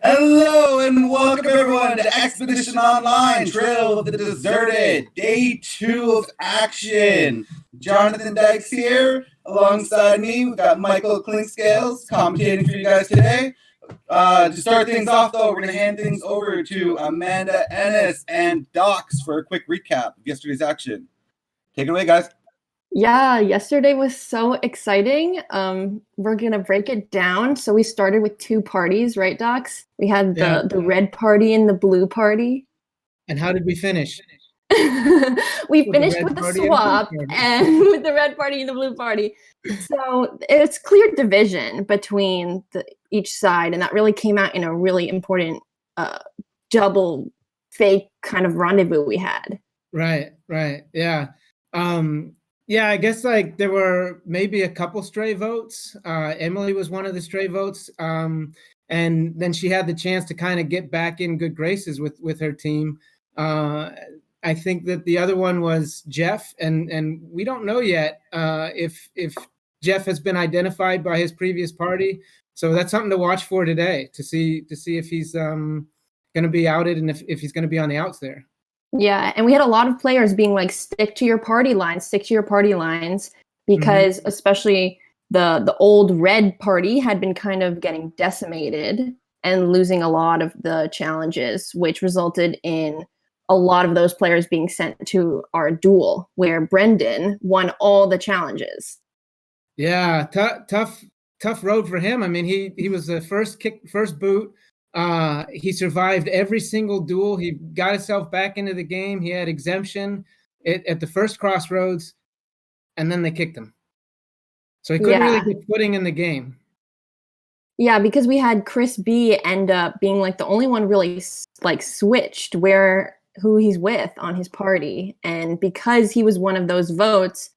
Hello and welcome everyone to Expedition Online Trail of the Deserted, Day 2 of action. Jonathan Dykes here. Alongside me, we've got Michael Clinkscales commentating for you guys today. To start things off, though, we're going to hand things over to Amanda Ennis and Docs for a quick recap of yesterday's action. Take it away, guys. Yeah, yesterday was so exciting. We're going to break it down. So we started with two parties, right, Docs? We had the red party and the blue party. And how did we finish? We finished with the swap and with the red party and the blue party. So it's clear division between each side, and that really came out in a really important double fake kind of rendezvous we had. Right, yeah. Yeah, I guess like there were maybe a couple stray votes. Emily was one of the stray votes. And then she had the chance to kind of get back in good graces with her team. I think that the other one was Jeff, and we don't know yet if Jeff has been identified by his previous party. So that's something to watch for today to see if he's going to be outed and if he's going to be on the outs there. Yeah, and we had a lot of players being like, stick to your party lines, because especially the old red party had been kind of getting decimated and losing a lot of the challenges, which resulted in a lot of those players being sent to our duel, where Brendan won all the challenges. Yeah, tough road for him. I mean, he was the first boot. He survived every single duel. He got himself back into the game. He had exemption at the first crossroads, and then they kicked him. So he couldn't really get footing in the game. Yeah, because we had Chris B end up being like the only one really like switched who he's with on his party. And because he was one of those votes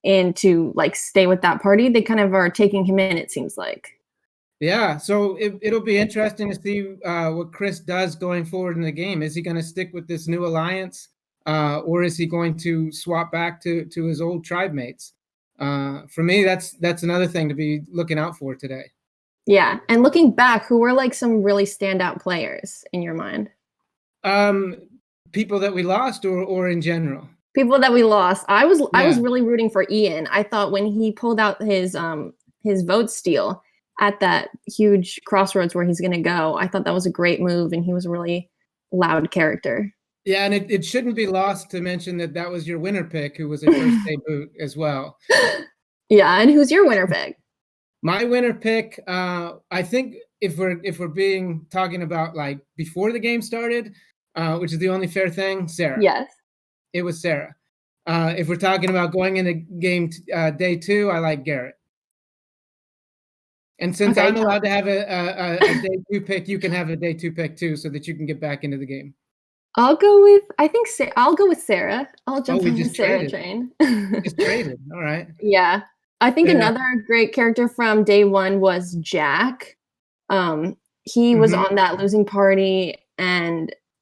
and to like stay with that party, they kind of are taking him in, it seems like. Yeah, so it'll be interesting to see what Chris does going forward in the game. Is he going to stick with this new alliance, or is he going to swap back to his old tribe mates? For me, that's another thing to be looking out for today. Yeah, and looking back, who were like some really standout players in your mind? People that we lost, or in general? People that we lost. I was really rooting for Ian. I thought when he pulled out his vote steal at that huge crossroads where he's going to go, I thought that was a great move, and he was a really loud character. Yeah, and it shouldn't be lost to mention that was your winner pick, who was a first day boot as well. Yeah, and who's your winner pick? My winner pick, I think if we're talking about like before the game started, which is the only fair thing, Sarah. Yes. It was Sarah. If we're talking about going into game day 2, I like Garrett. And since I'm allowed to have a day 2 pick, you can have a day 2 pick too, so that you can get back into the game. I'll go with Sarah. I'll jump on the Sarah train. Just traded. All right. Yeah. I think another great character from day 1 was Jack. He was on that losing party,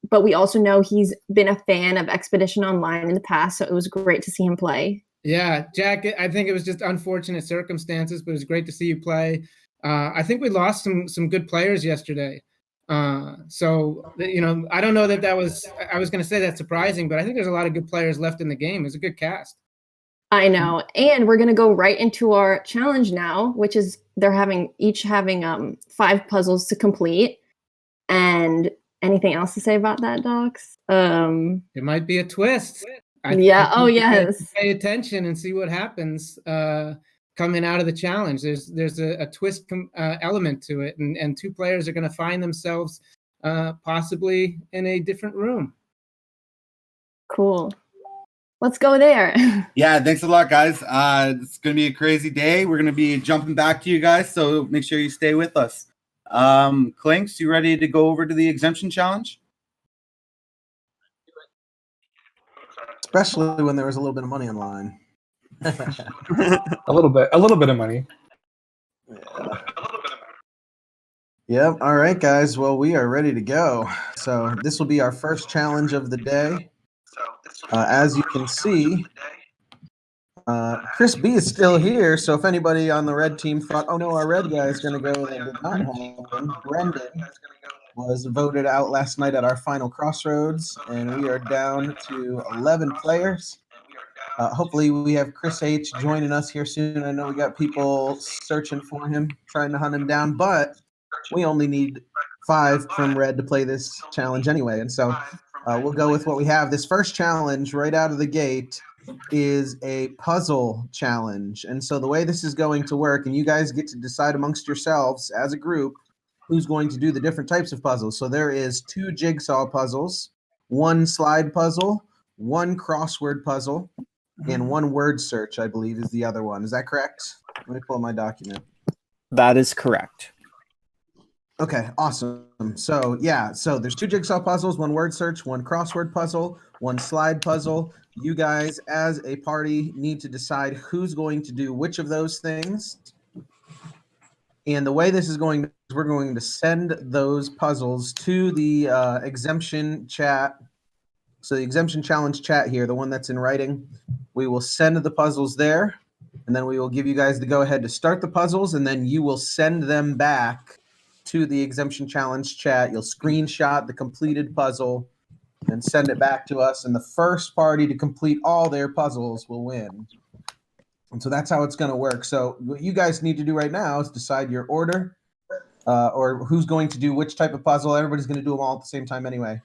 but we also know he's been a fan of Expedition Online in the past, so it was great to see him play. Yeah, Jack, I think it was just unfortunate circumstances, but it was great to see you play. I think we lost some good players yesterday. So, I don't know I was going to say that's surprising, but I think there's a lot of good players left in the game. It's a good cast. I know. And we're going to go right into our challenge now, which is they're each having 5 puzzles to complete. And anything else to say about that, Docs? There might be a twist. Yes. Pay attention and see what happens coming out of the challenge. There's a twist element to it, and 2 players are going to find themselves possibly in a different room. Cool. Let's go there. Yeah, thanks a lot, guys. It's going to be a crazy day. We're going to be jumping back to you guys, so make sure you stay with us. Clinks, you ready to go over to the exemption challenge? Especially when there was a little bit of money on the line. a little bit of money. Yeah. Yep. All right, guys. Well, we are ready to go. So this will be our first challenge of the day. As you can see, Chris B is still here. So if anybody on the red team thought, oh no, our red guy is going to go, that did not happen. Brendan was voted out last night at our final crossroads, and we are down to 11 players. Hopefully we have Chris H joining us here soon. I know we got people searching for him, trying to hunt him down, but we only need 5 from Red to play this challenge anyway. And so we'll go with what we have. This first challenge right out of the gate is a puzzle challenge. And so the way this is going to work, and you guys get to decide amongst yourselves as a group who's going to do the different types of puzzles. So there is 2 jigsaw puzzles, 1 slide puzzle, 1 crossword puzzle, and 1 word search, I believe, is the other one. Is that correct? Let me pull my document. That is correct. Okay, awesome. So there's 2 jigsaw puzzles, 1 word search, 1 crossword puzzle, 1 slide puzzle. You guys, as a party, need to decide who's going to do which of those things. And the way this is going, we're going to send those puzzles to the exemption chat. So the exemption challenge chat here, the one that's in writing, we will send the puzzles there, and then we will give you guys the go-ahead to start the puzzles, and then you will send them back to the exemption challenge chat. You'll screenshot the completed puzzle and send it back to us, and the first party to complete all their puzzles will win. And so that's how it's going to work. So what you guys need to do right now is decide your order or who's going to do which type of puzzle. Everybody's going to do them all at the same time anyway.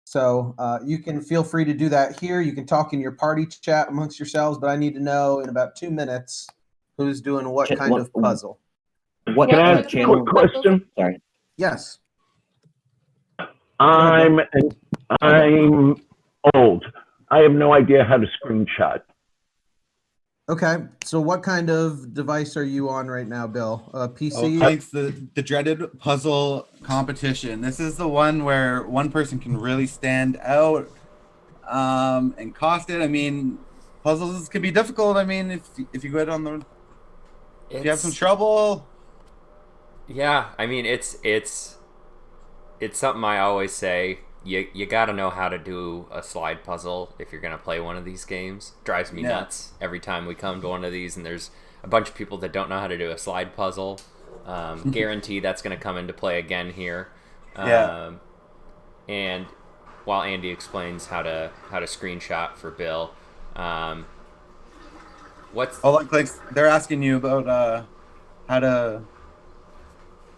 So you can feel free to do that here. You can talk in your party chat amongst yourselves, but I need to know in about 2 minutes who's doing what kind of puzzle. What Can I kind ask of a channel? quick question? Sorry. Yes. I'm old. I have no idea how to screenshot. Okay. So what kind of device are you on right now, Bill? PC? Thanks. The dreaded puzzle competition. This is the one where one person can really stand out and cost it. I mean, puzzles can be difficult. I mean, if you go ahead on the, if you have some trouble. Yeah, I mean, it's something I always say. You got to know how to do a slide puzzle if you're going to play one of these games. Drives me nuts every time we come to one of these and there's a bunch of people that don't know how to do a slide puzzle. Guarantee that's going to come into play again here. And while Andy explains how to screenshot for Bill, what's... Oh, like they're asking you about how to...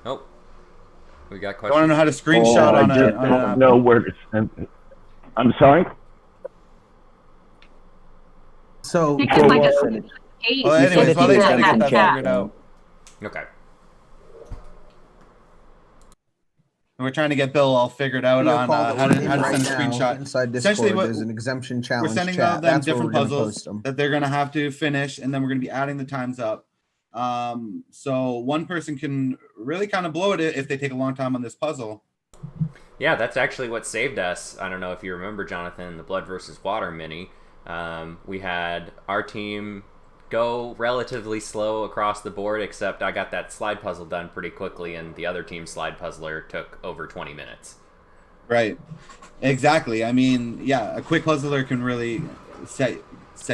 Oh. We got I questions. want to know how to screenshot on I just don't know where to send it. I'm sorry? So, well, anyways, while they try to get that figured out. Okay. We're trying to get Bill all figured out on how to send a screenshot. Inside Discord, Essentially, there's an exemption challenge we're sending chat. them That's different where we're puzzles that they're going to have to finish, and then we're going to be adding the times up. So one person can really kind of blow it if they take a long time on this puzzle. Yeah, that's actually what saved us. I don't know if you remember, Jonathan, the Blood versus Water mini. We had our team go relatively slow across the board, except I got that slide puzzle done pretty quickly, and the other team's slide puzzler took over 20 minutes. Right. Exactly. I mean, yeah, a quick puzzler can really set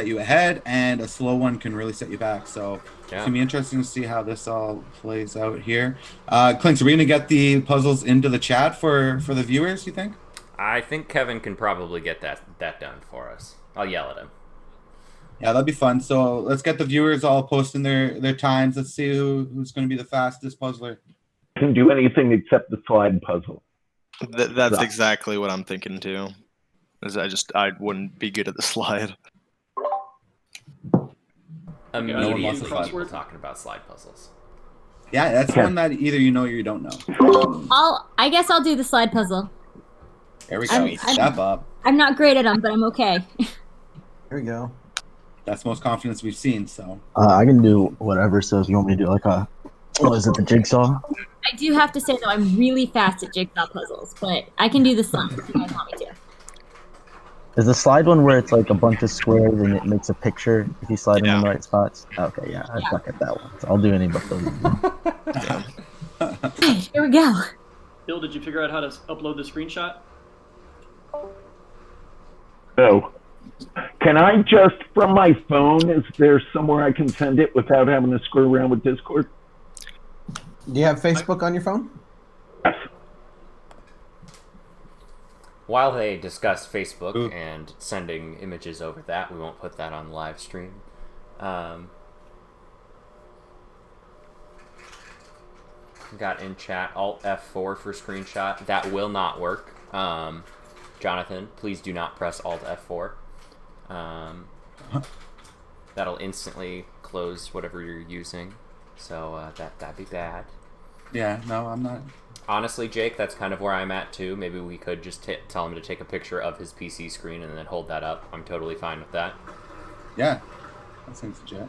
you ahead, and a slow one can really set you back. So it's gonna be interesting to see how this all plays out here. Clinks, are we gonna get the puzzles into the chat for the viewers, you think? I think Kevin can probably get that done for us. I'll yell at him. Yeah, that'd be fun. So let's get the viewers all posting their times. Let's see who's going to be the fastest puzzler. Can do anything except the slide puzzle. That's exactly what I'm thinking too. I wouldn't be good at the slide. Immediately people talking about slide puzzles. Yeah, that's one that either you know or you don't know. I guess I'll do the slide puzzle. There we go. Step up. I'm not great at them, but I'm okay. Here we go. That's most confidence we've seen. So I can do whatever. So if you want me to do like is it the jigsaw? I do have to say though, I'm really fast at jigsaw puzzles, but I can do the slide if you guys want me to. Is the slide one where it's like a bunch of squares and it makes a picture if you slide them in the right spots? Okay, yeah, I suck at that one. So I'll do any but those. Okay, here we go. Bill, did you figure out how to upload the screenshot? No. Can I just, from my phone, is there somewhere I can send it without having to screw around with Discord? Do you have Facebook on your phone? Yes. while they discuss Facebook and sending images over that, we won't put that on live stream. Got in chat Alt F4 for screenshot. That will not work. Jonathan, please do not press Alt F4. That'll instantly close whatever you're using. So that'd be bad. Yeah, no, I'm not. Honestly, Jake, that's kind of where I'm at too. Maybe we could just tell him to take a picture of his PC screen and then hold that up. I'm totally fine with that. Yeah, that seems legit.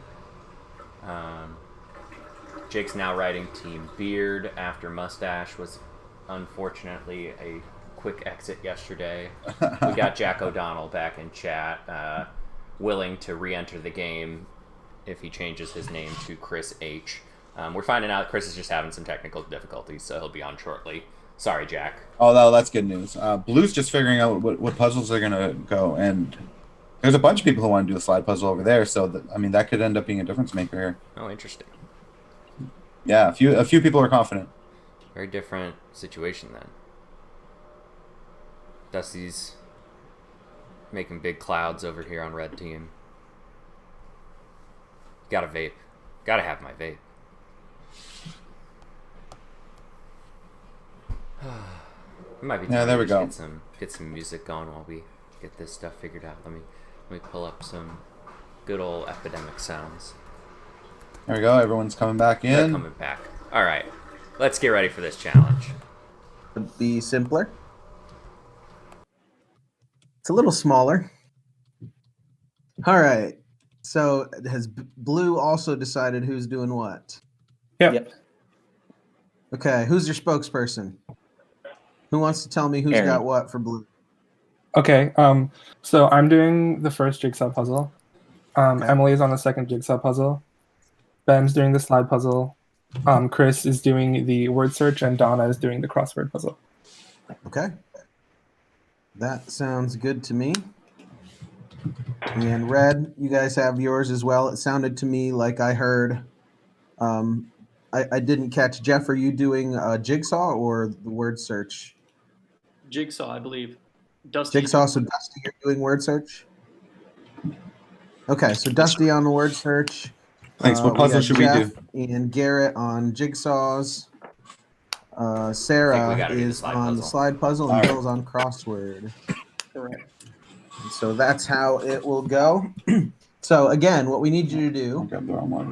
Jake's now writing Team Beard after Mustache was unfortunately a quick exit yesterday. We got Jack O'Donnell back in chat, willing to re-enter the game if he changes his name to Chris H. We're finding out Chris is just having some technical difficulties, so he'll be on shortly. Sorry, Jack. Oh, no, that's good news. Blue's just figuring out what puzzles they're going to go, and there's a bunch of people who want to do a slide puzzle over there, so that could end up being a difference maker here. Oh, interesting. Yeah, a few people are confident. Very different situation then. Dusty's making big clouds over here on red team. Gotta vape. Gotta have my vape. It might be time there we to go. Get some music going while we get this stuff figured out. Let me pull up some good old epidemic sounds. There we go. Everyone's coming back in. They're coming back. All right, let's get ready for this challenge. Would be simpler. It's a little smaller. All right. So has Blue also decided who's doing what? Yep. Okay. Who's your spokesperson? Who wants to tell me who's got what for Blue? Okay. So I'm doing the first jigsaw puzzle. Emily is on the second jigsaw puzzle. Ben's doing the slide puzzle. Chris is doing the word search, and Donna is doing the crossword puzzle. Okay. That sounds good to me. And Red, you guys have yours as well. It sounded to me like I heard. I didn't catch. Jeff, are you doing jigsaw or the word search? Jigsaw, I believe. Dusty. Jigsaw. So Dusty, you're doing word search. Okay, so Dusty on the word search. Thanks. What puzzle should we do? And Garrett on jigsaws. Sarah is on the slide puzzle, and Bill's on crossword. Correct. So that's how it will go. So again, what we need you to do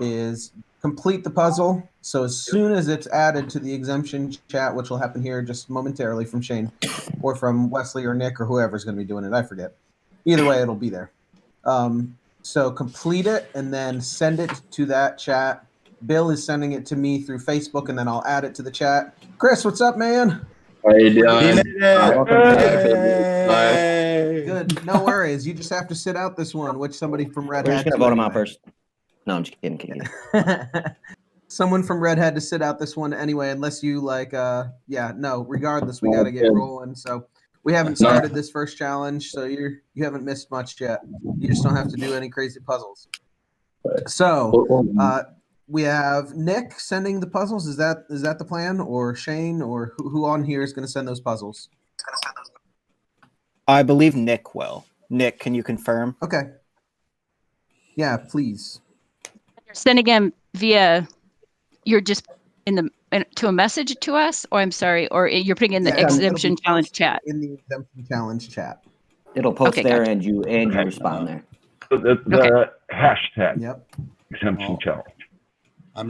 is complete the puzzle. So as soon as it's added to the exemption chat, which will happen here just momentarily from Shane or from Wesley or Nick or whoever's going to be doing it, I forget. Either way, it'll be there. So complete it and then send it to that chat. Bill is sending it to me through Facebook, and then I'll add it to the chat. Chris, what's up, man? How you doing? Good. No worries. You just have to sit out this one, which somebody from Red We're had just to gonna vote him anyway. out first. No, I'm just kidding. Someone from Red had to sit out this one anyway, unless you regardless, we got to get rolling. So we haven't started this first challenge, so you haven't missed much yet. You just don't have to do any crazy puzzles. So we have Nick sending the puzzles. Is that the plan, or Shane, or who on here is going to send those puzzles? I believe Nick will. Nick, can you confirm? Okay. Yeah, please. You're sending them via. You're just to a message to us, or I'm sorry, or you're putting in the exemption challenge chat. In the exemption challenge chat. It'll post there, and you respond there. The hashtag. Yep. Exemption challenge.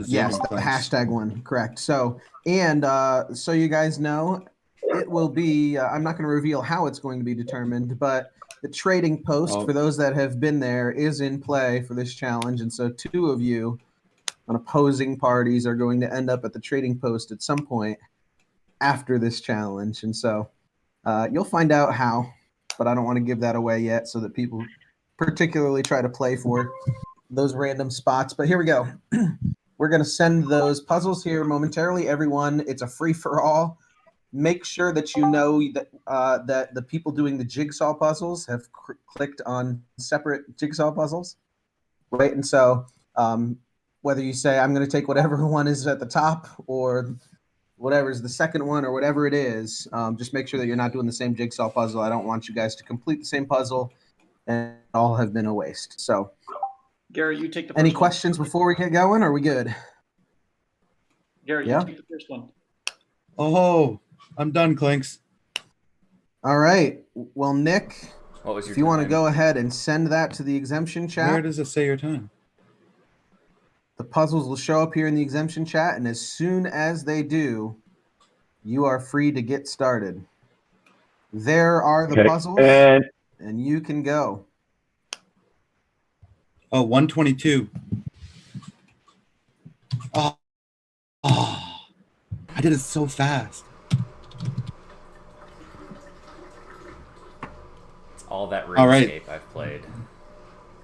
Yes, the hashtag one, correct. So, and so you guys know, it will be, I'm not going to reveal how it's going to be determined, but the trading post, for those that have been there, is in play for this challenge. And so 2 of you on opposing parties are going to end up at the trading post at some point after this challenge. And so you'll find out how, but I don't want to give that away yet so that people particularly try to play for those random spots. But here we go. We're going to send those puzzles here momentarily. Everyone, it's a free-for-all. Make sure that you know that that the people doing the jigsaw puzzles have clicked on separate jigsaw puzzles, right? And so whether you say, I'm going to take whatever one is at the top, or whatever's the second one or whatever it is, just make sure that you're not doing the same jigsaw puzzle. I don't want you guys to complete the same puzzle and all have been a waste. So, Gary, you take the first any one. questions before we get going? Are we good? Gary, Yeah? you take the first one. Oh, I'm done, Clinks. All right. Well, Nick, What was your if you want to time? go ahead and send that to the exemption chat. Where does it say your time? The puzzles will show up here in the exemption chat, and as soon as they do, you are free to get started. There are the Okay, puzzles, and you can go. Oh, 122. Oh, I did it so fast. It's all that All right. RuneScape I've played.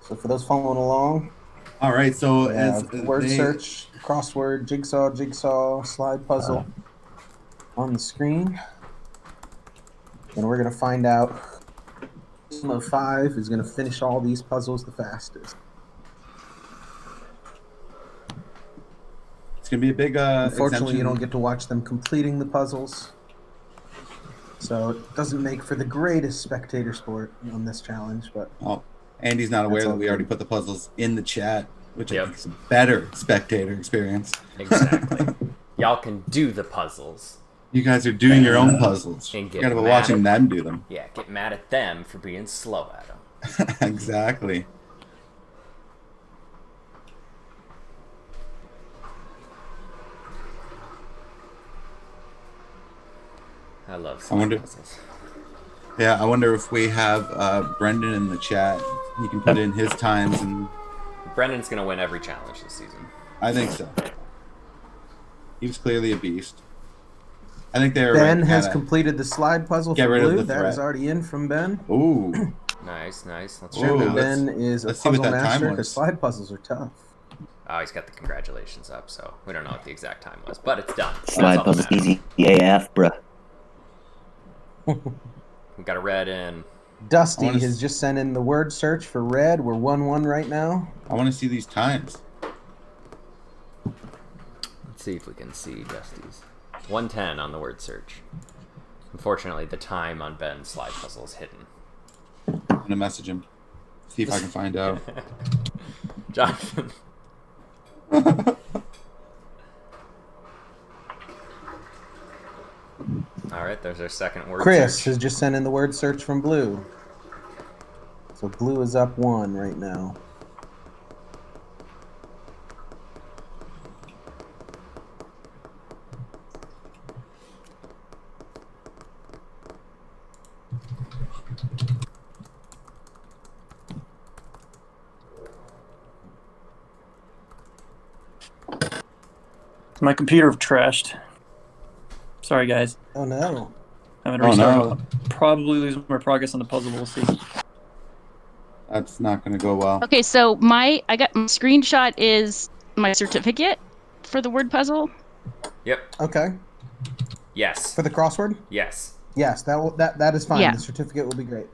So for those following along, all right. So as word search, crossword, jigsaw, slide puzzle on the screen, and we're gonna find out who team of 5 is gonna finish all these puzzles the fastest. It's gonna be a big. Unfortunately, you exemption. don't get to watch them completing the puzzles, so it doesn't make for the greatest spectator sport on this challenge. But Andy's not aware That's that all we good. already put the puzzles in the chat, which I think is a better spectator experience. Exactly. Y'all can do the puzzles. You guys are doing your own puzzles. And get You're gonna be mad watching at- them do them. Yeah, get mad at them for being slow at them. Exactly. I love I slide wonder. puzzles. Yeah, I wonder if we have Brendan in the chat. He can put in his times, and Brendan's gonna win every challenge this season. I think so. He was clearly a beast. I think they're Ben has completed the slide puzzle Get for rid of blue. the That is threat. already in from Ben. Ooh. Nice. Let's Sure, check it out. Ben is a let's see what puzzle that time master was. because slide puzzles are tough. Oh, he's got the congratulations up, so we don't know what the exact time was, but it's done. Slide That's all that puzzle matters. easy AF, bruh. We got a red in. Dusty has just sent in the word search for red. We're 1-1 right now. I want to see these times. Let's see if we can see Dusty's. 110 on the word search. Unfortunately, the time on Ben's slide puzzle is hidden. I'm gonna message him. See if I can find out. Jonathan. All right, there's our second word Chris search. has just sent in the word search from blue. So blue is up 1 right now. My computer trashed. Sorry, guys. Oh no. I'm gonna restart. Probably lose my progress on the puzzle. We'll see. That's not gonna go well. Okay, so I got my screenshot is my certificate for the word puzzle. Yep. Okay. Yes. For the crossword? Yes. Yes, that is fine. Yeah. The certificate will be great.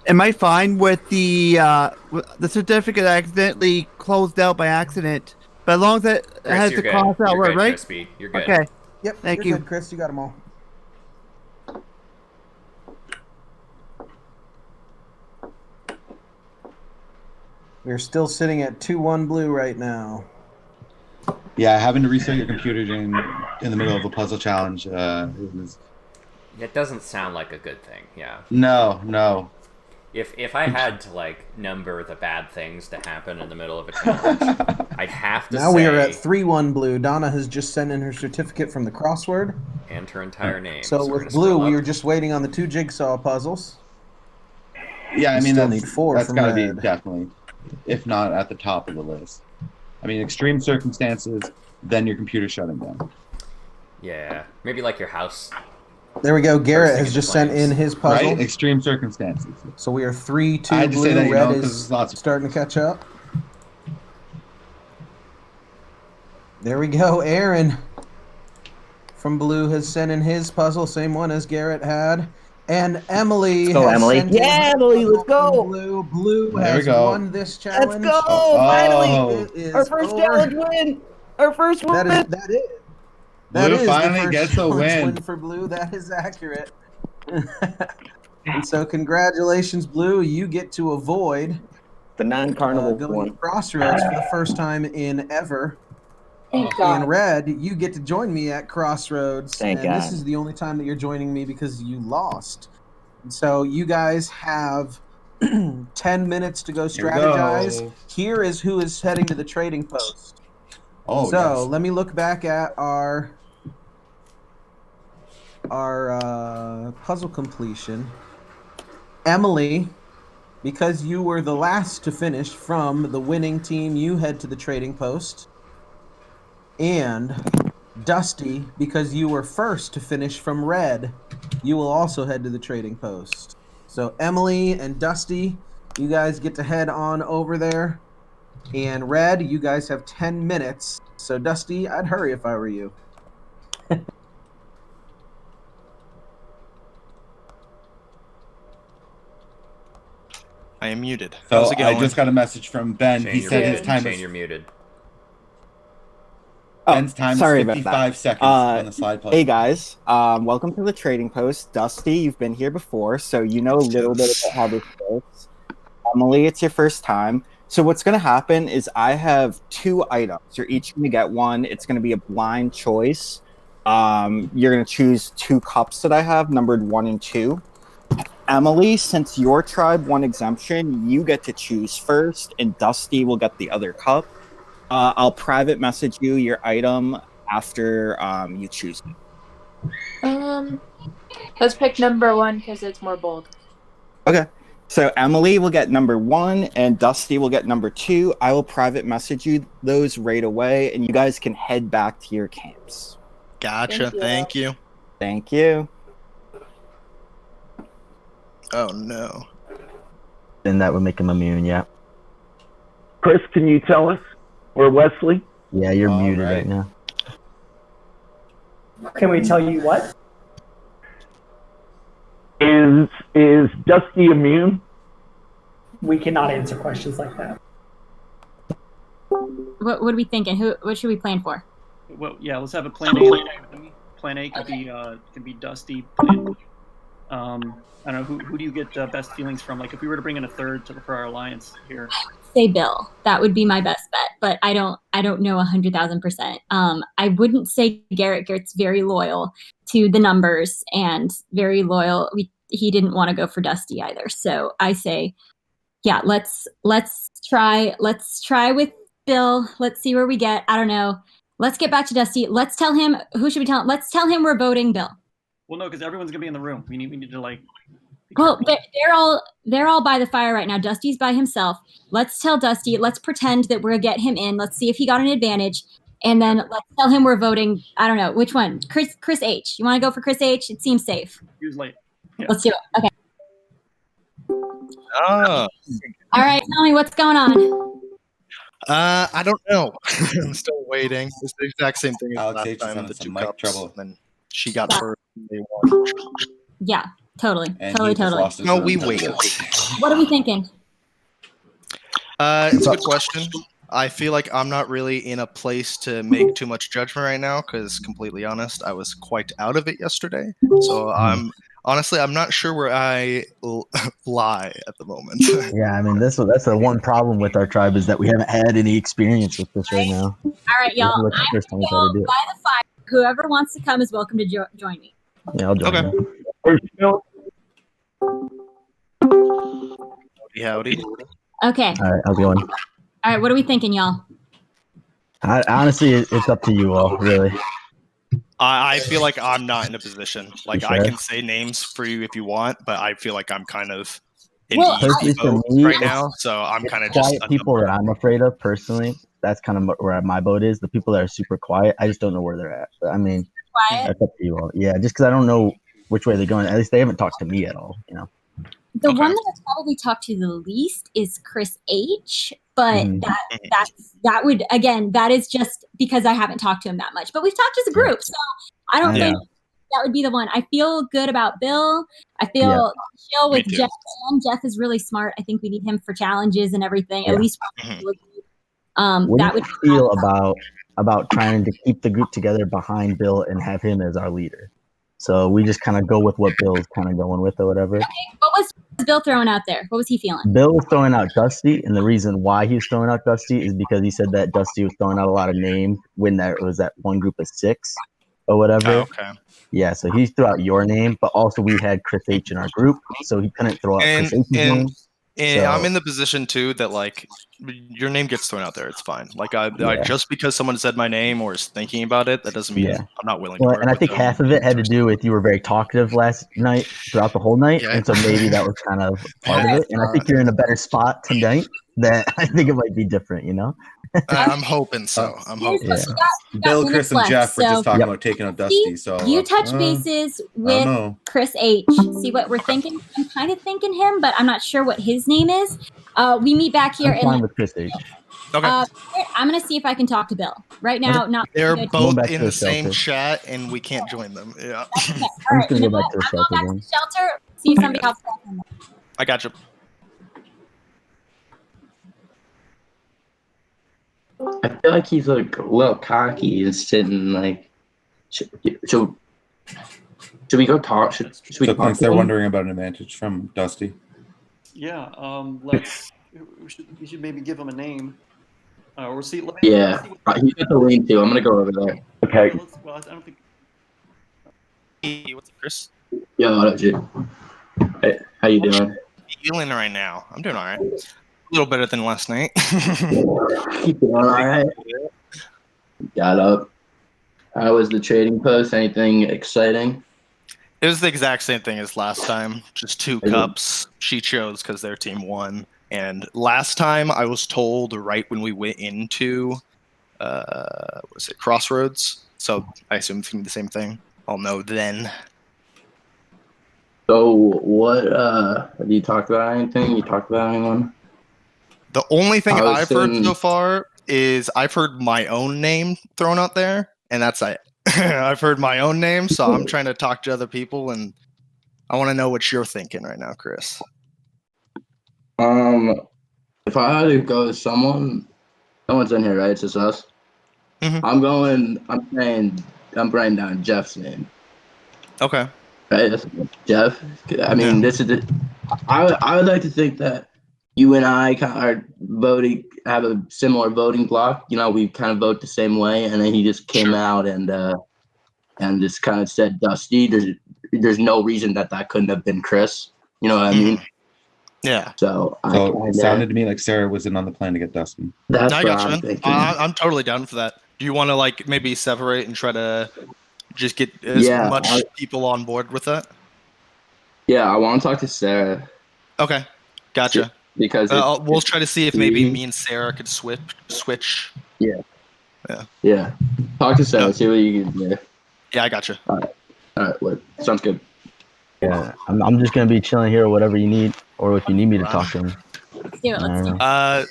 Am I fine with the certificate accidentally closed out by accident? But as long as it Chris, has you're the good. cross out You're word, good, right? Crispy. You're good. Okay. Yep. Thank you're you. Good, Chris. You got them all. We're still sitting at 2-1 blue right now. Yeah, having to restart your computer in the middle of a puzzle challenge is... It doesn't sound like a good thing. Yeah. No. If I had to like number the bad things to happen in the middle of a challenge, I'd have to Now say we are at 3-1 blue. Donna has just sent in her certificate from the crossword. and her entire name. So we're with gonna blue, scroll we up. are just waiting on the 2 jigsaw puzzles. Yeah, I We mean still that's need 4 that's from gotta be red. definitely, if not at the top of the list. I mean, extreme circumstances, then your computer shutting down. Yeah, maybe like your house. There we go. Garrett Bursting has into just sent flames. in his puzzle. Right? Extreme circumstances. So we are 3-2 I had to blue. say that, you Red know, 'cause is there's lots of... starting to catch up. There we go, Aaron. from Blue has sent in his puzzle, same one as Garrett had. And Emily Let's go, has Emily. sent in Yeah, her Emily, let's puzzle from go. Blue. Blue There we has go. won this challenge. Let's go! Oh. Finally, It is our first over. challenge win. Our first win. That Blue is the finally first gets a challenge win. win for Blue. That is accurate. And so congratulations, Blue. You get to avoid The non-carnival going one. to Crossroads for the first time in ever. Thank God. And Red, you get to join me at Crossroads. Thank and this God. is the only time that you're joining me because you lost. And so you guys have 10 minutes to go Here we strategize. go. Here is who is heading to the trading post. Oh, so yes. let me look back at our puzzle completion. Emily, because you were the last to finish from the winning team, you head to the trading post. And Dusty, because you were first to finish from Red, you will also head to the trading post. So Emily and Dusty, you guys get to head on over there. And Red, you guys have 10 minutes. So Dusty, I'd hurry if I were you. I am muted. So How's it going? I just got a message from Ben. Shane, He you're said muted. his time Shane, is you're muted. Ben's time sorry is about 55 that. seconds on the slide puzzle. Hey guys, welcome to the trading post. Dusty, you've been here before, so you know a little bit about how this works. Emily, it's your first time. So what's going to happen is I have 2 items. You're each going to get one. It's going to be a blind choice. You're going to choose 2 cups that I have, numbered 1 and 2. Emily, since your tribe won exemption, you get to choose first, and Dusty will get the other cup. I'll private message you your item after you choose it. Let's pick number 1 because it's more bold. Okay. So Emily will get number 1 and Dusty will get number 2. I will private message you those right away, and you guys can head back to your camps. Gotcha. Thank you. Thank you. Oh no. Then that would make him immune, yeah. Chris, can you tell us? Or Wesley? Yeah, you're muted right now. Can we tell you what? Is Dusty immune? We cannot answer questions like that. What are we thinking? What should we plan for? Well, yeah, let's have a plan A. Plan A could be Dusty. Plan, I don't know, who do you get best feelings from? Like if we were to bring in a third for our alliance here. Say Bill. That would be my best bet, but I don't know 100,000%. I wouldn't say Garrett. Garrett's very loyal to the numbers and very loyal. He didn't want to go for Dusty either. So I say, yeah, let's try with Bill. Let's see where we get. I don't know. Let's get back to Dusty. Let's tell him. Who should we tell him? Let's tell him we're voting Bill. Well, no, because everyone's gonna be in the room. We need to like. Well, they're all by the fire right now. Dusty's by himself. Let's tell Dusty. Let's pretend that we're gonna get him in. Let's see if he got an advantage, and then let's tell him we're voting. I don't know which one. Chris H. You want to go for Chris H? It seems safe. He was late. Yeah. Let's do it. Okay. Oh. All right. Tell me what's going on. I don't know. I'm still waiting. It's the exact same thing as Alex last H is time. having The some 2 mic cups, trouble. and then she got first. And they won. Yeah. Totally. And he just lost his No, room. we wait. What are we thinking? It's a good question. I feel like I'm not really in a place to make too much judgment right now because, completely honest, I was quite out of it yesterday. So I'm not sure where I lie at the moment. Yeah, I mean that's the one problem with our tribe is that we haven't had any experience with this right now. All right, y'all. Like the first time we tried to do it. By the fire. Whoever wants to come is welcome to join me. Yeah, I'll join you. Howdy. Okay. All right, how's it going? All right. What are we thinking, y'all? Honestly, it's up to you all, really. I feel like I'm not in a position. Like, You I sure? can say names for you if you want, but I feel like I'm kind of in Personally, for me, right now, so I'm kind of just quiet people that I'm afraid of personally. That's kind of where my boat is. The people that are super quiet, I just don't know where they're at. But I mean, Quiet? that's up to you all. Yeah, just because I don't know which way they're going. At least they haven't talked to me at all. You know. The one that I probably talked to the least is Chris H. But that would, again, that is just because I haven't talked to him that much. But we've talked as a group, so I don't Yeah. think that would be the one. I feel good about Bill. I feel chill with Jeff. And Jeff is really smart. I think we need him for challenges and everything. At least What that do would you feel about trying to keep the group together behind Bill and have him as our leader? So we just kind of go with what Bill's kind of going with or whatever. Okay, what was Bill throwing out there? What was he feeling? Bill was throwing out Dusty, and the reason why he was throwing out Dusty is because he said that Dusty was throwing out a lot of names when there was that one group of 6 or whatever. Oh, okay. Yeah, so he threw out your name, but also we had Chris H in our group, so he couldn't throw out Chris H's name. And So- I'm in the position too that like your name gets thrown out there. It's fine. Like I just because someone said my name or is thinking about it, that doesn't mean I'm not willing to Well, work and I with think them. half of it had to do with you were very talkative last night throughout the whole night, and so maybe that was kind of part of it. And I think you're in a better spot tonight. That I think it might be different, you know. I'm hoping so. I'm hoping. Yeah. So. Bill, Chris, and left, Jeff were just so- talking about taking out Dusty. So You touch bases I don't with know. Chris H. See what we're thinking. I'm kind of thinking him, but I'm not sure what his name is. We meet back here I'm fine with Chris H. Okay. I'm gonna see if I can talk to Bill right now. Not They're good. both back in to the the same shelter. chat, and we can't join them. Yeah. Okay, all I'm right. just You gonna know go back what? to the I'm shelter going then. back to the shelter. See if somebody else can help him. I got you. I feel like he's like a little cocky and sitting like. Should we go talk? Should we So talk to they're him? wondering about an advantage from Dusty. Yeah. We should maybe give him a name. Or see. Yeah, he's at the lean too. I'm gonna go over there. Okay. Well, I don't think. Hey, what's up, Chris? Yo, what up, dude? Hey, how you doing? Feeling right now. I'm doing all right. A little better than last night. You doing all right? Got up. How was the trading post? Anything exciting? It was the exact same thing as last time. Just 2 cups. She chose because their team won. And last time I was told right when we went into Crossroads. So I assume it's gonna be the same thing. I'll know then. So what have you talked about anything? You talked about anyone? The only thing I was I've heard saying- so far is I've heard my own name thrown out there, and that's it. I've heard my own name, so I'm trying to talk to other people, and I want to know what you're thinking right now, Chris. If I had to go with someone's in here, right? It's just us. Mm-hmm. I'm writing down Jeff's name. Okay. Right, that's Jeff. I mean, this is I would like to think that you and I are voting, have a similar voting block. You know, we kind of vote the same way, and then he just came out and just kind of said Dusty. There's no reason that couldn't have been Chris. You know what I mean? Yeah. So it sounded to me like Sarah was in on the plan to get Dusty. That's I what got I'm you. thinking. I'm totally down for that. Do you want to like maybe separate and try to just get as much people on board with that? Yeah, I want to talk to Sarah. Okay, gotcha. Because we'll try to see if maybe me and Sarah could switch. Yeah. Talk to Sarah. See what you can do. Yeah, I gotcha. All right. What? Sounds good. Yeah, I'm just gonna be chilling here or whatever you need, or if you need me to talk to him. Let's do it.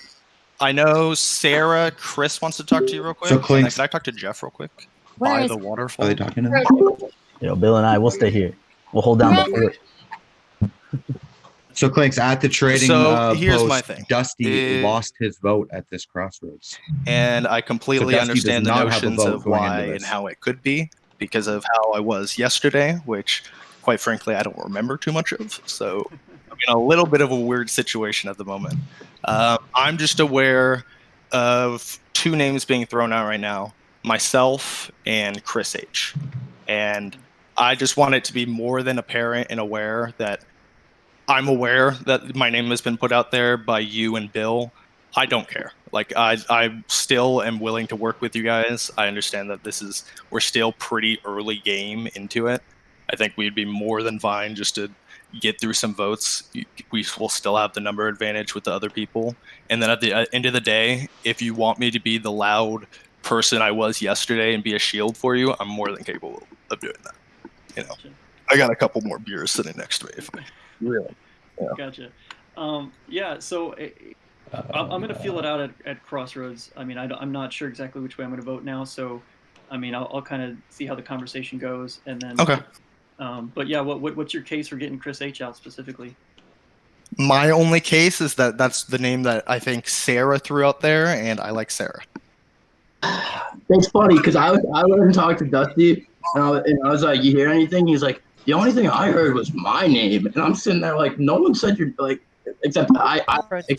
I know Sarah. Chris wants to talk to you real quick. So And Clinks- can I talk to Jeff real quick? Where By is- the waterfall. Are they talking to him? Yo, Bill and I, we'll stay here. We'll hold down the fort. So Clinks, at the trading So, here's post, my thing. Dusty lost his vote at this crossroads. And I completely So Dusty understand the does not have a notions vote of going why into and this. how it could be because of how I was yesterday, which, quite frankly, I don't remember too much of. So I'm in a little bit of a weird situation at the moment. I'm just aware of 2 names being thrown out right now, myself and Chris H. And I just want it to be more than apparent and aware that I'm aware that my name has been put out there by you and Bill. I don't care. Like I still am willing to work with you guys. I understand that we're still pretty early game into it. I think we'd be more than fine just to get through some votes. We will still have the number advantage with the other people. And then at the end of the day, if you want me to be the loud person I was yesterday and be a shield for you, I'm more than capable of doing that. You know, I got a couple more beers sitting next to me if I really. Yeah. Gotcha. Yeah, so I'm going to feel it out at Crossroads. I mean, I'm not sure exactly which way I'm going to vote now. So I mean, I'll kind of see how the conversation goes, and then. Okay. But yeah, what's your case for getting Chris H out specifically? My only case is that that's the name that I think Sarah threw out there, and I like Sarah. It's funny because I let him talk to Dusty, and I was like, "You hear anything?" He's like, "The only thing I heard was my name," and I'm sitting there like, "No one said your like, except I."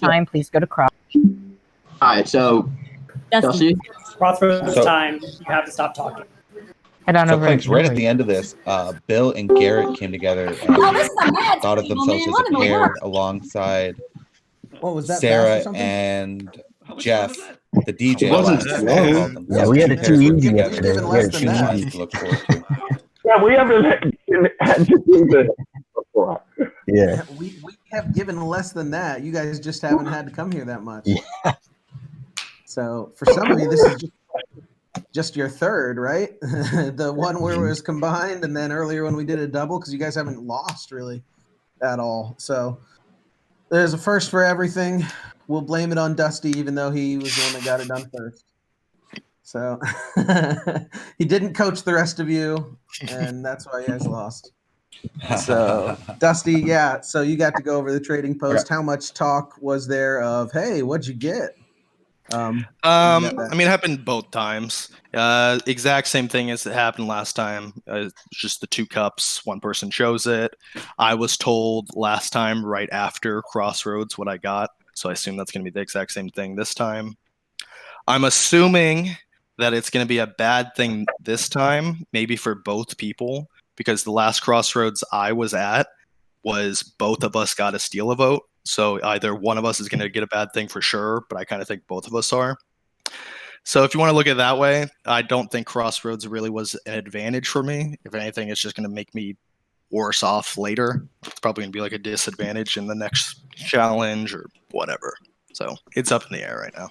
Time, please go to cross. All right, so Dusty. Crossroads time. You have to stop talking. Head on So over. Clinks, right at the end of this, Bill and Garrett came together and thought of themselves as a pair alongside What was that? Sarah and Jeff, the DJ. It wasn't last that night, long. called them. Yeah, So we had two it pairs too work easy together. yesterday. We had it too Lots easy. to look forward to. Yeah, we haven't had to do this before. Yeah. We have given less than that. You guys just haven't had to come here that much. Yeah. So for some of you, this is just your third, right? The one where it was combined, and then earlier when we did a double, because you guys haven't lost really at all. So there's a first for everything. We'll blame it on Dusty, even though he was the one that got it done first. So he didn't coach the rest of you, and that's why you guys lost. So Dusty, yeah. So you got to go over the trading post. How much talk was there of, hey, what'd you get? I mean, it happened both times. Exact same thing as it happened last time. Just the 2 cups. One person chose it. I was told last time right after Crossroads what I got, so I assume that's going to be the exact same thing this time. I'm assuming that it's going to be a bad thing this time, maybe for both people, because the last Crossroads I was at was both of us got to steal a vote. So either one of us is going to get a bad thing for sure, but I kind of think both of us are. So if you want to look at it that way, I don't think Crossroads really was an advantage for me. If anything, it's just going to make me worse off later. It's probably going to be like a disadvantage in the next challenge or whatever. So it's up in the air right now.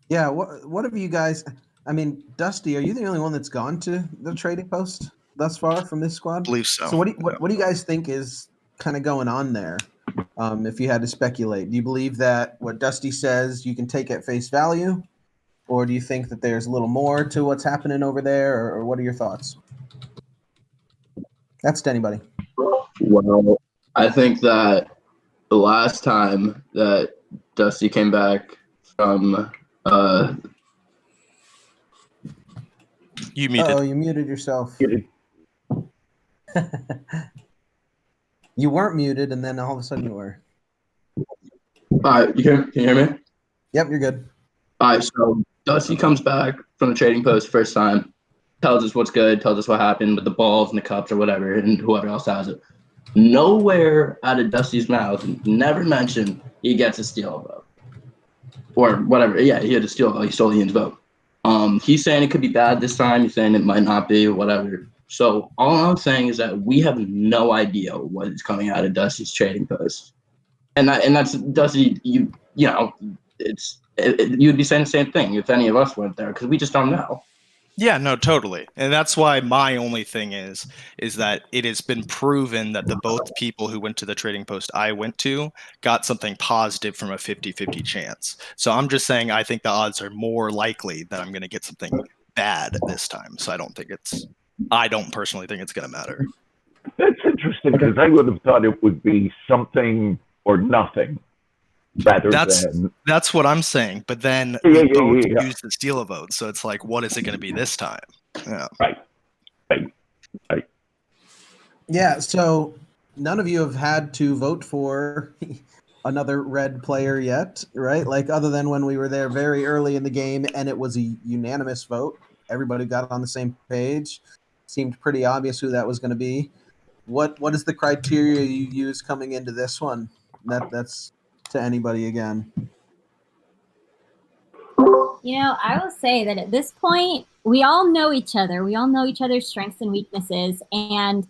Yeah, what have you guys? I mean, Dusty, are you the only one that's gone to the trading post thus far from this squad? I believe so. So what do you guys think is kind of going on there? If you had to speculate, do you believe that what Dusty says you can take at face value, or do you think that there's a little more to what's happening over there, or what are your thoughts? That's to anybody. Well, I think that the last time that Dusty came back from you muted. Oh, you muted yourself. You weren't muted, and then all of a sudden you were. All right, can you hear me? Yep, you're good. All right, so Dusty comes back from the trading post first time, tells us what's good, tells us what happened with the balls and the cups or whatever, and whoever else has it. Nowhere out of Dusty's mouth, never mentioned he gets a steal vote. Or whatever. Yeah, he had a steal vote. He stole Ian's vote. He's saying it could be bad this time. He's saying it might not be, or whatever. So all I'm saying is that we have no idea what is coming out of Dusty's trading post. And that's Dusty, you know, you'd be saying the same thing if any of us went there, because we just don't know. Yeah, no, totally. And that's why my only thing is that it has been proven that the both people who went to the trading post I went to got something positive from a 50-50 chance. So I'm just saying I think the odds are more likely that I'm going to get something bad this time. So I don't personally think it's going to matter. That's interesting, because I would have thought it would be something or nothing. That's what I'm saying. But then both use the steal a vote. So it's like, what is it going to be this time? Yeah. Right. Yeah, so none of you have had to vote for another red player yet, right? Like, other than when we were there very early in the game and it was a unanimous vote. Everybody got on the same page. Seemed pretty obvious who that was going to be. What is the criteria you use coming into this one? That's to anybody again. You know, I will say that at this point, we all know each other. We all know each other's strengths and weaknesses. And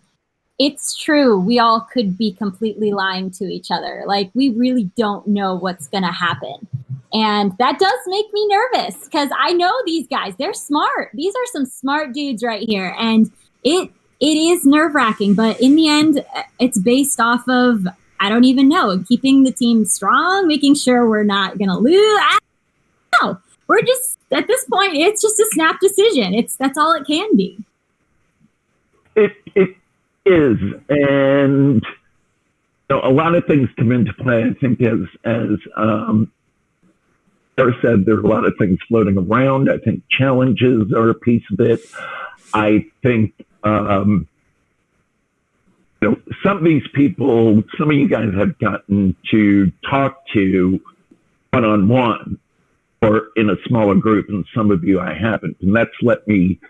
it's true, we all could be completely lying to each other. Like, we really don't know what's going to happen. And that does make me nervous because I know these guys. They're smart. These are some smart dudes right here. And it is nerve-wracking. But in the end, it's based off of, I don't even know, keeping the team strong, making sure we're not going to lose. I don't know. We're just at this point, it's just a snap decision. That's all it can be. It is, and a lot of things come into play. I think as Sarah said, there's a lot of things floating around. I think challenges are a piece of it. I think some of these people, some of you guys have gotten to talk to one-on-one or in a smaller group, and some of you I haven't, and that's let me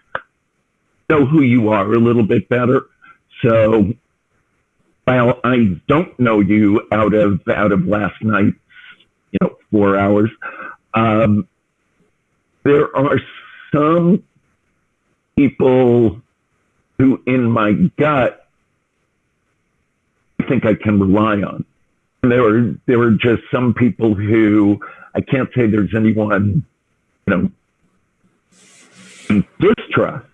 know who you are a little bit better. So while I don't know you out of last night's 4 hours, there are some people who, in my gut, I think I can rely on. And there were just some people who I can't say there's anyone, distrust.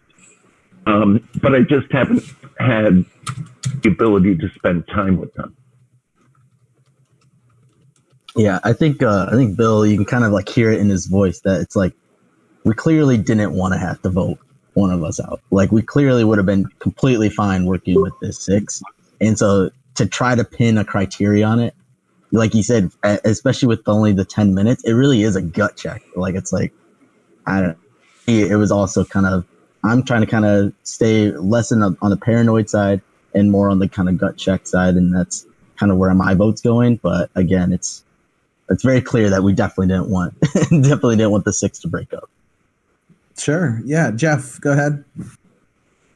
But I just haven't had the ability to spend time with them. Yeah, I think Bill, you can kind of like hear it in his voice that it's like we clearly didn't want to have to vote one of us out. Like we clearly would have been completely fine working with this 6, and so to try to pin a criteria on it, like you said, especially with only the 10 minutes, it really is a gut check. Like it's like I don't. It was also kind of I'm trying to kind of stay less on the paranoid side and more on the kind of gut check side, and that's kind of where my vote's going. But again, it's very clear that we definitely didn't want the 6 to break up. Sure. Yeah, Jeff, go ahead.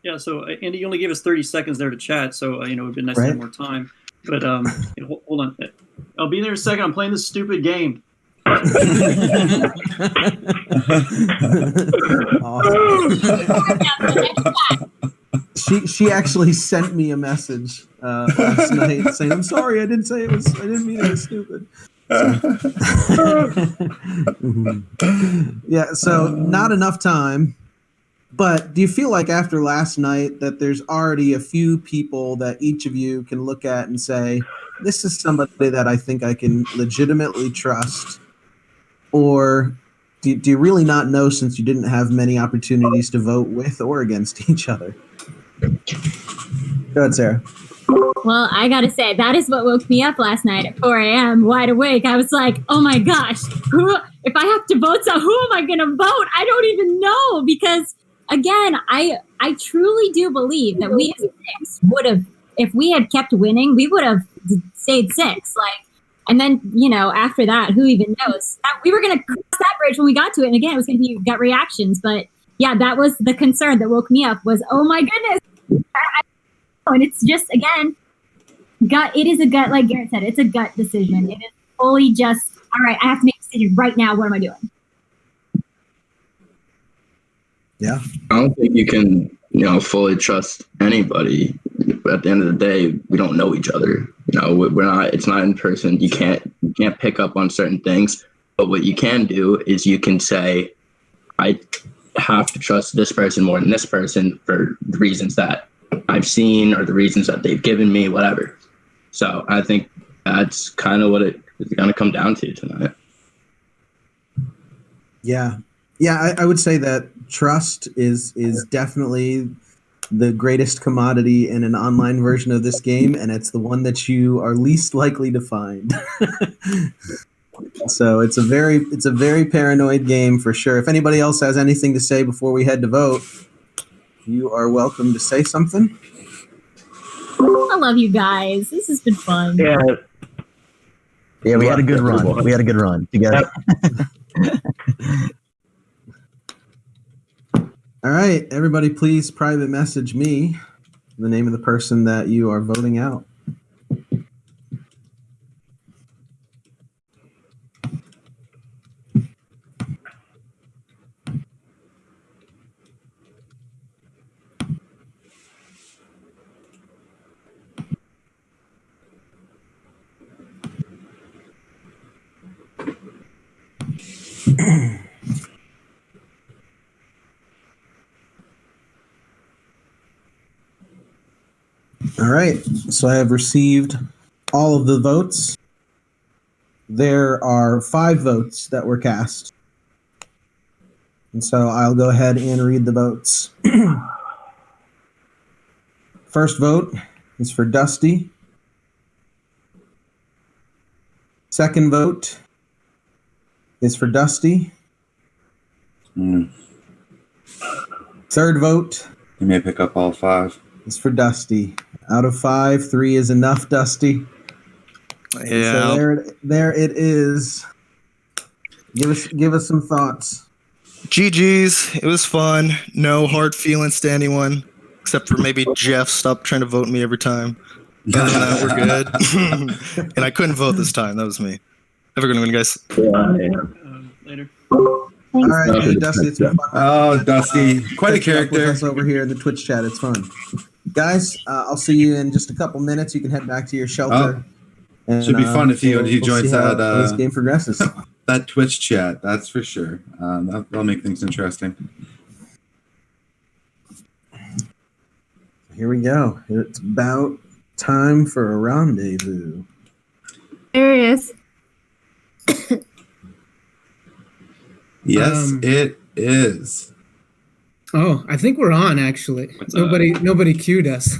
Yeah. So Andy, you only gave us 30 seconds there to chat, so it would have been nice to have more time. But hold on, I'll be there in a second. I'm playing this stupid game. She actually sent me a message last night saying, "I'm sorry, I didn't mean it was stupid." Yeah, so not enough time. But do you feel like after last night that there's already a few people that each of you can look at and say, this is somebody that I think I can legitimately trust? Or do you really not know since you didn't have many opportunities to vote with or against each other? Go ahead, Sarah. Well, I gotta say, that is what woke me up last night at 4 a.m. wide awake. I was like, oh my gosh, if I have to vote, so who am I gonna vote? I don't even know, because again, I truly do believe that we as 6 would have, if we had kept winning, we would have stayed 6. And then, after that, who even knows? We were going to cross that bridge when we got to it. And again, it was going to be gut reactions. But yeah, that was the concern that woke me up was, oh my goodness. And it's just, again, gut. It is a gut, like Garrett said, it's a gut decision. It is fully just, all right, I have to make a decision right now. What am I doing? Yeah. I don't think you can, fully trust anybody. At the end of the day, we don't know each other. We're not. It's not in person. You can't pick up on certain things. But what you can do is you can say, I have to trust this person more than this person for the reasons that I've seen or the reasons that they've given me, whatever. So I think that's kind of what it is going to come down to tonight. Yeah. Yeah, I would say that trust is definitely the greatest commodity in an online version of this game, and it's the one that you are least likely to find. So it's a very paranoid game for sure. If anybody else has anything to say before we head to vote, you are welcome to say something. I love you guys. This has been fun. Yeah. Yeah, we had a good run. We had a good run together. All right, everybody, please private message me the name of the person that you are voting out. All right, so I have received all of the votes. There are 5 votes that were cast. And so I'll go ahead and read the votes. First vote is for Dusty. Second vote is for Dusty. Third vote. You may pick up all 5. Is for Dusty. Out of 5, 3 is enough, Dusty. Yeah. So there it is. Give us some thoughts. GG's. It was fun. No hard feelings to anyone, except for maybe Jeff. Stop trying to vote me every time. Other than that, we're good. And I couldn't vote this time. That was me. Have a good one, guys. Later. All right, hey, Dusty, it's been fun. Oh, Dusty, quite a Catching up with character. us over here in the Twitch chat. It's fun. Guys, I'll see you in just a couple minutes. You can head back to your shelter. And, Should be fun if he we'll joins see how that this game progresses. that Twitch chat. That's for sure. That'll make things interesting. Here we go. It's about time for a rendezvous. There he is. Yes, it is. Oh, I think we're on actually. Nobody cued us.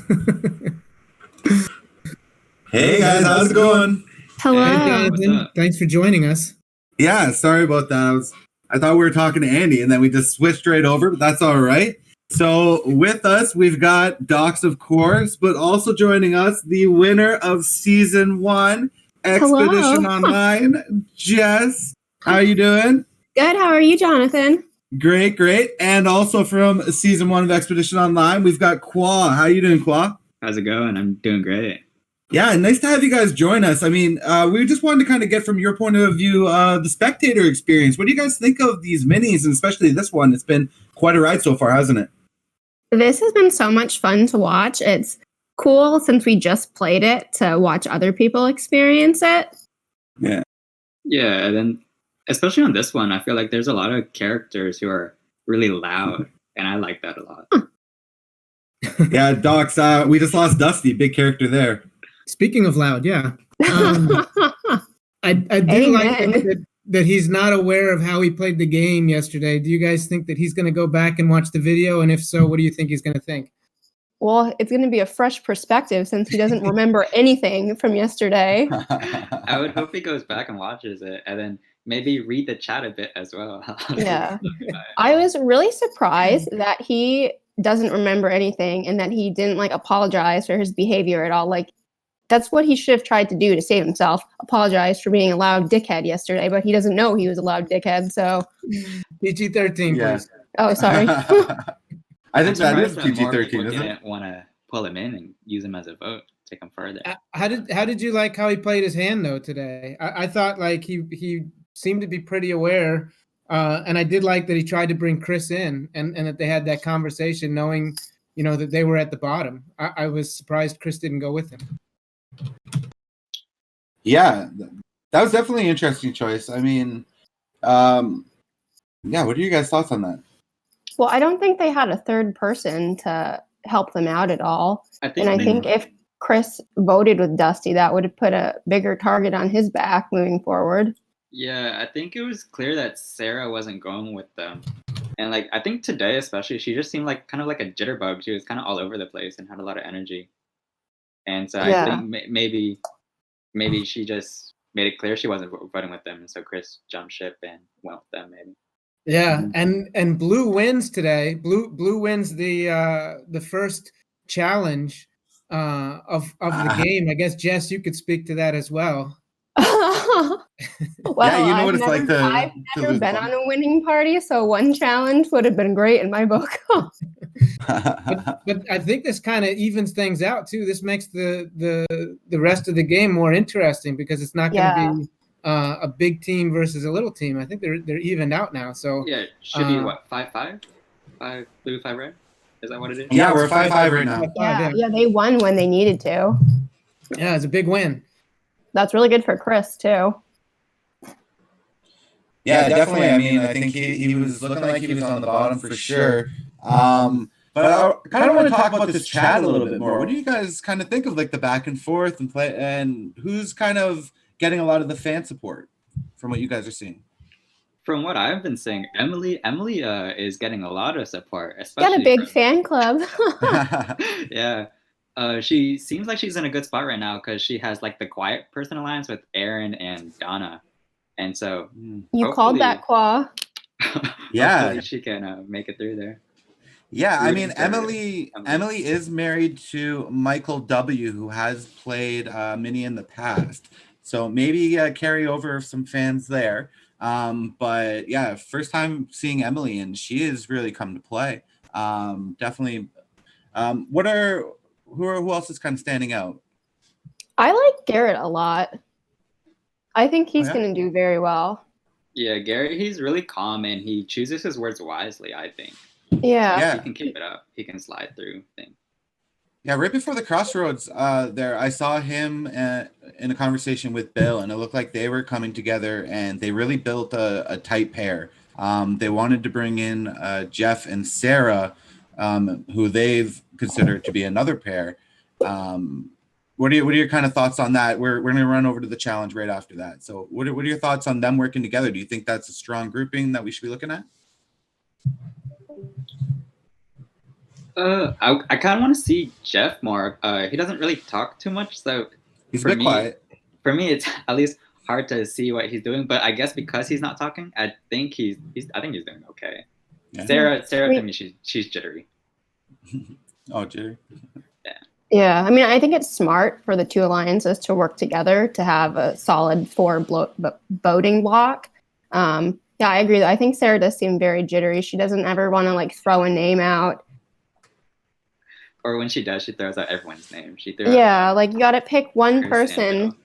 Hey guys, how's it going? Hello. Hey, Jonathan. Thanks for joining us. Yeah, sorry about that. I thought we were talking to Andy, and then we just switched right over, but that's all right. So with us, we've got Docs, of course, but also joining us, the winner of Season 1, Expedition Online, Jess. How are you doing? Good. How are you, Jonathan? Great. And also from Season 1 of Expedition Online, we've got Qua. How are you doing, Qua? How's it going? I'm doing great. Yeah, nice to have you guys join us. I mean, we just wanted to kind of get from your point of view the spectator experience. What do you guys think of these minis, and especially this one? It's been quite a ride so far, hasn't it? This has been so much fun to watch. It's cool since we just played it to watch other people experience it. Yeah. Yeah, and then especially on this one, I feel like there's a lot of characters who are really loud, and I like that a lot. Yeah, Docs, we just lost Dusty, big character there. Speaking of loud, yeah. I do like that he's not aware of how he played the game yesterday. Do you guys think that he's going to go back and watch the video? And if so, what do you think he's going to think? Well, it's going to be a fresh perspective since he doesn't remember anything from yesterday. I would hope he goes back and watches it, and then maybe read the chat a bit as well. Yeah. I was really surprised that he doesn't remember anything and that he didn't apologize for his behavior at all. That's what he should have tried to do to save himself. Apologize for being a loud dickhead yesterday, but he doesn't know he was a loud dickhead, so. PG-13, please. Oh, sorry. I think that is PG-13, isn't it? Didn't want to pull him in and use him as a vote, take him further. How did you like how he played his hand though today? I thought he seemed to be pretty aware, and I did like that he tried to bring Chris in and that they had that conversation, knowing that they were at the bottom. I was surprised Chris didn't go with him. Yeah, that was definitely an interesting choice. I mean, yeah, what are you guys' thoughts on that? Well, I don't think they had a third person to help them out at all. I think if Chris voted with Dusty, that would have put a bigger target on his back moving forward. Yeah, I think it was clear that Sarah wasn't going with them. And I think today especially, she just seemed kind of like a jitterbug. She was kind of all over the place and had a lot of energy. And so I think maybe she just made it clear she wasn't voting with them. And so Chris jumped ship and went with them maybe. Yeah, and Blue wins today. Blue wins the first challenge of the game. I guess Jess, you could speak to that as well. Well, yeah, you know what it's like to I've never been on a winning party, so one challenge would have been great in my book. but I think this kind of evens things out too. This makes the rest of the game more interesting because it's not going to be a big team versus a little team. I think they're evened out now. So yeah, it should be what 5-5, 5 blue, 5 red. Is that what it is? Yeah, we're 5-5 right now. Yeah, they won when they needed to. Yeah, it's a big win. That's really good for Chris too. Yeah, definitely. I mean, I think he was looking like he was on the bottom for sure. But I kind of want to talk about this chat a little bit more. What do you guys kind of think of the back and forth and who's kind of getting a lot of the fan support from what you guys are seeing? from what I've been seeing, Emily is getting a lot of support, Got a especially big fan club. yeah. She seems like she's in a good spot right now because she has like the quiet person alliance with Aaron and Donna, and so You called that, Qua. Yeah. hopefully she can make it through there. Yeah, I Rooting mean, for Emily is married to Michael W., who has played Minnie in the past. So maybe carry over some fans there. But yeah, first time seeing Emily, and she has really come to play. Definitely. Who else is kind of standing out? I like Garrett a lot. I think he's yeah? going to do very well. Yeah, Gary, he's really calm and he chooses his words wisely, I think. Yeah. He can keep it up. He can slide through things. Yeah, right before the crossroads there, I saw him in a conversation with Bill, and it looked like they were coming together, and they really built a tight pair. They wanted to bring in Jeff and Sarah, who they've considered to be another pair. What are your kind of thoughts on that? We're going to run over to the challenge right after that. So what are your thoughts on them working together? Do you think that's a strong grouping that we should be looking at? I kind of want to see Jeff more. He doesn't really talk too much, so he's a bit quiet. For me, it's at least hard to see what he's doing. But I guess because he's not talking, I think he's doing okay. Yeah. Sarah, to me, she's jittery. Oh, jittery. Yeah, I mean, I think it's smart for the two alliances to work together to have a solid 4 voting block. Yeah, I agree. I think Sarah does seem very jittery. She doesn't ever want to like throw a name out. Or when she does, she throws out everyone's name. Like you got to pick one person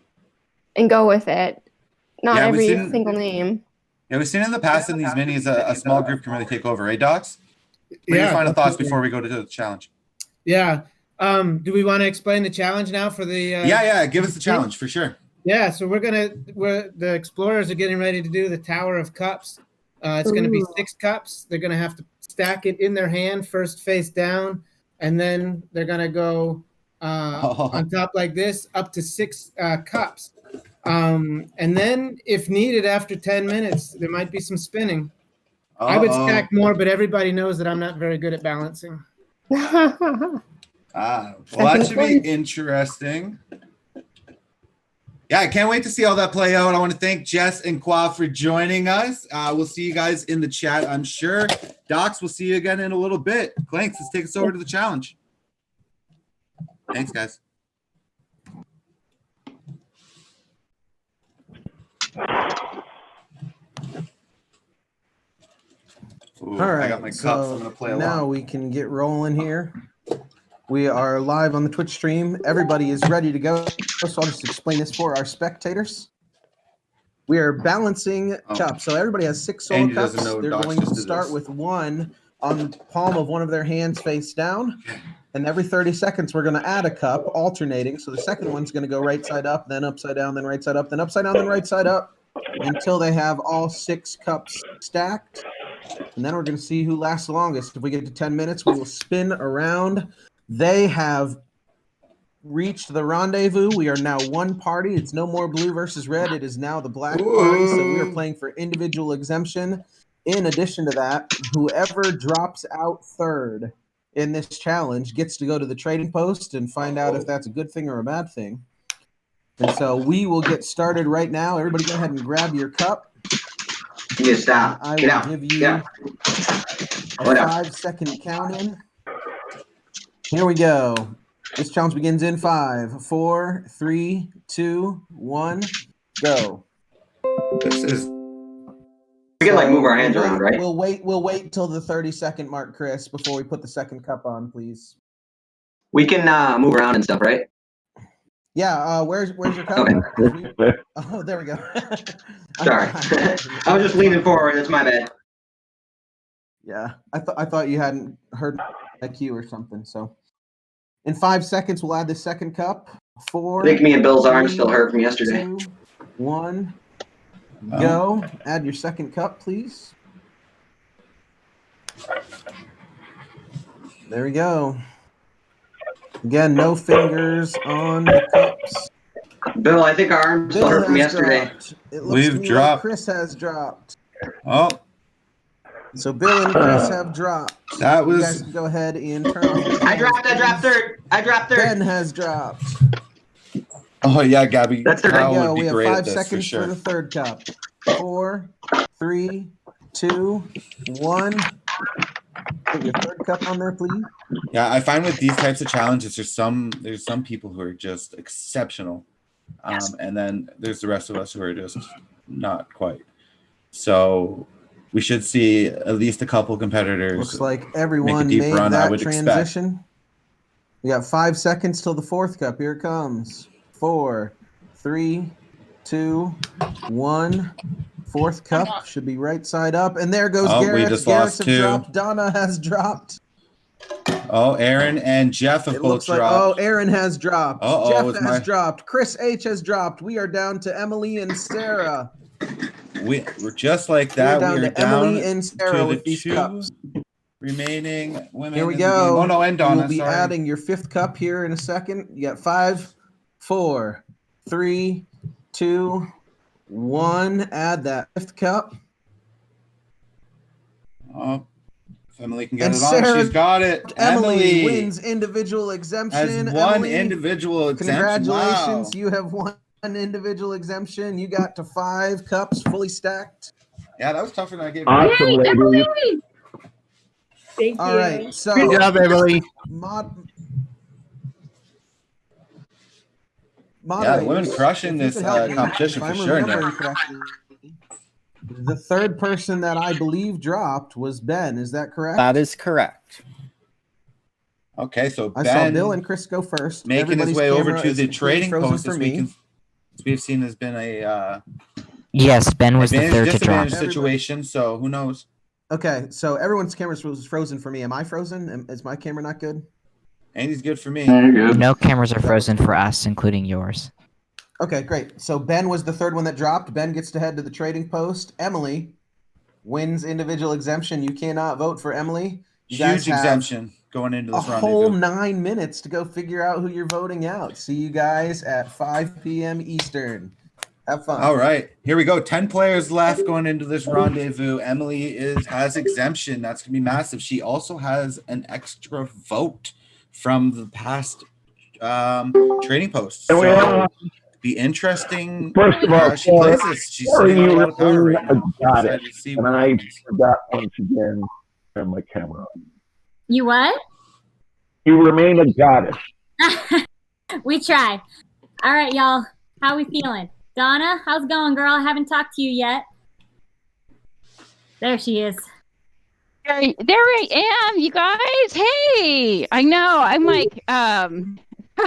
and go with it. Not every single name. Yeah, we've seen in the past in these minis a small group can really take over, right, Docs? What are your final thoughts before we go to the challenge? Yeah. Do we want to explain the challenge now for the? Yeah. Give us the challenge for sure. Yeah. So the explorers are getting ready to do the Tower of Cups. It's going to be 6 cups. They're going to have to stack it in their hand, first face down, and then they're going to go on top like this, up to 6 cups. And then, if needed, after 10 minutes, there might be some spinning. I would stack more, but everybody knows that I'm not very good at balancing. Well, that should be interesting. Yeah, I can't wait to see all that play out. I want to thank Jess and Qua for joining us. We'll see you guys in the chat, I'm sure. Docs, we'll see you again in a little bit. Clanks, let's take us over to the challenge. Thanks, guys. All right, I got my cups. I'm gonna play along. Now we can get rolling here. We are live on the Twitch stream. Everybody is ready to go. So I'll just explain this for our spectators. We are balancing cups. So everybody has 6 solo cups. They're going to start with 1 on the palm of one of their hands face down. And every 30 seconds, we're going to add a cup, alternating. So the second one's going to go right side up, then upside down, then right side up, then upside down, then right side up, until they have all 6 cups stacked. And then we're going to see who lasts the longest. If we get to 10 minutes, we will spin around. They have reached the rendezvous. We are now one party. It's no more blue versus red. It is now the black party. So we are playing for individual exemption. In addition to that, whoever drops out third in this challenge gets to go to the trading post and find out if that's a good thing or a bad thing. And so we will get started right now. Everybody go ahead and grab your cup. You stop. I will give you a 5-second count in. Here we go. This challenge begins in 5, 4, 3, 2, 1, go. This is. We can like move our hands around, right? We'll wait till the 30-second mark, Chris, before we put the second cup on, please. We can move around and stuff, right? Yeah. Where's your cup? Okay. Oh, there we go. Sorry, I was just leaning forward. That's my bad. Yeah, I thought you hadn't heard my cue or something. So, in 5 seconds, we'll add the second cup. 4. I think me and Bill's arms still hurt from yesterday. 2, 1, go. Add your second cup, please. There we go. Again, no fingers on the cups. Bill, I think our arms still hurt from yesterday. It looks to me like Chris has dropped. Oh. So Bill and Chris have dropped. That was. You guys can go ahead and turn off your I cameras, dropped third. I dropped third. Ben has dropped. Oh yeah, Gabby. That's There Kyle we go. would be We have great 5 at this seconds for sure. the third cup. 4, 3, 2, 1. Put your third cup on there, please. Yeah, I find with these types of challenges, there's some people who are just exceptional, and then there's the rest of us who are just not quite. So we should see at least a couple competitors. Looks like make a everyone deep made run, I that would expect. transition. We got 5 seconds till the fourth cup. Here it comes. 4, 3, 2, 1. Fourth cup should be right side up. And there goes Oh, we Garrett. just Garrett's lost have 2. dropped. Donna has dropped. Oh, Aaron and Jeff have It both looks like, dropped. Aaron has dropped. Uh-oh, Jeff it's has my- dropped. Chris H has dropped. We are down to Emily and Sarah. We're just like that. We're down We are to Emily down and Sarah to with the these 2 cups. remaining women. Here we in the game. go. Oh no, and Donna. You'll be sorry. adding your 5th cup here in a second. You got 5, 4, 3, 2, 1. Add that 5th cup. Oh, if Emily can get And it on, Sarah- she's got it. Emily wins individual exemption. has one Emily, individual exemption. congratulations. Wow. You have one individual exemption. You got to 5 cups fully stacked. Yeah, that was tougher than I gave. Awesome, you. ladies. Thank All you. right, so Good job, Emily. Yeah, the women crushing if you this could help me, competition if for I'm sure now. remembering correctly, the third person that I believe dropped was Ben. Is that correct? That is correct. Okay, so I Ben saw Bill and Chris go first. making his Everybody's way over camera to is the completely trading frozen post for this me. week. As we've seen, has been a Yes, Ben was the advantage third to drop. disadvantage situation. So who knows? Okay, so everyone's camera was frozen for me. Am I frozen? Is my camera not good? Andy's good for me. No cameras are frozen for us, including yours. Okay, great. So Ben was the third one that dropped. Ben gets to head to the trading post. Emily wins individual exemption. You cannot vote for Emily. You guys Huge have exemption going into a this whole rendezvous. 9 minutes to go figure out who you're voting out. See you guys at 5 p.m. Eastern. Have fun. All right, here we go. 10 players left going into this rendezvous. Emily has exemption. That's gonna be massive. She also has an extra vote from the past trading posts. So be interesting. First of all, she plays this. She's sitting on a lot of power right now. got Excited it. to see And what I happens. forgot once again to turn my camera on. You what? You remain a goddess. We tried. All right, y'all. How we feeling? Donna, how's it going, girl? I haven't talked to you yet. There she is. There I am, you guys. Hey, I know. I'm like, yeah,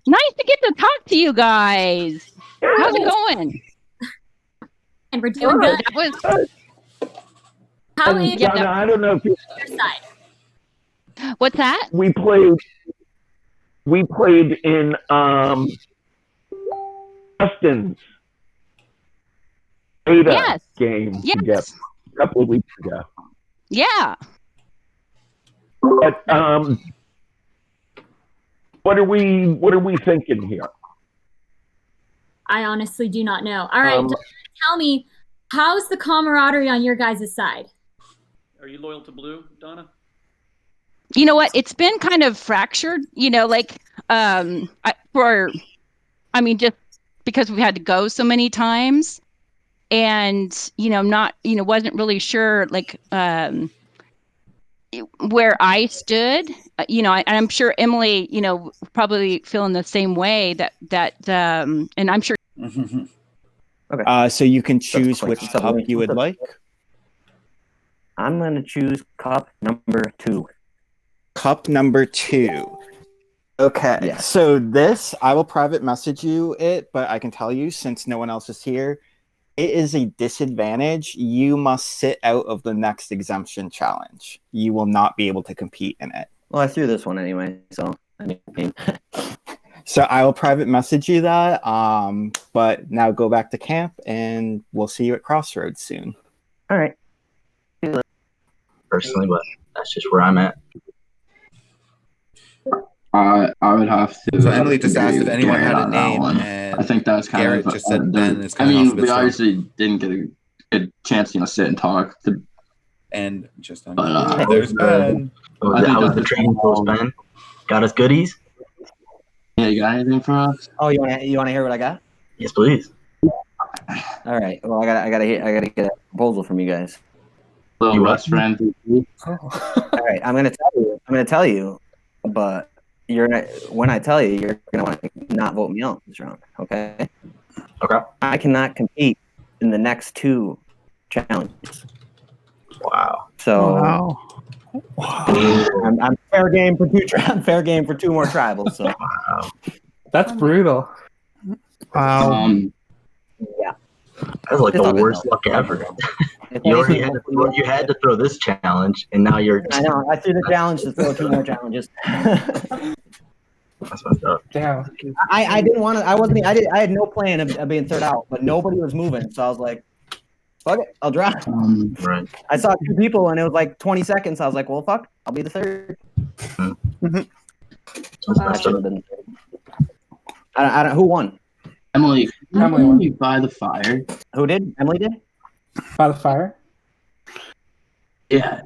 nice to get to talk to you guys. How's it going? And we're doing good. That was. How And is Donna, I don't know if you, your side? What's that? we played in Justin's beta Yes. game Yes. together a couple of weeks ago. Yeah. But what are we thinking here? I honestly do not know. All right, Um, tell me, how's the camaraderie on your guys' side? Are you loyal to blue, Donna? You know what? It's been kind of fractured, like just because we had to go so many times and, not, wasn't really sure where I stood, I'm sure Emily, probably feeling the same way and I'm sure. Okay. So you can choose which cup you would like. I'm going to choose cup number 2. Cup number 2. Okay. Yeah. So this, I will private message you it, but I can tell you, since no one else is here, it is a disadvantage. You must sit out of the next exemption challenge. You will not be able to compete in it. Well, I threw this one anyway, so I mean. So I will private message you that. But now go back to camp, and we'll see you at Crossroads soon. All right. Personally, but that's just where I'm at. I would have to. So Emily just asked if agree with anyone Garrett had a on that name, one. and I think that was kind Garrett of just said Ben is I coming off mean, of we his phone. obviously didn't get a good chance, to sit and talk. And just on But, there's Ben. How was the training post, Ben? Got us goodies? Yeah, you got anything for us? Oh, you want to hear what I got? Yes, please. All right. Well, I gotta get a proposal from you guys. Little Russ friend. All right. I'm gonna tell you, but when I tell you, you're gonna want to not vote me out this round. Okay. Okay. I cannot compete in the next 2 challenges. Wow. So. I'm fair game for 2 fair game for 2 more tribals. So. That's brutal. Wow. Yeah. That's like the worst luck ever. You already had to throw this challenge, and now you're. I know. I threw the challenge to throw 2 more challenges. That's messed up. Damn. I didn't want to. I had no plan of being third out, but nobody was moving, so I was like, "Fuck it, I'll drop." Right. I saw 2 people, and it was like 20 seconds. I was like, "Well, fuck, I'll be the third." I should have been. I don't. Who won? Emily won. You by the fire. Who did? Emily did. By the fire. Yeah.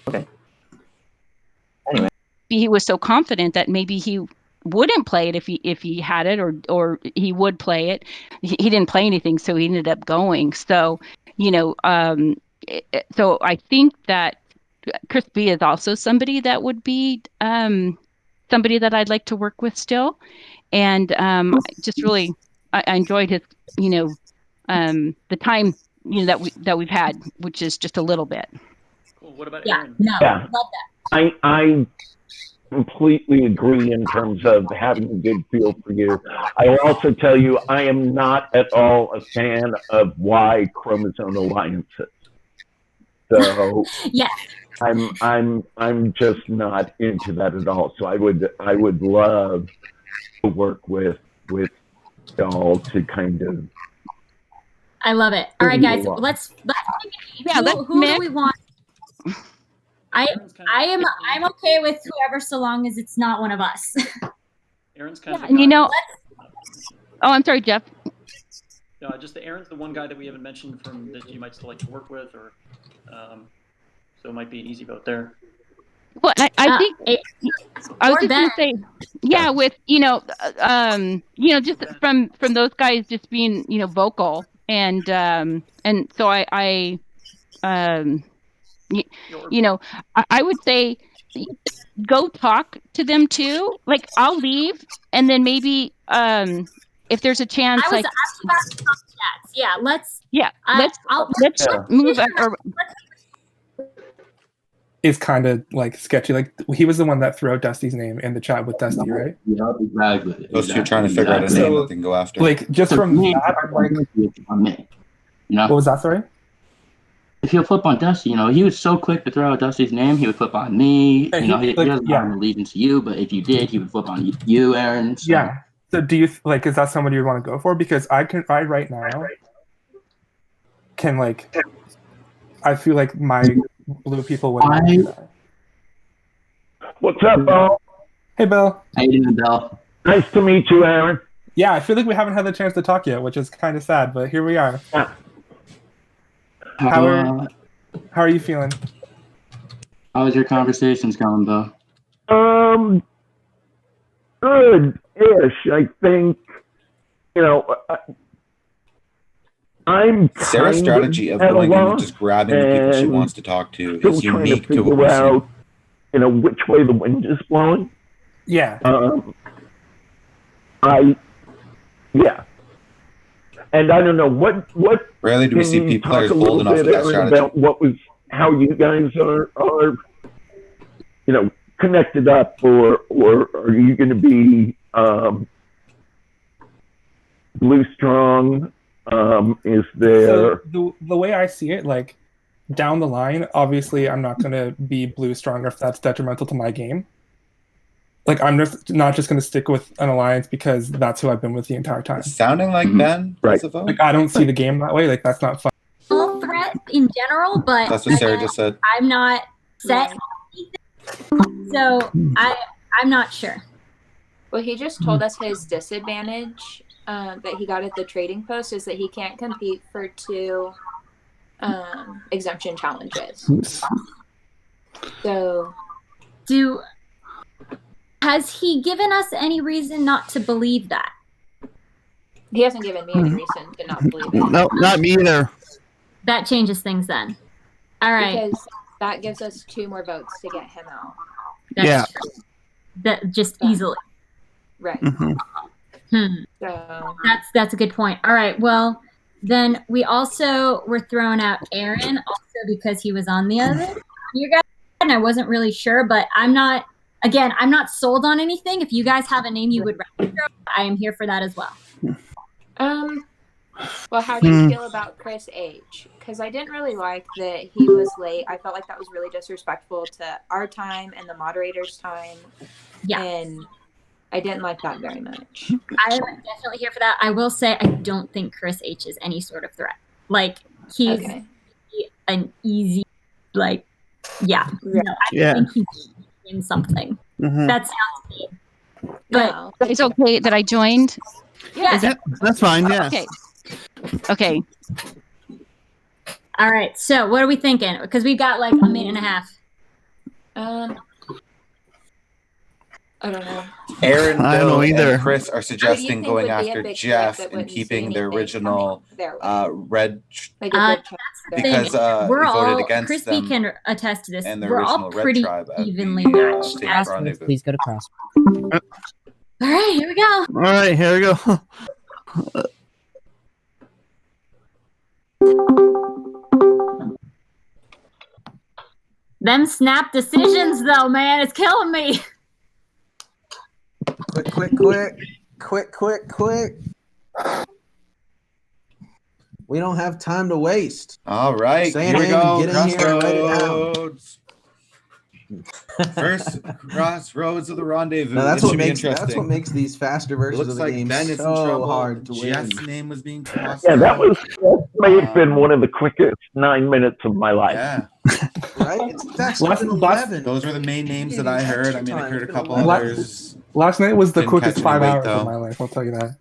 Okay. Anyway, he was so confident that maybe he wouldn't play it if he had it, or he would play it. He didn't play anything, so he ended up going. So so I think that Chris B is also somebody that would be somebody that I'd like to work with still, and just really I enjoyed his the time that we've had, which is just a little bit. Cool. What about Yeah, Aaron? no, Yeah. love that. I completely agree in terms of having a good feel for you. I will also tell you I am not at all a fan of Y chromosome alliances. So yeah, I'm just not into that at all. So I would love to work with y'all to kind of. I love it. All right, guys, let's who do we want? I'm okay with whoever, so long as it's not one of us. Aaron's kind of. And oh, I'm sorry, Jeff. Just Aaron's the one guy that we haven't mentioned from that you might still like to work with, or so it might be an easy vote there. Well, I think I was just going to say, yeah, with just from those guys just being vocal, and so I would say go talk to them too. Like I'll leave, and then maybe if there's a chance, I was asking about chats. Yeah, let's move or. Is kind of like sketchy. Like he was the one that threw out Dusty's name in the chat with Dusty, right? Yeah, exactly. Those two trying to figure out a name that they can go after. Like just from that, I'm like, what was that? Sorry. If he'll flip on Dusty, he was so quick to throw out Dusty's name. He would flip on me. He doesn't have an allegiance to you, but if you did, he would flip on you, Aaron. So. Yeah. So do you is that somebody you want to go for? Because I right now can I feel like my blue people would. What's up, Bill? Hey, Bill. How you doing, Bill? Nice to meet you, Aaron. Yeah, I feel like we haven't had the chance to talk yet, which is kind of sad, but here we are. Yeah. How are you feeling? How's your conversations going, Bill? Good-ish. I think, I'm Sarah's strategy of going and just grabbing the people she wants to talk to is unique to what we're seeing. Which way the wind is blowing. Yeah. And I don't know what. Rarely do we see players bold enough with that strategy. About how you guys are connected up, or are you going to be blue strong? Is there? So the way I see it, down the line, obviously I'm not going to be blue strong if that's detrimental to my game. I'm just not just going to stick with an alliance because that's who I've been with the entire time. Sounding like Ben, right? I don't see the game that way. That's not fun. Threat in general, but that's what Sarah just said. I'm not set. So I'm not sure. Well, he just told us his disadvantage that he got at the trading post is that he can't compete for 2 exemption challenges. So, has he given us any reason not to believe that? He hasn't given me any reason to not believe it. No, not me either. That changes things then. All right. Because that gives us 2 more votes to get him out. That's true. That just easily. Right. So That's a good point. All right. Well, then we also were throwing out Aaron also because he was on the other you guys, and I wasn't really sure, but I'm not sold on anything. If you guys have a name you would rather throw, I am here for that as well. well, how do you feel about Chris H? Because I didn't really like that he was late. I felt like that was really disrespectful to our time and the moderator's time. Yeah. And I didn't like that very much. I'm definitely here for that. I will say I don't think Chris H is any sort of threat. Like he's an easy, like, yeah. No, I think he's in something. That sounds mean. But it's okay that I joined. Yeah, that's fine. Yeah. Okay. All right. So what are we thinking? Because we've got like a minute and a half. I don't know. Aaron, I don't Bill, know either. and Chris are suggesting think going would be a after big Jeff threat that and wouldn't see keeping the anything original coming their red Like a good chance. because we're he voted all against Crispy them can attest to this. and the We're all original red pretty tribe at evenly the matched. state As rendezvous. Please go to cross. all right, here we go. All right, here we go. Them snap decisions, though, man, it's killing me. Quick. We don't have time to waste. All right, Say here we name, go. get in here and write it down. Crossroads. First crossroads of the rendezvous. No, that's This what should be makes interesting. these faster versions Looks of the like game Ben is in so trouble. hard to Jeff's win. name was being tossed. Yeah, that out. may have been one of the quickest 9 minutes of my life. Yeah. Right? It's actually been 11. Those were the main names that I heard. I mean, I heard a couple Last- others. Last night was the Didn't quickest catch 5 any weight, hours though. of my life. I'll tell you that.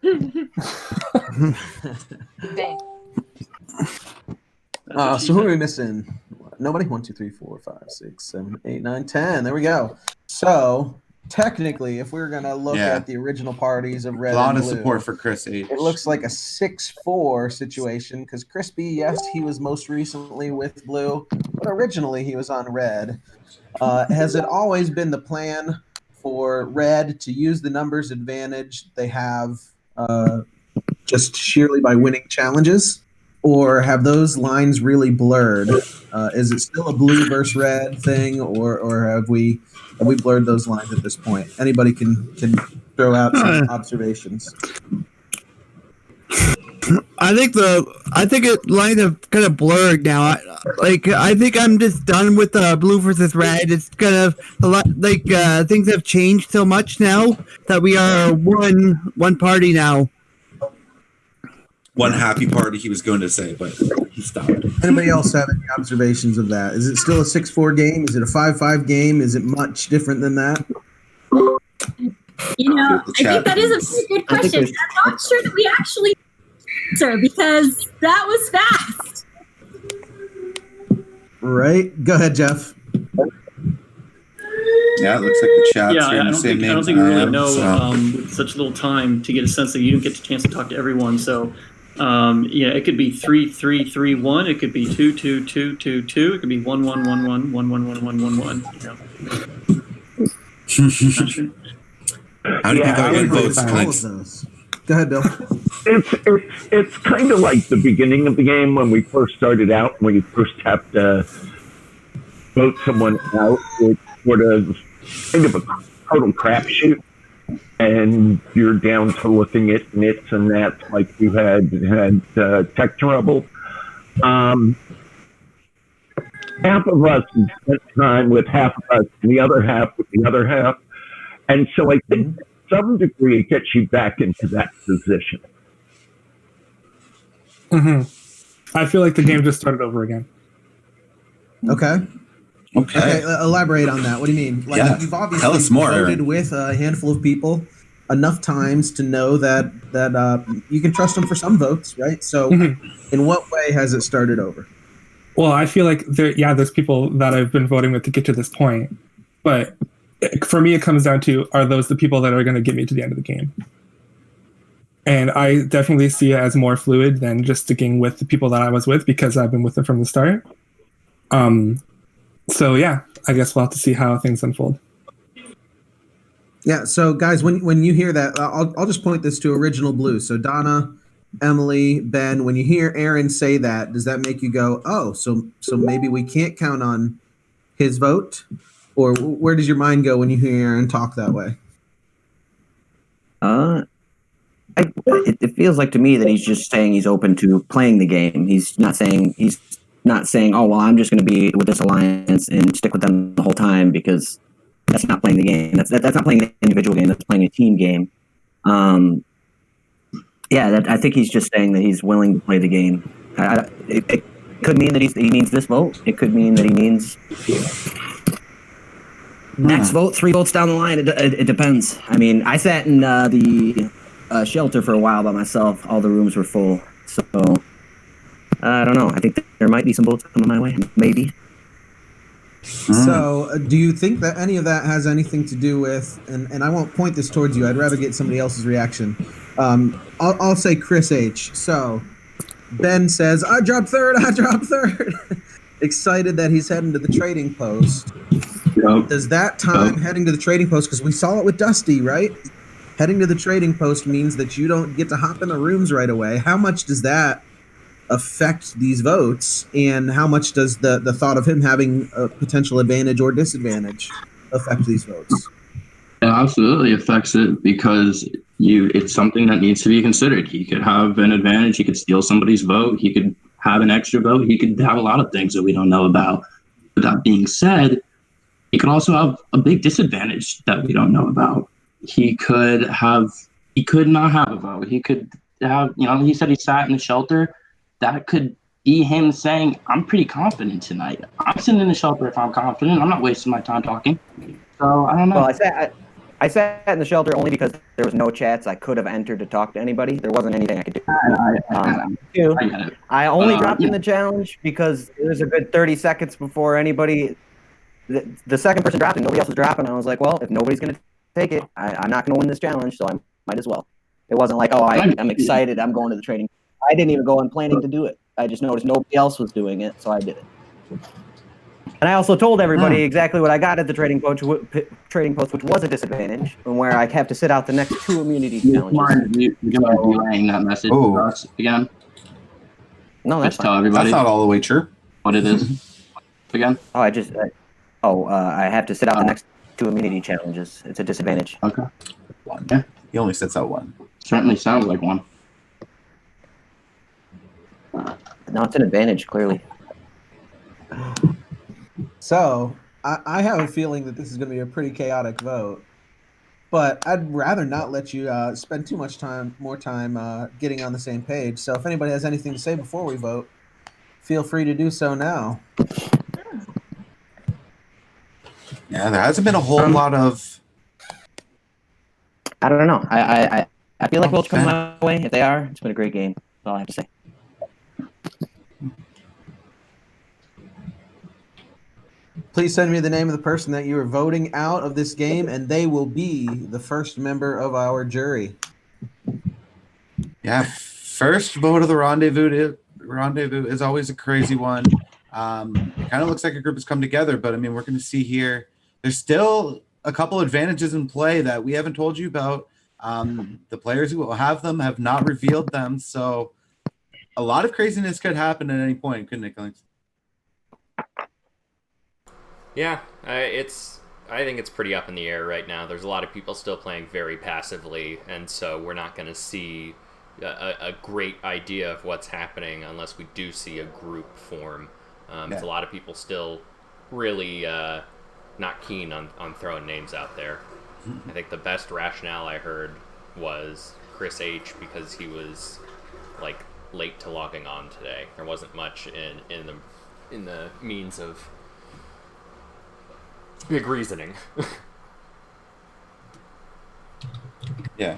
So who are we missing? Nobody? 1, 2, 3, 4, 5, 6, 7, 8, 9, 10. There we go. So technically, if we were gonna look at the original parties of red A lot and of blue, support for Chris H. it looks like a 6-4 situation because Crispy, yes, he was most recently with blue, but originally he was on red. Has it always been the plan for red to use the numbers advantage they have just sheerly by winning challenges? Or have those lines really blurred? Is it still a blue versus red thing, or have we blurred those lines at this point? Anybody can throw out some observations. I think it lines have kind of blurred now. I think I'm just done with blue versus red. It's kind of a lot like things have changed so much now that we are one party now. One happy party, he was going to say, but he stopped. Anybody else have any observations of that? Is it still a 6-4 game? Is it a 5-5 game? Is it much different than that? You know, I think that is a very good question. I'm not sure that we actually answer because that was fast. Right? Go ahead, Jeff. Yeah, it looks like the chat's Yeah, I hearing the don't same think names we I really am, know so. with such little time to get a sense that you don't get the chance to talk to everyone. So, it could be 3-3-3-1. It could be 2-2-2-2-2. It could be 1-1-1-1 1-1-1-1-1-1. Not sure. How do people get votes? All of those. Go ahead, Bill. It's kind of like the beginning of the game when we first started out, when you first have to vote someone out. It's sort of kind of a total crapshoot, and you're down to looking at nits and nats like you had tech trouble. Half of us spent time with half of us, and the other half with the other half, and so I think to some degree it gets you back into that position. I feel like the game just started over again. Okay. Okay. Elaborate on that. What do you mean? Like Yeah. you've Tell obviously us more, voted Aaron. with a handful of people enough times to know that you can trust them for some votes, right? So, in what way has it started over? Well, I feel like there's people that I've been voting with to get to this point, but for me, it comes down to, are those the people that are going to get me to the end of the game? And I definitely see it as more fluid than just sticking with the people that I was with, because I've been with them from the start. So yeah, I guess we'll have to see how things unfold. Yeah. So, guys, when you hear that, I'll just point this to Original Blue. So, Donna, Emily, Ben, when you hear Aaron say that, does that make you go, "Oh, so maybe we can't count on his vote," or where does your mind go when you hear Aaron talk that way? It feels like to me that he's just saying he's open to playing the game. He's not saying, "Oh, well, I'm just going to be with this alliance and stick with them the whole time," because that's not playing the game. That's not playing the individual game. That's playing a team game. I think he's just saying that he's willing to play the game. It could mean that he means this vote. It could mean that he means next vote, 3 votes down the line. It depends. I mean, I sat in the shelter for a while by myself. All the rooms were full. So, I don't know. I think there might be some votes coming my way. Maybe. So, do you think that any of that has anything to do with, and I won't point this towards you, I'd rather get somebody else's reaction. I'll say Chris H. So, Ben says, I dropped third. Excited that he's heading to the trading post. Yep. Does that time heading to the trading post, because we saw it with Dusty, right? Heading to the trading post means that you don't get to hop in the rooms right away. How much does that affect these votes, and how much does the thought of him having a potential advantage or disadvantage affect these votes? It absolutely affects it, because it's something that needs to be considered. He could have an advantage. He could steal somebody's vote. He could have an extra vote. He could have a lot of things that we don't know about. With that being said, he could also have a big disadvantage that we don't know about. He could not have a vote. He could have, he said he sat in the shelter. That could be him saying, I'm pretty confident tonight. I'm sitting in the shelter if I'm confident. I'm not wasting my time talking. So I don't know. Well, I sat in the shelter only because there was no chats I could have entered to talk to anybody. There wasn't anything I could do. I only dropped in the challenge because it was a good 30 seconds before anybody. The second person dropped and nobody else was dropping. I was like, well, if nobody's going to take it, I'm not going to win this challenge, so I might as well. It wasn't like, I'm excited, I'm going to the trading. I didn't even go in planning to do it. I just noticed nobody else was doing it, so I did it. And I also told everybody exactly what I got at the trading post, which was a disadvantage, and where I have to sit out the next 2 immunity challenges. You're going to be relaying that message to us again? No, that's tell everybody. That's not all the way true. What it is again? I have to sit out the next 2 immunity challenges. It's a disadvantage. Okay. One. He only sits out one. Certainly sounds like one. No, it's an advantage, clearly. So, I have a feeling that this is going to be a pretty chaotic vote, but I'd rather not let you spend too much more time getting on the same page. So if anybody has anything to say before we vote, feel free to do so now. Yeah, there hasn't been a whole lot of... I don't know. I feel like votes come my way. If they are, it's been a great game. That's all I have to say. Please send me the name of the person that you are voting out of this game, and they will be the first member of our jury. Yeah, first vote of the rendezvous is always a crazy one. It kind of looks like a group has come together, but I mean, we're going to see here. There's still a couple advantages in play that we haven't told you about. The players who will have them have not revealed them, so a lot of craziness could happen at any point, couldn't it, Killings? Yeah, I think it's pretty up in the air right now. There's a lot of people still playing very passively, and so we're not going to see a great idea of what's happening unless we do see a group form. There's a lot of people still really not keen on throwing names out there. I think the best rationale I heard was Chris H, because he was like late to logging on today. There wasn't much in the means of big reasoning. Yeah.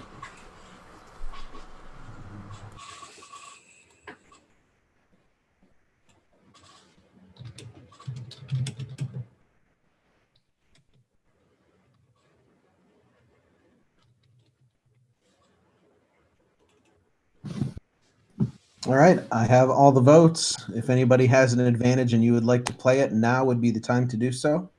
All right, I have all the votes. If anybody has an advantage and you would like to play it, now would be the time to do so.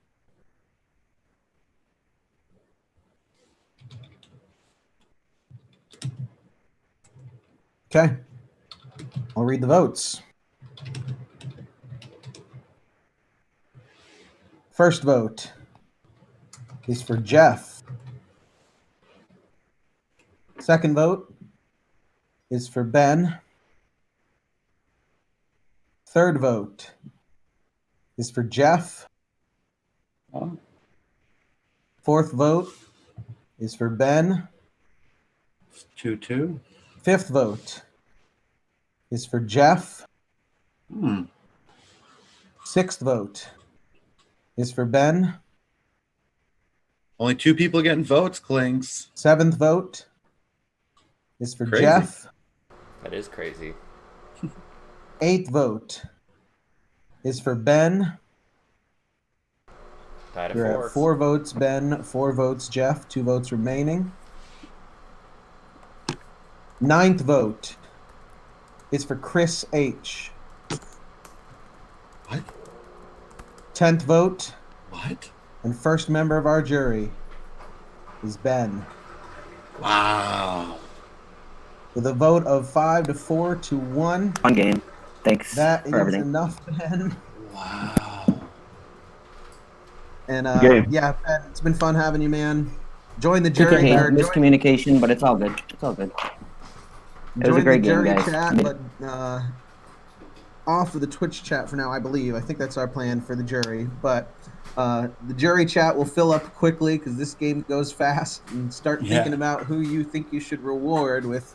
Okay, I'll read the votes. First vote is for Jeff. Second vote is for Ben. Third vote is for Jeff. Fourth vote is for Ben. 2-2. Fifth vote is for Jeff. Sixth vote is for Ben. Only 2 people getting votes, Klings. Seventh vote is for Crazy. Jeff. That is crazy. Eighth vote is for Ben. Tied at We're 4. at 4 votes, Ben, 4 votes, Jeff, 2 votes remaining. Ninth vote is for Chris H. What? 10th vote. What? And first member of our jury is Ben. Wow. With a vote of 5-4 to 1. Fun game. Thanks That for is everything. enough, Ben. Wow. And Game. yeah, Ben, it's been fun having you, man. Join the Okay, jury. or join- miscommunication, but it's all good. It's all good. It was a Join great the game, jury guys. chat, but off of the Twitch chat for now, I believe. I think that's our plan for the jury. But the jury chat will fill up quickly because this game goes fast. And start thinking about who you think you should reward with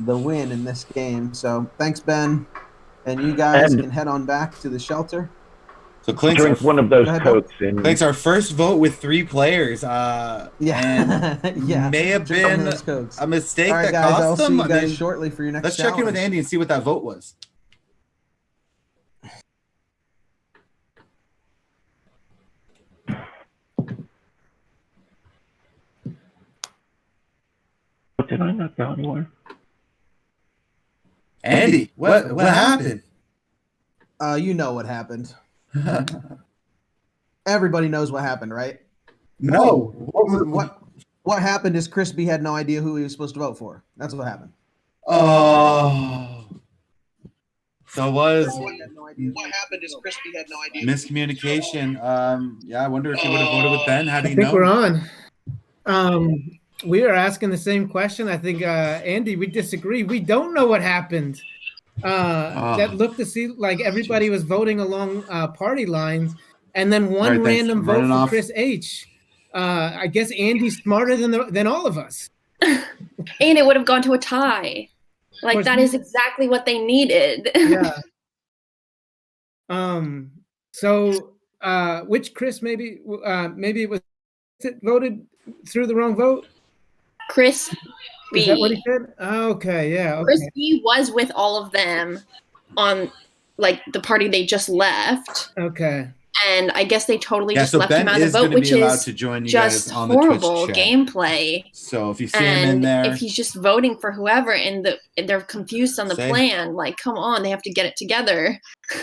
the win in this game. So thanks, Ben. And you guys And- can head on back to the shelter. So Clinks, Drink one of those Go ahead, Cokes. And Clinks, our first vote with 3 players. Yeah. And Yeah. may have Drink one of been those Cokes. a mistake All right, that guys, cost I'll them. see you I guys mean, shortly for your next let's check in with challenge. Andy and see what that vote was. did I not go anywhere? Andy, what happened? You know what happened. Everybody knows what happened, right? No. What happened is Crispy had no idea who he was supposed to vote for. That's what happened. Oh. So it was What happened is Crispy had no idea. miscommunication. Yeah, I wonder if you would have voted with Ben. How do I you think know? we're on. We are asking the same question. I think, Andy, we disagree. We don't know what happened. That looked to see like everybody was voting along party lines, and then one All right, thanks. random I'm vote running for off. Chris H. I guess Andy's smarter than all of us. And it would have gone to a tie. Like that is exactly what they needed. Yeah. So which Chris maybe it was voted through the wrong vote? Chris B. Is that what he said? Okay, yeah. Okay. Chris B was with all of them on like the party they just left. Okay. And I guess they totally Yeah, just so left Ben him out of the is vote, gonna which be allowed is to join you just guys on the Twitch horrible chat. gameplay. So if you see him in And there, if he's just voting for whoever and they're confused on the Same. plan, like come on, they have to get it together.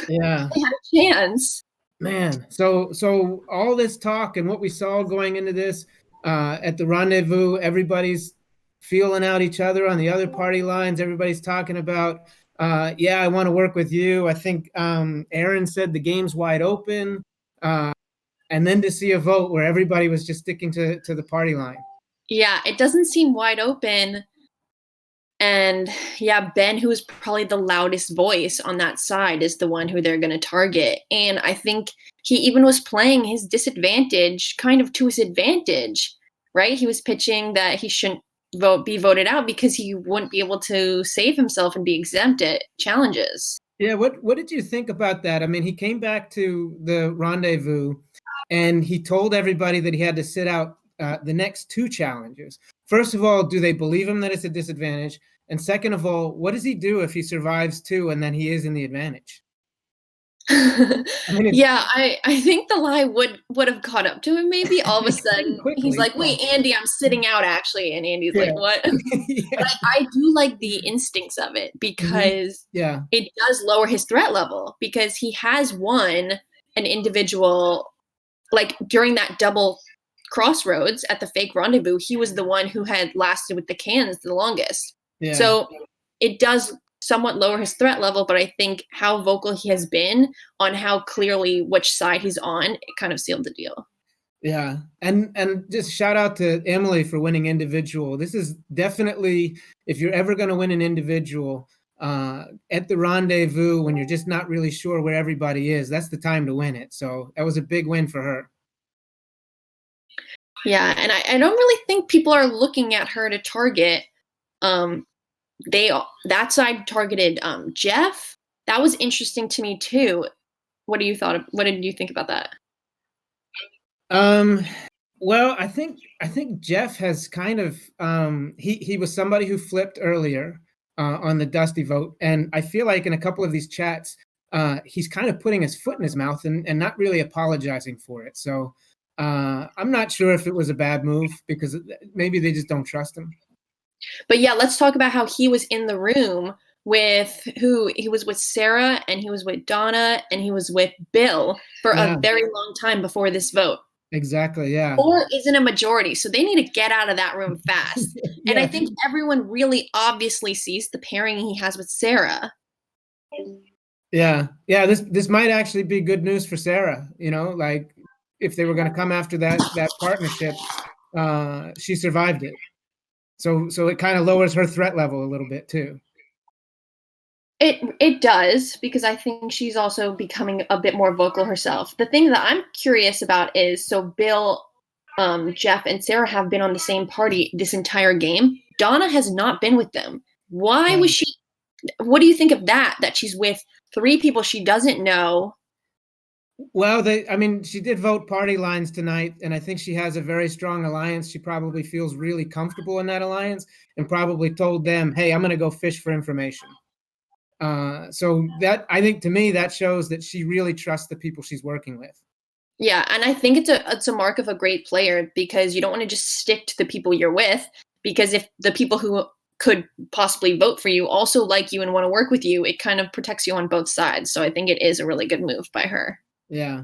Yeah. They had a chance. Man, so all this talk and what we saw going into this at the rendezvous, everybody's feeling out each other on the other party lines. Everybody's talking about, yeah, I want to work with you. I think Aaron said the game's wide open. And then to see a vote where everybody was just sticking to the party line. Yeah, it doesn't seem wide open. And yeah, Ben, who is probably the loudest voice on that side, is the one who they're going to target. And I think he even was playing his disadvantage kind of to his advantage, right? He was pitching that he shouldn't be voted out because he wouldn't be able to save himself and be exempt at challenges. Yeah, what did you think about that? I mean, he came back to the rendezvous and he told everybody that he had to sit out the next 2 challenges. First of all, do they believe him that it's a disadvantage? And second of all, what does he do if he survives 2 and then he is in the advantage? Yeah, I think the lie would have caught up to him maybe. All of a sudden, he's like, wait, Andy, I'm sitting out actually. And Andy's like, what? But I do like the instincts of it because it does lower his threat level because he has won an individual, like during that double crossroads at the fake rendezvous, he was the one who had lasted with the cans the longest. Yeah. So it does somewhat lower his threat level, but I think how vocal he has been on how clearly which side he's on, it kind of sealed the deal. Yeah, and just shout out to Emily for winning individual. This is definitely, if you're ever going to win an individual at the rendezvous when you're just not really sure where everybody is, that's the time to win it. So that was a big win for her. Yeah, and I don't really think people are looking at her to target. That side targeted Jeff. That was interesting to me too. What did you think about that? Well, I think Jeff has kind of he was somebody who flipped earlier on the Dusty vote, and I feel like in a couple of these chats he's kind of putting his foot in his mouth and not really apologizing for it. So I'm not sure if it was a bad move because maybe they just don't trust him. But yeah, let's talk about how he was in the room with who he was with Sarah and he was with Donna and he was with Bill for a very long time before this vote. Exactly, yeah. 4 isn't a majority, so they need to get out of that room fast. And I think everyone really obviously sees the pairing he has with Sarah. Yeah, this might actually be good news for Sarah, you know, like if they were going to come after that partnership, she survived it. So it kind of lowers her threat level a little bit too. It does, because I think she's also becoming a bit more vocal herself. The thing that I'm curious about is, so Bill, Jeff, and Sarah have been on the same party this entire game. Donna has not been with them. Why was she? What do you think of that? That she's with 3 people she doesn't know. Well, she did vote party lines tonight, and I think she has a very strong alliance. She probably feels really comfortable in that alliance and probably told them, hey, I'm going to go fish for information. So that, I think to me, that shows that she really trusts the people she's working with. Yeah, and I think it's a mark of a great player because you don't want to just stick to the people you're with, because if the people who could possibly vote for you also like you and want to work with you, it kind of protects you on both sides. So I think it is a really good move by her. Yeah.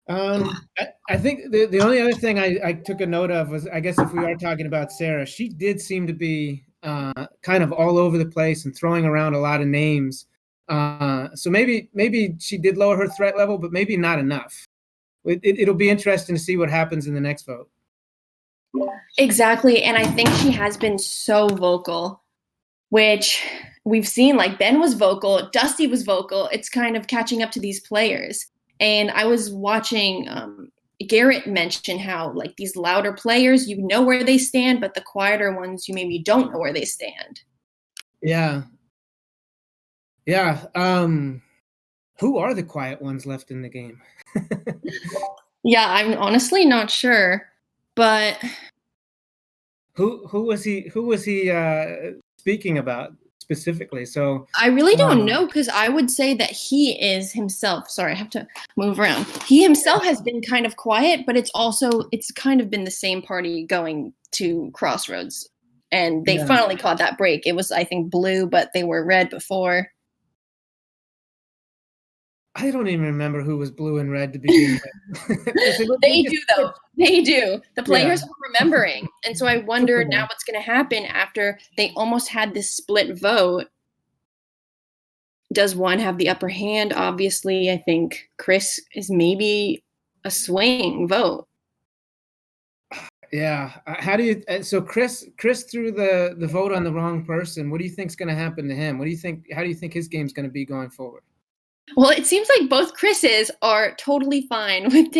I think the only other thing I took a note of was, I guess if we are talking about Sarah, she did seem to be kind of all over the place and throwing around a lot of names. So maybe she did lower her threat level, but maybe not enough. It'll be interesting to see what happens in the next vote. Exactly, and I think she has been so vocal, which we've seen, like Ben was vocal, Dusty was vocal. It's kind of catching up to these players. And I was watching Garrett mention how, like, these louder players, you know where they stand, but the quieter ones, you maybe don't know where they stand. Yeah. Who are the quiet ones left in the game? Yeah, I'm honestly not sure, but who was he speaking about specifically? So I really don't know, because I would say that he is himself. Sorry, I have to move around. He himself has been kind of quiet, but it's kind of been the same party going to Crossroads, and they finally caught that break. It was, I think, blue, but they were red before. I don't even remember who was blue and red to begin with. They do, though. They do. The players are remembering. And so I wonder now what's going to happen after they almost had this split vote. Does one have the upper hand? Obviously, I think Chris is maybe a swing vote. Yeah. How do you? So Chris threw the vote on the wrong person. What do you think is going to happen to him? What do you think? How do you think his game's going to be going forward? Well, it seems like both Chris's are totally fine with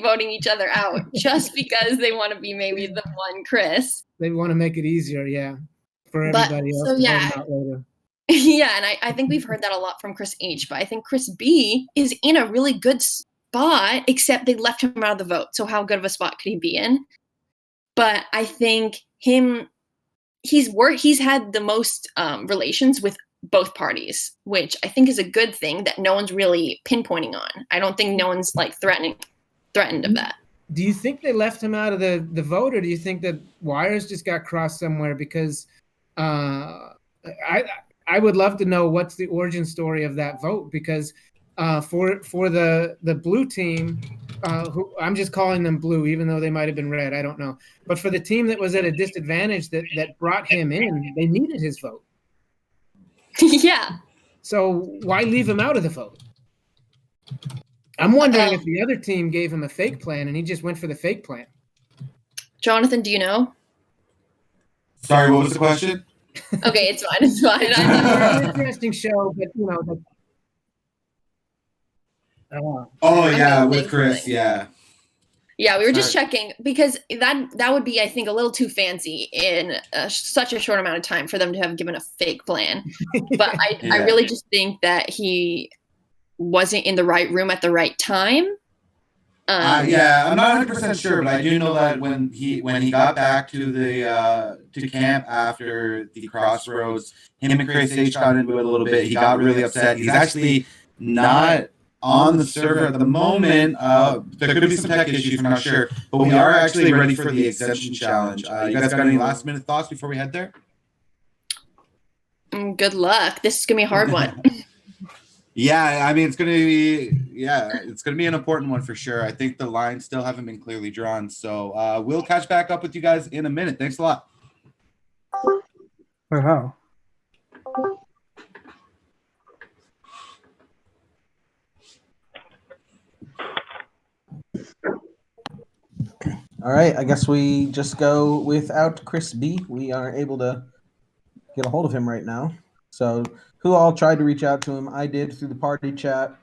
voting each other out just because they want to be maybe the one Chris. They want to make it easier, for everybody else to vote out later. Yeah, and I think we've heard that a lot from Chris H, but I think Chris B is in a really good spot, except they left him out of the vote. So how good of a spot could he be in? But I think he's had the most relations with both parties, which I think is a good thing that no one's really pinpointing on. I don't think no one's like threatened of that. Do you think they left him out of the vote, or do you think that wires just got crossed somewhere? Because I would love to know what's the origin story of that vote, because for the blue team, who I'm just calling them blue, even though they might have been red, I don't know. But for the team that was at a disadvantage that brought him in, they needed his vote. Yeah. So why leave him out of the vote? I'm wondering if the other team gave him a fake plan and he just went for the fake plan. Jonathan, do you know? Sorry, what was the question? Okay, it's fine. It's fine. It's an interesting show, but you know. Oh yeah, with Chris, yeah. Yeah, we were just checking because that would be, I think, a little too fancy in such a short amount of time for them to have given a fake plan. But I really just think that he wasn't in the right room at the right time. Yeah, I'm not 100% sure, but I do know that when he got back to the to camp after the crossroads, him and Chris H got into it a little bit. He got really upset. He's actually not on the server at the moment. There could be some tech issues, I'm not sure, but we are actually ready for the exemption challenge. You guys got any last minute thoughts before we head there? Good luck. This is gonna be a hard one. Yeah, I mean it's gonna be an important one for sure. I think the lines still haven't been clearly drawn, so we'll catch back up with you guys in a minute. Thanks a lot. Wow. All right, I guess we just go without Chris B. We aren't able to get a hold of him right now. So who all tried to reach out to him? I did through the party chat.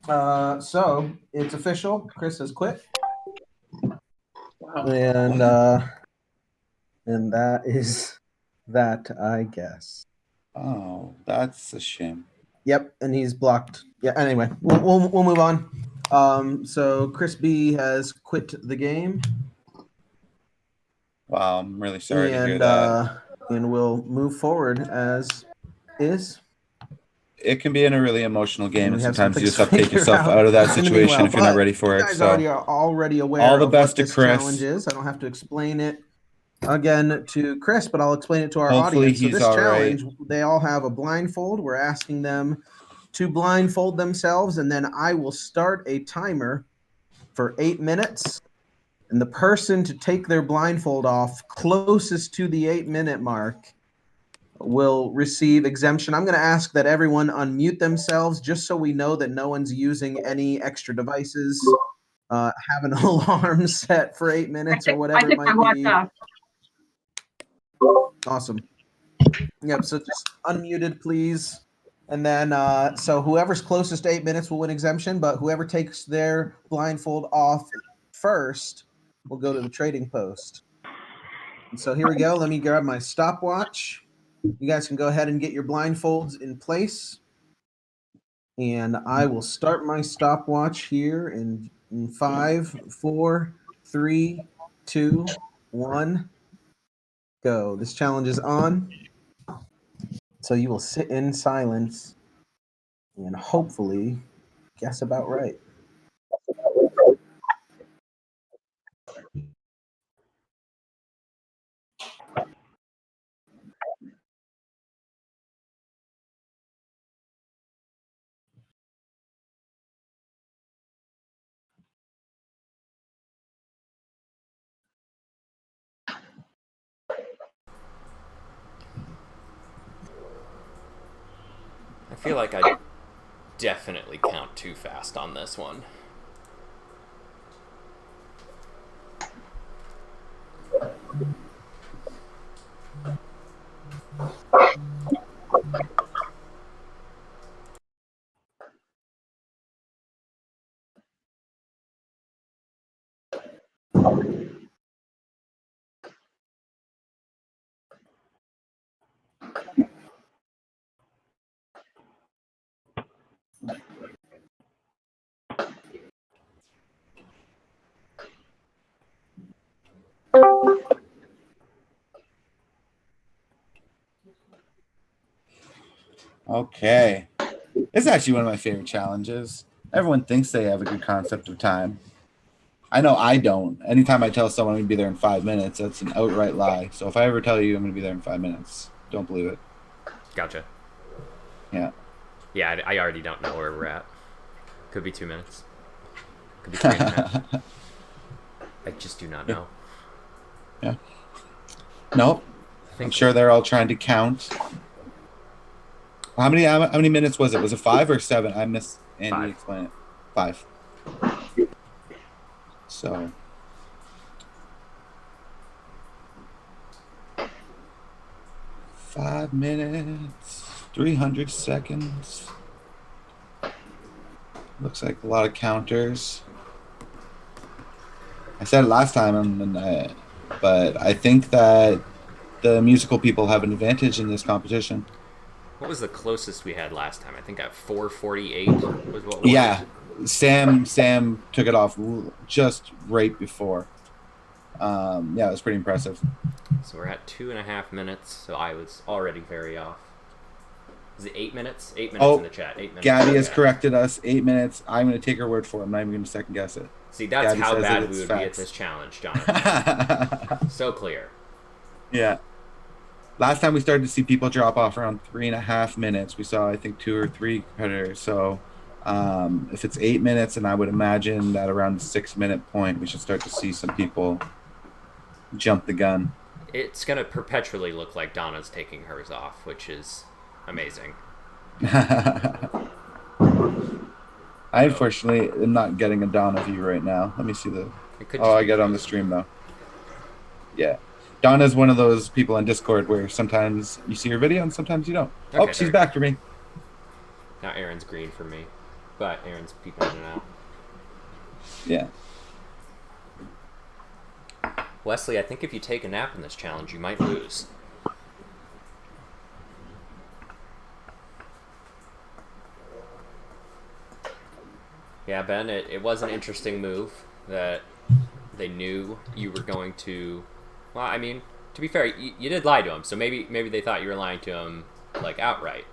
So it's official. Chris has quit. And that is that, I guess. Oh, that's a shame. Yep, and he's blocked. Yeah. Anyway, we'll move on. So Chris B has quit the game. Wow, I'm really sorry to hear that. And we'll move forward as is. It can be in a really emotional game, and We have sometimes some you just things have to take to figure yourself out of that situation if you're not ready for you it. guys So are already aware all the of best what to this Chris. challenge is. I don't have to explain it again to Chris, but I'll explain it to our Hopefully audience. So he's this all challenge, right. they all have a blindfold. We're asking them to blindfold themselves, and then I will start a timer for 8 minutes. And the person to take their blindfold off closest to the 8-minute mark will receive exemption. I'm going to ask that everyone unmute themselves just so we know that no one's using any extra devices. Have an alarm set for 8 minutes or whatever it might be. Awesome. Yep, so just unmuted, please. And then, so whoever's closest to 8 minutes will win exemption, but whoever takes their blindfold off first will go to the trading post. And so here we go. Let me grab my stopwatch. You guys can go ahead and get your blindfolds in place. And I will start my stopwatch here in 5, 4, 3, 2, 1, go. This challenge is on. So you will sit in silence and hopefully guess about right. I feel like I definitely count too fast on this one. Okay. It's actually one of my favorite challenges. Everyone thinks they have a good concept of time. I know I don't. Anytime I tell someone I'm going to be there in 5 minutes, that's an outright lie. So if I ever tell you I'm going to be there in 5 minutes, don't believe it. Gotcha. Yeah. Yeah, I already don't know where we're at. Could be 2 minutes. Could be 3.5. I just do not know. Yeah. Nope. I'm sure they're all trying to count. How many minutes was it? Was it 5 or 7? I missed Andy explain it. 5. So. "5 minutes, 300 seconds." Looks like a lot of counters. I said it last time, but I think that the musical people have an advantage in this competition. What was the closest we had last time? I think at 4:48 was what we Yeah, Sam took it off just right before. Yeah, it was pretty impressive. So we're at 2.5 minutes. So I was already very off. Is it 8 minutes? 8 minutes in the chat. 8 minutes. Gabby has corrected us. 8 minutes. I'm going to take her word for it. I'm not even going to second guess it. See, that's Gabby how says bad that we it's would be at facts. this challenge, Jonathan. So clear. Yeah. Last time we started to see people drop off around 3.5 minutes. We saw, I think, 2 or 3 competitors. So if it's 8 minutes, and I would imagine that around the 6-minute point, we should start to see some people jump the gun. It's going to perpetually look like Donna's taking hers off, which is amazing. I unfortunately am not getting a Donna view right now. Let me see the. Oh, I get it on the stream though. Yeah. Donna's one of those people on Discord where sometimes you see her video and sometimes you don't. Okay, Oh, she's back for me. Now Aaron's green for me, but Aaron's peeking in and out. Yeah. Wesley, I think if you take a nap in this challenge, you might lose. Yeah, Ben, it was an interesting move that they knew you were going to... Well, I mean, to be fair, you did lie to him, so maybe they thought you were lying to him, like, outright.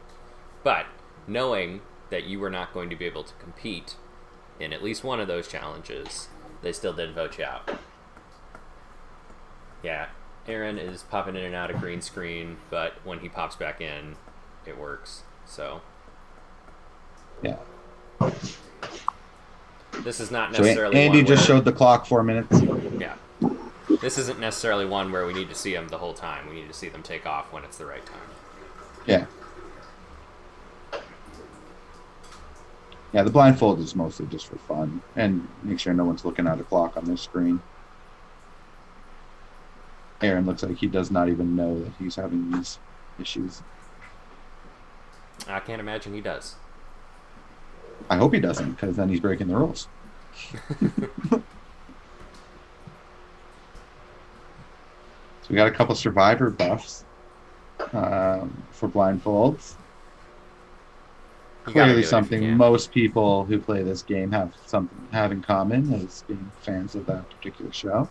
But knowing that you were not going to be able to compete in at least one of those challenges, they still did vote you out. Yeah, Aaron is popping in and out of green screen, but when he pops back in, it works, so... Yeah. This is not So necessarily Andy one just where, showed the clock 4 minutes. Yeah. This isn't necessarily one where we need to see them the whole time. We need to see them take off when it's the right time. Yeah. Yeah, the blindfold is mostly just for fun and make sure no one's looking at a clock on their screen. Aaron looks like he does not even know that he's having these issues. I can't imagine he does. I hope he doesn't, because then he's breaking the rules. So we got a couple survivor buffs for blindfolds. Clearly something most people who play this game have in common as being fans of that particular show.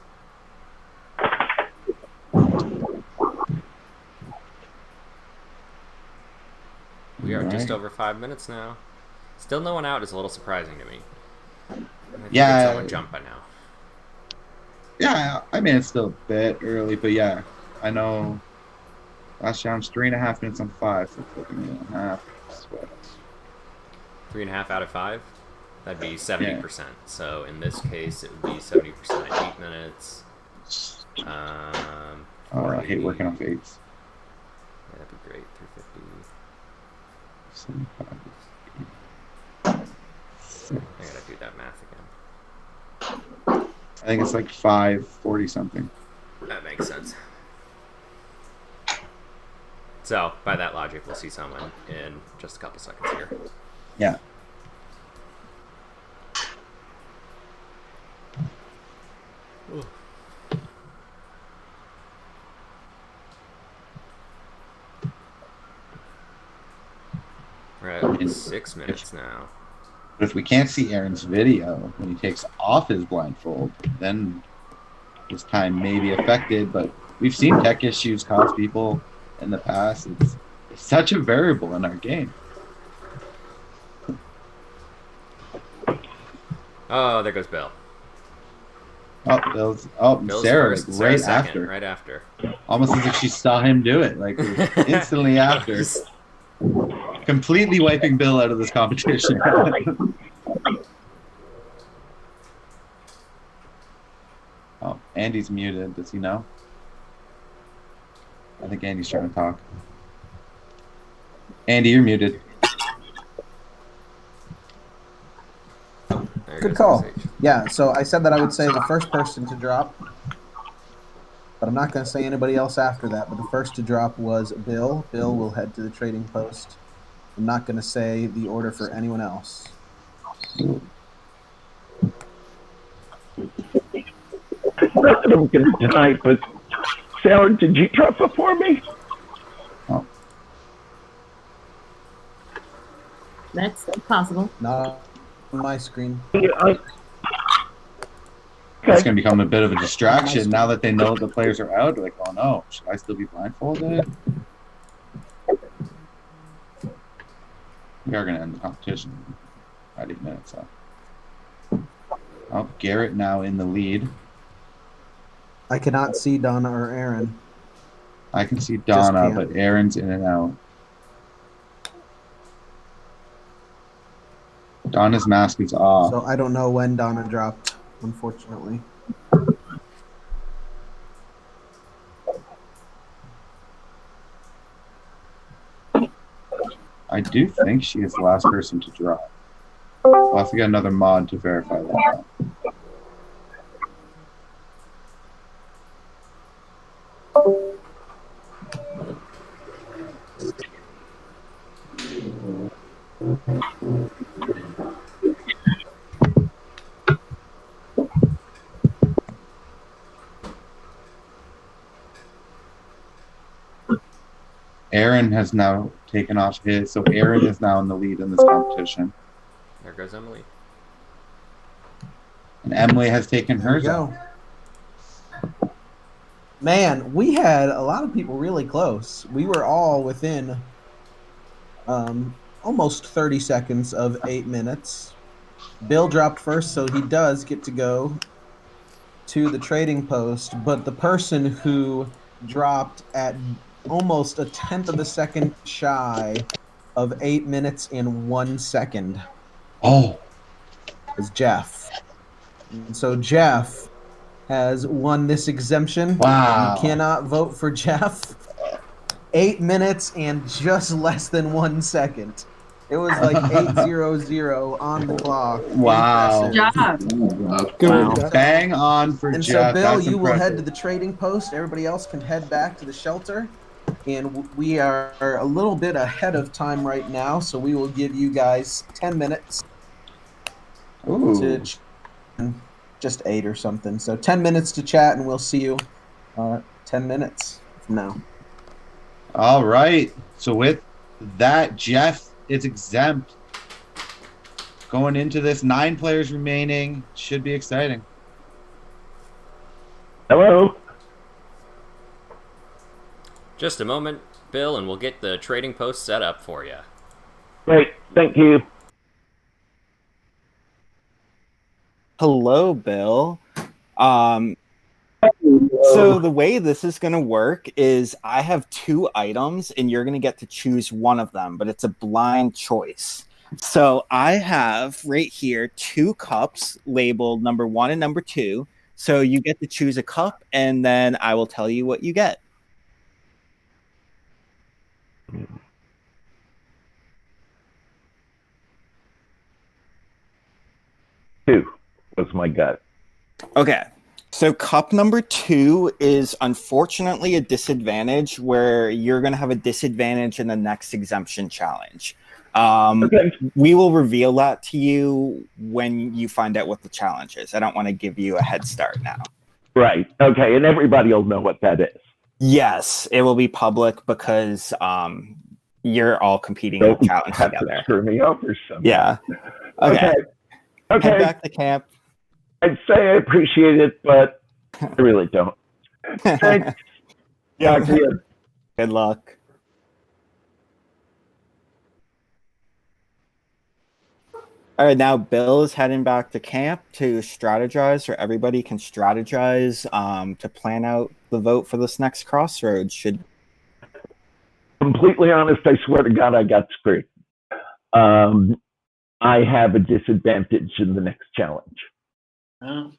We are just over 5 minutes now. Still no one out is a little surprising to me. I think Yeah. someone jumped by now. Yeah, I mean, it's still a bit early, but yeah, I know last challenge 3.5 minutes on 5, so it's like a minute and a half. 3.5 out of 5? That'd be 70%. So in this case, it would be 70%, 8 minutes. Oh, I hate working off 8s. Yeah, that'd be great. 350. 75. I gotta do that math again. I think it's like 540 something. That makes sense. So, by that logic, we'll see someone in just a couple seconds here. Yeah. Ooh. We're at 6 minutes now. But if we can't see Aaron's video when he takes off his blindfold, then his time may be affected. But we've seen tech issues cause people in the past. such a variable in our game. Oh, there goes Bill. Bill's Sarah, first, like, Sarah right second, after. right after. Almost as if she saw him do it, like instantly after. Completely wiping Bill out of this competition. Oh, Andy's muted. Does he know? I think Andy's trying to talk. Andy, you're muted. Good call. Yeah, so I said that I would say the first person to drop, but I'm not going to say anybody else after that. But the first to drop was Bill. Bill will head to the trading post. I'm not going to say the order for anyone else. Not that I'm going to deny, but Sarah, did you drop before me? Oh. That's possible. Not on my screen. It's going to become a bit of a distraction now that they know the players are out. They're like, oh no, should I still be blindfolded? We are going to end the competition in 5 minutes. So. Oh, Garrett now in the lead. I cannot see Donna or Aaron. I can see Donna, but Aaron's in and out. Donna's mask is off. So I don't know when Donna dropped, unfortunately. I do think she is the last person to drop. We'll have to get another mod to verify that. Aaron has now taken off his, so Aaron is now in the lead in this competition. There goes Emily. And Emily has taken hers off. Man, we had a lot of people really close. We were all within almost 30 seconds of 8 minutes. Bill dropped first, so he does get to go to the trading post, but the person who dropped at almost a tenth of a second shy of 8 minutes and 1 second. Oh, is Jeff. And so Jeff has won this exemption. Wow. You cannot vote for Jeff. 8 minutes and just less than 1 second. It was like 8:00 on the clock. Wow. Impressive. Wow. Bang on for And Jeff. so, Bill, That's you will head to impressive. the trading post. Everybody else can head back to the shelter. And we are a little bit ahead of time right now, so we will give you guys 10 minutes to just 8 or something. So 10 minutes to chat, and we'll see you 10 minutes from now. All right. So with that, Jeff is exempt. Going into this, 9 players remaining. Should be exciting. Hello. Just a moment, Bill, and we'll get the trading post set up for you. Great. Thank you. Hello, Bill. So the way this is going to work is I have 2 items and you're going to get to choose one of them, but it's a blind choice. So I have right here 2 cups labeled number 1 and number 2. So you get to choose a cup and then I will tell you what you get. Two was my gut. Okay. So cup number 2 is unfortunately a disadvantage where you're going to have a disadvantage in the next exemption challenge. We will reveal that to you when you find out what the challenge is. I don't want to give you a head start now. Right. Okay. And everybody will know what that is. Yes, it will be public because you're all competing in the challenge have together. to screw me over somehow. Yeah. Okay. Okay. Head back to camp. I'd say I appreciate it, but I really don't. Thanks. Yeah. Talk to you. Good luck. All right, now Bill is heading back to camp to strategize, or everybody can strategize to plan out the vote for this next crossroads. Completely honest, I swear to God, I got screwed. I have a disadvantage in the next challenge. Oh.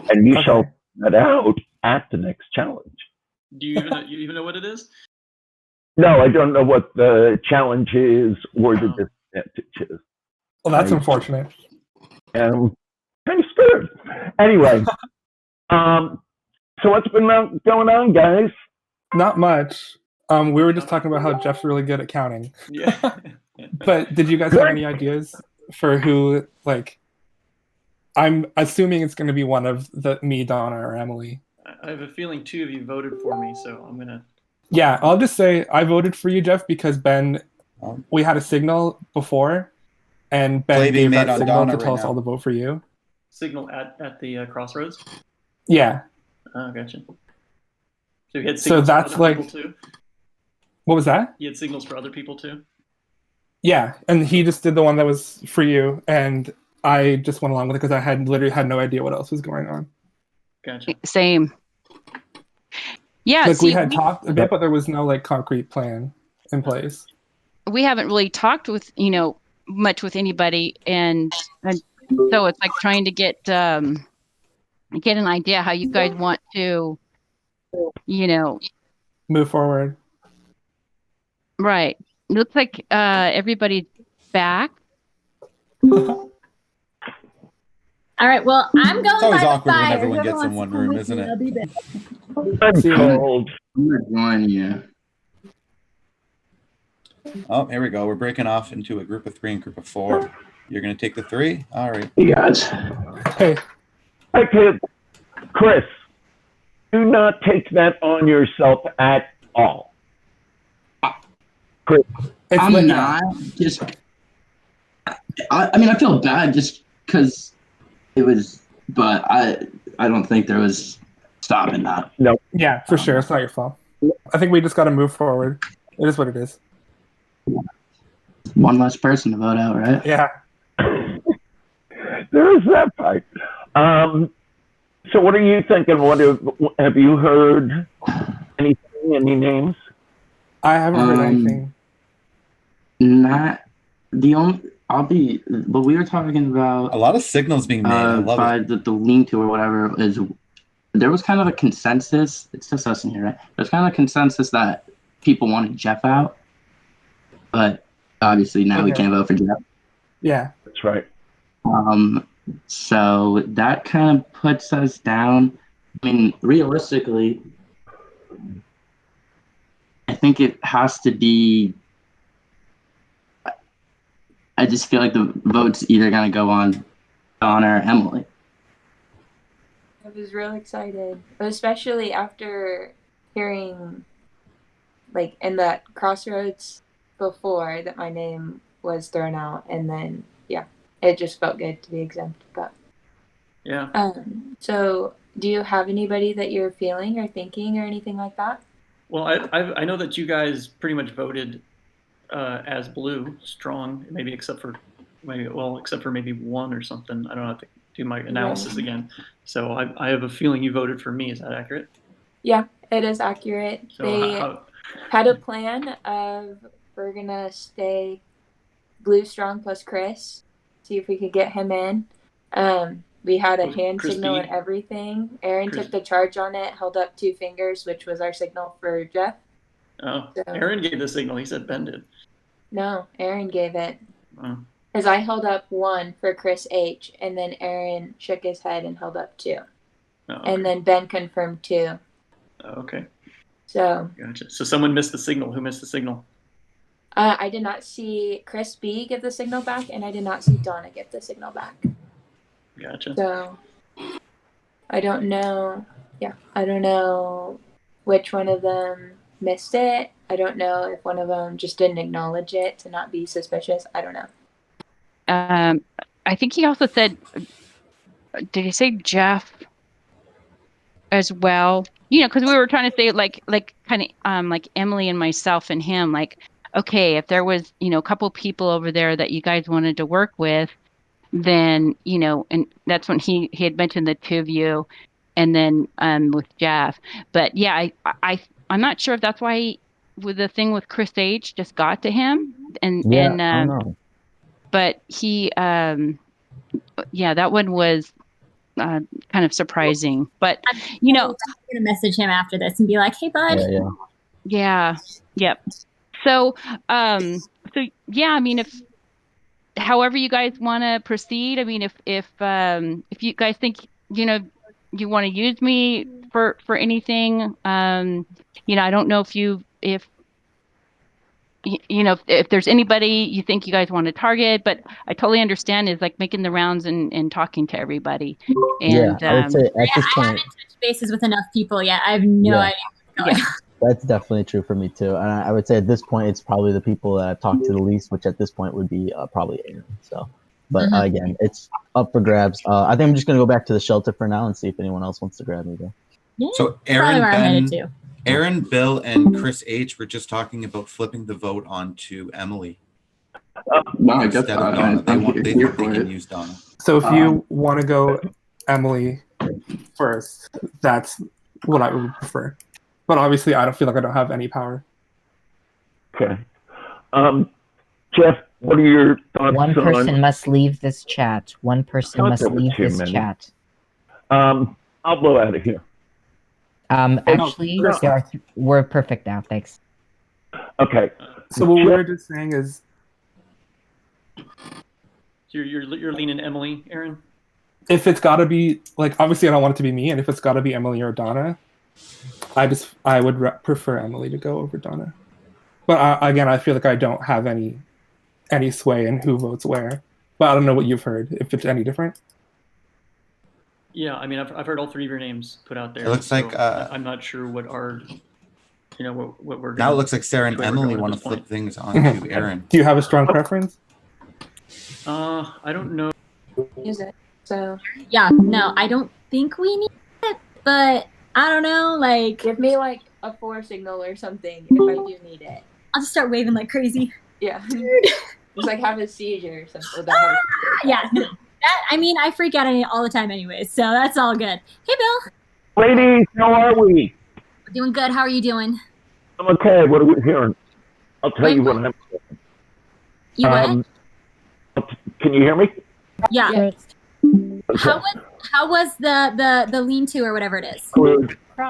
And you shall find that out at the next challenge. Do you even know what it is? No, I don't know what the challenge is or the disadvantage is. Well, that's unfortunate. Kind of scared. Anyway, so what's been going on, guys? Not much. We were just talking about how Jeff's really good at counting. Yeah. But did you guys have any ideas for who, like, I'm assuming it's going to be one of me, Donna, or Emily. I have a feeling two of you voted for me, so I'm gonna. Yeah, I'll just say I voted for you, Jeff, because Ben, we had a signal before, and Ben gave that signal to tell us all to vote for you. Signal at the crossroads. Yeah. Oh, gotcha. So you had So signals that's for other like. people too? What was that? You had signals for other people too? Yeah, and he just did the one that was for you, and I just went along with it because I had literally had no idea what else was going on. Gotcha. Same. Yeah, like see, we had talked a bit, but there was no like concrete plan in place. We haven't really talked with much with anybody, and so it's like trying to get an idea how you guys want to, move forward. Right. It looks like everybody's back. All right. Well, I'm going. It's always by the awkward when fire. everyone Whoever gets in wants to one come room, with isn't me, it? I'll be there. I'm cold. I'm gonna join you. Oh, here we go. We're breaking off into a group of 3 and group of 4. You're going to take the 3? All right. Hey, guys. Hey. Hey, kid. Chris, do not take that on yourself at all. Chris. I'm not. Just, I mean, I feel bad just because it was, but I don't think there was stopping that. No. Yeah, for sure. It's not your fault. I think we just got to move forward. It is what it is. One less person to vote out, right? Yeah. There is that part. So what are you thinking? Have you heard anything? Any names? I haven't heard anything. Not the only. But we were talking about a lot of signals being made. I love by it. the lean-to or whatever is. There was kind of a consensus. It's just us in here, right? There's kind of a consensus that people wanted Jeff out, but obviously now we can't vote for Jeff. Yeah, that's right. So that kind of puts us down. I mean, realistically, I think it has to be. I just feel like the vote's either going to go on Donna or Emily. I was real excited, especially after hearing, like, in that crossroads before that my name was thrown out, and then, yeah, it just felt good to be exempt. But yeah. So, do you have anybody that you're feeling or thinking or anything like that? Well, I know that you guys pretty much voted as blue, strong, maybe except for maybe one or something. I don't have to do my analysis again. So I have a feeling you voted for me. Is that accurate? Yeah, it is accurate. So they had a plan of we're gonna stay blue strong plus Chris, see if we could get him in. We had a hand Chris signal B? and everything. Aaron took the charge on it, held up 2 fingers, which was our signal for Jeff. Oh, So, Aaron gave the signal. He said Ben did. No, Aaron gave it. Oh. Because I held up 1 for Chris H, and then Aaron shook his head and held up 2. Oh, okay. And then Ben confirmed 2. Oh, okay. So Gotcha. So someone missed the signal. Who missed the signal? I did not see Chris B give the signal back, and I did not see Donna give the signal back. Gotcha. So I don't know. Yeah, I don't know which one of them missed it. I don't know if one of them just didn't acknowledge it to not be suspicious. I don't know. I think he also said, did he say Jeff as well? Because we were trying to say like kind of like Emily and myself and him, like, okay, if there was, a couple people over there that you guys wanted to work with, then and that's when he had mentioned the two of you, and then with Jeff. But yeah, I'm not sure if that's why with the thing with Chris H just got to him, and Yeah, I don't know. but he that one was kind of surprising. But I'm gonna message him after this and be like, "Hey, bud." Yeah. Yep. So yeah, I mean, if however you guys want to proceed, I mean, if you guys think you want to use me for anything, I don't know if there's anybody you think you guys want to target, but I totally understand is like making the rounds and talking to everybody. And I would say at this I point, haven't touched bases with enough people yet. I have no idea what's going on. that's definitely true for me too. And I would say at this point, it's probably the people that I've talked to the least, which at this point would be probably Aaron. So, but again, it's up for grabs. I think I'm just gonna go back to the shelter for now and see if anyone else wants to grab me there. Yeah, So Aaron, Bill, and Chris H were just talking about flipping the vote onto Emily. No, I instead guess of Donna. They think they can use Donna. So if you want to go Emily first, that's what I would prefer. But obviously, I don't feel like I don't have any power. Okay. Jeff, what are your thoughts One on... person must leave this chat. One person must leave this chat. I'll blow out of here. Actually, we're perfect now. Thanks. Okay. So what we were just saying is... You're leaning Emily, Aaron? If it's got to be, like, obviously I don't want it to be me, and if it's got to be Emily or Donna, I would prefer Emily to go over Donna. But again, I feel like I don't have any sway in who votes where. But I don't know what you've heard, if it's any different. Yeah, I mean, I've heard all three of your names put out there. It looks like I'm not sure what our, what we're. Now it looks like Sarah and Emily want to flip things onto Aaron. Do you have a strong preference? I don't know. Use it. So yeah, no, I don't think we need it, but I don't know. Like, give me like a 4 signal or something if I do need it. I'll just start waving like crazy. Yeah, just like have a seizure or something. Yeah, I mean, I freak out all the time anyways, so that's all good. Hey, Bill. Ladies, how are we? We're doing good. How are you doing? I'm okay. What are we hearing? I'll tell you what I'm saying. You what? Can you hear me? Yeah. Okay. How was the lean-to or whatever it is?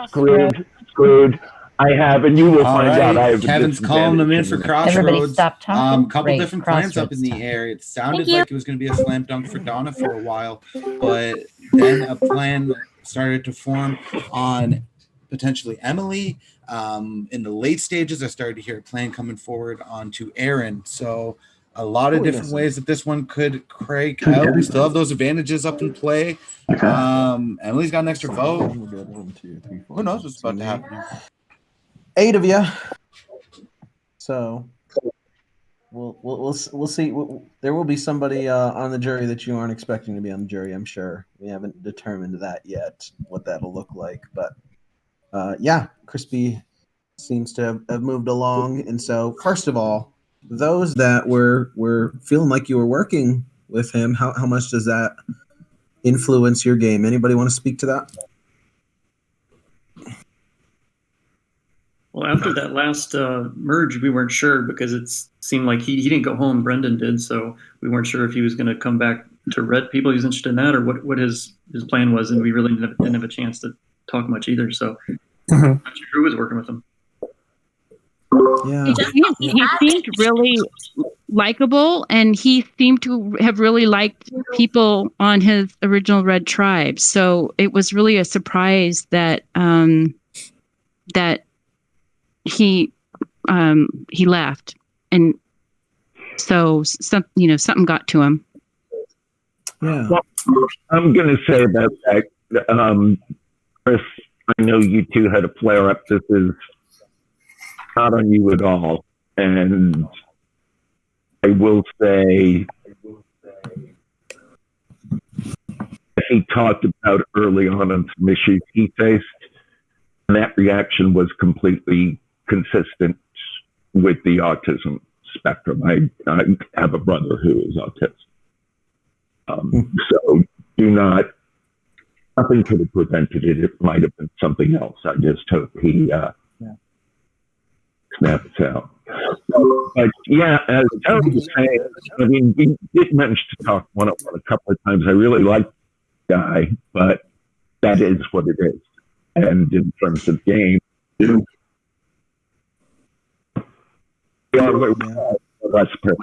Screwed. I have, and you will find out. I have Kevin's calling them in for Crossroads. Everybody stop talking. Couple different plans up in the air. It sounded like it was going to be a slam dunk for Donna for a while, but then a plan started to form on potentially Emily. In the late stages, I started to hear a plan coming forward onto Aaron. So a lot of different ways that this one could crank out. We still have those advantages up in play. Emily's got an extra vote. Who knows what's about to happen here? 8 of you. So we'll see. There will be somebody on the jury that you aren't expecting to be on the jury. I'm sure. We haven't determined that yet, what that'll look like. But yeah, Crispy seems to have moved along. And so, first of all, those that were feeling like you were working with him, how much does that influence your game? Anybody want to speak to that? Well, after that last merge, we weren't sure because it seemed like he didn't go home. Brendan did, so we weren't sure if he was going to come back to red people. He was interested in that, or what his plan was, and we really didn't have a chance to talk much either. So I'm not sure who was working with him. Yeah, he seemed really likable, and he seemed to have really liked people on his original Red Tribe. So it was really a surprise that he left, and so something got to him. Yeah. Well, I'm going to say about that, Chris. I know you two had a flare up. This is not on you at all, and I will say he talked about early on some issues he faced, and that reaction was completely consistent with the autism spectrum. I have a brother who is autistic. So do not. Nothing could have prevented it. It might have been something else. I just hope he snaps out. But yeah, as Tony was saying, I mean, we did manage to talk one-on-one a couple of times. I really like the guy, but that is what it is. And in terms of game, we are less perfect.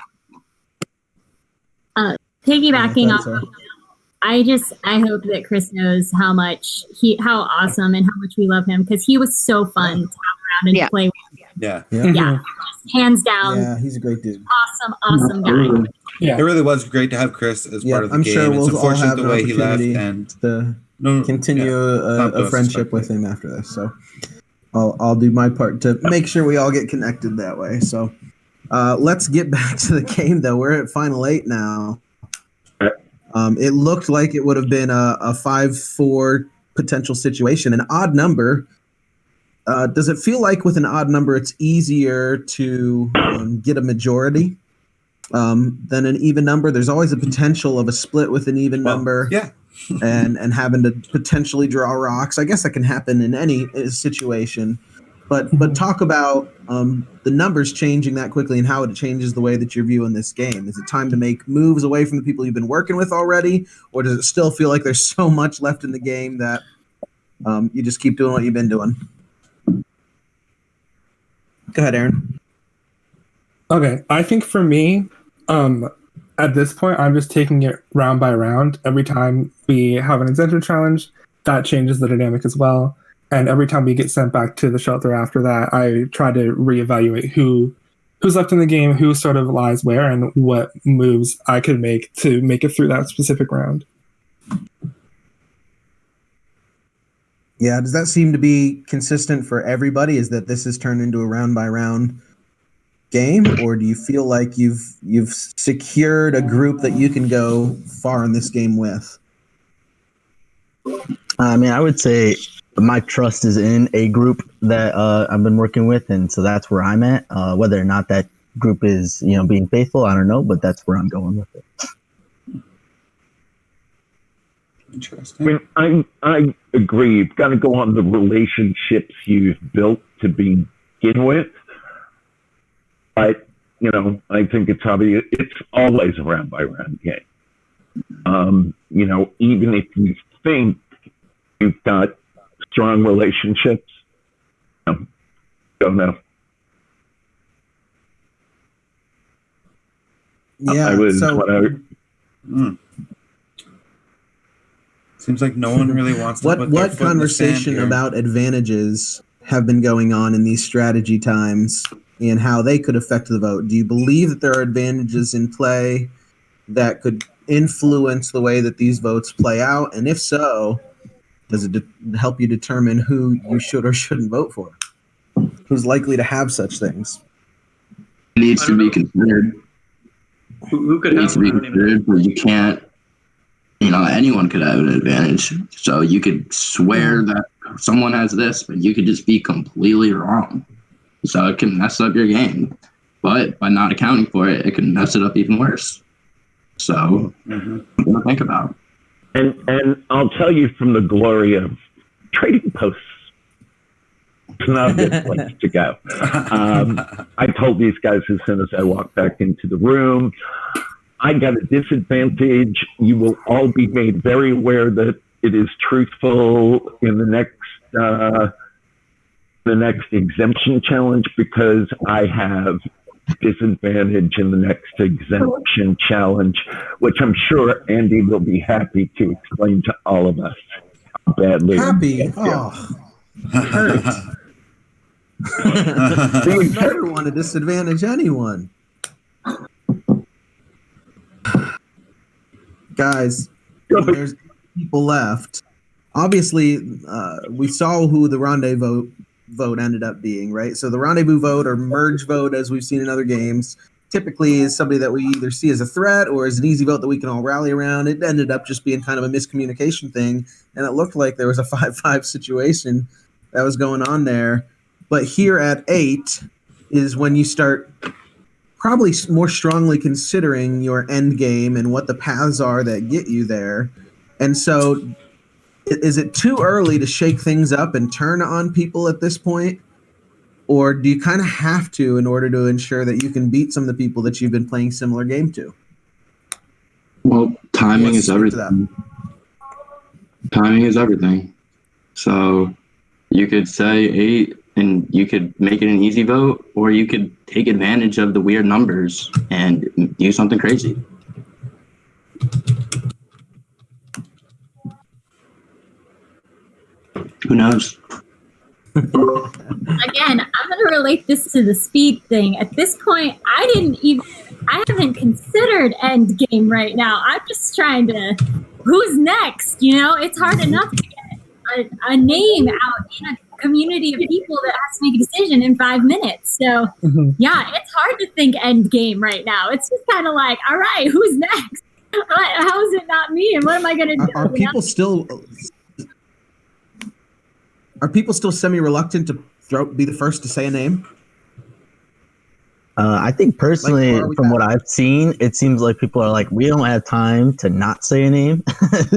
Piggybacking off of I hope that Chris knows how awesome and how much we love him, because he was so fun to have around and play with. Yeah. Yeah. Hands down. Yeah, he's a great dude. Awesome guy. Yeah, it really was great to have Chris as part of the I'm game. sure It's we'll all unfortunate have the an way he left, opportunity and to continue a friendship with him after this. So I'll do my part to make sure we all get connected that way. So let's get back to the game, though. We're at Final 8 now. It looked like it would have been a 5-4 potential situation, an odd number. Does it feel like with an odd number it's easier to get a majority than an even number? There's always a potential of a split with an even number. Yeah. and having to potentially draw rocks. I guess that can happen in any situation. But talk about the numbers changing that quickly and how it changes the way that you're viewing this game. Is it time to make moves away from the people you've been working with already? Or does it still feel like there's so much left in the game that you just keep doing what you've been doing? Go ahead, Aaron. Okay, I think for me, at this point, I'm just taking it round by round. Every time we have an exemption challenge, that changes the dynamic as well. And every time we get sent back to the shelter after that, I try to reevaluate who's left in the game, who sort of lies where, and what moves I could make to make it through that specific round. Yeah, does that seem to be consistent for everybody? Is that this has turned into a round by round game, or do you feel like you've secured a group that you can go far in this game with? I mean, I would say my trust is in a group that I've been working with, and so that's where I'm at. Whether or not that group is, being faithful, I don't know, but that's where I'm going with it. Interesting. I mean, I agree. You've got to go on the relationships you've built to begin with. But, I think it's obvious. It's always a round by round game. Even if you think you've got strong relationships, don't know. Yeah, Seems like no one really wants to put their what foot in the sand conversation here. about advantages have been going on in these strategy times and how they could affect the vote? Do you believe that there are advantages in play that could influence the way that these votes play out? And if so, does it help you determine who you should or shouldn't vote for? Who's likely to have such things? It needs to be considered. Who could It needs to be considered, but you can't. Anyone could have an advantage. So you could swear that someone has this, but you could just be completely wrong. So it can mess up your game. But by not accounting for it, it can mess it up even worse. So something to think about. And I'll tell you from the glory of trading posts, it's not a good place to go. I told these guys as soon as I walked back into the room, I got a disadvantage. You will all be made very aware that it is truthful in the next exemption challenge, because I have disadvantage in the next exemption challenge, which I'm sure Andy will be happy to explain to all of us how badly. Happy? Oh, hurt. I never want to disadvantage anyone. Guys, there's people left. Obviously, we saw who the rendezvous vote ended up being, right? So the rendezvous vote or merge vote, as we've seen in other games, typically is somebody that we either see as a threat or as an easy vote that we can all rally around. It ended up just being kind of a miscommunication thing, and it looked like there was a 5-5 situation that was going on there. But here at 8 is when you start probably more strongly considering your end game and what the paths are that get you there. And so, is it too early to shake things up and turn on people at this point? Or do you kind of have to in order to ensure that you can beat some of the people that you've been playing similar game to? Well, timing is Speak to that. everything. Timing is everything. So you could say 8 and you could make it an easy vote, or you could take advantage of the weird numbers and do something crazy. Who knows? Again, I'm going to relate this to the speed thing. At this point, I haven't considered end game right now. I'm just trying to, who's next? You know, it's hard enough to get a name out in a community of people that has to make a decision in 5 minutes. So yeah, it's hard to think end game right now. It's just kind of like, all right, who's next? How is it not me? And what am I going to do? Are people still semi-reluctant to be the first to say a name? I think personally, from what I've seen, it seems like people are like, we don't have time to not say a name.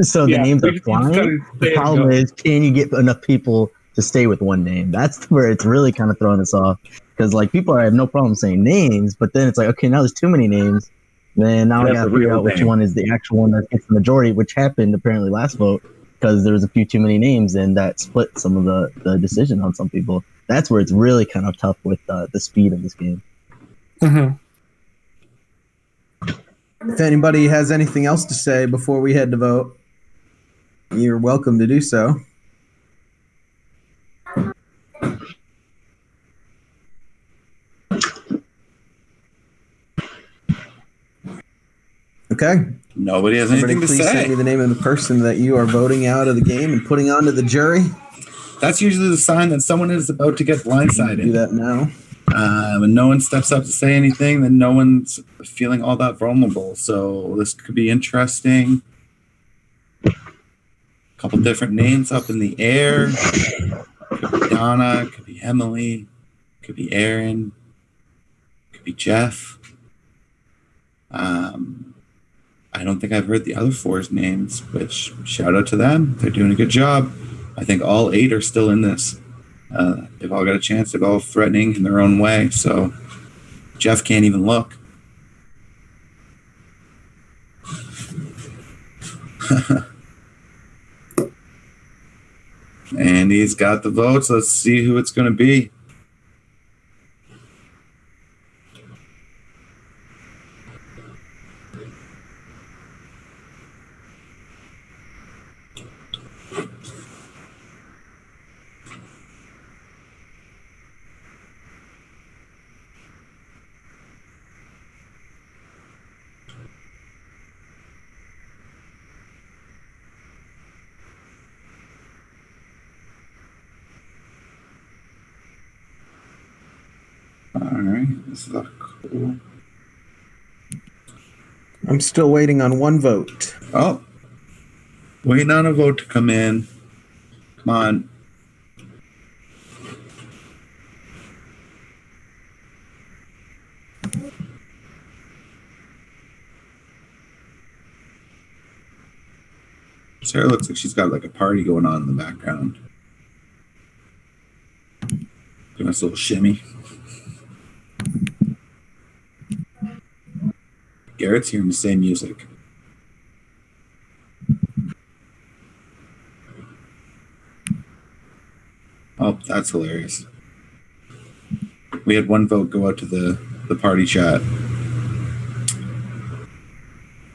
So the names are flying. The problem is, can you get enough people to stay with one name? That's where it's really kind of throwing us off. Because like people have no problem saying names, but then it's like, okay, now there's too many names. Then now I got to figure out which one is the actual one that gets the majority, which happened apparently last vote, because there was a few too many names and that split some of the decision on some people. That's where it's really kind of tough with the speed of this game. If anybody has anything else to say before we head to vote, you're welcome to do so. Okay. Nobody has anything to please say. Send me the name of the person that you are voting out of the game and putting onto the jury. That's usually the sign that someone is about to get blindsided. Do that now. When no one steps up to say anything, then no one's feeling all that vulnerable. So this could be interesting. A couple different names up in the air. Could be Donna, could be Emily, could be Aaron, could be Jeff. I don't think I've heard the other 4's names, which shout out to them. They're doing a good job. I think all 8 are still in this. They've all got a chance. They're all threatening in their own way. So Jeff can't even look. And he's got the votes. Let's see who it's going to be. All right, this is cool. I'm still waiting on one vote. Oh, waiting on a vote to come in. Come on. Sarah looks like she's got like a party going on in the background. Doing this little shimmy. Garrett's hearing the same music. Oh, that's hilarious. We had one vote go out to the party chat.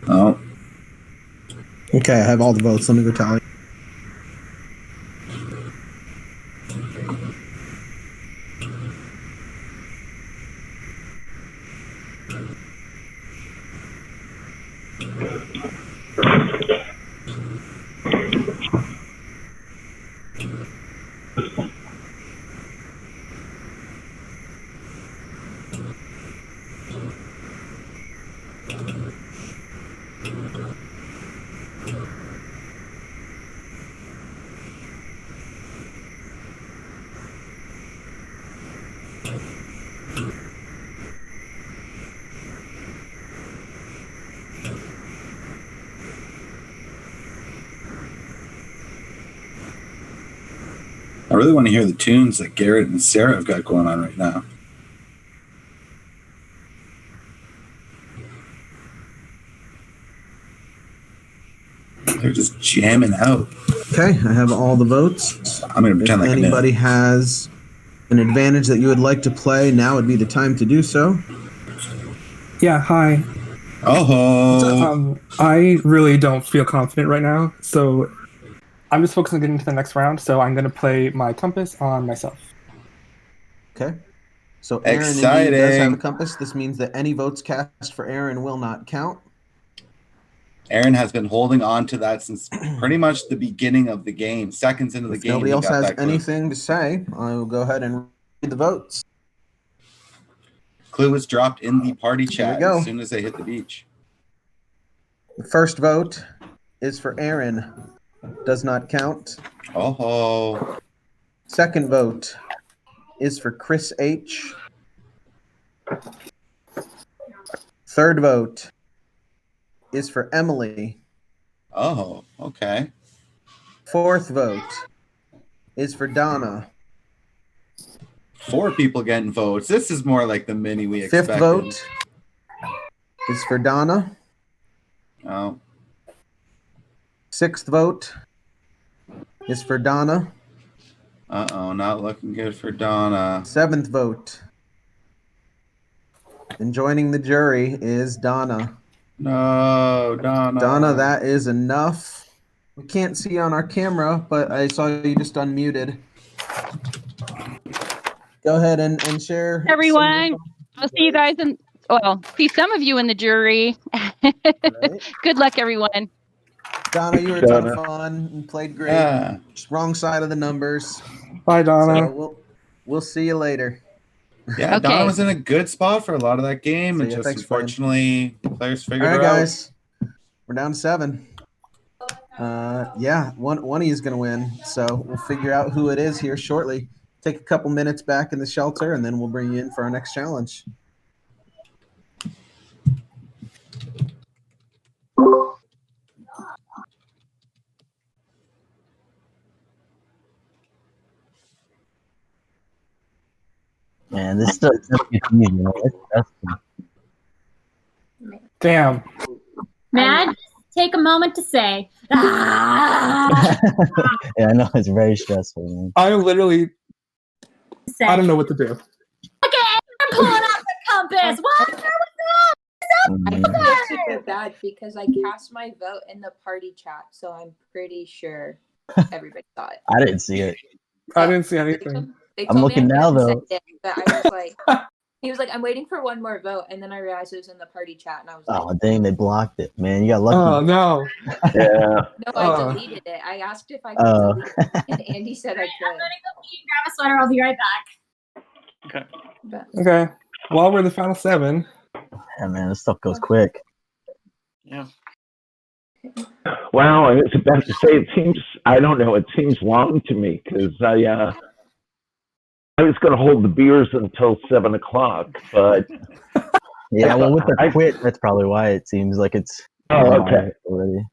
Oh. Okay, I have all the votes. Let me go tally. I really want to hear the tunes that Garrett and Sarah have got going on right now. They're just jamming out. Okay, I have all the votes. I'm going to pretend like anybody has an advantage that you would like to play, now would be the time to do so. Yeah, hi. Oh. I really don't feel confident right now, so I'm just focused on getting to the next round, so I'm going to play my compass on myself. Okay. So Aaron indeed does have a compass. This means that any votes cast for Aaron will not count. Aaron has been holding on to that since pretty much the beginning of the game. Seconds into the game, Nobody else got has that clue. anything to say. I will go ahead and read the votes. Clue was dropped in the party Here we chat go. as soon as they hit the beach. The first vote is for Aaron. Does not count. Oh. Second vote is for Chris H. Third vote is for Emily. Oh, okay. Fourth vote is for Donna. 4 people getting votes. This is more like the mini we expected. Fifth vote is for Donna. Oh. Sixth vote is for Donna. Uh-oh, not looking good for Donna. Seventh vote. And joining the jury is Donna. No, Donna. Donna, that is enough. We can't see you on our camera, but I saw you just unmuted. Go ahead and share. Everyone, I'll see you guys see some of you in the jury. Good luck, everyone. Donna, you were a ton of fun and played great. Yeah. Just wrong side of the numbers. Bye, Donna. So we'll see you later. Yeah, Okay. Donna was in a good spot for a lot of that game, So, and yeah, just thanks, Brian. unfortunately, players figured All right, her out. guys. We're down to 7. Yeah, one of you is going to win. So we'll figure out who it is here shortly. Take a couple minutes back in the shelter, and then we'll bring you in for our next challenge. Man, this stuff is confusing. It's stressful. Damn. May I just take a moment to say, ah! Yeah, I know it's very stressful, man. I literally, I don't know what to do. Okay, I'm pulling out the compass. What? I feel super bad because I cast my vote in the party chat, so I'm pretty sure everybody saw it. I didn't see it. I didn't see anything. They I'm told looking me I now, couldn't though. send it, but I was like, he was like, I'm waiting for one more vote, and then I realized it was in the party chat, and I was like, Oh, dang, they blocked it. Man, you got lucky. Oh, no. Yeah. no, I deleted it. I asked if I could delete it, and Andy said I I'm could. gonna go pee and grab a sweater. I'll be right back. Okay. Okay. Well, we're in the final 7. Yeah, man, this stuff goes quick. Yeah. Wow, I was about to say, I don't know, it seems long to me because I was going to hold the beers until 7 o'clock, but. Yeah, well, with the quit, that's probably why it seems like it's. Oh, okay. Already.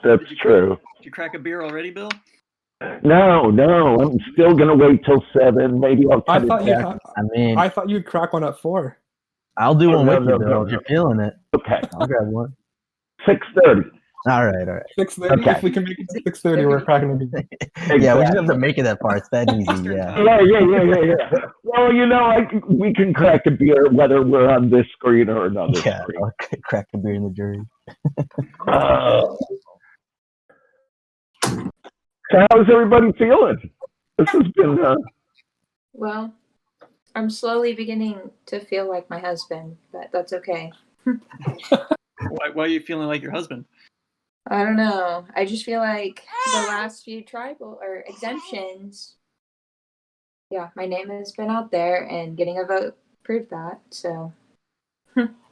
That's true. Did you crack a beer already, Bill? No, I'm still going to wait till 7. Maybe I'll cut it back. I thought you'd crack one at 4. I'll do one with you, Bill, no. if you're feeling it. Okay. I'll grab one. 6:30. All right. 6:30. Okay. If we can make it to 6:30, we're cracking a beer. Yeah, we just have to make it that part. It's that easy. Yeah. Yeah. Well, we can crack a beer whether we're on this screen or another Yeah, screen. I'll crack a beer in the jury. So how's everybody feeling? This has been. Well, I'm slowly beginning to feel like my husband, but that's okay. Why are you feeling like your husband? I don't know. I just feel like the last few tribal or exemptions, yeah, my name has been out there, and getting a vote proved that. So,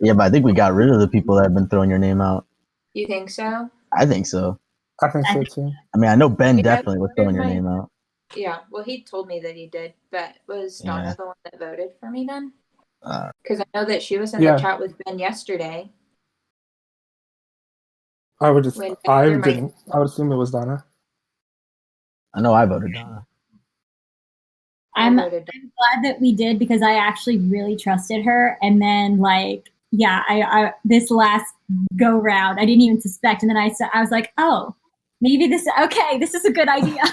Yeah, but I think we got rid of the people that have been throwing your name out. you think so? I think so. I think so too. I mean, I know Ben Yeah, definitely was throwing your right. name out. Yeah. Well, he told me that he did, but was Donna Yeah. the one that voted for me then? Uh, Because I know that she was in Yeah. the chat with Ben yesterday. I would just, When I after my- didn't. I would assume it was Donna. I know I voted Donna. I'm glad that we did because I actually really trusted her. And then like, yeah, I this last go round, I didn't even suspect. And then I was like, oh, maybe this is a good idea.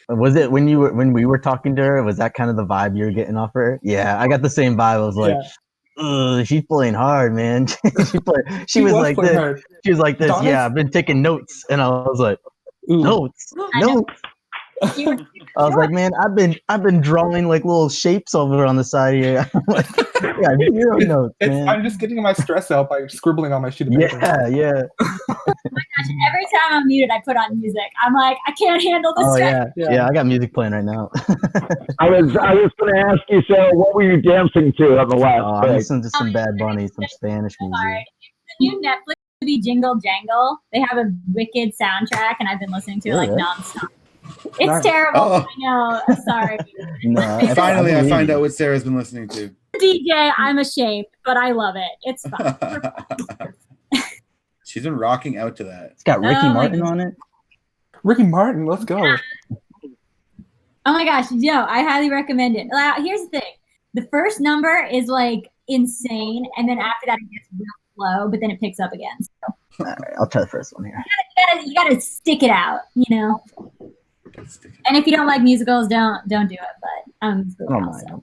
Was it when we were talking to her? Was that kind of the vibe you were getting off her? Yeah, I got the same vibe. I was like, ugh, she's playing hard, man. She was like this. Hard. She was like this. Donna's... Yeah, I've been taking notes, and I was like, notes. I was like, man, I've been drawing like little shapes over on the side here. I'm like, yeah, zero notes, man. I'm just getting my stress out by scribbling on my sheet of paper. Yeah. Oh my gosh, every time I'm muted, I put on music. I'm like, I can't handle this stress. Yeah, I got music playing right now. I was going to ask you, Sarah, what were you dancing to on the last I listened to some Bad Bunny, some Spanish music. The new Netflix movie Jingle Jangle, they have a wicked soundtrack, and I've been listening to it like nonstop. It's terrible. I know. I'm sorry. Finally, I find out what Sarah's been listening to. DJ, I'm ashamed, but I love it. It's fun. She's been rocking out to that. It's got Ricky Martin on it. Ricky Martin, let's go. Oh my gosh, I highly recommend it. Here's the thing. The first number is like insane, and then after that it gets real slow, but then it picks up again. So. All right, I'll try the first one here. You gotta stick it out, And if you don't like musicals, don't do it. But I don't mind.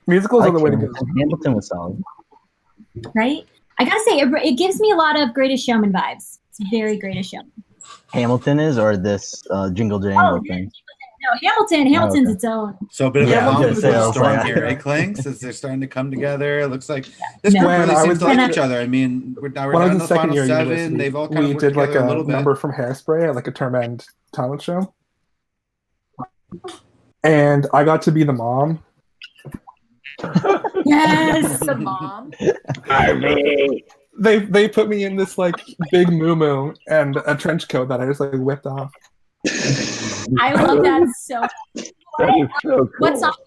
Musicals are the way to go. Hamilton was solid, right? I gotta say, it gives me a lot of Greatest Showman vibes. It's very Greatest Showman. Hamilton is, or this Jingle Jangle thing? No, Hamilton's its own. So a bit of a confidence storm here, eh, Clinks? As they're starting to come together. It looks like this group really seems to like each other. I mean, we're down in the final 7. They've all kind of worked did like together a little bit. Number from Hairspray at like a term-end talent show. And I got to be the mom. Yes, the mom. They put me in this like big moo and a trench coat that I just like whipped off. I love that so much. That is so cool. What song is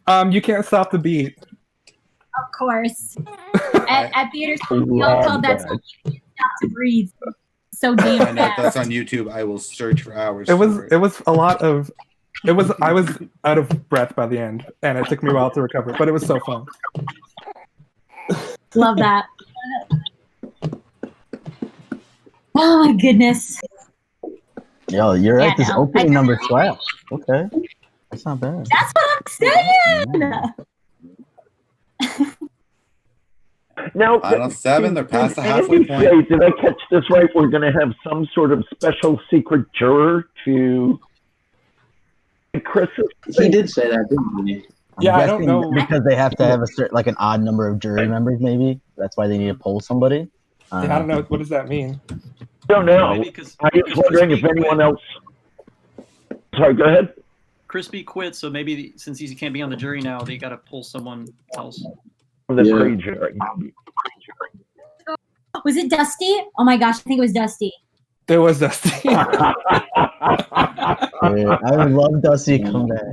it? You Can't Stop the Beat. Of course. At theaters, we all called that song You Can't Stop to Breathe. So damn I know if that's on YouTube. I will search for hours. It was a lot of. I was out of breath by the end, and it took me a while to recover. But it was so fun. Love that. Oh my goodness. Yo, you're right. This opening number slaps. Okay, that's not bad. That's what I'm saying. Now, final 7. They're past the halfway point. Did I catch this right? We're going to have some sort of special secret juror to Chris. He did say that, didn't he? Yeah, I don't know because they have to have a certain, like an odd number of jury members. Maybe that's why they need to poll somebody. I don't know. What does that mean? I don't know. I was wondering if anyone else. Sorry, go ahead. Crispy quit, so maybe since he can't be on the jury now, they got to pull someone else. The pre-jury. Was it Dusty? Oh my gosh, I think it was Dusty. It was Dusty. I would love Dusty to come back. I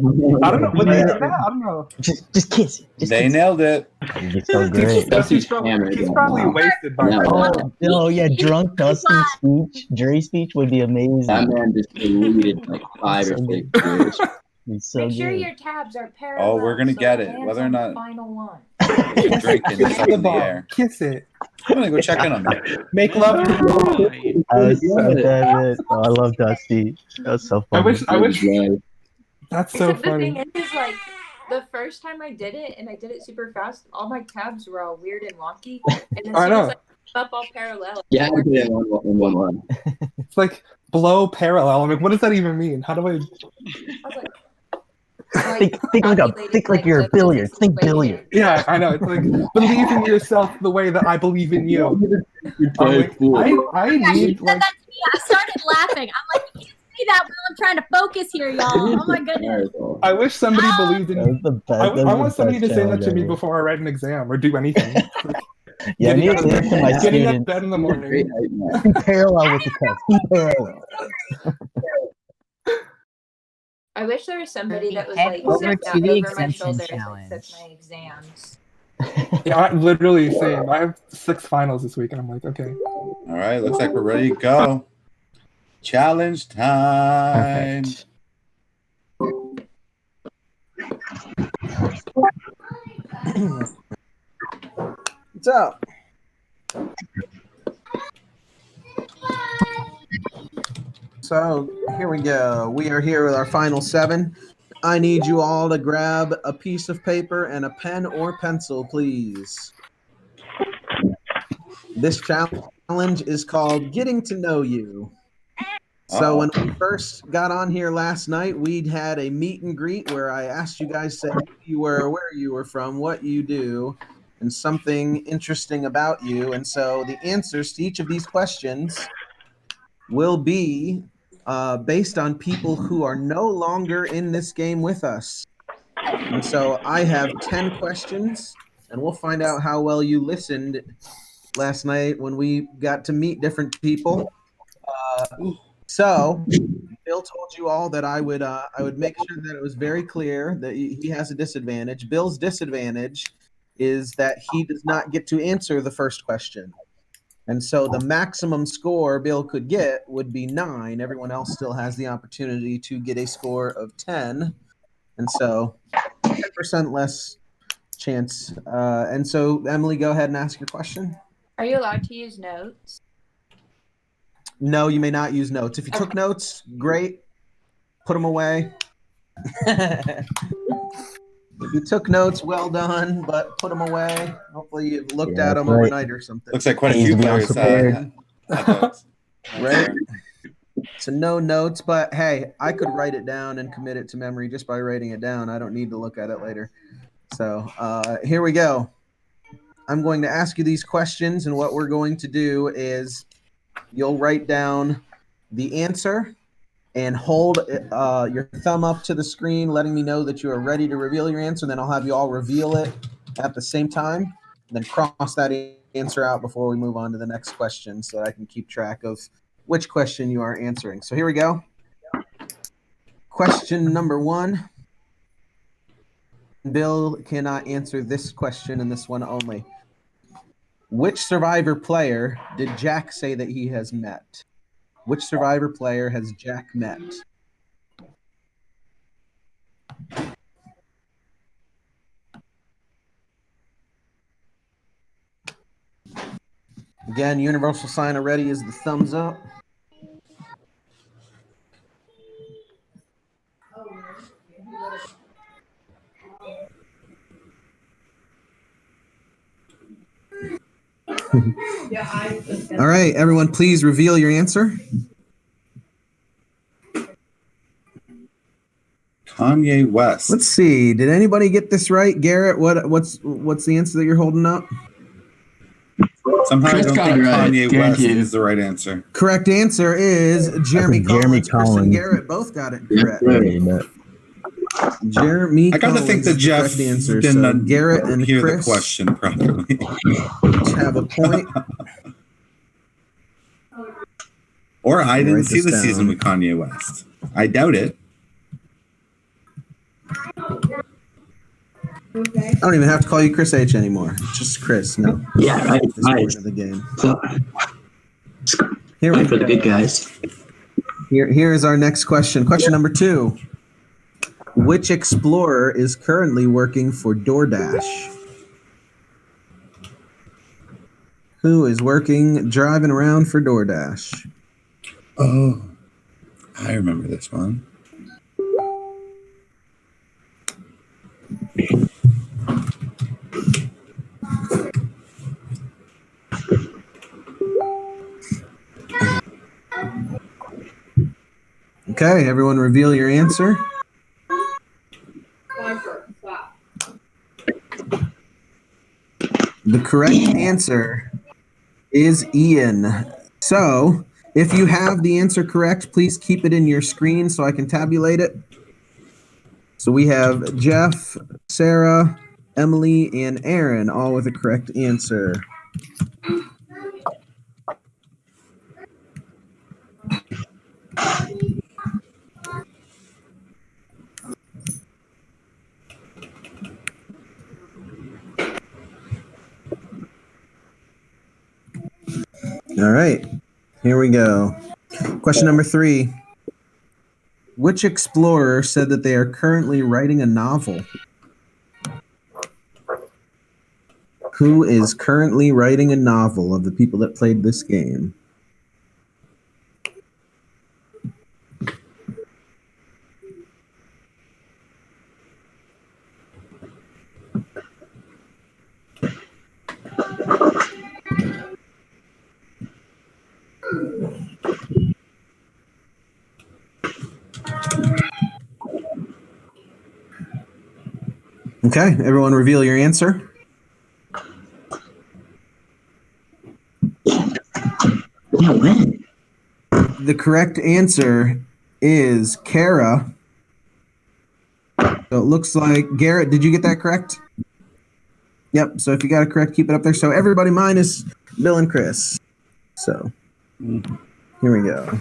don't know. What they did that? I don't know. Just kiss it. They nailed it. It's so great. He's probably wasted by now. Oh yeah, drunk Dustin speech, jury speech would be amazing. That man just deleted like 5 or 6 years. So Make sure good. your tabs are parallel. Oh, we're gonna get it. hands Whether or on the not final one. you're drinking, it's up in the air. Kiss it. I'm gonna go check in on that. Make love to the I was so bad. Oh, I love Dusty. That's so funny. I wish. That's so Except funny. the thing is, like, the first time I did it, and I did it super fast, all my tabs were all weird and wonky. And then I know. up all parallel. Yeah, I did it in one line. It's like blow parallel. I'm like, what does that even mean? How do I? Think like you're a billiard. Think billiard. Yeah, I know. It's like believe in yourself the way that I believe in you. I need like. I started laughing. I'm like, you can't see that while I'm trying to focus here, y'all. Oh my goodness. I wish somebody believed in me. I want somebody to say that to me ever. before I write an exam or do anything. Yeah, I need to say to my Getting up students. bed in the morning. Be parallel with the test. Be parallel. I wish there was somebody that was like Over sitting to down the over my exemption shoulder challenge. and took my exams. Yeah, I'm literally same. I have 6 finals this week, and I'm like, okay. All right, looks like we're ready to go. Challenge time. Perfect. What's up? So here we go. We are here with our final 7. I need you all to grab a piece of paper and a pen or pencil, please. This challenge is called Getting to Know You. So when we first got on here last night, we'd had a meet and greet where I asked you guys to say who you were, where you were from, what you do, and something interesting about you. And so the answers to each of these questions will be based on people who are no longer in this game with us. And so I have 10 questions, and we'll find out how well you listened last night when we got to meet different people. So Bill told you all that I would make sure that it was very clear that he has a disadvantage. Bill's disadvantage is that he does not get to answer the first question. And so the maximum score Bill could get would be 9. Everyone else still has the opportunity to get a score of 10. And so 10% less chance. And so, Emily, go ahead and ask your question. Are you allowed to use notes? No, you may not use notes. If you took notes, great. Put them away. If you took notes, well done, but put them away. Hopefully you've looked at them overnight or something. Looks like quite a few players had notes. Right? So no notes, but hey, I could write it down and commit it to memory just by writing it down. I don't need to look at it later. So here we go. I'm going to ask you these questions, and what we're going to do is you'll write down the answer and hold your thumb up to the screen, letting me know that you are ready to reveal your answer. Then I'll have you all reveal it at the same time. Then cross that answer out before we move on to the next question so that I can keep track of which question you are answering. So here we go. Question number 1. Bill cannot answer this question and this one only. Which Survivor player did Jack say that he has met? Which Survivor player has Jack met? Again, universal sign already is the thumbs up. All right, everyone, please reveal your answer. Kanye West. Let's see. Did anybody get this right, Garrett? What's the answer that you're holding up? Somehow Chris I don't got think it right, Kanye West guaranteed. is the right answer. Correct answer is Jeremy Collins. Chris and Collins. Garrett both got it correct. Yeah, Jeremy I gotta Collins think that is the Jeff correct answer. didn't So Garrett and hear Chris the question properly. have a point. Or I didn't Write see this the season down. with Kanye West. I doubt it. I don't even have to call you Chris H anymore. It's just Chris. No. Yeah, right. At this point of the game. Here we For the go. good guys. Here is our next question. Question number 2. Which explorer is currently working for DoorDash? Who is driving around for DoorDash? Oh, I remember this one. Okay, everyone reveal your answer. The correct answer is Ian. So, if you have the answer correct, please keep it in your screen so I can tabulate it. So we have Jeff, Sarah, Emily, and Aaron all with the correct answer. All right, here we go. Question number 3. Which explorer said that they are currently writing a novel? Who is currently writing a novel of the people that played this game? Okay, everyone reveal your answer. The correct answer is Kara. So it looks like, Garrett, did you get that correct? Yep, so if you got it correct, keep it up there. So everybody minus Bill and Chris. So here we go.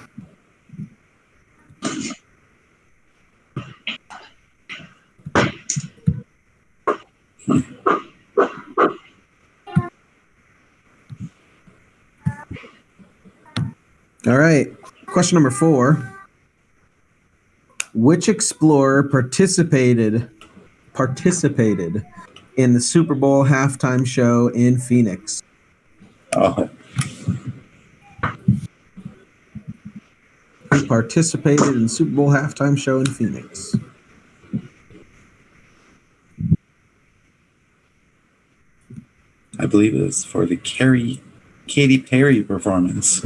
All right, question number 4. Which explorer participated in the Super Bowl halftime show in Phoenix? Oh. Who participated in the Super Bowl halftime show in Phoenix? I believe it was for the Katy Perry performance.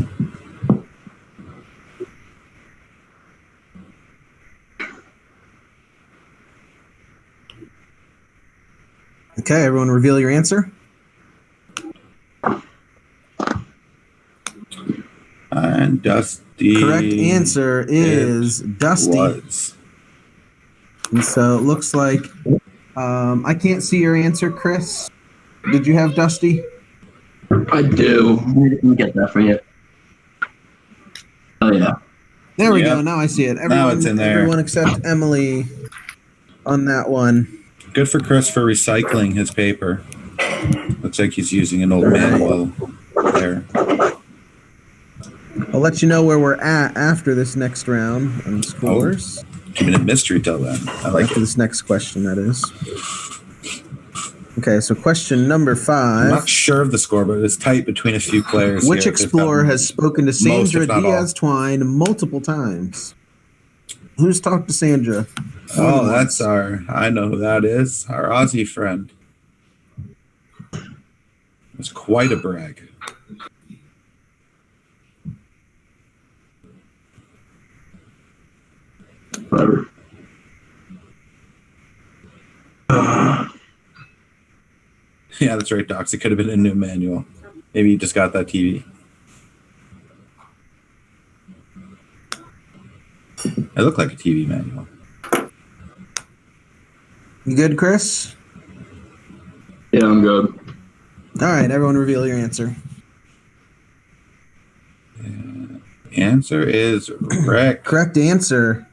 Okay, everyone reveal your answer. And Dusty. Correct answer is Dusty. Was. And so it looks like I can't see your answer, Chris. Did you have Dusty? I do. Let me get that for you. Oh yeah. There we go. Now I see it. Now it's in there. Everyone except Emily on that one. Good for Chris for recycling his paper. Looks like he's using an old manual there. I'll let you know where we're at after this next round and scores. Keeping it mystery till then. I like after this next question, that is. Okay, so question number 5. I'm not sure of the score, but it's tight between a few players. Which here. explorer has spoken to Sandra if not all. Diaz-Twine multiple times? Who's talked to Sandra? Oh, that's I know who that is. Our Aussie friend. It's quite a brag. Yeah, that's right, Docs. It could have been a new manual. Maybe you just got that TV. It looked like a TV manual. You good, Chris? Yeah, I'm good. All right, everyone reveal your answer. Answer is Rick. Correct answer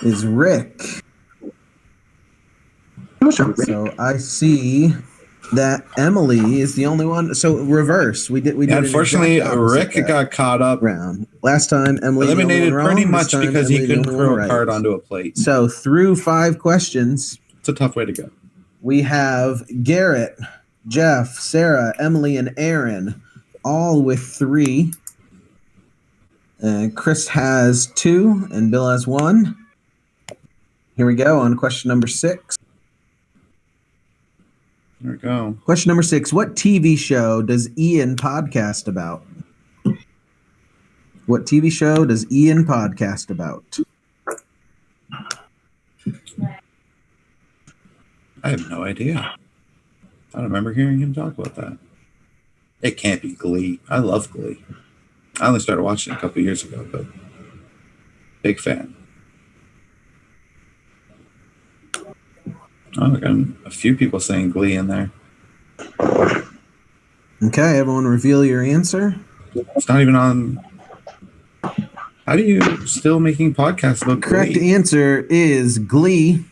is Rick. So I see that Emily is the only one. So reverse. We did. Unfortunately, Rick got caught up. Round last time, Emily eliminated pretty much because he couldn't throw a card right. onto a plate. So through 5 questions, it's a tough way to go. We have Garrett, Jeff, Sarah, Emily, and Aaron, all with 3. And Chris has 2, and Bill has 1. Here we go on question number 6. There we go. Question number 6. What TV show does Ian podcast about? What TV show does Ian podcast about? I have no idea. I don't remember hearing him talk about that. It can't be Glee. I love Glee. I only started watching it a couple years ago, but big fan. Oh, I got a few people saying Glee in there. Okay, everyone reveal your answer. It's not even on. How do you still making podcasts about Correct Glee? answer is Glee.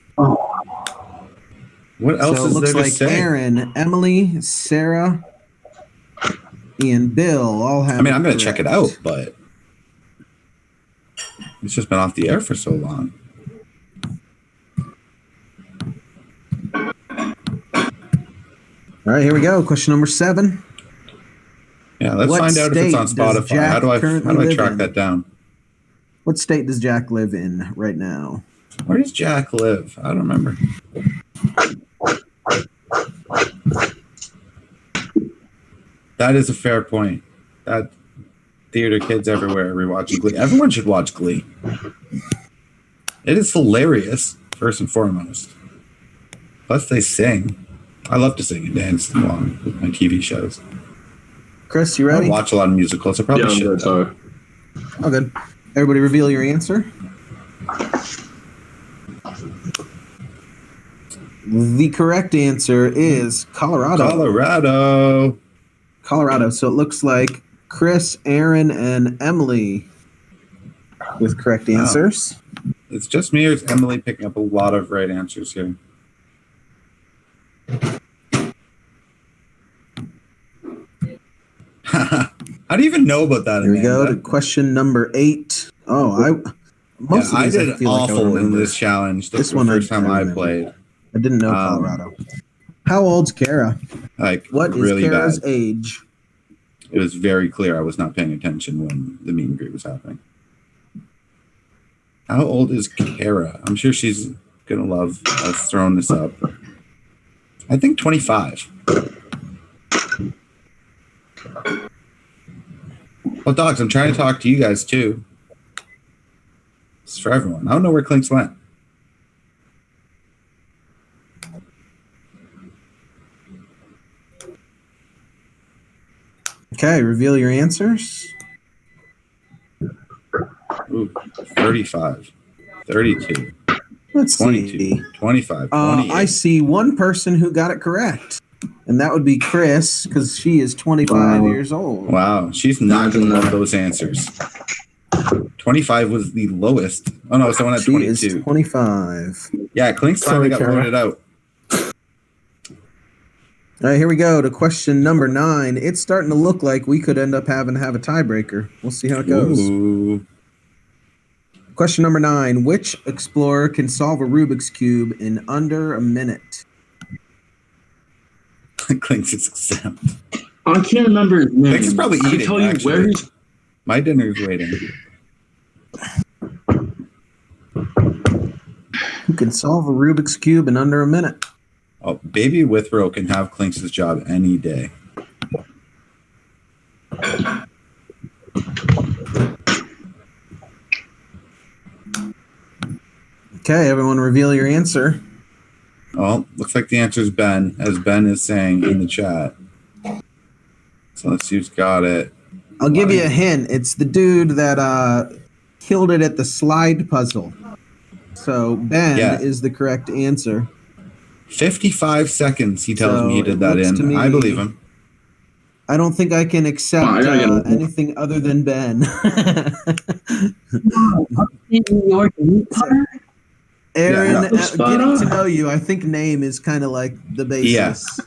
What else so is it looks there like to say? Aaron, Emily, Sarah, and Bill all have. I mean, I'm going to check it out, but It's just been off the air for so long. All right, here we go. Question number 7. Yeah, let's What find out if it's on state does Spotify. Jack How do I currently live track in? that down? What state does Jack live in right now? Where does Jack live? I don't remember. That is a fair point. That theater kids everywhere rewatching Glee. Everyone should watch Glee. It is hilarious, first and foremost. Plus, they sing. I love to sing and dance along with my TV shows. Chris, you I ready? don't watch a lot of musicals. I probably should. Sorry. Oh, good. Everybody reveal your answer. The correct answer is Colorado. Colorado. So it looks like Chris, Aaron, and Emily with correct answers. It's just me or is Emily picking up a lot of right answers here? How do you even know about that? Here we go to question number 8. Oh, most of I these did feel like I awful in remember. this challenge. This The one first time I remember. played. I didn't know Colorado. How old's Kara? Like What is really Kara's bad. age? It was very clear I was not paying attention when the meet and greet was happening. How old is Kara? I'm sure she's gonna love us throwing this up. I think 25. Well, dogs, I'm trying to talk to you guys too. It's for everyone. I don't know where Clinks went. Okay, reveal your answers. Ooh, 35, 32, Let's 22, see. 25, 28. I see one person who got it correct, and that would be Chris, because she is 25 years old. Wow, she's not going to love those answers. 25 was the lowest. Oh, no, someone had 22. She is 25. Yeah, Clinks finally got Kara. voted out. All right, here we go to question number 9. It's starting to look like we could end up having to have a tiebreaker. We'll see how it goes. Ooh. Question number 9. Which explorer can solve a Rubik's Cube in under a minute? Clinks is exempt. I can't remember his name. Clinks is probably I can eating, tell you actually. where he's. My dinner's waiting. Who can solve a Rubik's Cube in under a minute? Oh, Baby Withrow can have Clinks' job any day. Okay, everyone reveal your answer. Well, looks like the answer is Ben, as Ben is saying in the chat. So let's see who's got it. I'll give you a hint. It's the dude that killed it at the slide puzzle. So Ben is the correct answer. 55 seconds, he tells me he did that looks to in. me- I believe him. I don't think I can accept I gotta get a- anything other than Ben. Aaron, Yeah, no. getting to know you, I think name is kind of like the basis.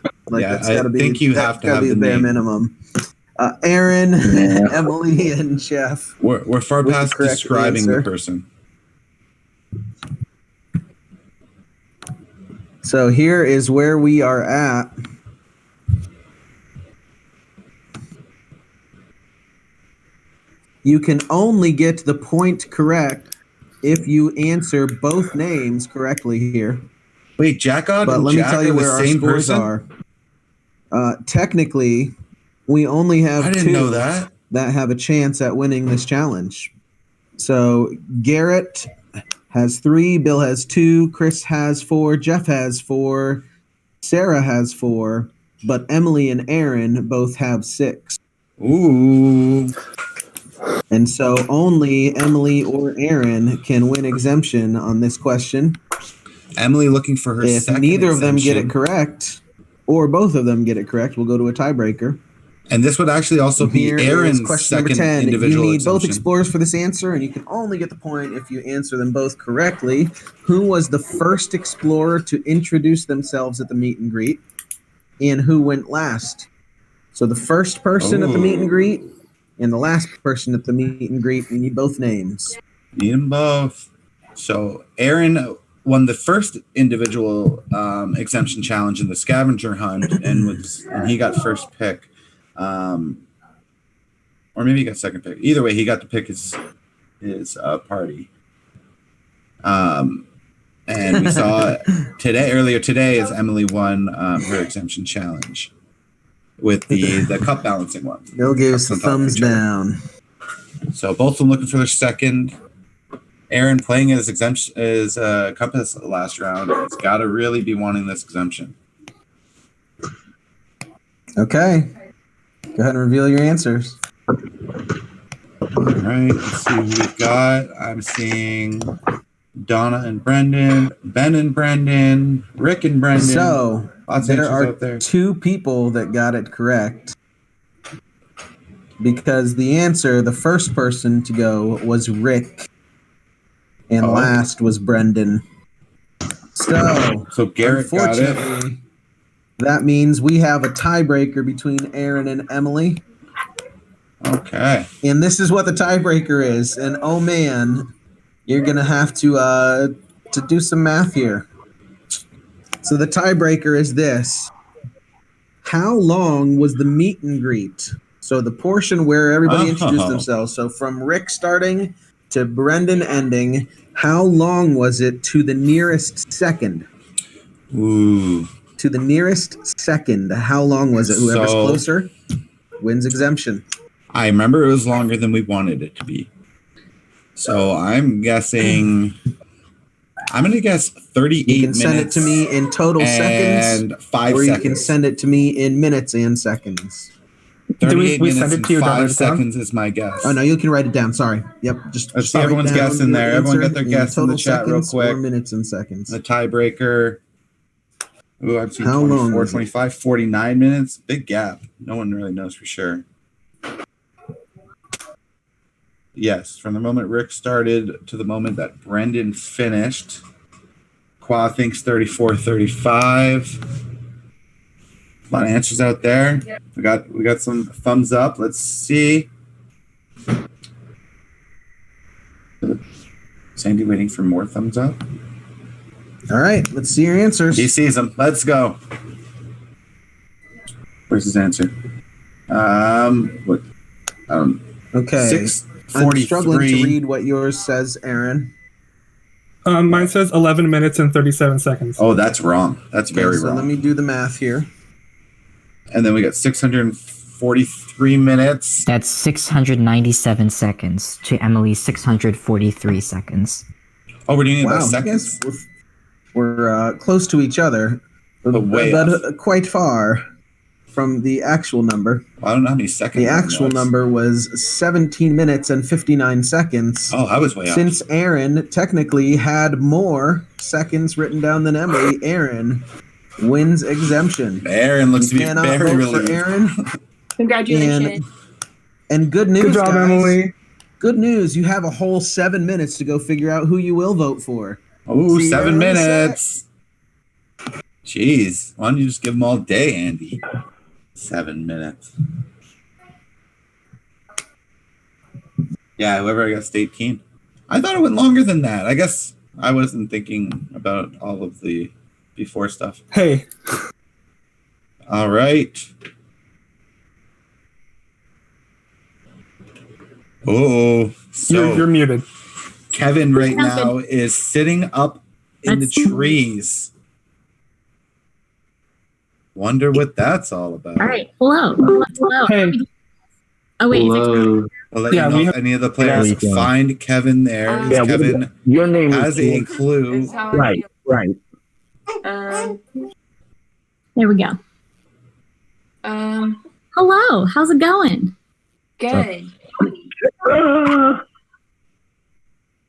Yeah. Like Yeah, that's I gotta be, think you that's have to gotta have be the the bare name. minimum. Aaron, Emily, and Jeff. We're far with the past correct describing answer. the person. So here is where we are at. You can only get the point correct if you answer both names correctly here. Wait, Jackod But and let me Jack tell are you the where our same scores person? are. Technically, we only have I didn't two know that. have a chance at winning this challenge. So Garrett has 3, Bill has 2, Chris has 4, Jeff has 4, Sarah has 4, but Emily and Aaron both have 6. Ooh. And so only Emily or Aaron can win exemption on this question. Emily looking for her If second neither of them get it exemption. correct, or both of them get it correct, we'll go to a tiebreaker. And this would actually also be Here is Aaron's question number second 10. You individual need both exemption. explorers for this answer, and you can only get the point if you answer them both correctly. Who was the first explorer to introduce themselves at the meet and greet? And who went last? So the first person at the meet and greet and the last person at the meet and greet, we need both names. Need them both. So Aaron won the first individual exemption challenge in the scavenger hunt, and he got first pick. Or maybe he got second pick. Either way, he got to pick his party. And we saw earlier today as Emily won her exemption challenge with the cup balancing one. Bill gave us the thumbs down. So both of them looking for their second. Aaron playing his exemption is compass last round. He's got to really be wanting this exemption. Okay, go ahead and reveal your answers. All right, let's see who we've got. I'm seeing Donna and Brendan, Ben and Brendan, Rick and Brendan. So lots of there answers are out there. 2 people that got it correct. Because the first person to go was Rick, and last was Brendan. So Garrett got it. unfortunately, that means we have a tiebreaker between Aaron and Emily. Okay. And this is what the tiebreaker is. And oh man, you're gonna have to do some math here. So the tiebreaker is this: how long was the meet and greet? So the portion where everybody introduced themselves. So from Rick starting to Brendan ending, how long was it to the nearest second? Ooh. To the nearest second, how long was it? Whoever's So- closer wins exemption. I remember it was longer than we wanted it to be. So I'm guessing. I'm going to guess 38 minutes. You can send it to me in total seconds, and 5 or seconds. you can send it to me in minutes and seconds. 38 we minutes send it and to you, don't 5 write it down? seconds is my guess. Oh no, you can write it down. Sorry. Yep. Just Let's see write everyone's down guessing your there. Everyone got answer their in guess in the total chat real seconds quick. or minutes and seconds. The tiebreaker. Ooh, I've seen How long 24, was it? 25, 49 minutes. Big gap. No one really knows for sure. Yes, from the moment Rick started to the moment that Brendan finished. Qua thinks 34, 35. A lot of answers out there. We got some thumbs up. Let's see. Sandy waiting for more thumbs up. All right, let's see your answers. He sees them. Let's go. Where's his answer? What? Okay. 6:43. I'm struggling to read what yours says, Aaron. Mine says 11 minutes and 37 seconds. Oh, that's wrong. That's very so wrong. let me do the math here. And then we got 643 minutes. That's 697 seconds to Emily's 643 seconds. Oh, we're doing it by Wow, seconds? We're close to each other, but way quite far from the actual number. I don't know how many seconds. The actual number was 17 minutes and 59 seconds. Oh, I was way off. Since Aaron technically had more seconds written down than Emily, Aaron wins exemption. Aaron looks to be cannot very vote for relieved. Aaron. Congratulations. And good news, Good job, guys. Emily. Good news. You have a whole 7 minutes to go figure out who you will vote for. Oh, See you 7 in a sec. minutes. Jeez. Why don't you just give them all day, Andy? 7 minutes. Yeah, whoever guessed 18. I thought it went longer than that. I guess I wasn't thinking about all of the before stuff. Hey. All right. Oh, so You're muted. Kevin right now is sitting up in the trees. Wonder what that's all about. All right. Hello. Hello. Hey. Oh wait. Hello. I'll let you know if any of the players find Kevin there. Is Yeah, Kevin your name has is a clue. Right. There we go. Hello. How's it going? Good.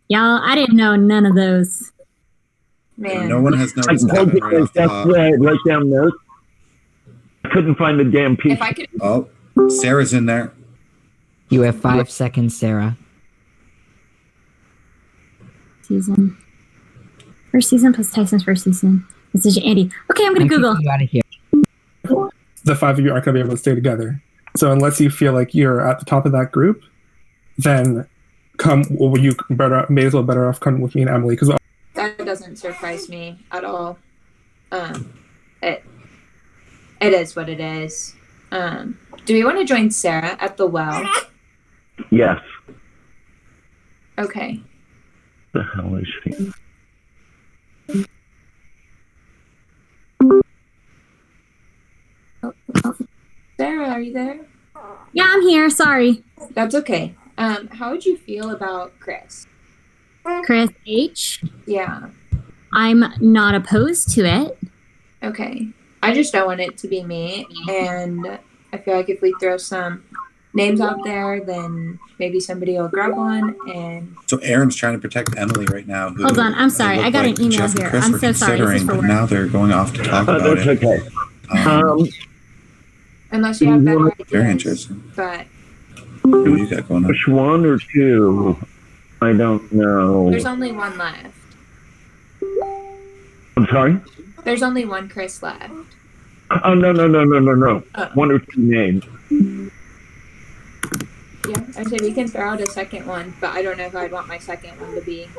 Y'all, I didn't know none of those. Man. No one has I noticed told Kevin you right off the that's top. where I write down notes. I couldn't find the damn piece. If I could. Oh, Sarah's in there. You have 5 seconds, Sarah. Season. First season plus Tyson's first season. This is Andy. Okay, I'm gonna Google. You out of here. The 5 of you aren't going to be able to stay together. So unless you feel like you're at the top of that group, then you may as well better off come with me and Emily because That doesn't surprise me at all. It is what it is. Do we want to join Sarah at the well? Yes. Okay. The hell is she? Sarah, are you there? Yeah, I'm here. Sorry. That's okay. How would you feel about Chris? Chris H. Yeah. I'm not opposed to it. Okay. I just don't want it to be me, and I feel like if we throw some names out there, then maybe somebody will grab one. And So Aaron's trying to protect Emily right now. Who Hold on, I'm sorry. it I looked got an like email Jeff and here. Chris I'm were so sorry. This is considering, for but work. now they're going off to talk about That's it. okay. unless you have better Very ideas, interesting. but What do you got going on? Which one or two? I don't know. there's only one left. I'm sorry? There's only one Chris left. Oh, no. Oh. One or two names. Yeah, I said we can throw out a second one, but I don't know if I'd want my second one to be.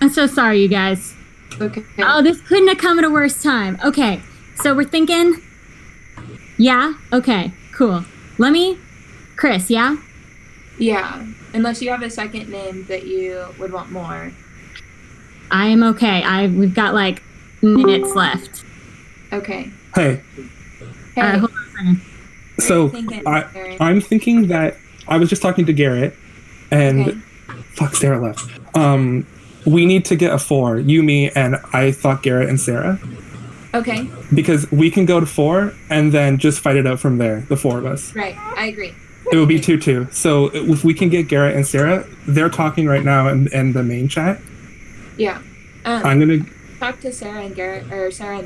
I'm so sorry, you guys. Okay. Oh, this couldn't have come at a worse time. Okay, so we're thinking. Yeah. Okay. Cool. Chris. Yeah. Yeah, unless you have a second name that you would want more. I am okay. We've got like minutes left. Okay. Hey, All right, hold on a second. so thinking, Aaron? I'm thinking that I was just talking to Garrett, and fuck, Sarah left. We need to get a 4. You, me, and I thought Garrett and Sarah. Okay. Because we can go to 4 and then just fight it out from there, the 4 of us. Right. I agree. It would be 2-2. So if we can get Garrett and Sarah, they're talking right now in the main chat. Yeah. I'm gonna talk to Sarah and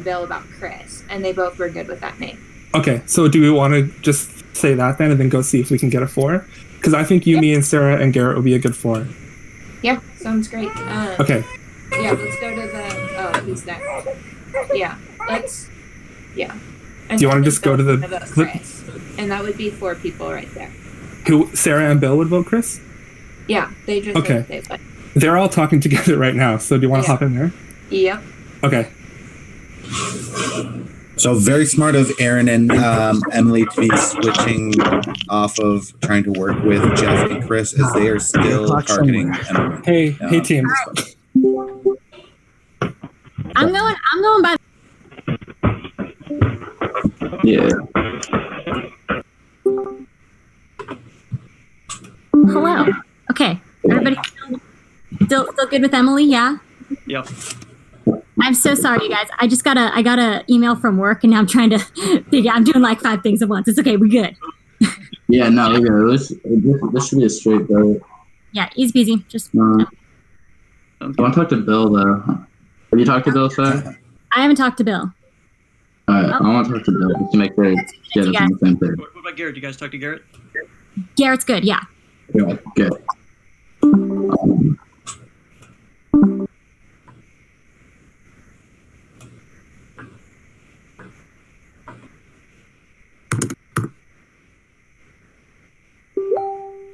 Bill about Chris, and they both were good with that name. Okay, so do we want to just say that then and then go see if we can get a 4? Because I think you, me, and Sarah and Garrett will be a good 4. Yeah, sounds great. Okay. Yeah, let's go to the. Oh, who's next? Yeah, let's. Yeah. Do you want to just go to the Chris, and that would be 4 people right there. who Sarah and Bill would vote Chris? Yeah, they just. Okay. They would. They're all talking together right now. So do you want to hop in there? Yep. Okay. So very smart of Aaron and Emily to be switching off of trying to work with Jeff and Chris as they are still targeting Emily. Hey team. I'm going by. Yeah. Hello. Okay. Everybody still good with Emily? Yeah. Yep. I'm so sorry, you guys. I got a email from work, and now I'm trying to figure. I'm doing like 5 things at once. It's okay. We're good. Yeah, no, we're good. This should be a straight vote. Yeah, easy peasy. Just. I want to talk to Bill though. Have you talked to Bill, sir? I haven't talked to Bill. All right, I want to talk to Bill just to make sure get us on the same page. What about Garrett? You guys talk to Garrett? Garrett's good. Yeah. Yeah, good.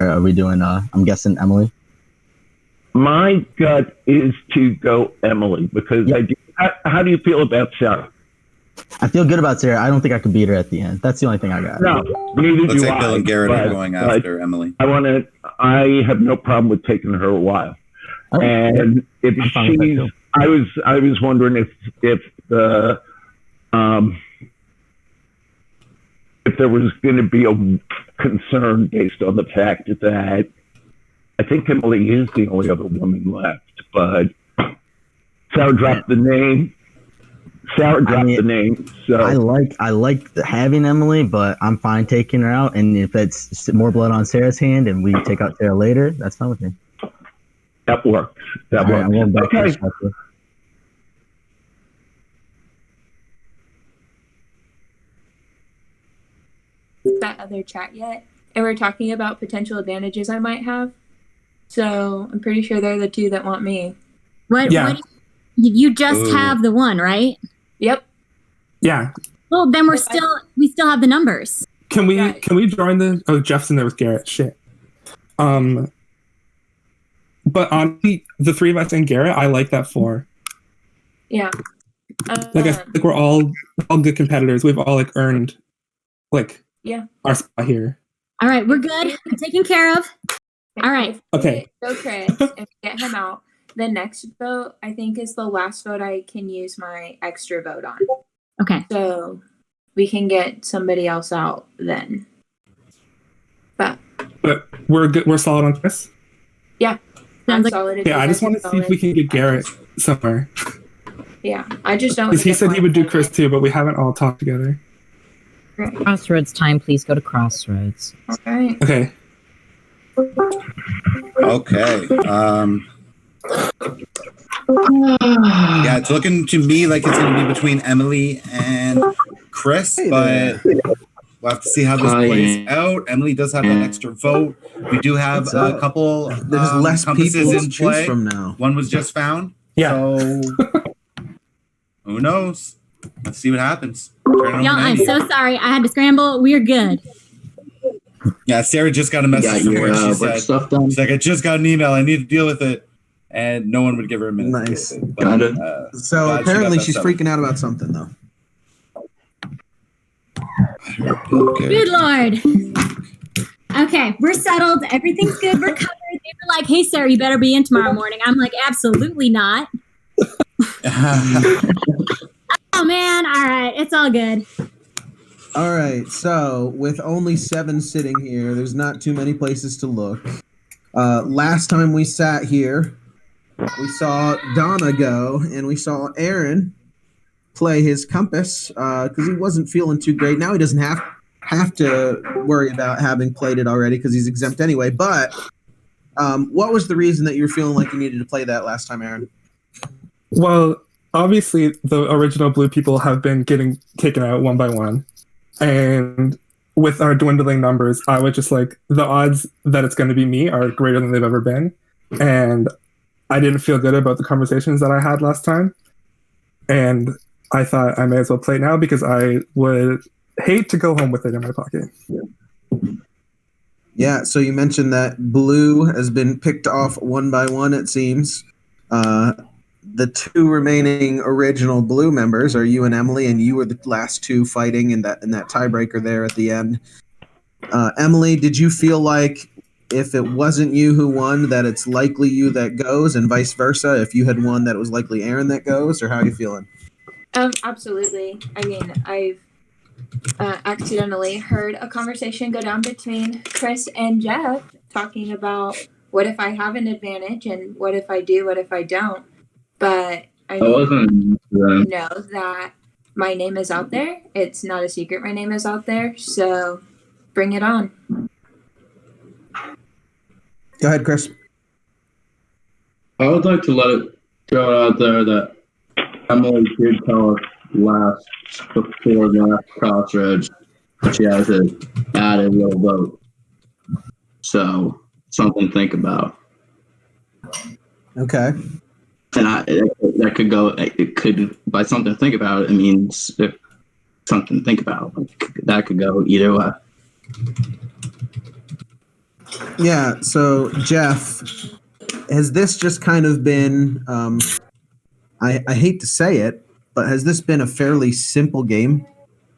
Are we doing, I'm guessing Emily? My gut is to go Emily because how do you feel about Sarah? I feel good about Sarah. I don't think I could beat her at the end. That's the only thing I got. No, neither Looks do like Bill and Garrett are but- going but after Emily. I have no problem with taking her a while. Oh, And if I'm fine with that she's, too. I was wondering if there was going to be a concern based on the fact that I think Emily is the only other woman left, but Sarah dropped the name. The name. So I like having Emily, but I'm fine taking her out. And if it's more blood on Sarah's hand and we take out Sarah later, that's fine with me. That works. That All right, works. I'm going back to Okay. the structure. That other chat yet? and we're talking about potential advantages I might have. So I'm pretty sure they're the two that want me. What? You just Ooh. have the one, right? Yep. Yeah. Well, then we still have the numbers. Can we join the? Oh, Jeff's in there with Garrett. Shit. But honestly, the three of us and Garrett, I like that 4. Yeah. Like I feel like we're all good competitors. We've all like earned like Yeah. our spot here. All right, we're good. I'm taken care of. All right. Okay. Go Chris and get him out. The next vote, I think, is the last vote I can use my extra vote on. Okay. So we can get somebody else out then. But we're good. We're solid on Chris. Yeah. I'm solid. if Yeah, you I just guys want are to see if solid. we can get Garrett somewhere. Yeah, I just don't. Because he said he would do Chris too, but we haven't all talked together. Crossroads time, please go to Crossroads. All right. Okay. Okay. Yeah, it's looking to me like it's going to be between Emily and Chris, but we'll have to see how this plays out. Emily does have that extra vote. We do have a couple. There's less compasses people to in choose play. from now. One was just found. Yeah. So who knows? Let's see what happens. Turn it over Y'all, to I'm Andy. so sorry. I had to scramble. We're good. Yeah, Sarah just got a message from your, where she work said, stuff done? she's like, I just got an email. I need to deal with it. And no one would give her a minute. Nice. To deal with it. But, So glad she apparently got that she's settled. freaking out about something, though. Good Lord. Okay, we're settled. Everything's good. We're covered. They were like, hey, Sarah, you better be in tomorrow morning. I'm like, absolutely not. Oh, man. All right. It's all good. All right, so with only 7 sitting here, there's not too many places to look. Last time we sat here, we saw Donna go, and we saw Aaron play his compass because he wasn't feeling too great. Now he doesn't have to worry about having played it already because he's exempt anyway. But what was the reason that you were feeling like you needed to play that last time, Aaron? Well, obviously the original blue people have been getting taken out one by one. And with our dwindling numbers, I was just like, the odds that it's going to be me are greater than they've ever been. And I didn't feel good about the conversations that I had last time. And I thought I may as well play it now because I would hate to go home with it in my pocket. Yeah, so you mentioned that blue has been picked off one by one, it seems. The 2 remaining original blue members are you and Emily, and you were the last 2 fighting in that tiebreaker there at the end. Emily, did you feel like if it wasn't you who won, that it's likely you that goes, and vice versa? If you had won, that it was likely Aaron that goes, or how are you feeling? Absolutely. I mean, I've accidentally heard a conversation go down between Chris and Jeff talking about what if I have an advantage and what if I do, what if I don't. But I mean, know that my name is out there. It's not a secret. My name is out there. So bring it on. Go ahead, Chris. I would like to let it go out there that Emily did tell us before the last crossroads she has to add a little vote. So something to think about. Okay. And that could go. It could by something to think about. It means if something to think about. That could go either way. Yeah. So Jeff, has this just kind of been? I hate to say it, but has this been a fairly simple game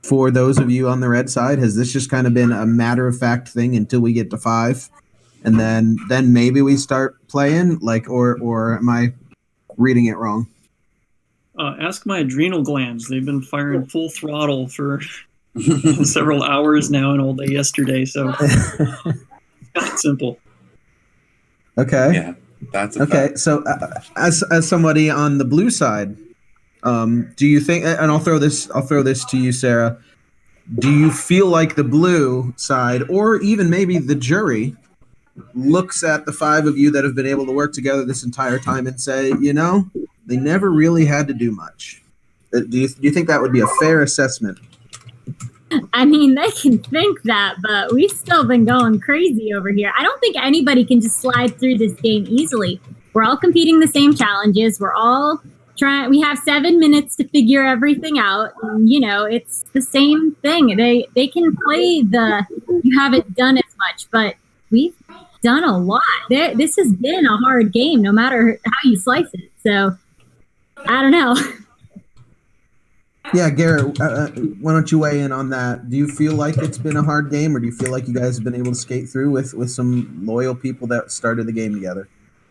for those of you on the red side? Has this just kind of been a matter of fact thing until we get to 5, and then maybe we start playing? Like, or am I reading it wrong? Ask my adrenal glands. They've been firing full throttle for several hours now and all day yesterday. So it's not simple. Okay. Yeah, that's okay. So as somebody on the blue side, do you think? And I'll throw this to you, Sarah. Do you feel like the blue side, or even maybe the jury, looks at the 5 of you that have been able to work together this entire time and say, they never really had to do much? Do you think that would be a fair assessment? I mean, they can think that, but we've still been going crazy over here. I don't think anybody can just slide through this game easily. We're all competing the same challenges. We're all trying. We have 7 minutes to figure everything out. And, you know, it's the same thing. They can play the you haven't done as much, but we've done a lot. This has been a hard game, no matter how you slice it. So I don't know. Yeah, Garrett, why don't you weigh in on that? Do you feel like it's been a hard game, or do you feel like you guys have been able to skate through with some loyal people that started the game together?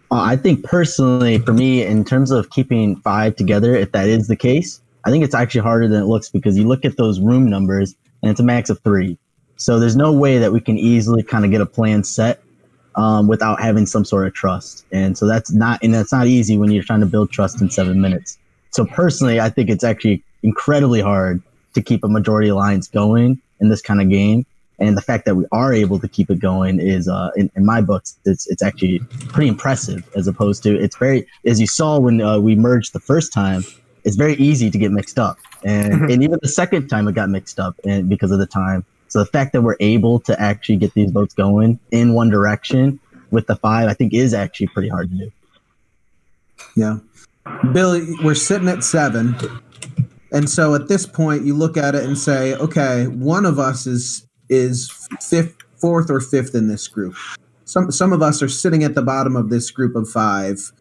I think personally, for me, in terms of keeping 5 together, if that is the case, I think it's actually harder than it looks, because you look at those room numbers and it's a max of 3. So there's no way that we can easily kind of get a plan set without having some sort of trust. And so that's not easy when you're trying to build trust in 7 minutes. So personally, I think it's actually incredibly hard to keep a majority alliance going in this kind of game. And the fact that we are able to keep it going is, in my books, it's actually pretty impressive, as opposed to, it's very, as you saw when we merged the first time, it's very easy to get mixed up. And even the second time it got mixed up and because of the time. So the fact that we're able to actually get these votes going in one direction with the 5, I think is actually pretty hard to do. Yeah. Billy, we're sitting at 7. And so at this point, you look at it and say, okay, one of us is fourth or fifth in this group. Some of us are sitting at the bottom of this group of 5.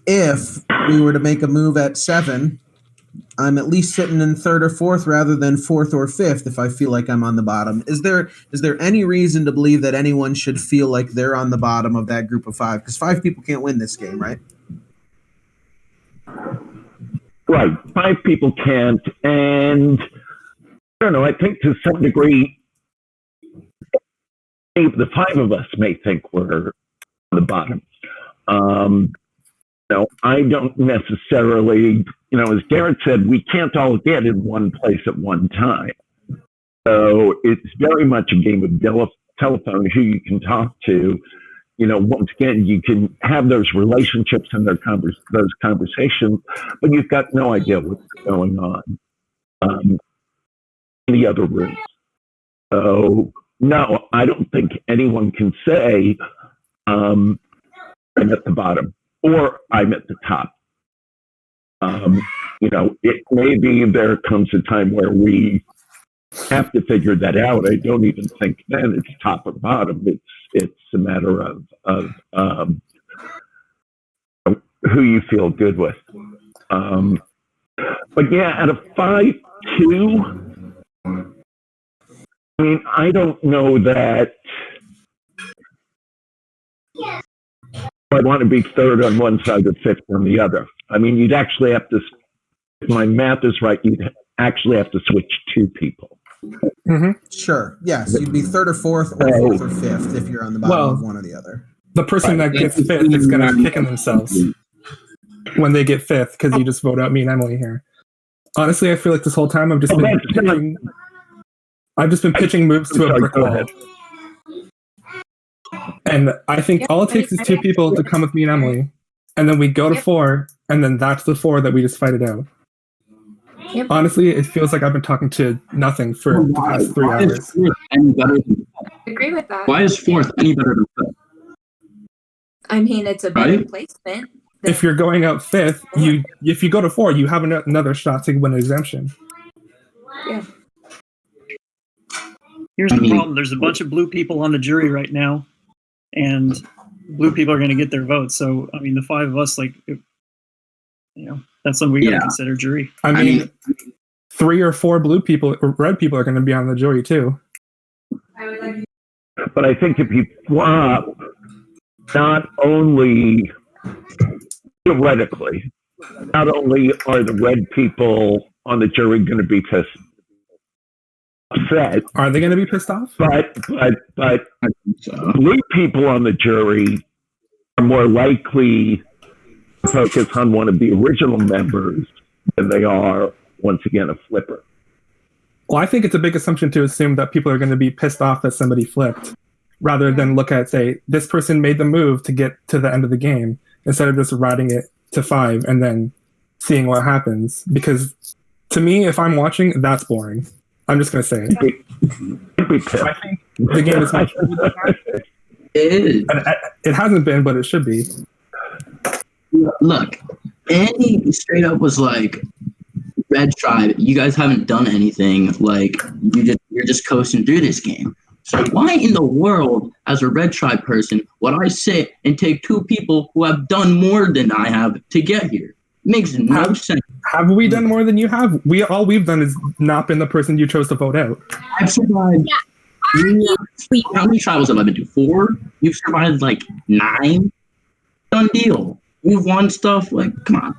If we were to make a move at 7, I'm at least sitting in 3rd or 4th rather than 4th or 5th if I feel like I'm on the bottom. Is there any reason to believe that anyone should feel like they're on the bottom of that group of 5? Because 5 people can't win this game, right? Right. 5 people can't. And I don't know, I think to some degree, the 5 of us may think we're on the bottom. No, I don't necessarily, as Garrett said, we can't all get in one place at one time. So it's very much a game of telephone, who you can talk to. Once again, you can have those relationships and those conversations, but you've got no idea what's going on in the other rooms. So, no, I don't think anyone can say I'm at the bottom or I'm at the top. It may be there comes a time where we have to figure that out. I don't even think then it's top or bottom. It's a matter of who you feel good with. But yeah, out of 5-2, I mean, I don't know that I want to be 3rd on one side or 5th on the other. I mean, you'd actually have to, if my math is right, you'd actually have to switch 2 people. Mm-hmm. Sure. Yes, you'd be 3rd or 4th, or 4th or 5th if you're on the bottom of one or the other. The person that gets 5th is going to be kicking themselves when they get 5th, because you just vote out me and Emily here. Honestly, I feel like this whole time I've just been pitching moves to a brick wall. And I think all it takes is 2 people to come with me and Emily, and then we go to 4, and then that's the 4 that we just fight it out. Yep. Honestly, it feels like I've been talking to nothing for the past 3 hours. I agree with that. Why is 4th any better than 5th? I mean, it's a better placement. If you're going out 5th, if you go to 4, you have another shot to win an exemption. Yeah. Here's the problem. There's a bunch of blue people on the jury right now, and blue people are going to get their votes. So, I mean, the 5 of us, that's something we got to consider jury. I mean, 3 or 4 blue people or red people are going to be on the jury too. But I think if you swap, not only theoretically, not only are the red people on the jury going to be upset, are they going to be pissed off? But blue people on the jury are more likely to focus on one of the original members than they are, once again, a flipper. Well, I think it's a big assumption to assume that people are going to be pissed off that somebody flipped, rather than look at, say, this person made the move to get to the end of the game, instead of just riding it to 5 and then seeing what happens. Because to me, if I'm watching, that's boring. I'm just gonna say it. I think the game is much better than that. It is. It hasn't been, but it should be. Look, Andy straight up was like, Red Tribe, you guys haven't done anything. Like, you're just coasting through this game. So why in the world, as a Red Tribe person, would I sit and take two people who have done more than I have to get here? Makes no sense. Have we done more than you have? All we've done is not been the person you chose to vote out. I've survived. How many tribals have I been to? 4? You've survived like 9? Done deal. You've won stuff. Like, come on.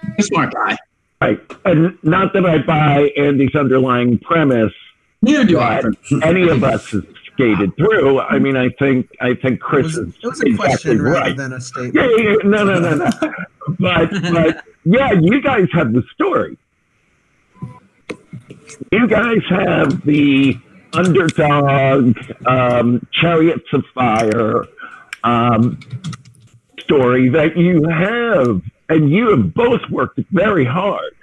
You're a smart guy. Right. And not that I buy Andy's underlying premise. Neither do I. Any of us has skated through. I mean, I think Chris is It was a exactly question rather right. than a statement. Yeah. No. but yeah, you guys have the story. You guys have the underdog, Chariots of Fire story that you have, and you have both worked very hard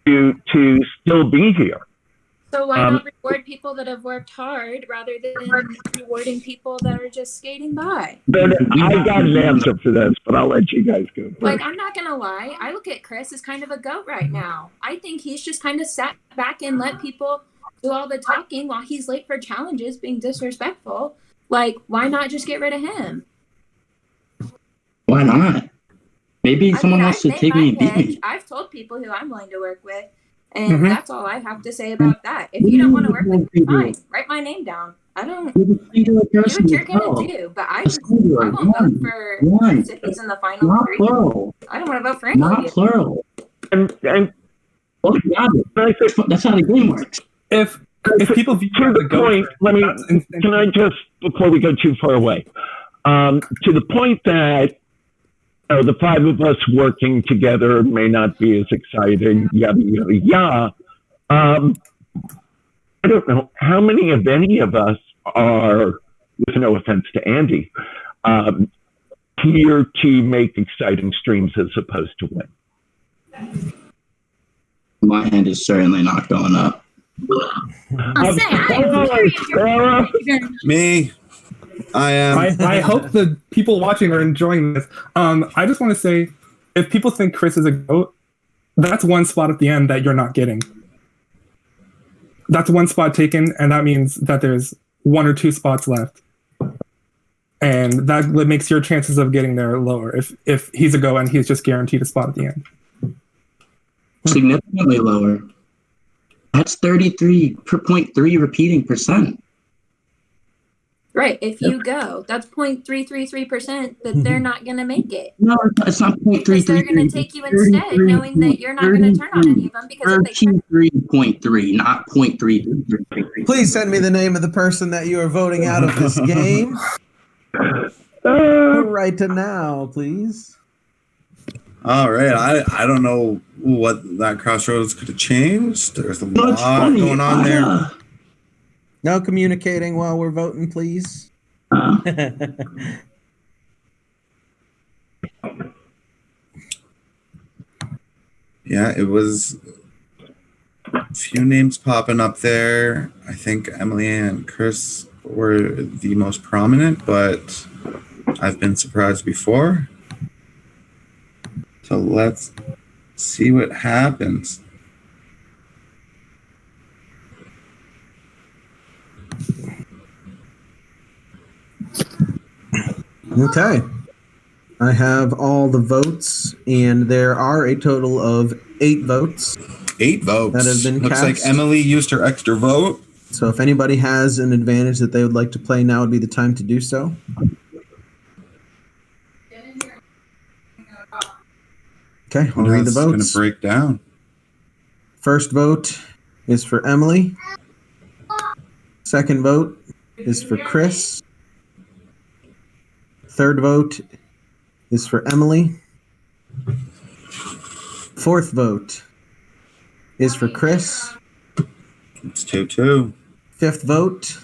to still be here. So why not reward people that have worked hard rather than rewarding people that are just skating by? But I got an answer for this, but I'll let you guys go first. Like, I'm not gonna lie, I look at Chris as kind of a goat right now. I think he's just kind of sat back and let people do all the talking while he's late for challenges, being disrespectful. Like, why not just get rid of him? Why not? Maybe someone else should take me and beat me. I've told people who I'm willing to work with, and that's all I have to say about that. If you don't want to work with me, fine. Write my name down. I don't. Do what you're gonna do, but I won't vote for Chris if he's in the final Not 3. plural. I don't want to vote for any of Not you. plural. And Well, yeah, that's how the game works. If people view to the point, can I just, before we go too far away, to the point that the 5 of us working together may not be as exciting, yada, yada, yada. I don't know how many of any of us are, with no offense to Andy, here to make exciting streams as opposed to win. My hand is certainly not going up. Me. I am. I hope the people watching are enjoying this. I just want to say, if people think Chris is a goat, that's one spot at the end that you're not getting. That's one spot taken, and that means that there's 1 or 2 spots left. And that makes your chances of getting there lower if he's a go and he's just guaranteed a spot at the end. Significantly lower. That's 33.3 repeating percent. Right. If you go, that's 0.333% that they're not going to make it. No, it's not 0.333. Because they're going to take you instead, knowing that you're not going to turn on any of them. Because if they turn 33.3, not 0.333. Please send me the name of the person that you are voting out of this game. Right to now, please. All right. I don't know what that crossroads could have changed. There's a lot going on there. No communicating while we're voting, please. Yeah, it was a few names popping up there. I think Emily and Chris were the most prominent, but I've been surprised before. So let's see what happens. Okay. I have all the votes, and there are a total of 8 votes. 8 votes. That have been Looks cast. like Emily used her extra vote. So if anybody has an advantage that they would like to play, now would be the time to do so. Okay, I'll read the votes. Going to break down. First vote is for Emily. Second vote is for Chris. Third vote is for Emily. Fourth vote is for Chris. It's 2-2. Fifth vote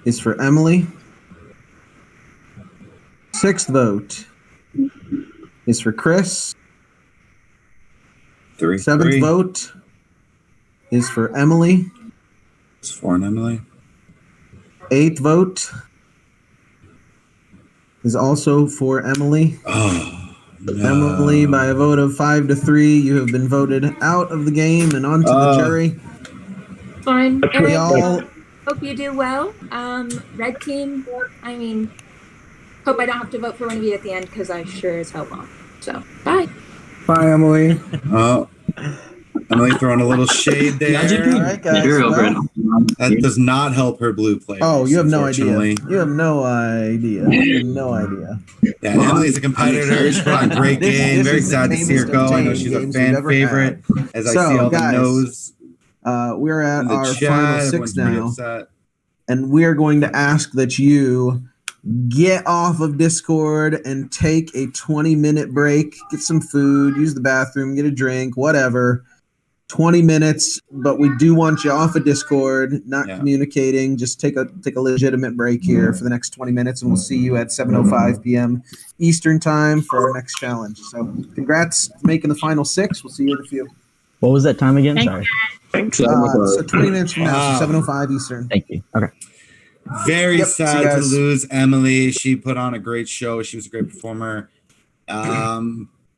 is for Emily. Sixth vote is for Chris. 3-3. Seventh vote is for Emily. It's for Emily. 8th vote is also for Emily. Oh, no. Emily, by a vote of 5-3, you have been voted out of the game and onto the jury. Fine. We all Hope you do well. Red team, I mean, hope I don't have to vote for one of you at the end because I sure as hell won't. So, bye. Bye, Emily. Oh, Emily throwing a little shade there. All right, guys. That does not help her blue players. Oh, you have no idea. unfortunately. You have no idea. You have no idea. Yeah, Emily's a competitor. She's put on a great game. Very sad to see her go. I know she's a fan favorite. As I see all the no's. We're at in the our chat, final everyone's 6 pretty now. upset. And we are going to ask that you get off of Discord and take a 20-minute break, get some food, use the bathroom, get a drink, whatever. 20 minutes, but we do want you off of Discord, not communicating. Just take a legitimate break here for the next 20 minutes, and we'll see you at 7:05 p.m. Eastern time for our next challenge. So congrats for making the final 6. We'll see you in a few. What was that time again? Sorry. So 20 minutes from now, so 7:05 Eastern. Thank you. Okay. Very Yep, see you sad to guys. lose Emily. She put on a great show. She was a great performer.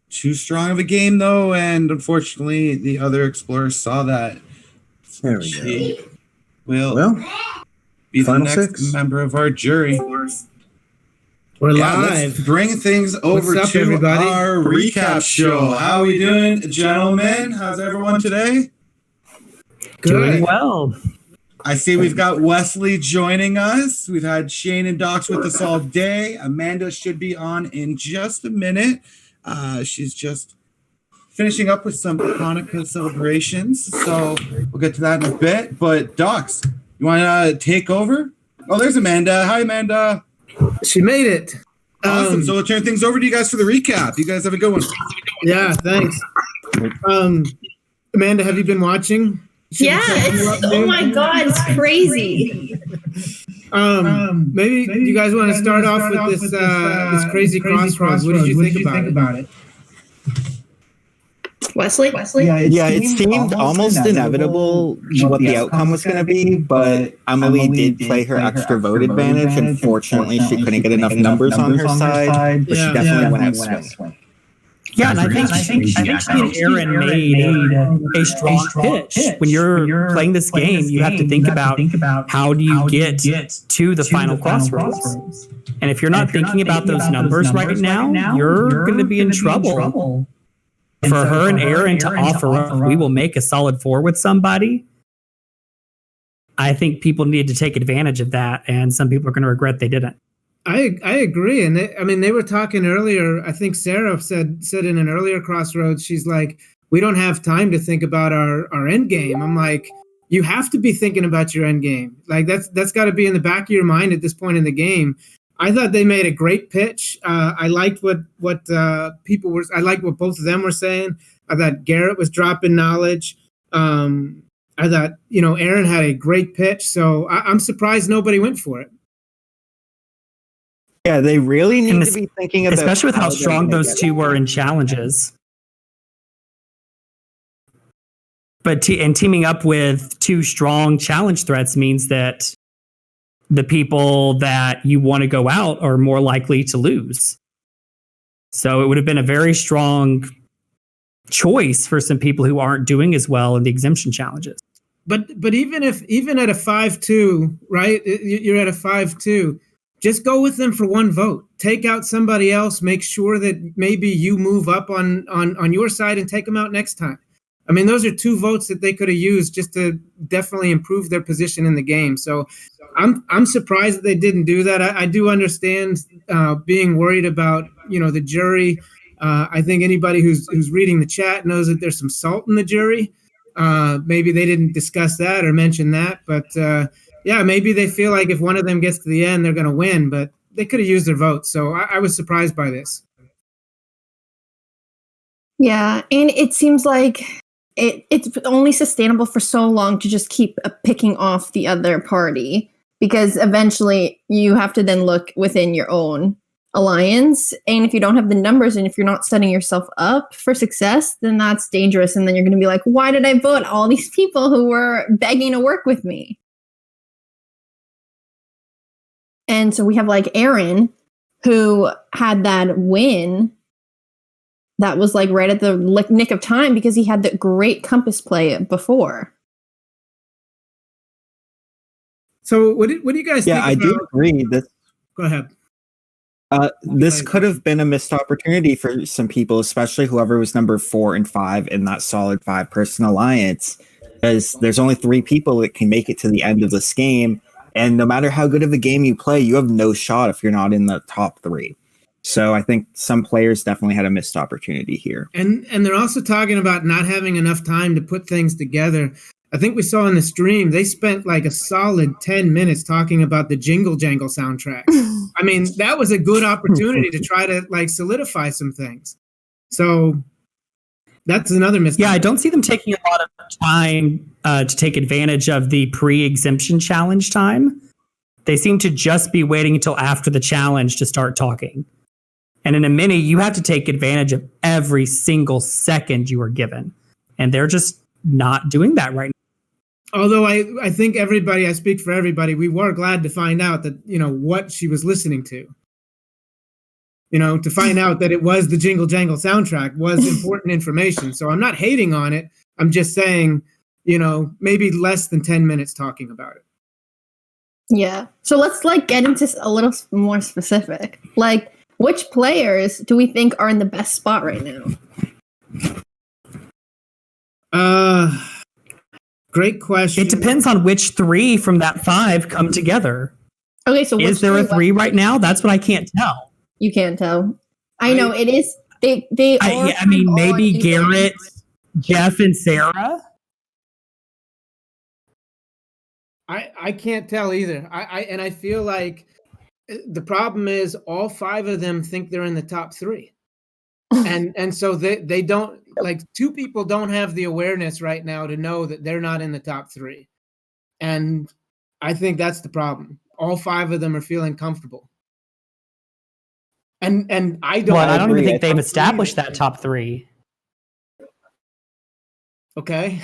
Too strong of a game, though, and unfortunately, the other explorers saw that. There we She will be the final next 6. member of our jury. We're Let's live. bring things over What's up, to everybody? our recap show. How are we doing, gentlemen? How's everyone today? Good. Well, I see we've got Wesley joining us. We've had Shane and Docs with us all day. Amanda should be on in just a minute. She's just finishing up with some Hanukkah celebrations, so we'll get to that in a bit. But Docs, you want to take over? Oh, there's Amanda. Hi, Amanda. She made it. Awesome. So we'll turn things over to you guys for the recap. You guys have a good one. Yeah, thanks. Amanda, have you been watching? Yeah, oh my God, it's crazy. Maybe you guys want to start off with this crazy crossroads. What did you think about it? Wesley? Yeah, it seemed almost inevitable what the outcome was going to be, but Emily did play her extra vote advantage. Unfortunately, she couldn't get enough numbers on her side, but she definitely went out swinging. Yeah, and I think she and Aaron made a strong pitch. When you're playing this game, you have to think about how do you get to the final crossroads. And if you're not thinking about those numbers right now, you're going to be in trouble. For her and Aaron to offer up, we will make a solid 4 with somebody. I think people need to take advantage of that, and some people are going to regret they didn't. I agree, and they were talking earlier. I think Sarah said in an earlier crossroads, she's like, we don't have time to think about our end game. I'm like, you have to be thinking about your end game. Like that's got to be in the back of your mind at this point in the game. I thought they made a great pitch. I liked what people were. I liked what both of them were saying. I thought Garrett was dropping knowledge. I thought Aaron had a great pitch. So I'm surprised nobody went for it. Yeah, they really need to be thinking about, especially with how strong those two were in challenges. But teaming up with 2 strong challenge threats means that the people that you want to go out are more likely to lose. So it would have been a very strong choice for some people who aren't doing as well in the exemption challenges. But even at a 5-2, right? You're at a 5-2. Just go with them for 1 vote. Take out somebody else. Make sure that maybe you move up on your side and take them out next time. I mean, those are 2 votes that they could have used just to definitely improve their position in the game. So I'm surprised that they didn't do that. I do understand being worried about the jury. I think anybody who's reading the chat knows that there's some salt in the jury. Maybe they didn't discuss that or mention that, but yeah, maybe they feel like if one of them gets to the end, they're going to win, but they could have used their votes. So I was surprised by this. Yeah, and it seems like it's only sustainable for so long to just keep picking off the other party, because eventually you have to then look within your own alliance, and if you don't have the numbers and if you're not setting yourself up for success, then that's dangerous, and then you're going to be like, why did I vote all these people who were begging to work with me? And so we have like Aaron, who had that win that was like right at the nick of time because he had that great compass play before. So what do you guys think I do agree that. Go ahead. This could have been a missed opportunity for some people, especially whoever was number 4 and 5 in that solid 5-person alliance, because there's only 3 people that can make it to the end of this game. And no matter how good of a game you play, you have no shot if you're not in the top 3. So I think some players definitely had a missed opportunity here. And they're also talking about not having enough time to put things together. I think we saw in the stream, they spent like a solid 10 minutes talking about the Jingle Jangle soundtrack. I mean, that was a good opportunity to try to like solidify some things. So that's another mistake. Yeah, I don't see them taking a lot of time to take advantage of the pre-exemption challenge time. They seem to just be waiting until after the challenge to start talking. And in a mini, you have to take advantage of every single second you are given. And they're just not doing that right now. Although I think everybody, I speak for everybody, we were glad to find out that, what she was listening to. To find out that it was the Jingle Jangle soundtrack was important information. So I'm not hating on it. I'm just saying, maybe less than 10 minutes talking about it. Yeah. So let's get into a little more specific. Like, which players do we think are in the best spot right now? Great question. It depends on which 3 from that 5 come together. Okay, so is there a 3 right now? That's what I can't tell. You can't tell. I know it is. They are. I mean, maybe Garrett, Jeff, and Sarah. I can't tell either. I feel like the problem is all 5 of them think they're in the top 3. And so they don't, like, 2 people don't have the awareness right now to know that they're not in the top 3. And I think that's the problem. All 5 of them are feeling comfortable. And I don't. Well, I don't even think they've established that top 3. Okay.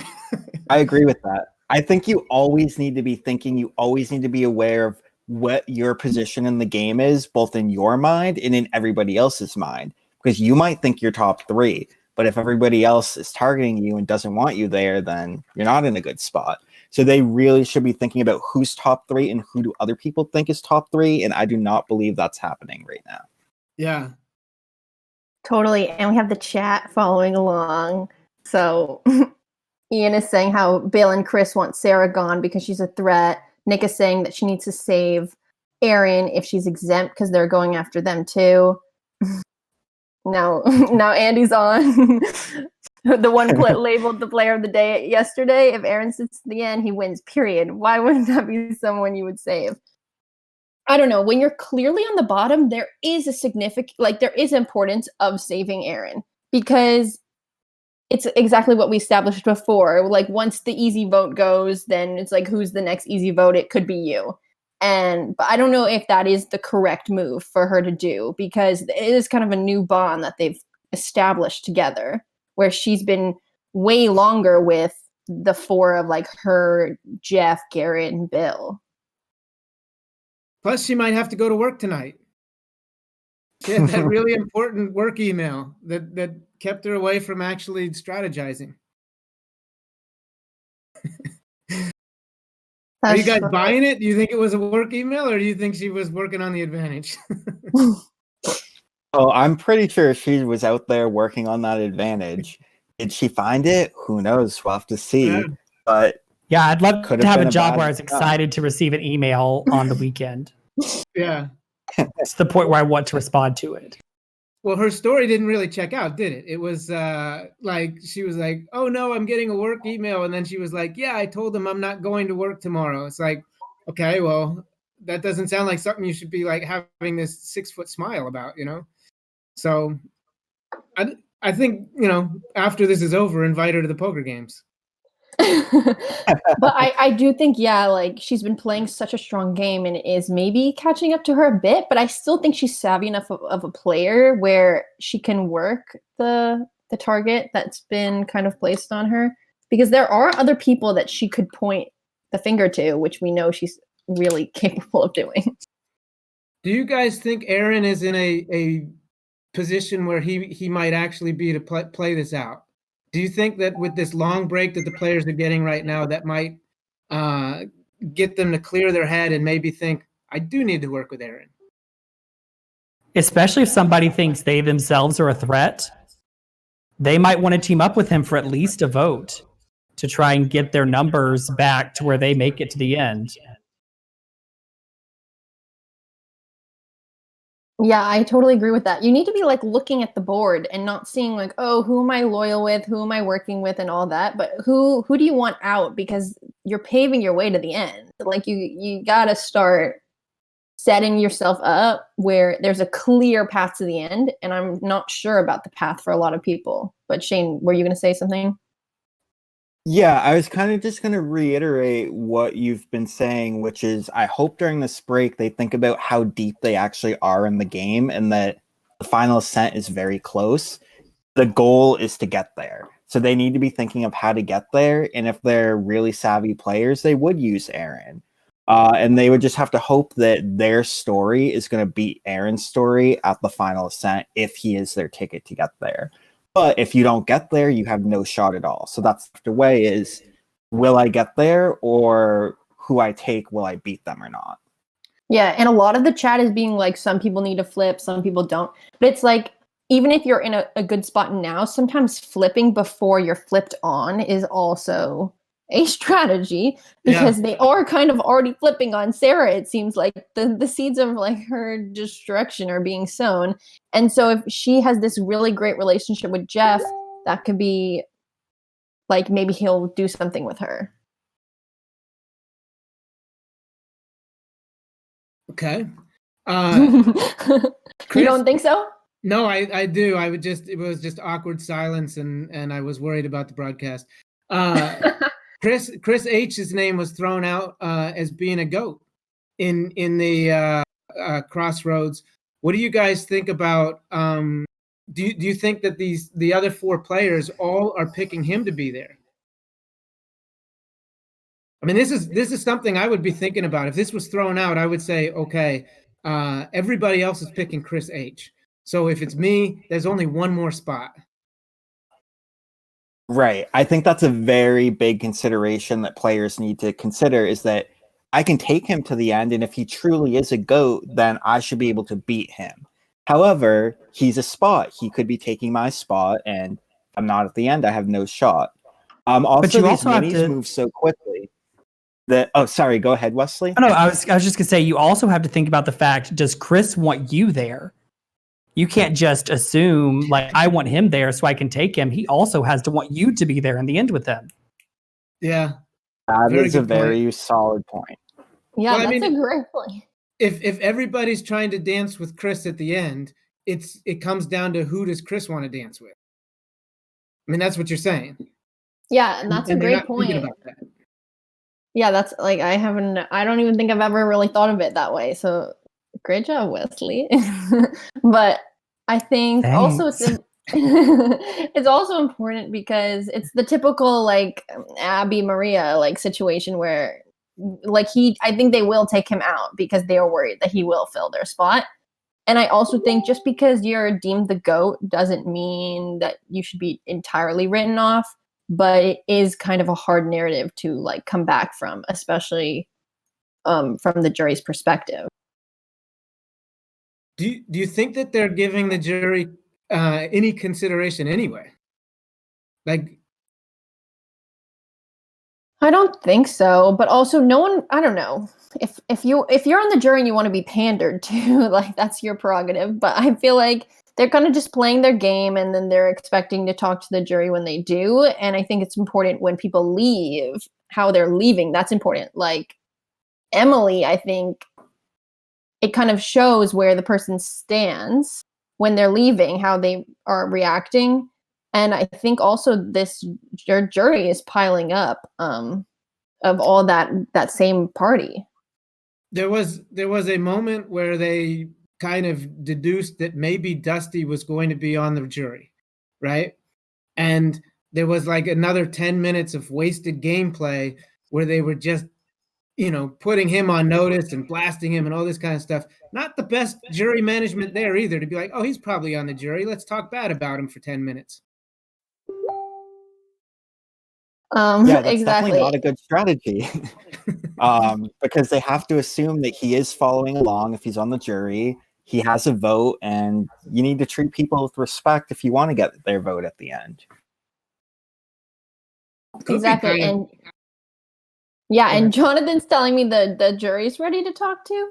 I agree with that. I think you always need to be thinking, you always need to be aware of what your position in the game is, both in your mind and in everybody else's mind. Because you might think you're top 3, but if everybody else is targeting you and doesn't want you there, then you're not in a good spot. So they really should be thinking about who's top 3 and who do other people think is top 3. And I do not believe that's happening right now. Yeah. Totally. And we have the chat following along. So Ian is saying how Bill and Chris want Sarah gone because she's a threat. Nick is saying that she needs to save Erin if she's exempt because they're going after them too. Now Andy's on. The one labeled the player of the day yesterday. If Aaron sits to the end, he wins, period. Why wouldn't that be someone you would save? I don't know. When you're clearly on the bottom, there is a significant, there is importance of saving Aaron because it's exactly what we established before. Like, once the easy vote goes, then it's like, who's the next easy vote? It could be you. But I don't know if that is the correct move for her to do because it is kind of a new bond that they've established together where she's been way longer with the 4 of her, Jeff, Garrett, and Bill. Plus, she might have to go to work tonight. She had that really important work email that kept her away from actually strategizing. Are you guys buying it? Do you think it was a work email or do you think she was working on the advantage? Oh, I'm pretty sure she was out there working on that advantage. Did she find it? Who knows? We'll have to see. Yeah. But yeah, I'd love to have a job where I was job. excited to receive an email on the weekend. Yeah. It's the point where I want to respond to it. Well, her story didn't really check out, did it? It was she was like, oh no, I'm getting a work email. And then she was like, yeah, I told them I'm not going to work tomorrow. It's like, okay, well, that doesn't sound like something you should be having this 6-foot smile about, So I think, after this is over, invite her to the poker games. But I do think, yeah, like she's been playing such a strong game and is maybe catching up to her a bit, but I still think she's savvy enough of a player where she can work the target that's been kind of placed on her, because there are other people that she could point the finger to, which we know she's really capable of doing. Do you guys think Aaron is in a position where he might actually be to play this out? Do you think that with this long break that the players are getting right now, that might get them to clear their head and maybe think, I do need to work with Aaron? Especially if somebody thinks they themselves are a threat, they might want to team up with him for at least a vote to try and get their numbers back to where they make it to the end. Yeah, I totally agree with that. You need to be like looking at the board and not seeing like, oh, who am I loyal with? Who am I working with and all that? But who do you want out? Because you're paving your way to the end. Like you got to start setting yourself up where there's a clear path to the end. And I'm not sure about the path for a lot of people. But Shane, were you going to say something? Yeah, I was kind of just going to reiterate what you've been saying, which is I hope during this break they think about how deep they actually are in the game and that the final ascent is very close. The goal is to get there. So they need to be thinking of how to get there. And if they're really savvy players, they would use Aaron. And they would just have to hope that their story is going to beat Aaron's story at the final ascent if he is their ticket to get there. But if you don't get there, you have no shot at all. So that's the way is, will I get there, or who I take, will I beat them or not? Yeah, and a lot of the chat is being like, some people need to flip, some people don't. But it's like, even if you're in a good spot now, sometimes flipping before you're flipped on is also a strategy, because they are kind of already flipping on Sarah. It seems like the seeds of like her destruction are being sown. And so if she has this really great relationship with Jeff, that could be like, maybe he'll do something with her. Okay. You don't think so? No, I do. It was just awkward silence, and I was worried about the broadcast. Chris H's name was thrown out as being a GOAT in the Crossroads. What do you guys think about? Do you think that the other four players all are picking him to be there? I mean, this is something I would be thinking about. If this was thrown out, I would say, okay, everybody else is picking Chris H. So if it's me, there's only one more spot. Right. I think that's a very big consideration that players need to consider, is that I can take him to the end, and if he truly is a GOAT, then I should be able to beat him. However, he's a spot. He could be taking my spot, and if I'm not at the end, I have no shot. Also, but you these also have minis to move so quickly that... Oh, sorry. Go ahead, Wesley. Oh, no, I was just going to say, you also have to think about the fact, does Chris want you there? You can't just assume, like, I want him there so I can take him. He also has to want you to be there in the end with him. Yeah. That is a very solid point. Yeah, well, that's a great point. If everybody's trying to dance with Chris at the end, it comes down to, who does Chris want to dance with? I mean, that's what you're saying. Yeah, and that's a great point. About that. Yeah, that's like, I don't even think I've ever really thought of it that way. So great job, Wesley. But I think also it's also important because it's the typical like Abby Maria like situation where like I think they will take him out because they are worried that he will fill their spot. And I also think just because you're deemed the GOAT doesn't mean that you should be entirely written off, but it is kind of a hard narrative to like come back from, especially from the jury's perspective. Do you think that they're giving the jury any consideration anyway? Like, I don't think so, but also no one, I don't know. If you're on the jury and you want to be pandered to, like that's your prerogative, but I feel like they're kind of just playing their game and then they're expecting to talk to the jury when they do, and I think it's important when people leave how they're leaving. That's important. Like Emily, I think it kind of shows where the person stands when they're leaving, how they are reacting. And I think also this jury is piling up of all that same party. There was a moment where they kind of deduced that maybe Dusty was going to be on the jury, right? And there was like another 10 minutes of wasted gameplay where they were just, putting him on notice and blasting him and all this kind of stuff. Not the best jury management there either, to be like, oh, he's probably on the jury. Let's talk bad about him for 10 minutes. Yeah, that's exactly. definitely not a good strategy. Because they have to assume that he is following along if he's on the jury. He has a vote, and you need to treat people with respect if you want to get their vote at the end. Exactly. And and Jonathan's telling me the jury's ready to talk to.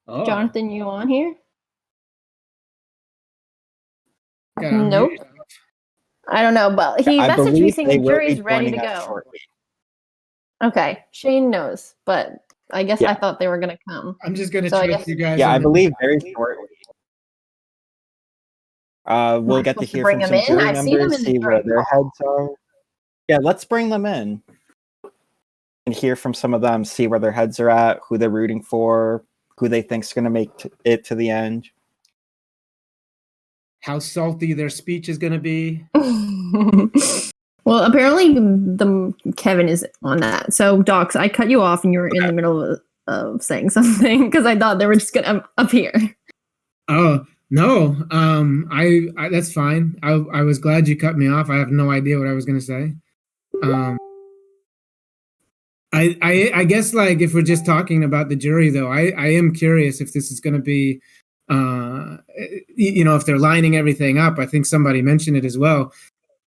Oh. Jonathan, you on here? Yeah, nope. I don't know, but he messaged me saying the jury's ready to go. Shortly. Okay, Shane knows, but I guess I thought they were going to come. I'm just going to So trick you guys. Yeah, I believe very shortly. We'll get to hear from some jury members, see where their heads are. Yeah, let's bring them in and hear from some of them, see where their heads are at, who they're rooting for, who they think's going to make it to the end. How salty their speech is going to be. Well, apparently Kevin is on that. So, Docs, I cut you off and you were in the middle of saying something because I thought they were just going to appear. Oh, no. I that's fine. I was glad you cut me off. I have no idea what I was going to say. I guess, like, if we're just talking about the jury, though, I am curious if this is going to be, if they're lining everything up. I think somebody mentioned it as well.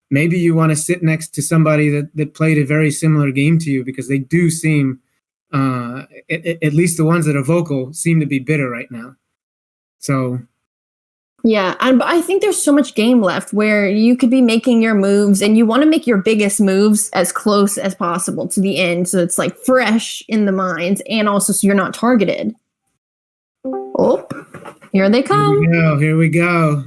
Maybe you want to sit next to somebody that played a very similar game to you, because they do seem, at least the ones that are vocal, seem to be bitter right now. So. Yeah, and I think there's so much game left where you could be making your moves and you want to make your biggest moves as close as possible to the end, so it's like fresh in the minds, and also so you're not targeted. Oh, here they come. Here we go.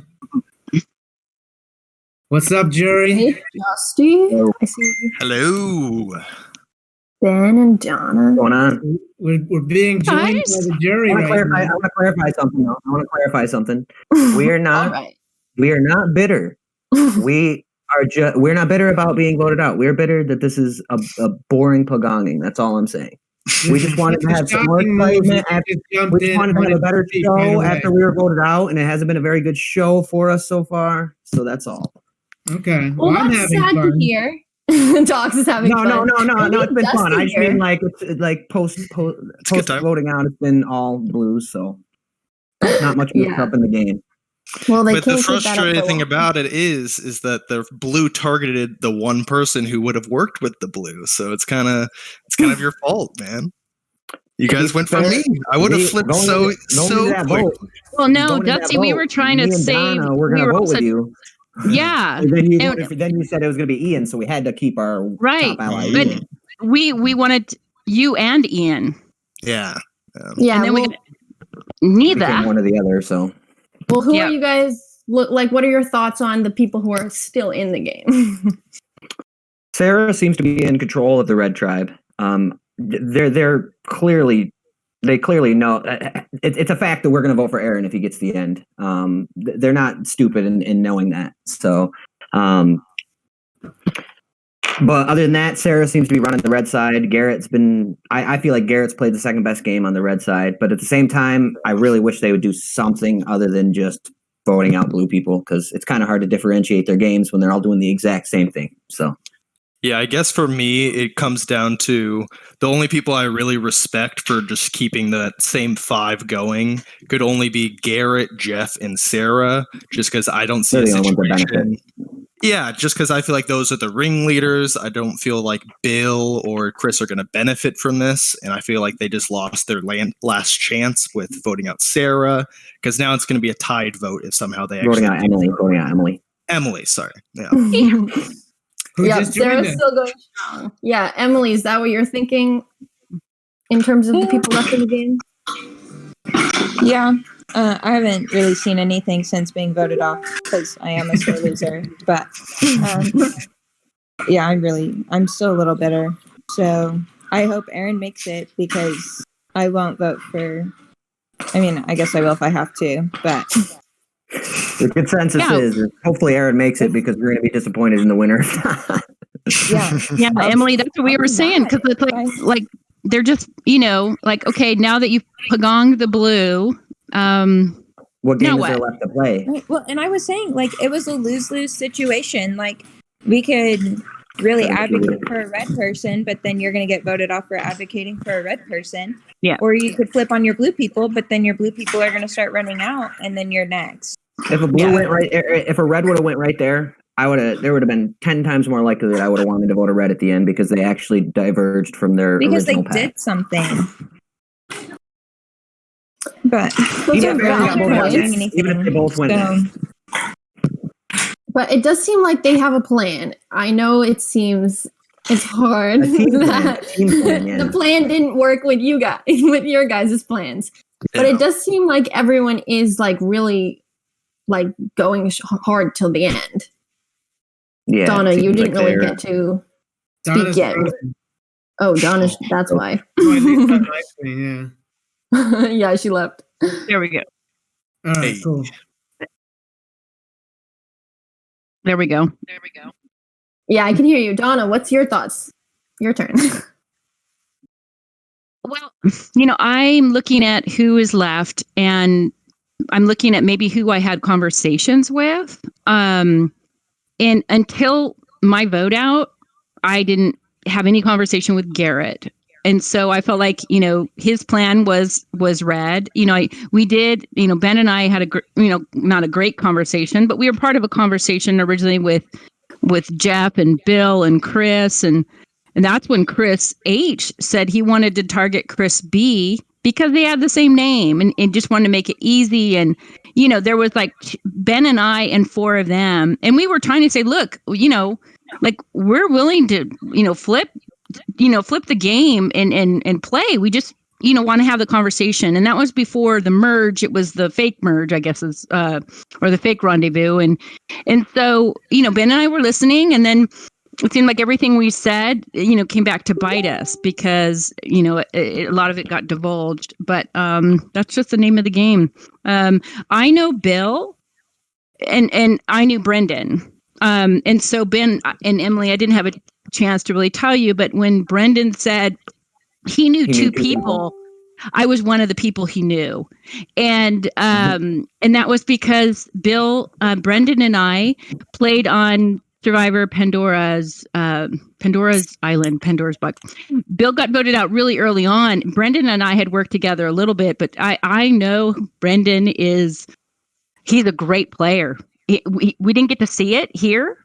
What's up, jury? Hey, Dusty. I see you. Hello. Ben and Donna. What's going on? We're being joined by the jury. I want to clarify something, though. We are not. Right. We are not bitter. We're not bitter about being voted out. We're bitter that this is a boring pagonging. That's all I'm saying. We just wanted to have some more excitement. We just wanted to have a better show after we were voted out, and it hasn't been a very good show for us so far. So that's all. Okay. Well, I'm having sad fun. To hear. Docs is having fun. No. It's been fun. I just mean like it's like post voting out. It's been all blues, so not much mixed up in the game. Well, but the frustrating thing about it is that the blue targeted the one person who would have worked with the blue, so it's kind of your fault, man. You guys went for me. I would have flipped so quick. Well, no, Dusty, we were trying to say we're going to vote with you. Yeah. And then you said it was going to be Ian, so we had to keep our top ally. But Ian. we wanted you and Ian. Yeah. Yeah. And then we neither. One or the other. So. Well, who are you guys? Like, what are your thoughts on the people who are still in the game? Sarah seems to be in control of the Red Tribe. They're clearly. They clearly know it's a fact that we're going to vote for Aaron if he gets the end. They're not stupid in knowing that. So, but other than that, Sarah seems to be running the red side. Garrett's been. I feel like Garrett's played the second best game on the red side. But at the same time, I really wish they would do something other than just voting out blue people, because it's kind of hard to differentiate their games when they're all doing the exact same thing. So. Yeah, I guess for me, it comes down to the only people I really respect for just keeping that same five going could only be Garrett, Jeff, and Sarah, just because I don't see a situation. Yeah, just because I feel like those are the ringleaders. I don't feel like Bill or Chris are going to benefit from this, and I feel like they just lost their last chance with voting out Sarah, because now it's going to be a tied vote if somehow they voting out Emily. Emily, sorry. Yeah. Yeah, Sarah's still going strong. Yeah, Emily, is that what you're thinking in terms of the people left in the game? Yeah, I haven't really seen anything since being voted off because I am a sore loser. But yeah, I'm still a little bitter. So I hope Aaron makes it because I won't vote for. I mean, I guess I will if I have to, but The consensus is hopefully Aaron makes it because we're going to be disappointed in the winner. Yeah, Emily, that's what we were saying because it's like they're just like okay, now that you've pagonged the blue, what game now is there what? left to play? Right, well, and I was saying like it was a lose-lose situation. Like we could really advocate for a red person, but then you're going to get voted off for advocating for a red person. Yeah. Or you could flip on your blue people, but then your blue people are going to start running out, and then you're next. If a blue went right, if a red would have went right there, there would have been 10 times more likely that I would have wanted to vote a red at the end because they actually diverged from their Because they original path. did something. But Even if they both went next. But it does seem like they have a plan. I know it's hard that the plan didn't work with you guys, with your guys' plans. But it does seem like everyone is like really like going hard till the end. Yeah, Donna, you didn't really get to speak yet. Oh, Donna, that's why. Yeah, she left. There we go. All right, cool. There we go. Yeah, I can hear you. Donna, what's your thoughts? Your turn. Well, I'm looking at who is left and I'm looking at maybe who I had conversations with. And until my vote out, I didn't have any conversation with Garrett. And so I felt like, his plan was red. We did, Ben and I had not a great conversation, but we were part of a conversation originally with Jeff and Bill and Chris. And that's when Chris H said he wanted to target Chris B because they had the same name and just wanted to make it easy. And, there was like Ben and I and 4 of them. And we were trying to say, look, like we're willing to, flip the game and play. We just, want to have the conversation. And that was before the merge. It was the fake merge, I guess is, or the fake rendezvous. And so, Ben and I were listening, and then it seemed like everything we said, came back to bite us because, a lot of it got divulged, but, that's just the name of the game. I know Bill and I knew Brendan. And so Ben and Emily, I didn't have a chance to really tell you, but when Brendan said he knew 2 people, I was one of the people he knew. And that was because Brendan and I played on Survivor Pandora's Island, Pandora's Box. Bill got voted out really early on. Brendan and I had worked together a little bit, but I know Brendan he's a great player. We didn't get to see it here.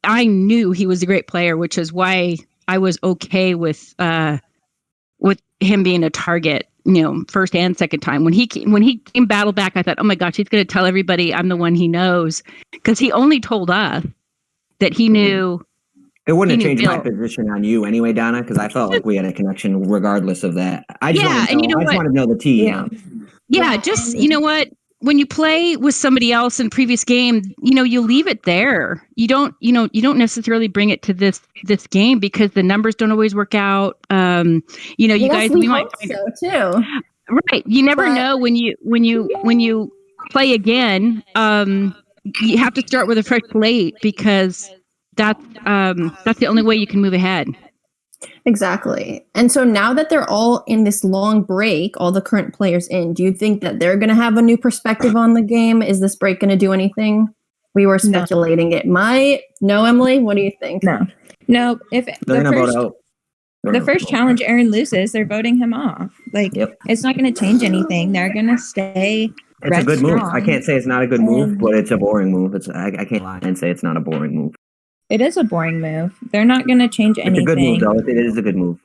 I knew he was a great player, which is why I was okay with him being a target, first and second time. When he came battle back, I thought, oh my gosh, he's going to tell everybody I'm the one he knows, because he only told us that he knew. It wouldn't have changed my position on you anyway, Donna, because I felt like we had a connection regardless of that. I just want to know the team. Yeah, just you know what? When you play with somebody else in previous game, you leave it there. You don't necessarily bring it to this game because the numbers don't always work out. You guys, we might find so too. Right. You never know when you play again. You have to start with a fresh slate because that's the only way you can move ahead. Exactly. And so now that they're all in this long break, all the current players in, do you think that they're going to have a new perspective on the game? Is this break going to do anything? We were speculating it might. No, Emily, what do you think? No. If the first challenge Aaron loses, they're voting him off. It's not going to change anything. They're going to stay. It's a good move. I can't say it's not a good move, but it's a boring move. I can't lie and say it's not a boring move. It is a boring move. They're not going to change anything. It's a good move, though. It is a good move.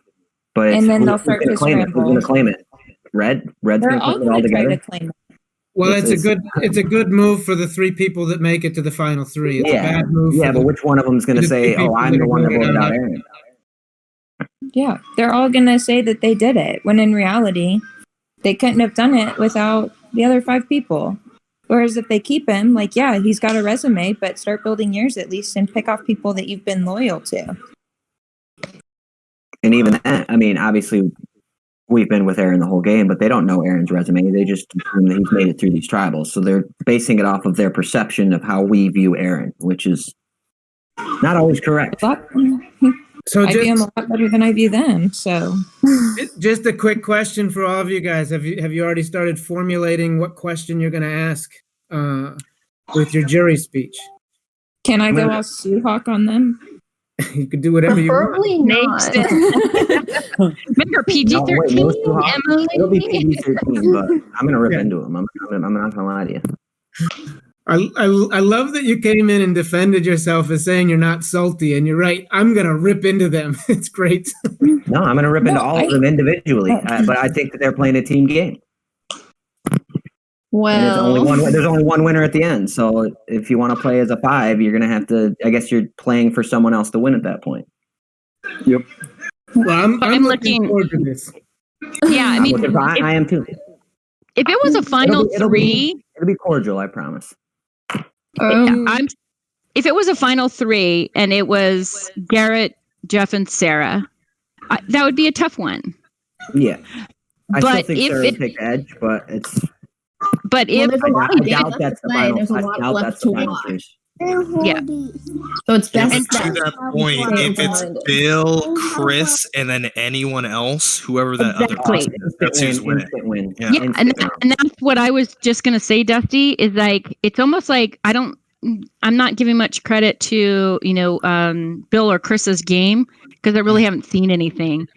But and then they'll start to claim it. Who's going to claim it? Red's going to claim it all together. Well, it's a good move for the 3 people that make it to the final 3. It's a bad move. Yeah, but which one of them is going to say, "Oh, I'm the one that voted out Aaron"? Yeah, they're all going to say that they did it, when in reality, they couldn't have done it without the other 5 people. Whereas if they keep him, like, yeah, he's got a resume, but start building yours at least and pick off people that you've been loyal to. And even that, I mean, obviously, we've been with Aaron the whole game, but they don't know Aaron's resume. They just assume that he's made it through these tribals. So they're basing it off of their perception of how we view Aaron, which is not always correct. So I view him a lot better than I view them. So, just a quick question for all of you guys: Have you already started formulating what question you're going to ask with your jury speech? can I go all Suhawk on them? You could do whatever you want. Preferably not. Remember PG-13, Emily? It'll be PG-13, but I'm going to rip into him. I'm not going to lie to you. I love that you came in and defended yourself as saying you're not salty, and you're right. I'm gonna rip into them. It's great. No, I'm gonna rip into all of them individually, but I think that they're playing a team game. And there's only one winner at the end. So if you want to play as a 5, you're gonna have to. I guess you're playing for someone else to win at that point. Yep. Well, I'm looking forward to this. Yeah, I mean, I am too. If it was a final it'll three, it'll be cordial. I promise. If it was a final 3 and it was Garrett, Jeff, and Sarah, that would be a tough one. Yeah, I But still think if Sarah it- would take the edge, but it's. But if there's a lot I of games doubt left that's to the play. final. There's a I lot doubt left that's to the final watch. series. Yeah. So it's best And to that point, if it's Bill, Chris, and then anyone else, whoever that other person is, that's who's winning. Win. Yeah. Yeah, and that's what I was just gonna say, Dusty, is like it's almost like I'm not giving much credit to Bill or Chris's game because I really haven't seen anything.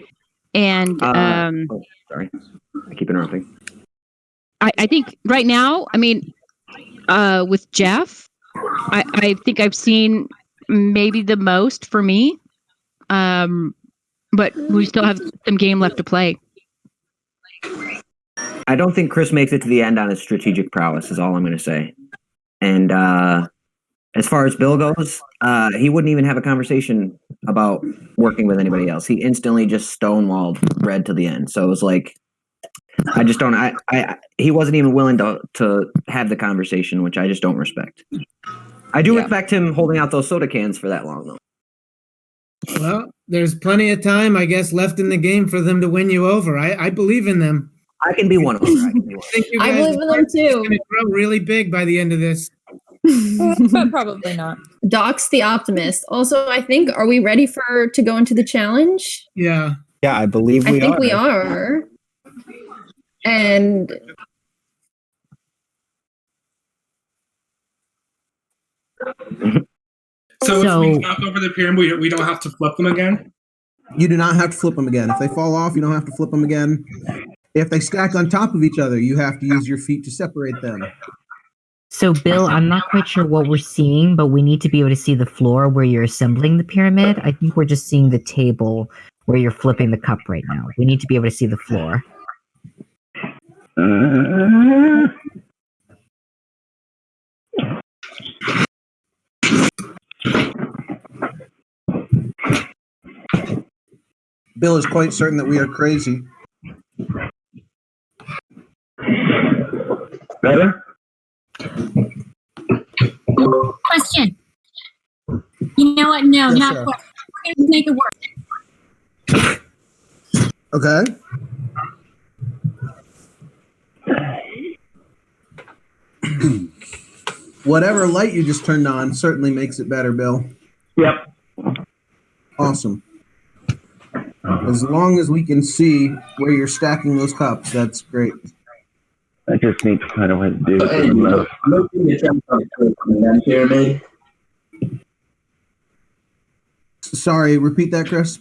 And sorry, I keep interrupting. I think right now, I mean, with Jeff, I think I've seen maybe the most for me. But we still have some game left to play. I don't think Chris makes it to the end on his strategic prowess, is all I'm going to say. And as far as Bill goes, he wouldn't even have a conversation about working with anybody else. He instantly just stonewalled Red to the end. So it was like, I just don't. He wasn't even willing to have the conversation, which I just don't respect. I do respect him holding out those soda cans for that long, though. Well, there's plenty of time, I guess, left in the game for them to win you over. I believe in them. I can be one of them. I believe in them too. Going to grow really big by the end of this. But probably not. Doc's the optimist. Also, I think, are we ready to go into the challenge? Yeah. Yeah, I believe I think we are. And So if we knock over the pyramid, we don't have to flip them again? You do not have to flip them again. If they fall off, you don't have to flip them again. If they stack on top of each other, you have to use your feet to separate them. So, Bill, I'm not quite sure what we're seeing, but we need to be able to see the floor where you're assembling the pyramid. I think we're just seeing the table where you're flipping the cup right now. We need to be able to see the floor. Bill is quite certain that we are crazy. Better? Question. You know what? No, Yes, not sir. quite. We're going to make it work. Okay. Whatever light you just turned on certainly makes it better, Bill. Yep. Awesome. As long as we can see where you're stacking those cups, that's great. I just need to find a way to do it. Hey, look, I'm looking at that pyramid. Sorry, repeat that, Chris.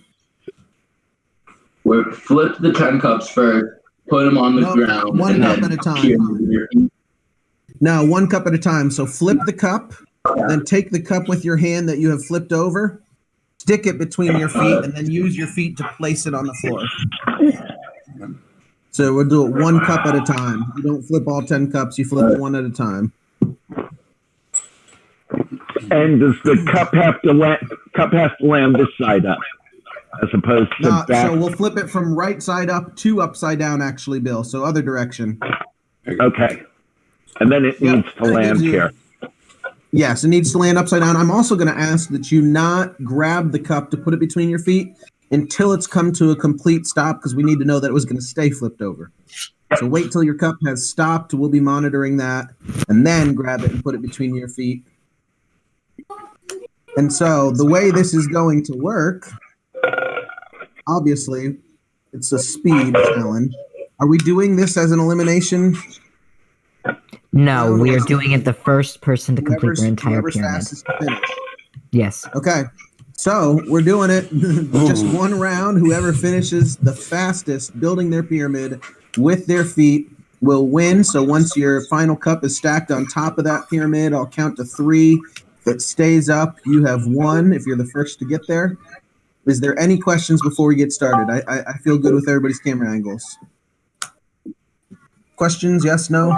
We're flip the 10 cups first, put them on the ground. One and cup then at a time. No, one cup at a time. So flip the cup, then take the cup with your hand that you have flipped over, stick it between your feet, and then use your feet to place it on the floor. So we'll do it one cup at a time. You don't flip all 10 cups, you flip one at a time. And does the cup have to land this side up, as opposed to back? So we'll flip it from right side up to upside down, actually, Bill. So other direction. Okay. And then it needs to land here. Yes, it needs to land upside down. I'm also going to ask that you not grab the cup to put it between your feet until it's come to a complete stop, because we need to know that it was going to stay flipped over. So wait till your cup has stopped. We'll be monitoring that, and then grab it and put it between your feet. And so the way this is going to work, obviously, it's a speed challenge. Are we doing this as an elimination? No, we are doing it the first person to complete their entire Whoever's pyramid. fastest to finish. Yes. Okay. So we're doing it just one round. Whoever finishes the fastest building their pyramid with their feet will win. So once your final cup is stacked on top of that pyramid, I'll count to 3. If it stays up, you have won if you're the first to get there. Is there any questions before we get started? I feel good with everybody's camera angles. Questions? Yes, no?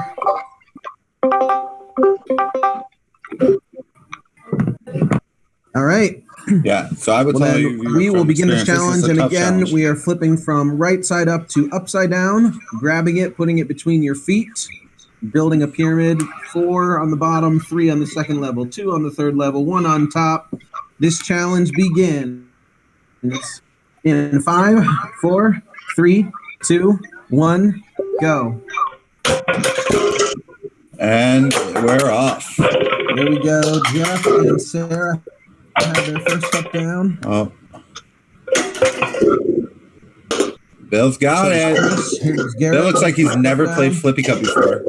All right. Yeah, so I would tell you. We will begin this experience, challenge, this is a and tough again, challenge. we are flipping from right side up to upside down, grabbing it, putting it between your feet, building a pyramid, 4 on the bottom, 3 on the second level, 2 on the third level, 1 on top. This challenge begins in 5, 4, 3, 2, 1, go. And we're off. There we go. Jeff and Sarah have their first cup down. Oh. Bill's got it. Bill looks like he's never played Flippy Cup before.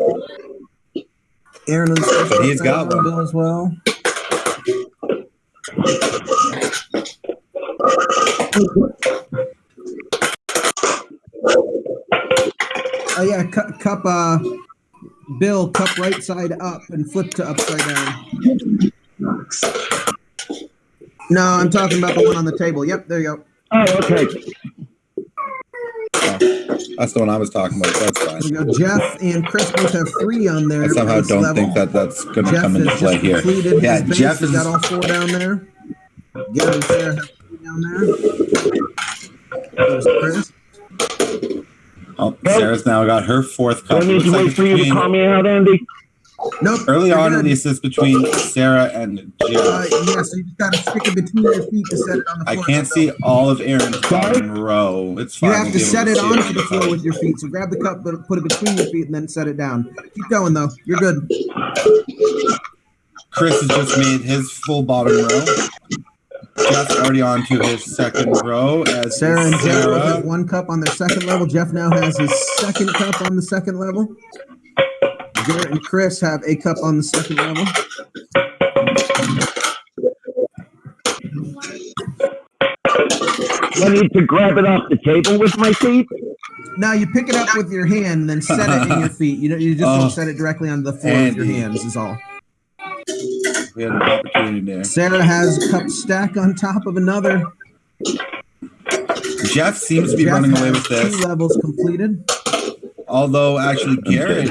Aaron is But he's got one. Bill as well. Oh yeah, cup. Bill, cup right side up and flip to upside down. No, I'm talking about the one on the table. Yep, there you go. Oh, okay. That's the one I was talking about. That's fine. There we go. Jeff and Chris both have 3 on there. I somehow don't think that that's going to Jeff come into has play just here. completed Yeah, his base. Jeff He's is. got all 4 down there. Gary and Sarah have 3 down there. There's Chris. Oh, Sarah's now got her 4th cup. I need to wait for you to call me out, Andy. Nope. Early on, at least, it's between Sarah and Jeff. Yeah, so you just got to stick it between your feet to set it on the I floor. can't see all of Aaron's bottom row. It's fine. You have We'll to be able set it see onto the on floor side. with your feet. So grab the cup, but put it between your feet, and then set it down. Keep going, though. You're good. Chris has just made his full bottom row. Jeff's already on to his second row. As Sarah and Jeff both Sarah. have 1 cup on their second level. Jeff now has his 2nd cup on the second level. Garrett and Chris have a cup on the second level. I need to grab it off the table with my feet. Now you pick it up with your hand, and then set it in your feet. You just don't set it directly onto the floor with your Andy. hands. Is all. We had an opportunity there. Sarah has a cup stack on top of another. Jeff seems to be Jeff running away has with this. 2 levels completed. Although, actually, Garrett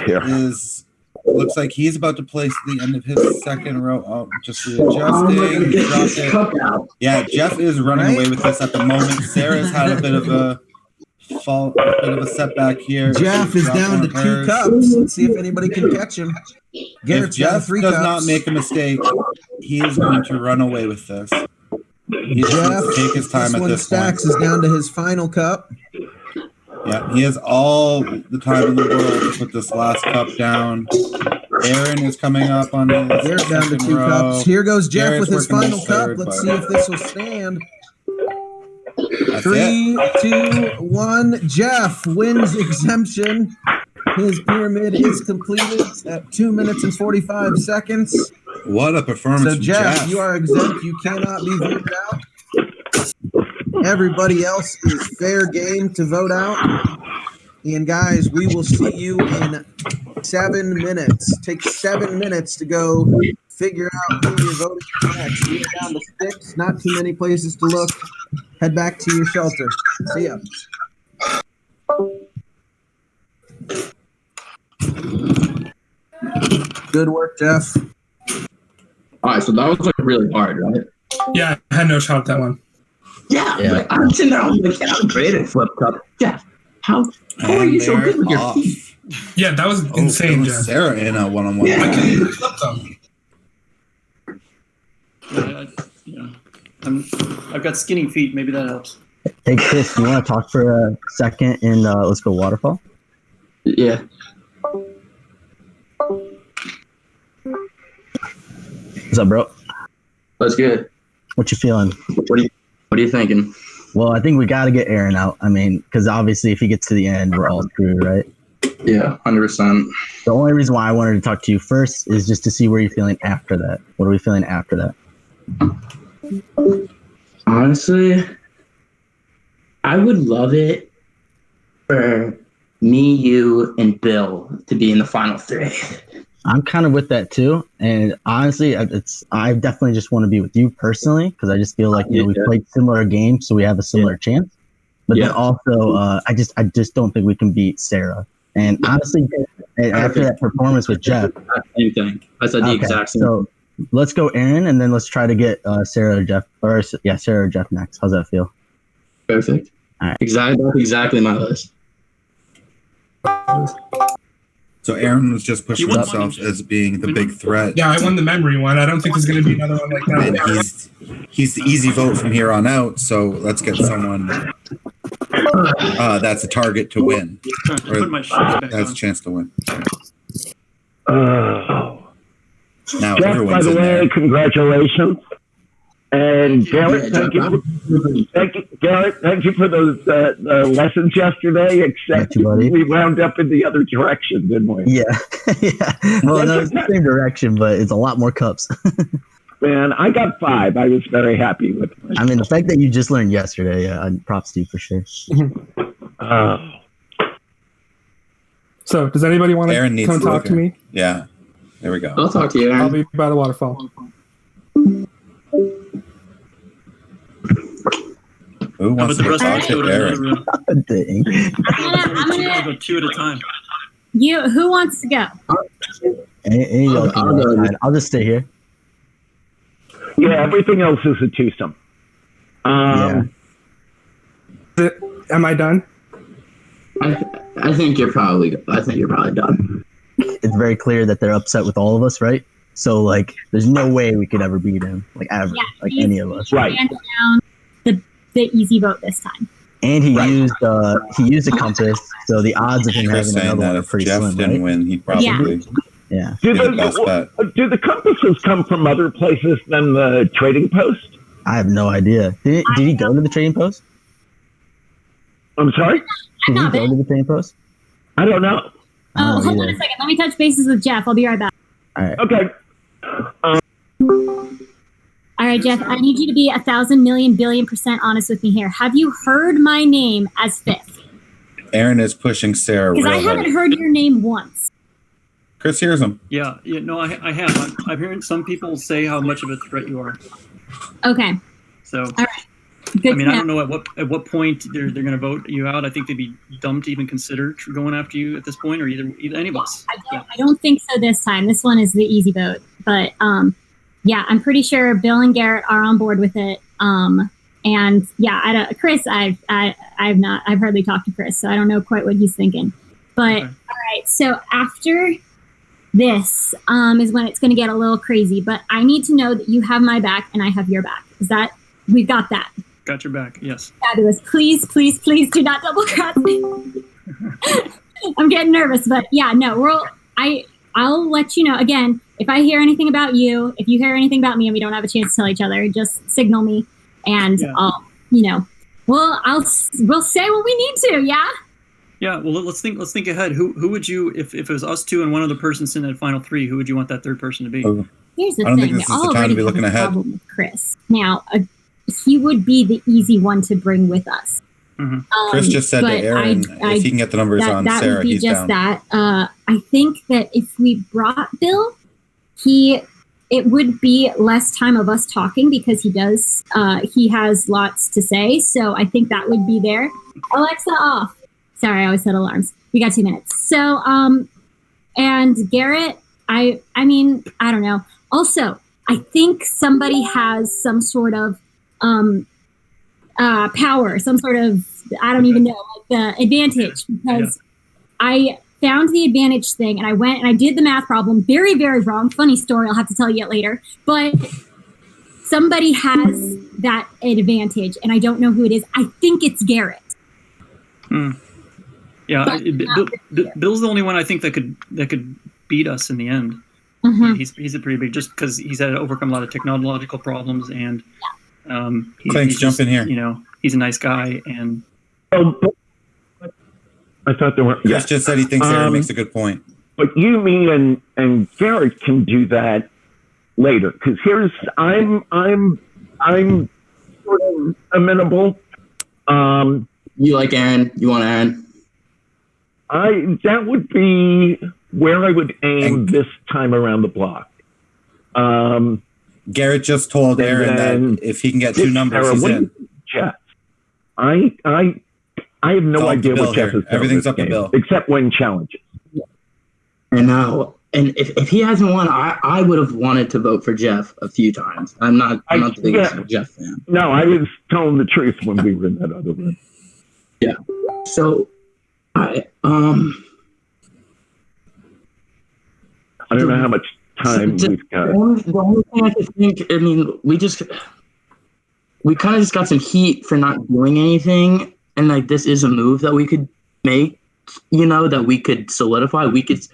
looks like he's about to place the end of his second row. Oh, just readjusting. Dropped it. Yeah, Jeff is running away with this at the moment. Sarah's had a bit of a setback here. Jeff She's is down to dropped 2 hers. cups. Let's see if anybody can catch him. If Garrett's got Jeff 3 does cups. not make a mistake, he is going to run away with this. He just Jeff, needs to take his time this at one this stacks point. is down to his final cup. Yeah, he has all the time in the world to put this last cup down. Aaron is coming up on his Garrett down to second 2 row. cups. Here goes Jeff Garrett's with his working final his cup. third, Let's but see if this will stand. that's 3, 2, 1. Jeff wins exemption. His pyramid is completed at 2 minutes and 45 seconds. What a performance So from Jeff, you are exempt. You cannot be voted out. Everybody else is fair game to vote out. And guys, we will see you in 7 minutes. Take 7 minutes to go figure out who you're voting for next. We are down to 6. Not too many places to look. Head back to your shelter. See ya. Good work, Jeff. All right, so that was like really hard, right? Yeah, I had no shot at that one. Yeah. Like, I'm sitting there, I'm like, yeah, I'm great at flip cup. Yeah. How are you so good with your feet? Yeah, that was insane, Jeff. Sarah in a one-on-one. I couldn't even flip them. I've got skinny feet. Maybe that helps. Hey, Chris, you want to talk for a second and let's go waterfall? Yeah. What's up, bro? That's good. What you feeling? What are you thinking? Well, I think we got to get Aaron out. I mean, because obviously if he gets to the end, we're all screwed, right? Yeah, 100%. The only reason why I wanted to talk to you first is just to see where you're feeling after that. What are we feeling after that? Honestly, I would love it for me, you, and Bill to be in the final 3. I'm kind of with that too, and honestly, I definitely just want to be with you personally because I just feel like we played similar games, so we have a similar chance. But then also, I just don't think we can beat Sarah. And honestly, after that performance with Jeff, same thing. I said the exact same. So let's go Aaron, and then let's try to get Sarah or Jeff, Sarah or Jeff next. How's that feel? Perfect. All right. Exactly my list. So Aaron was just pushing himself as being the big threat. Yeah, I won the memory one. I don't think there's going to be another one like that. And he's the easy vote from here on out. So let's get someone that's a target to win. Or has a chance to win. Now Jeff, by everyone's the in way, there. congratulations. And Garrett, thank you for those lessons yesterday. Except we wound up in the other direction, didn't we? Yeah, yeah. Well, no, it's the same direction, but it's a lot more cups. Man, I got 5. I was very happy with it. I mean, the fact that you just learned yesterday, yeah, props to you for sure. So, does anybody want Aaron to needs come to talk look to me? Yeah, there we go. I'll talk to you, Aaron. I'll be by the waterfall. Who wants to the rest talk of to us Aaron? I'm gonna go 2 at a time. who wants to go? Any y'all can go outside. I'll just stay here. Yeah, everything else is a twosome. Am I done? I think you're probably done. It's very clear that they're upset with all of us, right? So like, there's no way we could ever beat him, like ever, like any of us. Right. Hands down the easy vote this time. And he used a compass, so the odds of him Chris having saying another that one are if pretty Jeff slim, didn't right? win, he'd probably Yeah. be the best bet. Do the compasses come from other places than the trading post? I have no idea. Did he go to the trading post? I'm sorry? Did he go to the trading post? I don't know. Oh, hold on a second. Let me touch bases with Jeff. I'll be right back. All right. Okay. All right, Jeff, I need you to be 1,000,000,000,000,000% honest with me here. Have you heard my name as 5th? Aaron is pushing Sarah real Because I haven't hard. heard your name once. Chris hears him. Yeah, no, I have. I'm hearing some people say how much of a threat you are. Okay. So, all right. Good I mean, to I know. don't know at what point they're going to vote you out. I think they'd be dumb to even consider going after you at this point, or either any of us. I don't think so this time. This one is the easy vote. But yeah, I'm pretty sure Bill and Garrett are on board with it. And yeah, Chris, I've hardly talked to Chris, so I don't know quite what he's thinking. But all right, so after this is when it's going to get a little crazy. But I need to know that you have my back and I have your back. Is that we've got that? Got your back. Yes. Fabulous. Please, please, please do not double cross me. I'm getting nervous, but yeah, no, I'll let you know. Again, if I hear anything about you, if you hear anything about me and we don't have a chance to tell each other, just signal me and we'll say what we need to, yeah? Yeah, well, let's think ahead. Who would you, if it was us two and one other person's in that final 3, who would you want that third person to be? Here's the I don't thing. think this They is the time to already be have looking a ahead. problem with Chris. Now, he would be the easy one to bring with us. Mm-hmm. Chris just said to but Aaron, if he can get the numbers on that Sarah, would be he's just down. that. I think that if we brought Bill, it would be less time of us talking because he has lots to say. So I think that would be there. Alexa off. Sorry, I always set alarms. We got 2 minutes. So, and Garrett, I mean, I don't know. Also, I think somebody has some sort of power, some sort of, I don't even know, like the advantage because found the advantage thing, and I went and I did the math problem. Very, very wrong. Funny story. I'll have to tell you it later. But somebody has that advantage, and I don't know who it is. I think it's Garrett. Yeah, Bill's the only one I think that could beat us in the end. Mhm. He's a pretty big, just because he's had to overcome a lot of technological problems, and Thanks, jump in here. You know, he's a nice guy, and I thought there were. Chris just said he thinks Aaron makes a good point. But you, me, and Garrett can do that later, because I'm sort of amenable. You like Aaron? You want Aaron? That would be where I would aim this time around the block. Garrett just told Aaron that if he can get two numbers, he's in. Jeff, I have no idea what Jeff is doing. Everything's up to Bill, except when challenges. And now, and if he hasn't won, I would have wanted to vote for Jeff a few times. I'm not the biggest Jeff fan. No, I was telling the truth when we were in that other room. Yeah. So, I don't know how much time we've got. The only thing I could think, I mean, we kind of just got some heat for not doing anything, and like this is a move that we could make, you know, that we could solidify. Because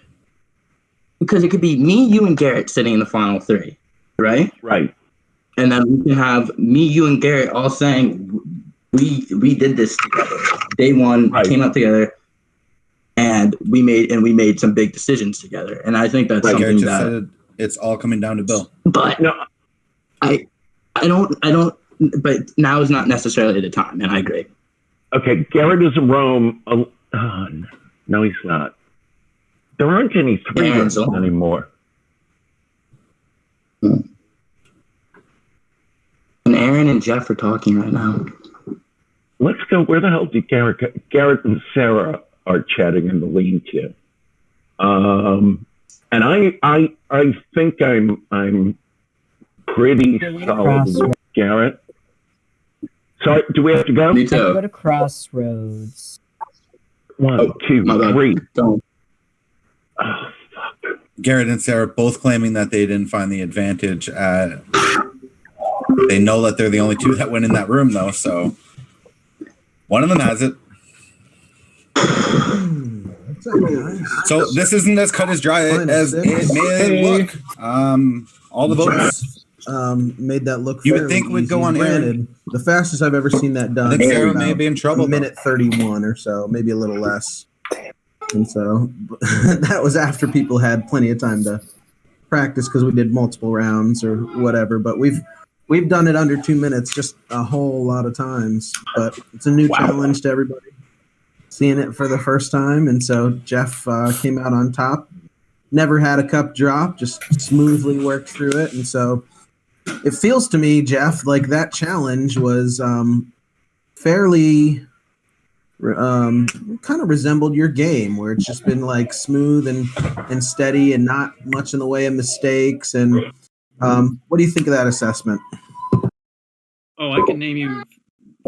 it could be me, you, and Garrett sitting in the final three, right? Right. And then we can have me, you, and Garrett all saying we did this together. Day one, came up together, and we made some big decisions together. And I think that's something Garrett just that said it's all coming down to Bill. But no, I don't. But now is not necessarily the time, and I agree. Okay, Garrett is in Rome. No, he's not. There aren't any three rooms anymore. And Aaron and Jeff are talking right now. Let's go. Where the hell did Garrett go? Garrett and Sarah are chatting in the lean-to. And I think I'm pretty solid with Garrett. Sorry, do we have to go? Me too. Go to Crossroads. 1, 2, 3. Don't. Oh, fuck. Garrett and Sarah both claiming that they didn't find the advantage. They know that they're the only two that went in that room, though. So one of them has it. So this isn't as cut as dry as it may look. All the votes made that look. You would think would go on Aaron. The fastest I've ever seen that done. I think Sarah may be in trouble. A minute 31 or so, maybe a little less. And so that was after people had plenty of time to practice because we did multiple rounds or whatever. But we've done it under 2 minutes just a whole lot of times. But it's a new challenge to everybody seeing it for the first time. And so Jeff came out on top. Never had a cup drop, just smoothly worked through it. And so it feels to me, Jeff, like that challenge was fairly kind of resembled your game, where it's just been like smooth and steady and not much in the way of mistakes. And what do you think of that assessment? Oh, I can name you a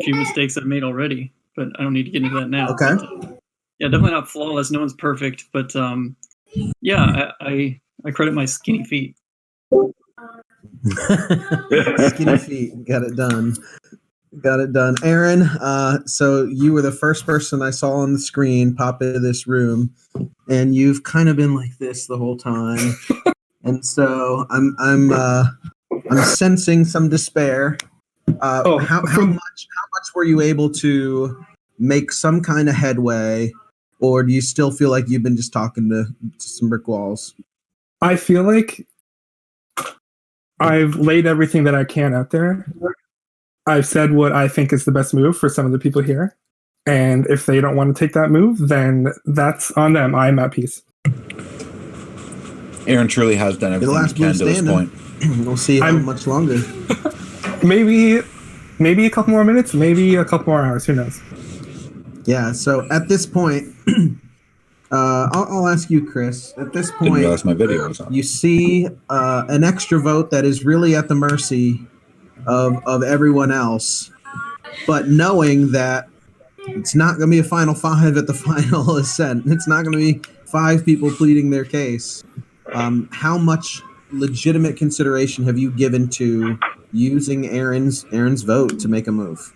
few mistakes I've made already, but I don't need to get into that now. Okay. But, yeah, definitely not flawless. No one's perfect, but yeah, I credit my skinny feet. Skinny feet, got it done. Got it done. Aaron, so you were the first person I saw on the screen pop into this room, and you've kind of been like this the whole time. And so I'm sensing some despair. How much were you able to make some kind of headway, or do you still feel like you've been just talking to some brick walls? I feel like I've laid everything that I can out there. I've said what I think is the best move for some of the people here. And if they don't want to take that move, then that's on them. I'm at peace. Aaron truly has done everything he can to this point. We'll see how much longer. Maybe a couple more minutes, maybe a couple more hours. Who knows? Yeah, so at this point, I'll ask you, Chris. At this point, Didn't realize my video was on. You see an extra vote that is really at the mercy of everyone else, but knowing that it's not going to be a final five at the final ascent. It's not going to be 5 people pleading their case. How much legitimate consideration have you given to using Aaron's vote to make a move?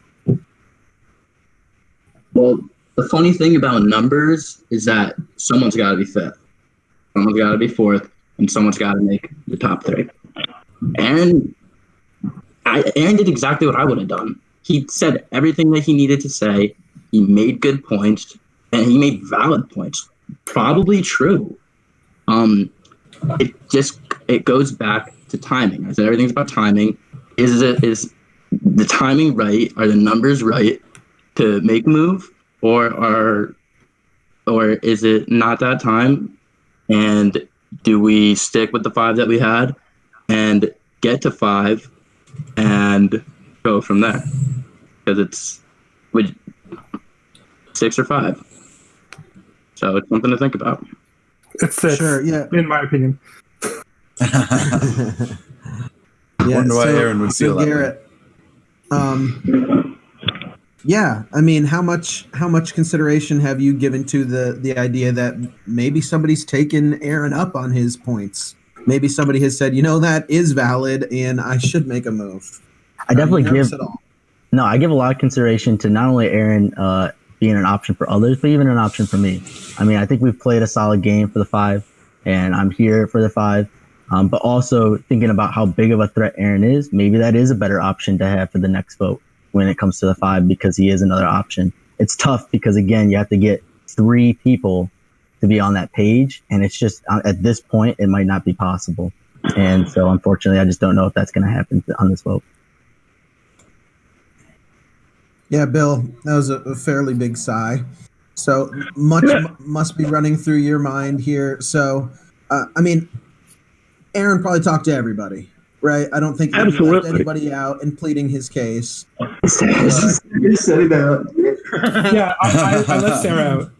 Well, the funny thing about numbers is that someone's got to be 5th, someone's got to be 4th, and someone's got to make the top 3. Aaron did exactly what I would have done. He said everything that he needed to say. He made good points, and he made valid points. Probably true. It goes back to timing. I said everything's about timing. Is the timing right? Are the numbers right to make a move, or is it not that time? And do we stick with the 5 that we had and get to 5 and go from there? Because it's 6 or 5. So it's something to think about. It's 6, Sure, yeah. in my opinion. I wonder why Aaron would feel that Garrett, yeah, I mean, how much consideration have you given to the idea that maybe somebody's taken Aaron up on his points? Maybe somebody has said, that is valid, and I should make a move. I definitely nervous give. at all? No, I give a lot of consideration to not only Aaron being an option for others, but even an option for me. I mean, I think we've played a solid game for the 5, and I'm here for the 5. But also thinking about how big of a threat Aaron is, maybe that is a better option to have for the next vote when it comes to the 5, because he is another option. It's tough because, again, you have to get 3 people to be on that page, and it's just, at this point, it might not be possible. And so, unfortunately, I just don't know if that's going to happen on this vote. Yeah, Bill, that was a fairly big sigh. So much must be running through your mind here. So, I mean, Aaron probably talked to everybody, right? I don't think he left anybody out in pleading his case. Yeah, I let Sarah out.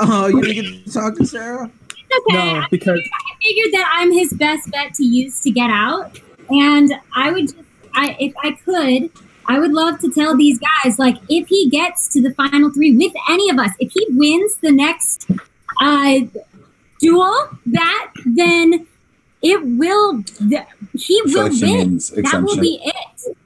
Oh, you didn't get to talk to Sarah? Okay. No, because I figured that I'm his best bet to use to get out, and I would just, if I could, I would love to tell these guys, like, if he gets to the final 3 with any of us, if he wins the next duel, then he will win. That will be it.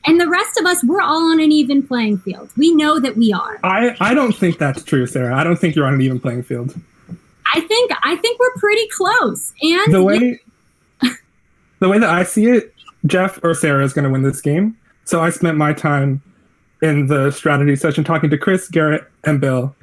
And the rest of us, we're all on an even playing field. We know that we are. I don't think that's true, Sarah. I don't think you're on an even playing field. I think we're pretty close. And the way that I see it, Jeff or Sarah is going to win this game. So I spent my time in the strategy session talking to Chris, Garrett, and Bill,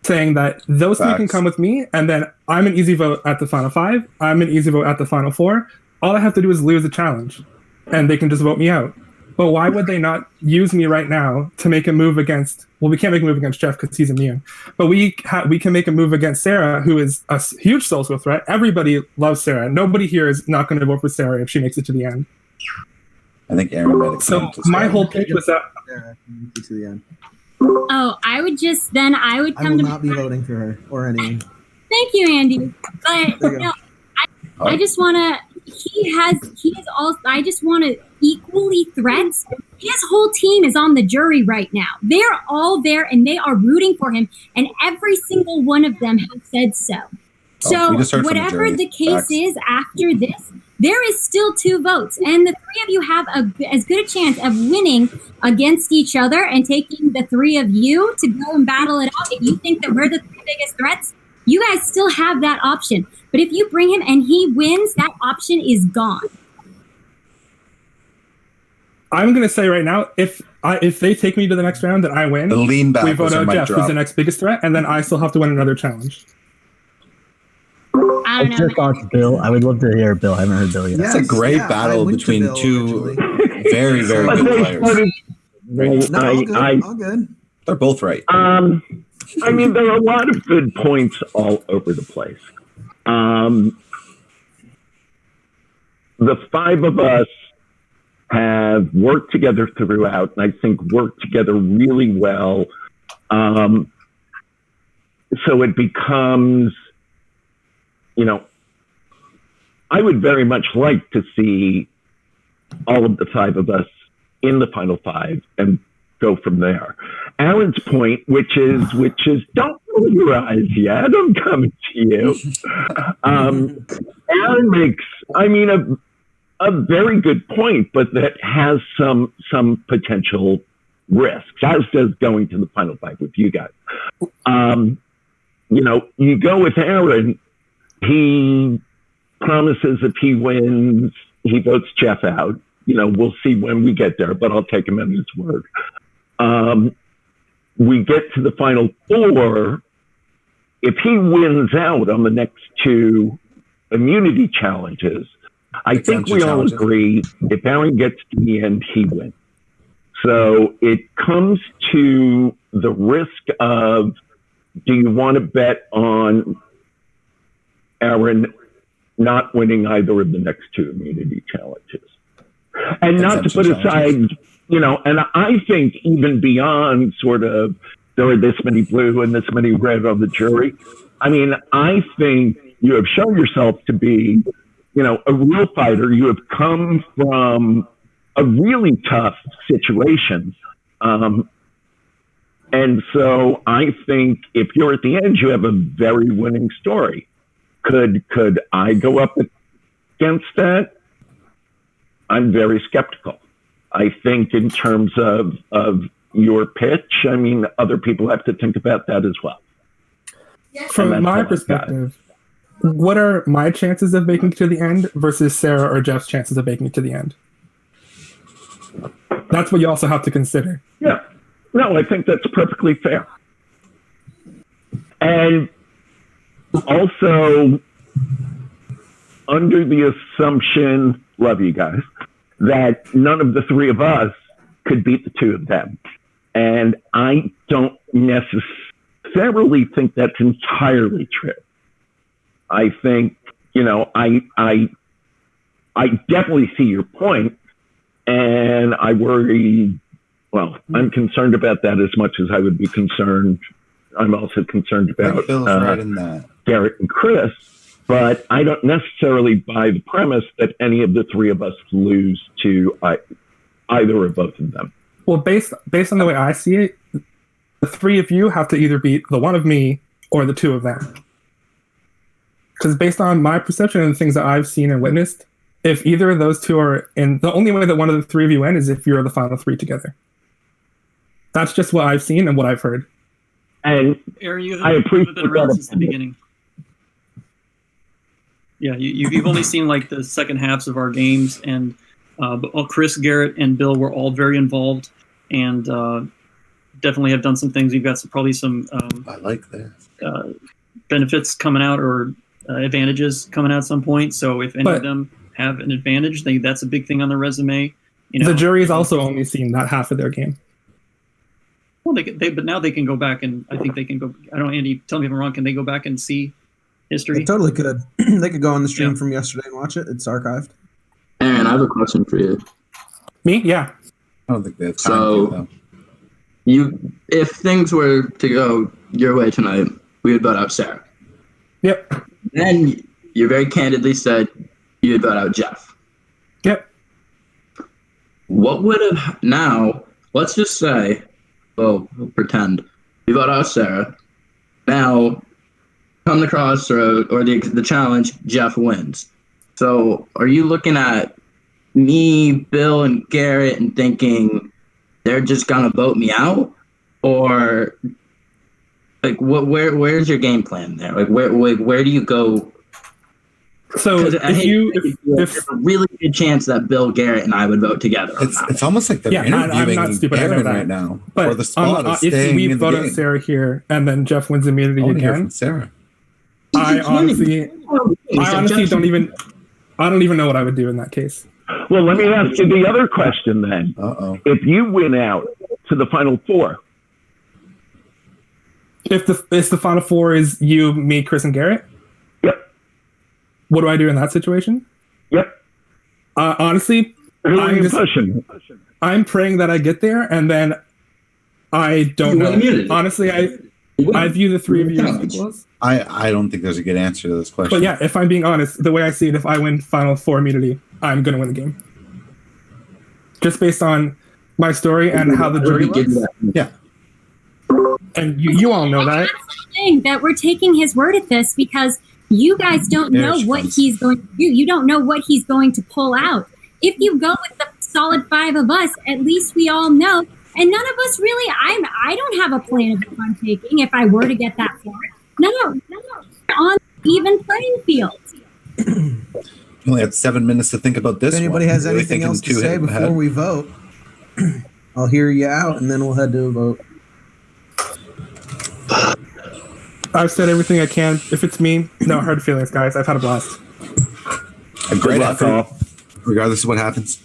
saying that those 3 can come with me, and then I'm an easy vote at the final 5. I'm an easy vote at the final 4. All I have to do is lose a challenge, and they can just vote me out. But why would they not use me right now to make a move against? Well, we can't make a move against Jeff because he's immune. But we can make a move against Sarah, who is a huge social threat. Everybody loves Sarah. Nobody here is not going to vote for Sarah if she makes it to the end. I think Aaron might have. So my whole pitch was that. To the end. Oh, I would I come will to. not be voting for her or anyone. Thank you, Andy. But There you go. no, I just want to. He is also. I just want to equally threats. His whole team is on the jury right now. They're all there and they are rooting for him, and every single one of them has said so. So whatever the case is after this, there is still 2 votes, and the 3 of you have as good a chance of winning against each other and taking the 3 of you to go and battle it out. If you think that we're the 3 biggest threats, you guys still have that option. But if you bring him and he wins, that option is gone. I'm going to say right now, if they take me to the next round and I win, lean back we vote out Jeff, drop. who's the next biggest threat, and then I still have to win another challenge. I don't What's your thoughts, Bill? I would love to hear Bill. I haven't heard Bill yet. That's a great battle between 2 very, very good players. All good. They're both right. I mean, there are a lot of good points all over the place. The 5 of us have worked together throughout, and I think worked together really well. So it becomes, I would very much like to see all of the 5 of us in the final 5 and go from there. Aaron's point, which is don't roll your eyes yet. I'm coming to you. Aaron makes, a very good point, but that has some potential risks, as does going to the final fight with you guys. You go with Aaron, he promises if he wins, he votes Jeff out. We'll see when we get there, but I'll take him at his word. We get to the final four. If he wins out on the next two immunity challenges, I think we all agree if Aaron gets to the end, he wins. So it comes to the risk of, do you want to bet on Aaron not winning either of the next two immunity challenges? And not to put aside, and I think even beyond sort of, there are this many blue and this many red on the jury. I think you have shown yourself to be, a real fighter. You have come from a really tough situation. And so I think if you're at the end, you have a very winning story. Could I go up against that? I'm very skeptical. I think in terms of your pitch, other people have to think about that as well. From my perspective, what are my chances of making it to the end versus Sarah or Jeff's chances of making it to the end? That's what you also have to consider. Yeah. No, I think that's perfectly fair. And also, under the assumption, love you guys, that none of the three of us could beat the two of them. And I don't necessarily think that's entirely true. I think, I definitely see your point, and I worry, I'm concerned about that as much as I would be concerned. I'm also concerned about right in that. Garrett and Chris, but I don't necessarily buy the premise that any of the three of us lose to either or both of them. Well, based on the way I see it, the three of you have to either beat the one of me or the two of them. Because based on my perception and the things that I've seen and witnessed, if either of those two are in, the only way that one of the three of you win is if you're the final three together. That's just what I've seen and what I've heard. And Aaron, you I appreciate been around since the beginning. Yeah, you've only seen like the second halves of our games, and Chris, Garrett, and Bill were all very involved, and definitely have done some things. You've got probably some I like that benefits coming out, or advantages coming out at some point. So if any of them have an advantage, that's a big thing on their resume. The jury's also only seen that half of their game. Well, but now they can go back, and I think they can go. I don't know, Andy, tell me if I'm wrong. Can they go back and see history? They totally could. They could go on the stream from yesterday and watch it. It's archived. Aaron, I have a question for you. Me? Yeah. I don't think that's so. If things were to go your way tonight, we would vote out Sarah. Yep. Then you very candidly said you would vote out Jeff. Yep. What would have now? Let's just say, we'll pretend you vote out Sarah. Now, come the crossroad or the challenge, Jeff wins. So, are you looking at me, Bill, and Garrett and thinking they're just gonna vote me out, or like where's your game plan there? Like where do you go? So there's a really good chance that Bill, Garrett, and I would vote together. It's almost like they're interviewing I'm not stupid. Aaron I know that. right now. But or the spot is if staying we in vote the on game. Sarah here and then Jeff wins immunity I wanna hear again, from Sarah. I honestly don't even know what I would do in that case. Well, let me ask you the other question then. If you win out to the final four, if the final four is you, me, Chris, and Garrett, yep. What do I do in that situation? Yep. Honestly, who are you pushing? I'm praying that I get there, and then I don't know. Honestly, I view the three of you as equals. I don't think there's a good answer to this question. But yeah, if I'm being honest, the way I see it, if I win Final Four immunity, I'm going to win the game. Just based on my story and how the jury looks. Yeah. And you all know that. think that we're taking his word at this because you guys don't know what he's going to do. You don't know what he's going to pull out. If you go with the solid 5 of us, at least we all know. And none of us really, I don't have a plan of what I'm taking if I were to get that far. No. On even playing field. You only have 7 minutes to think about this. If anybody has anything else to say before we vote, I'll hear you out, and then we'll head to a vote. I've said everything I can. If it's me, no hard feelings, guys. I've had a blast. A great effort, regardless of what happens.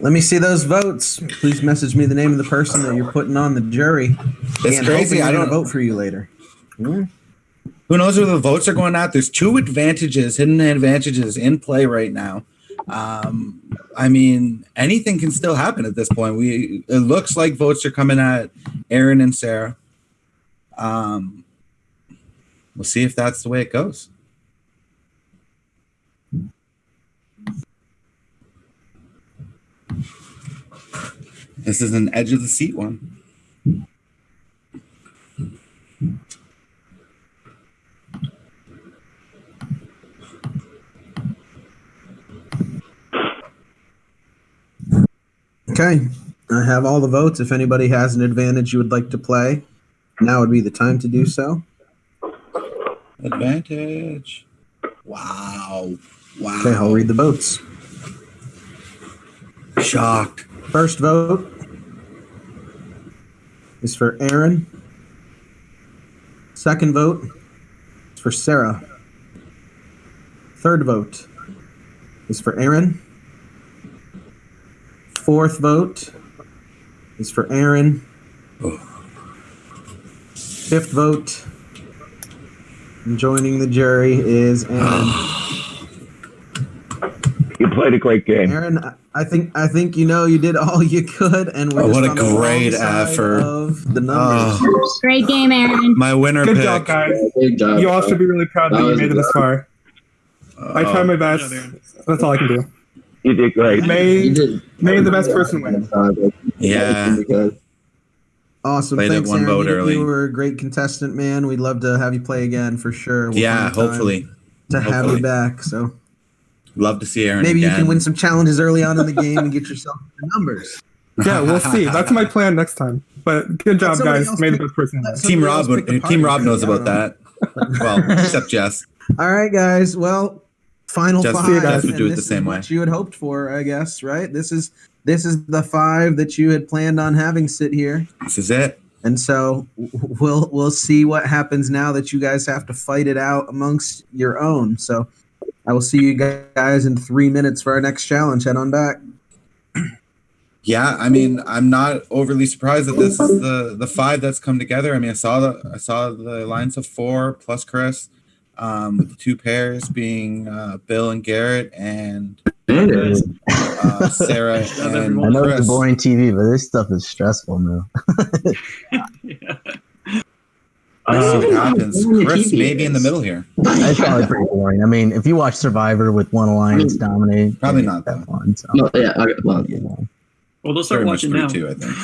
Let me see those votes. Please message me the name of the person that you're putting on the jury. It's and crazy. I don't vote for you later. Who knows where the votes are going at? There's 2 hidden advantages in play right now. I mean, anything can still happen at this point. It looks like votes are coming at Aaron and Sarah. We'll see if that's the way it goes. This is an edge of the seat one. Okay, I have all the votes. If anybody has an advantage you would like to play, now would be the time to do so. Advantage. Wow. Okay, I'll read the votes. Shocked. First vote is for Aaron. Second vote is for Sarah. Third vote is for Aaron. Fourth vote is for Aaron. Fifth vote, and joining the jury, is Aaron. You played a great game, Aaron. I think you did all you could, and we're what just a on the great wrong side effort of the numbers. Great game, Aaron. My winner Good pick. job, guys. Good job. You all should be really proud that you made it this far. I tried my best. That's all I can do. You did great. Made the best person win. Yeah. Awesome. Played Thanks, it one Aaron. vote early. You were a great contestant, man. We'd love to have you play again for sure. We'll Yeah, find time hopefully. to have you back. So Love to see Aaron maybe again. you can win some challenges early on in the game and get yourself the numbers. Yeah, we'll see. That's my plan next time. But good job, guys. Made the best person win. Team Rob knows about that. Well, except Jess. All right, guys. Well, final Jess 5. would do it and the this same is way. what you had hoped for, I guess, right? This is the 5 that you had planned on having sit here. This is it. And so we'll see what happens now that you guys have to fight it out amongst your own. So I will see you guys in 3 minutes for our next challenge. Head on back. Yeah, I mean, I'm not overly surprised that this is the 5 that's come together. I mean, I saw the alliance of 4 plus Chris, with the 2 pairs being Bill and Garrett and Sarah and I know Chris. it's boring TV, but this stuff is stressful, man. Let's see what happens. Chris may be in the middle here. It's probably pretty boring. I mean, if you watch Survivor with one alliance dominate, probably not that fun. So. No, yeah, well, Well, they'll start watching now. Too, I think.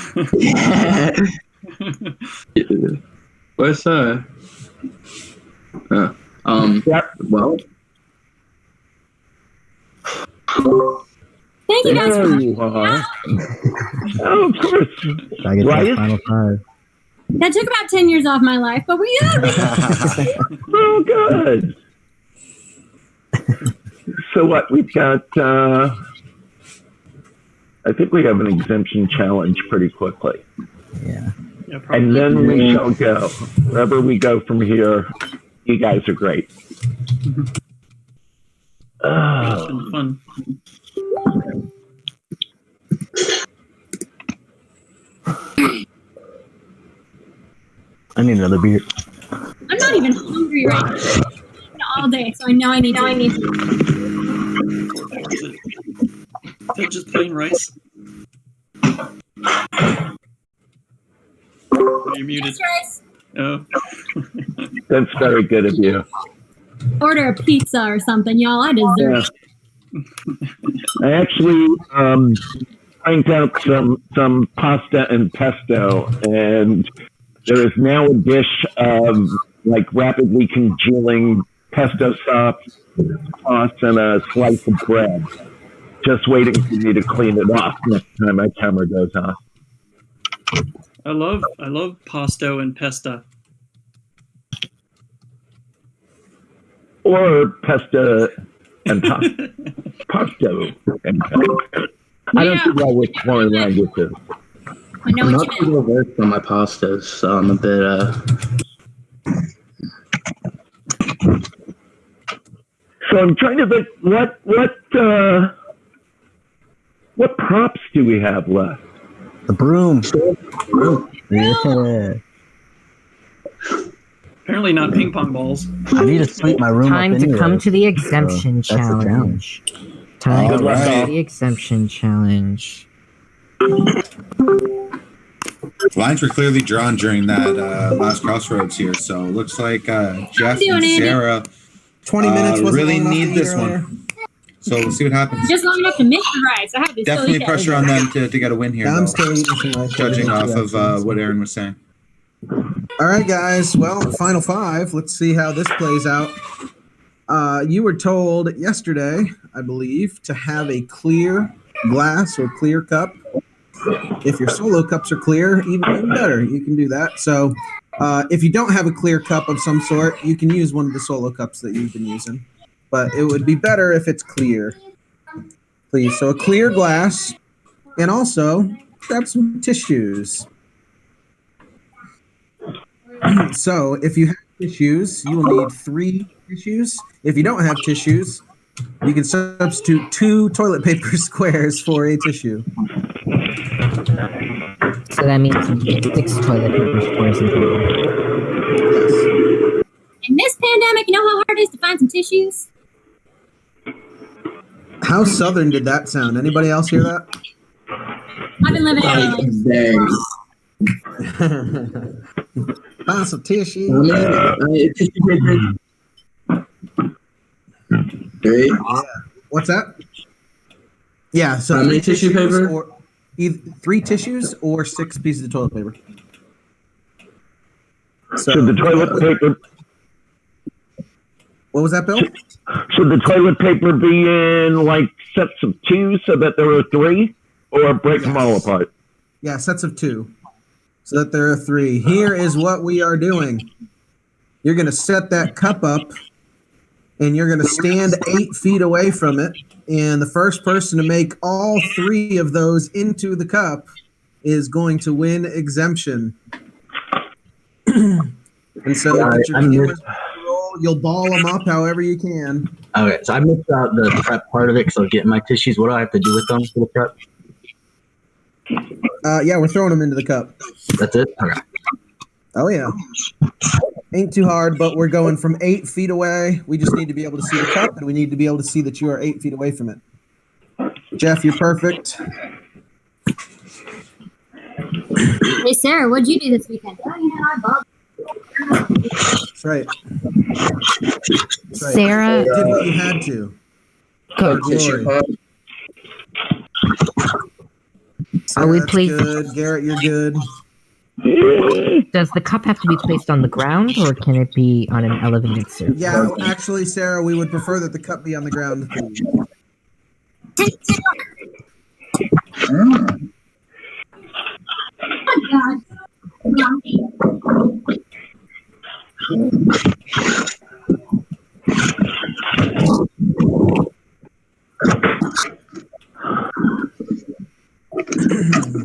Where's well, Thank you guys for There you are. Oh, of course. I get Right? the final 5. That took about 10 years off my life, but we Oh, good. So what? We've got. I think we have an exemption challenge pretty quickly. Yeah. And then we shall go. Wherever we go from here, you guys are great. It's been fun. I need another beer. I'm not even hungry right now. It's been all day, so I know I need to. Is it just plain rice? You're muted. Rice. Oh. That's very good of you. Order a pizza or something, y'all. I deserve it. I actually cranked out some pasta and pesto and there is now a dish of like rapidly congealing pesto sauce and a slice of bread. Just waiting for me to clean it off next time my camera goes off. I love pasto and pesta. Or pesta and pasta. Pasto and pesta. I don't see why we're foreign languages. I know I'm what not you meant. too versed on my pastas, so I'm a bit So I'm trying to think what props do we have left? The broom. Yeah. Apparently not ping pong balls. I need to sweep my room Time up to anyway, come to the exemption so that's the challenge. Time All to come right. to the exemption challenge. Lines were clearly drawn during that last crossroads here, so it looks like Jeff and Sarah 20 minutes wasn't really long enough need to eat this earlier. one. So we'll see what happens. Just long enough to miss the rice. I had to Definitely still eat pressure that. on them to get a win here, Yeah, I'm though, still eating some rice. judging off of what Aaron was saying. All right, guys. Well, final five. Let's see how this plays out. You were told yesterday, I believe, to have a clear glass or clear cup. If your solo cups are clear, even better. You can do that. So if you don't have a clear cup of some sort, you can use one of the solo cups that you've been using. But it would be better if it's clear. Please. So a clear glass. And also, grab some tissues. So if you have tissues, you will need 3 tissues. If you don't have tissues, you can substitute 2 toilet paper squares for a tissue. So that means 6 toilet paper squares in total. In this pandemic, you know how hard it is to find some tissues? How southern did that sound? Anybody else hear that? I've been living in Find some tissue. tissue paper. 3. Yeah. What's that? Yeah. So How many 3 tissue tissues paper? Or either 3 tissues or 6 pieces of toilet paper. Should the toilet paper? What was that, Bill? Should the toilet paper be in like sets of 2 so that there are 3, or break them all apart? Yeah, sets of 2, so that there are 3. Here is what we are doing. You're going to set that cup up, and you're going to stand 8 feet away from it. And the first person to make all 3 of those into the cup is going to win exemption. And so get your cameras roll. You'll ball them up however you can. Okay, so I missed out the prep part of it because I was getting my tissues. What do I have to do with them for the prep? Yeah, we're throwing them into the cup. That's it? Okay. Oh, yeah. Ain't too hard, but we're going from 8 feet away. We just need to be able to see the cup, and we need to be able to see that you are 8 feet away from it. Jeff, you're perfect. Hey, Sarah, what'd you do this weekend? Oh, you know, I bought. That's right. That's right. Sarah- You did what you had to. Good. Glory. Are we That's pleased? good. Garrett, you're good. Does the cup have to be placed on the ground, or can it be on an elevated surface? Yeah, actually, Sarah, we would prefer that the cup be on the ground.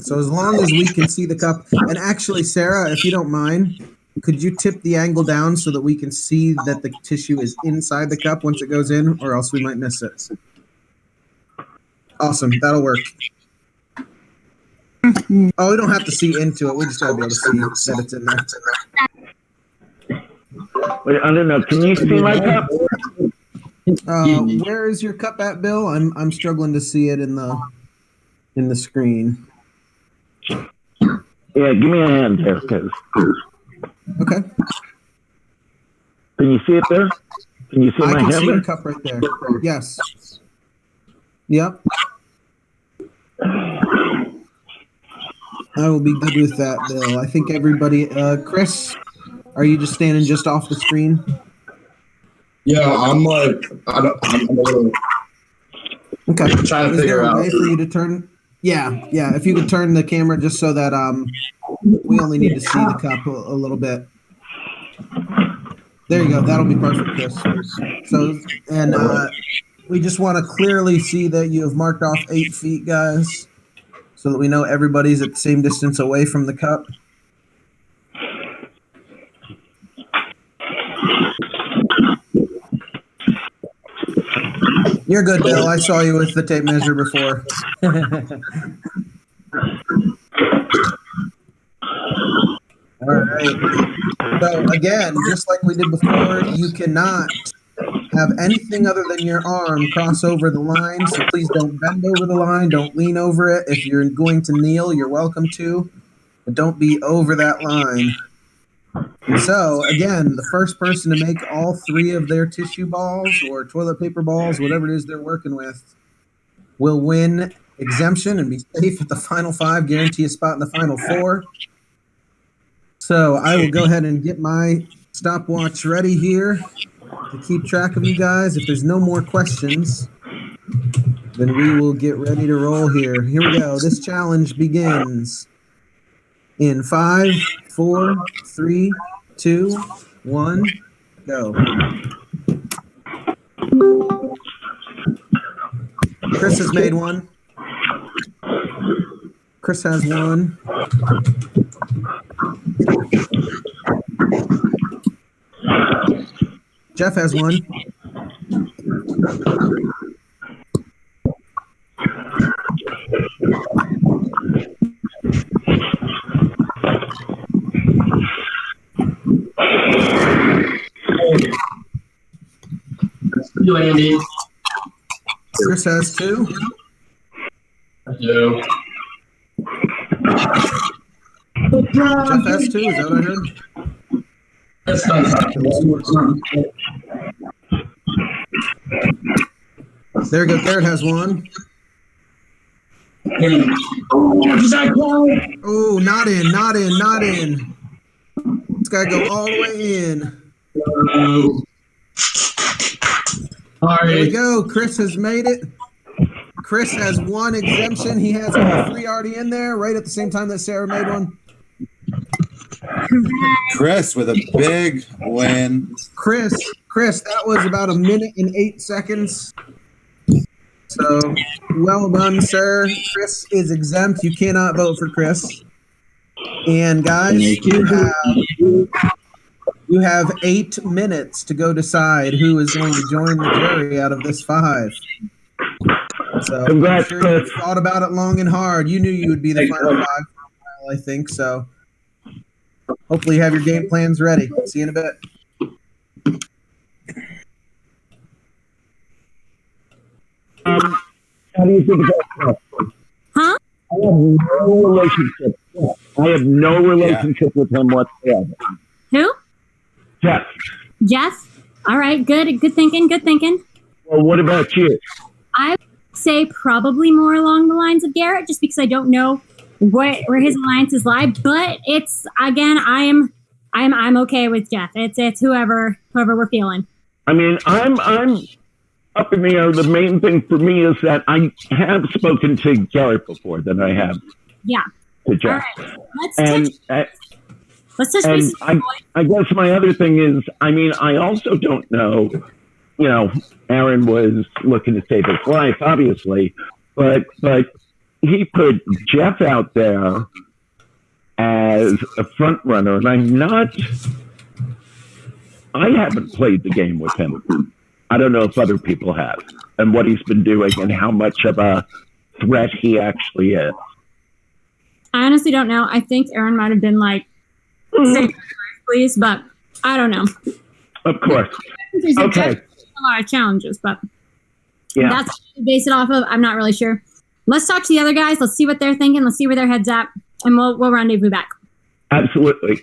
So as long as we can see the cup, and actually, Sarah, if you don't mind, could you tip the angle down so that we can see that the tissue is inside the cup once it goes in, or else we might miss it. Awesome, that'll work. Oh, we don't have to see into it. We just gotta be able to see that it's in there. Wait, I don't know. Can you see my cup? Where is your cup at, Bill? I'm struggling to see it in the screen. Yeah, give me a hand there, cause. Okay. Can you see it there? Can you see I my can hand see there? your cup right there. Yes. Yep. I will be good with that, Bill. I think everybody. Chris, are you just standing just off the screen? Yeah, I'm like, I'm a little. Okay. Trying to Is figure there a out. way for you to turn? Yeah. If you could turn the camera just so that we only need to see the cup a little bit. There you go. That'll be perfect, Chris. So, and we just want to clearly see that you have marked off 8 feet, guys, so that we know everybody's at the same distance away from the cup. You're good, Bill. I saw you with the tape measure before. All right. So again, just like we did before, you cannot have anything other than your arm cross over the line. So please don't bend over the line. Don't lean over it. If you're going to kneel, you're welcome to, but don't be over that line. And so, again, the first person to make all 3 of their tissue balls or toilet paper balls, whatever it is they're working with, will win exemption and be safe at the final 5, guarantee a spot in the final 4. So I will go ahead and get my stopwatch ready here to keep track of you guys. If there's no more questions, then we will get ready to roll here. Here we go. This challenge begins in 5, 4, 3, 2, 1, go. Chris has made one. Chris has one. Jeff has one. You, Andy. Chris has 2. No. Jeff has 2. Is that what I heard? That's not. There we go. Garrett has 1. Oh, not in, not in, not in. It's got to go all the way in. There we go. Chris has made it. Chris has 1 exemption. He has all 3 already in there, right at the same time that Sarah made one. Chris with a big win. Chris, that was about 1 minute and 8 seconds. So, well done, sir. Chris is exempt. You cannot vote for Chris. And guys, you have 8 minutes to go decide who is going to join the jury out of this 5. So I'm sure you thought about it long and hard. You knew you would be the final 5 for a while, I think. So hopefully you have your game plans ready. See you in a bit. How do you think about that? Huh? I have no relationship with him whatsoever. Who? Jeff. Jeff? All right, good thinking, good thinking. Well, what about you? I would say probably more along the lines of Garrett, just because I don't know where his alliances lie. But it's, again, I'm okay with Jeff. It's whoever we're feeling. I mean, I'm up in the air. The main thing for me is that I have spoken to Garrett before than I have to Jeff. All right. Let's touch base. I guess my other thing is, I mean, I also don't know, you know, Aaron was looking to save his life, obviously, but he put Jeff out there as a front runner, and I haven't played the game with him. I don't know if other people have, and what he's been doing and how much of a threat he actually is. I honestly don't know. I think Aaron might have been like, save my life, please, but I don't know. Of course. Okay. A lot of challenges, but that's what we base it off of. I'm not really sure. Let's talk to the other guys. Let's see what they're thinking. Let's see where their head's at, and we'll rendezvous back. Absolutely.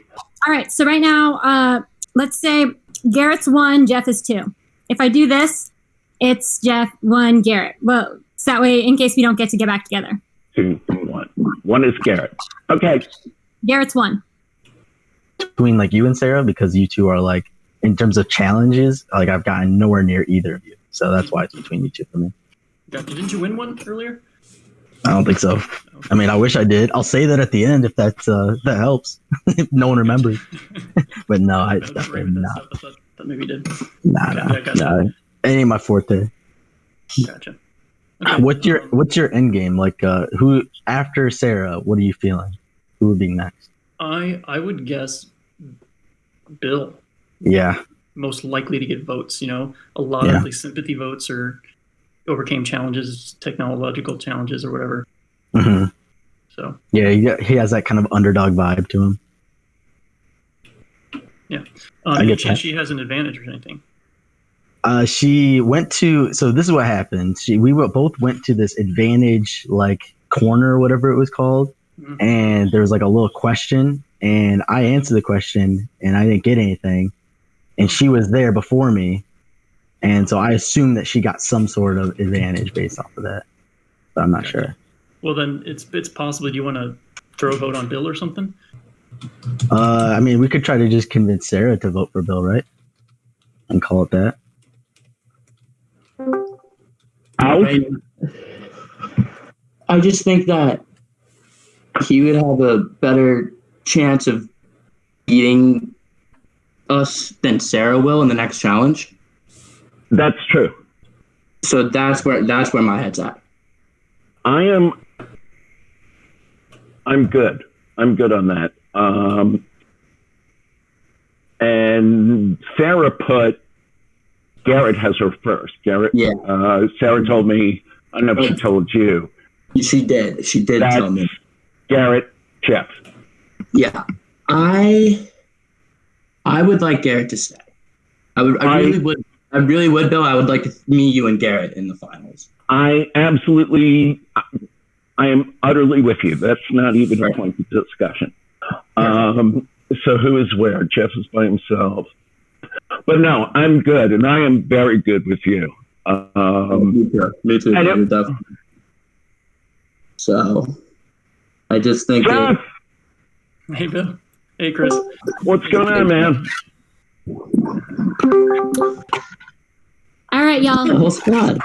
All right. So right now, let's say Garrett's 1, Jeff is 2. If I do this, it's Jeff 1, Garrett. Well, so that way, in case we don't get back together. 2, 1. One is Garrett. Okay. Garrett's one. Between like you and Sarah, because you two are like, in terms of challenges, like I've gotten nowhere near either of you. So that's why it's between you two for me. Didn't you win one earlier? I don't think so. I mean, I wish I did. I'll say that at the end if that's that helps. If no one remembers. But no, I definitely not. I thought maybe you did. Nah, Okay, nah, yeah, gotcha. nah. It ain't my forte. Gotcha. What's your end game? Like who after Sarah, what are you feeling? Who would be next? I would guess Bill. Yeah. Most likely to get votes, a lot Yeah. of the sympathy votes or overcame challenges, technological challenges or whatever. Mm-hmm. So Yeah, he has that kind of underdog vibe to him. yeah. I get that. She has an advantage or anything. She went to, so this is what happened. Both went to this advantage like corner, whatever it was called. Mhm. And there was like a little question and I answered the question and I didn't get anything. And she was there before me. And so I assumed that she got some sort of advantage based off of that. But I'm not sure. Well, then it's possible. Do you want to throw a vote on Bill or something? I mean, we could try to just convince Sarah to vote for Bill, right? And call it that. I just think that he would have a better chance of beating us than Sarah will in the next challenge. That's true. So that's where my head's at. I'm good. I'm good on that. And Sarah put Garrett has her first. Garrett. Yeah. Sarah told me. I don't know if she told you. She did. She did tell me. Garrett, Jeff. Yeah. I would like Garrett to stay. I really would, Bill. I would like to meet you and Garrett in the finals. I am utterly with you. That's not even a point of discussion. So who is where? Jeff is by himself. But no, I'm good, and I am very good with you. Me too. Definitely. So I just think. Jeff! Hey, Bill. Hey, Chris. What's going on, man? All right, y'all. The whole squad.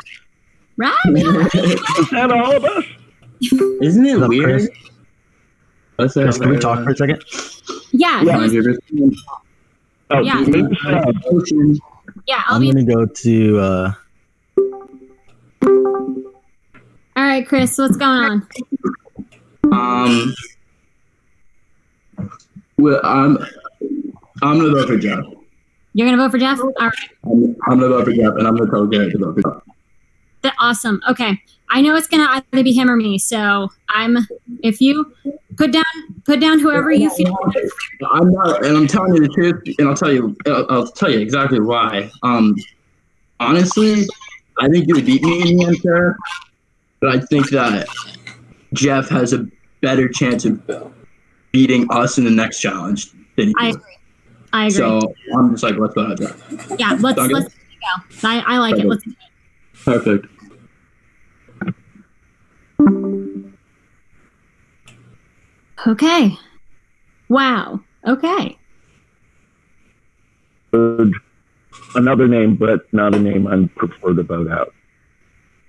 Right? Is that all of us? Isn't it weird? Chris, can we talk for a second? Yeah. Oh, Yeah. Yeah, I'll I'm be. gonna go to All right, Chris, what's going on? Well, I'm gonna vote for Jeff. You're gonna vote for Jeff? All right. I'm gonna vote for Jeff, and I'm gonna tell Garrett to vote for Jeff. Awesome. Okay. I know it's gonna either be him or me. So if you put down whoever you feel. I'm not, and I'm telling you the truth, and I'll tell you exactly why. Honestly, I think you would beat me in the end, Sarah, but I think that Jeff has a better chance of beating us in the next challenge than you. I agree. So I'm just like, let's go ahead, Jeff. Yeah, let's go. I like it. Let's do it. Perfect. Okay. Wow. Okay. Another name, but not a name I prefer to vote out.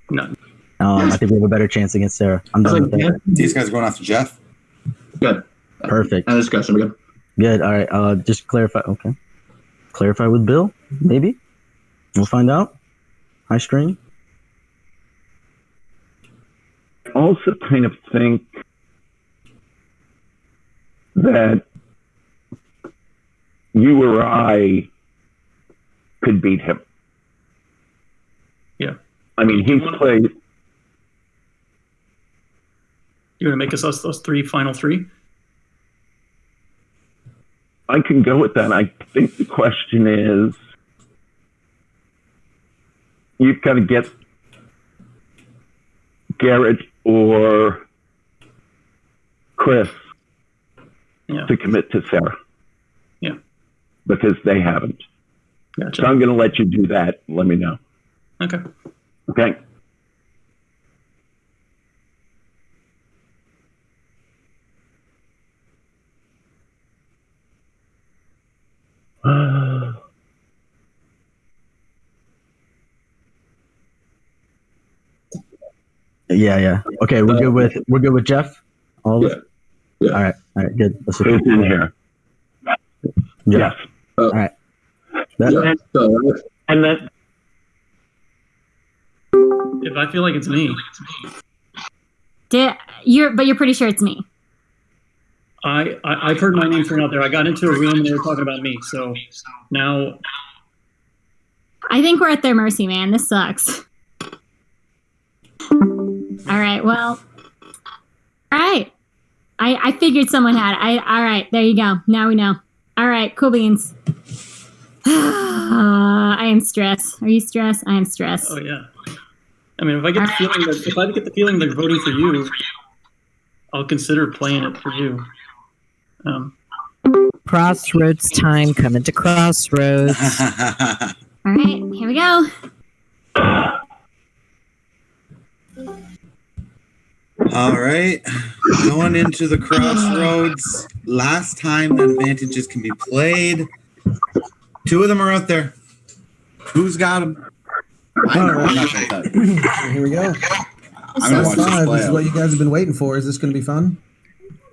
No. I think we have a better chance against Sarah. I'm done with that. These guys are going after Jeff. Good. Perfect. And discussion. Good. Good. All right. Just clarify. Okay. Clarify with Bill. Maybe. We'll find out. High string. I also kind of think that you or I could beat him. Yeah. I mean, he's played. You want to make us those final three? I can go with that. I think the question is, you've got to get Garrett or Chris to commit to Sarah. Yeah. Because they haven't. Gotcha. So I'm going to let you do that. Let me know. Okay. Okay. Yeah. Okay, we're good with Jeff. All of it. Yeah. All right, good. Let's Who's in here? Yes. All right. And then If I feel like it's me, But you're pretty sure it's me. I've heard my name thrown out there. I got into a room and they were talking about me. So now I think we're at their mercy, man. This sucks. All right. Well. All right. I figured someone had it. All right. There you go. Now we know. All right. Cool beans. I am stressed. Are you stressed? I am stressed. Oh yeah. I mean, if I get the feeling they're voting for you, I'll consider playing it for you. Crossroads time. Coming to Crossroads. All right, here we go. All right, going into the Crossroads. Last time that advantages can be played. 2 of them are out there. Who's got them? I know. I'm not gonna touch. Here we go. I'm gonna watch this Five. play This is out. what you guys have been waiting for. Is this going to be fun?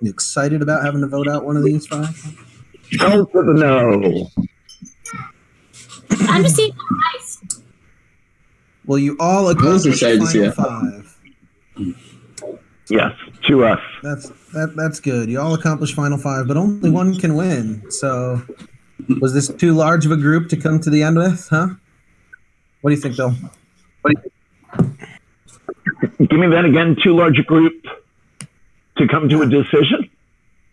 You excited about having to vote out one of these 5? go for the no. I'm just seeing nice. Well, you all accomplished final 5. Yes, to us. That's good. You all accomplished final 5, but only one can win. So, was this too large of a group to come to the end with? Huh? What do you think, Bill? Give me that again. Too large a group to come to a decision?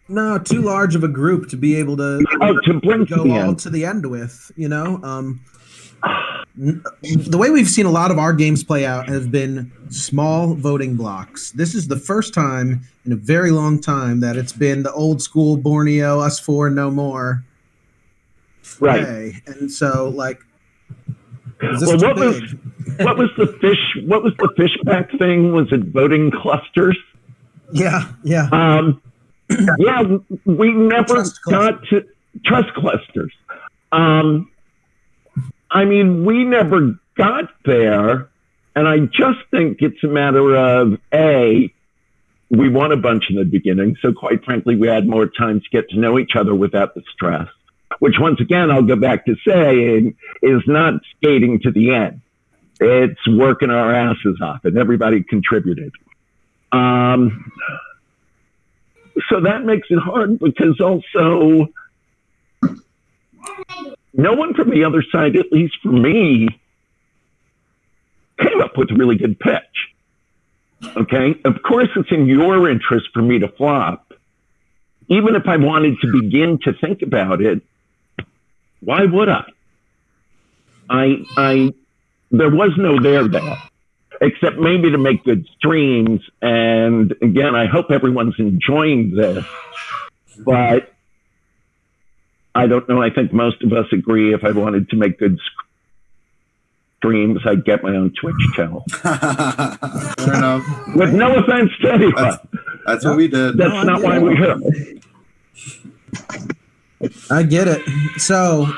No, too large of a group to be able to bring go to the all end. to the end with. You know, the way we've seen a lot of our games play out has been small voting blocks. This is the first time in a very long time that it's been the old school Borneo, us 4, no more. Right. way. And so, like, is this Well, too what was big? what was the fish? What was the fishback thing? Was it voting clusters? Yeah. Yeah, we never got to trust clusters. I mean, we never got there, and I just think it's a matter of we won a bunch in the beginning, so quite frankly, we had more time to get to know each other without the stress. Which, once again, I'll go back to saying is not skating to the end. It's working our asses off, and everybody contributed. So that makes it hard because also no one from the other side, at least for me, came up with a really good pitch. Okay? Of course, it's in your interest for me to flop. Even if I wanted to begin to think about it, why would I? There was no there, except maybe to make good streams. And again, I hope everyone's enjoying this, but I don't know. I think most of us agree if I wanted to make good streams, I'd get my own Twitch channel. Fair enough. With no offense to anyone. That's what we did. That's not why we're here. I get it. So,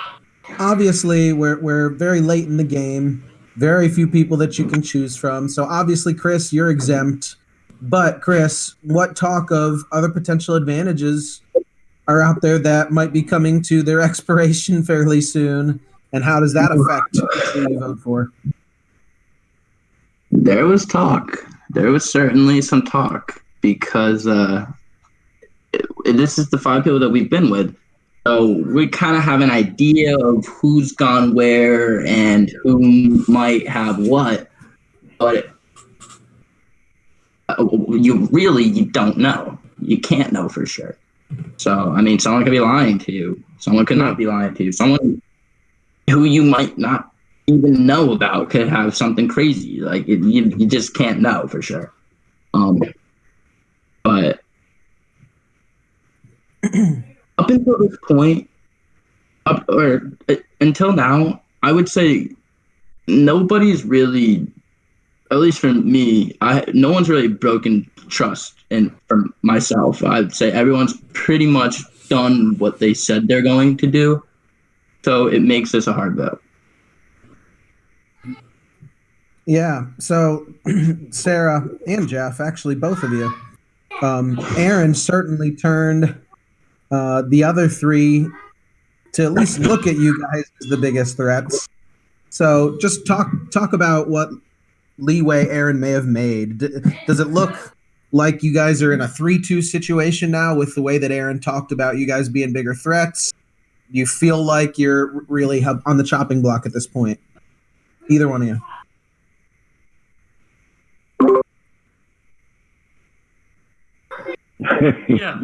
obviously, we're very late in the game. Very few people that you can choose from. So, obviously, Chris, you're exempt. But, Chris, what talk of other potential advantages are out there that might be coming to their expiration fairly soon? And how does that affect who you vote for? There was talk. There was certainly some talk because this is the 5 people that we've been with. So we kind of have an idea of who's gone where and who might have what, but you don't know. You can't know for sure. So, I mean, someone could be lying to you. Someone could not be lying to you. Someone who you might not even know about could have something crazy. Like, you just can't know for sure. But up until this point, until now, I would say nobody's really, at least for me, no one's really broken trust from myself. I'd say everyone's pretty much done what they said they're going to do. So it makes this a hard vote. Yeah. So, Sarah and Jeff, actually, both of you. Aaron certainly turned the other three to at least look at you guys as the biggest threats. So, just talk about what leeway Aaron may have made. Does it look like you guys are in a 3-2 situation now with the way that Aaron talked about you guys being bigger threats? Do you feel like you're really on the chopping block at this point? Either one of you. Yeah.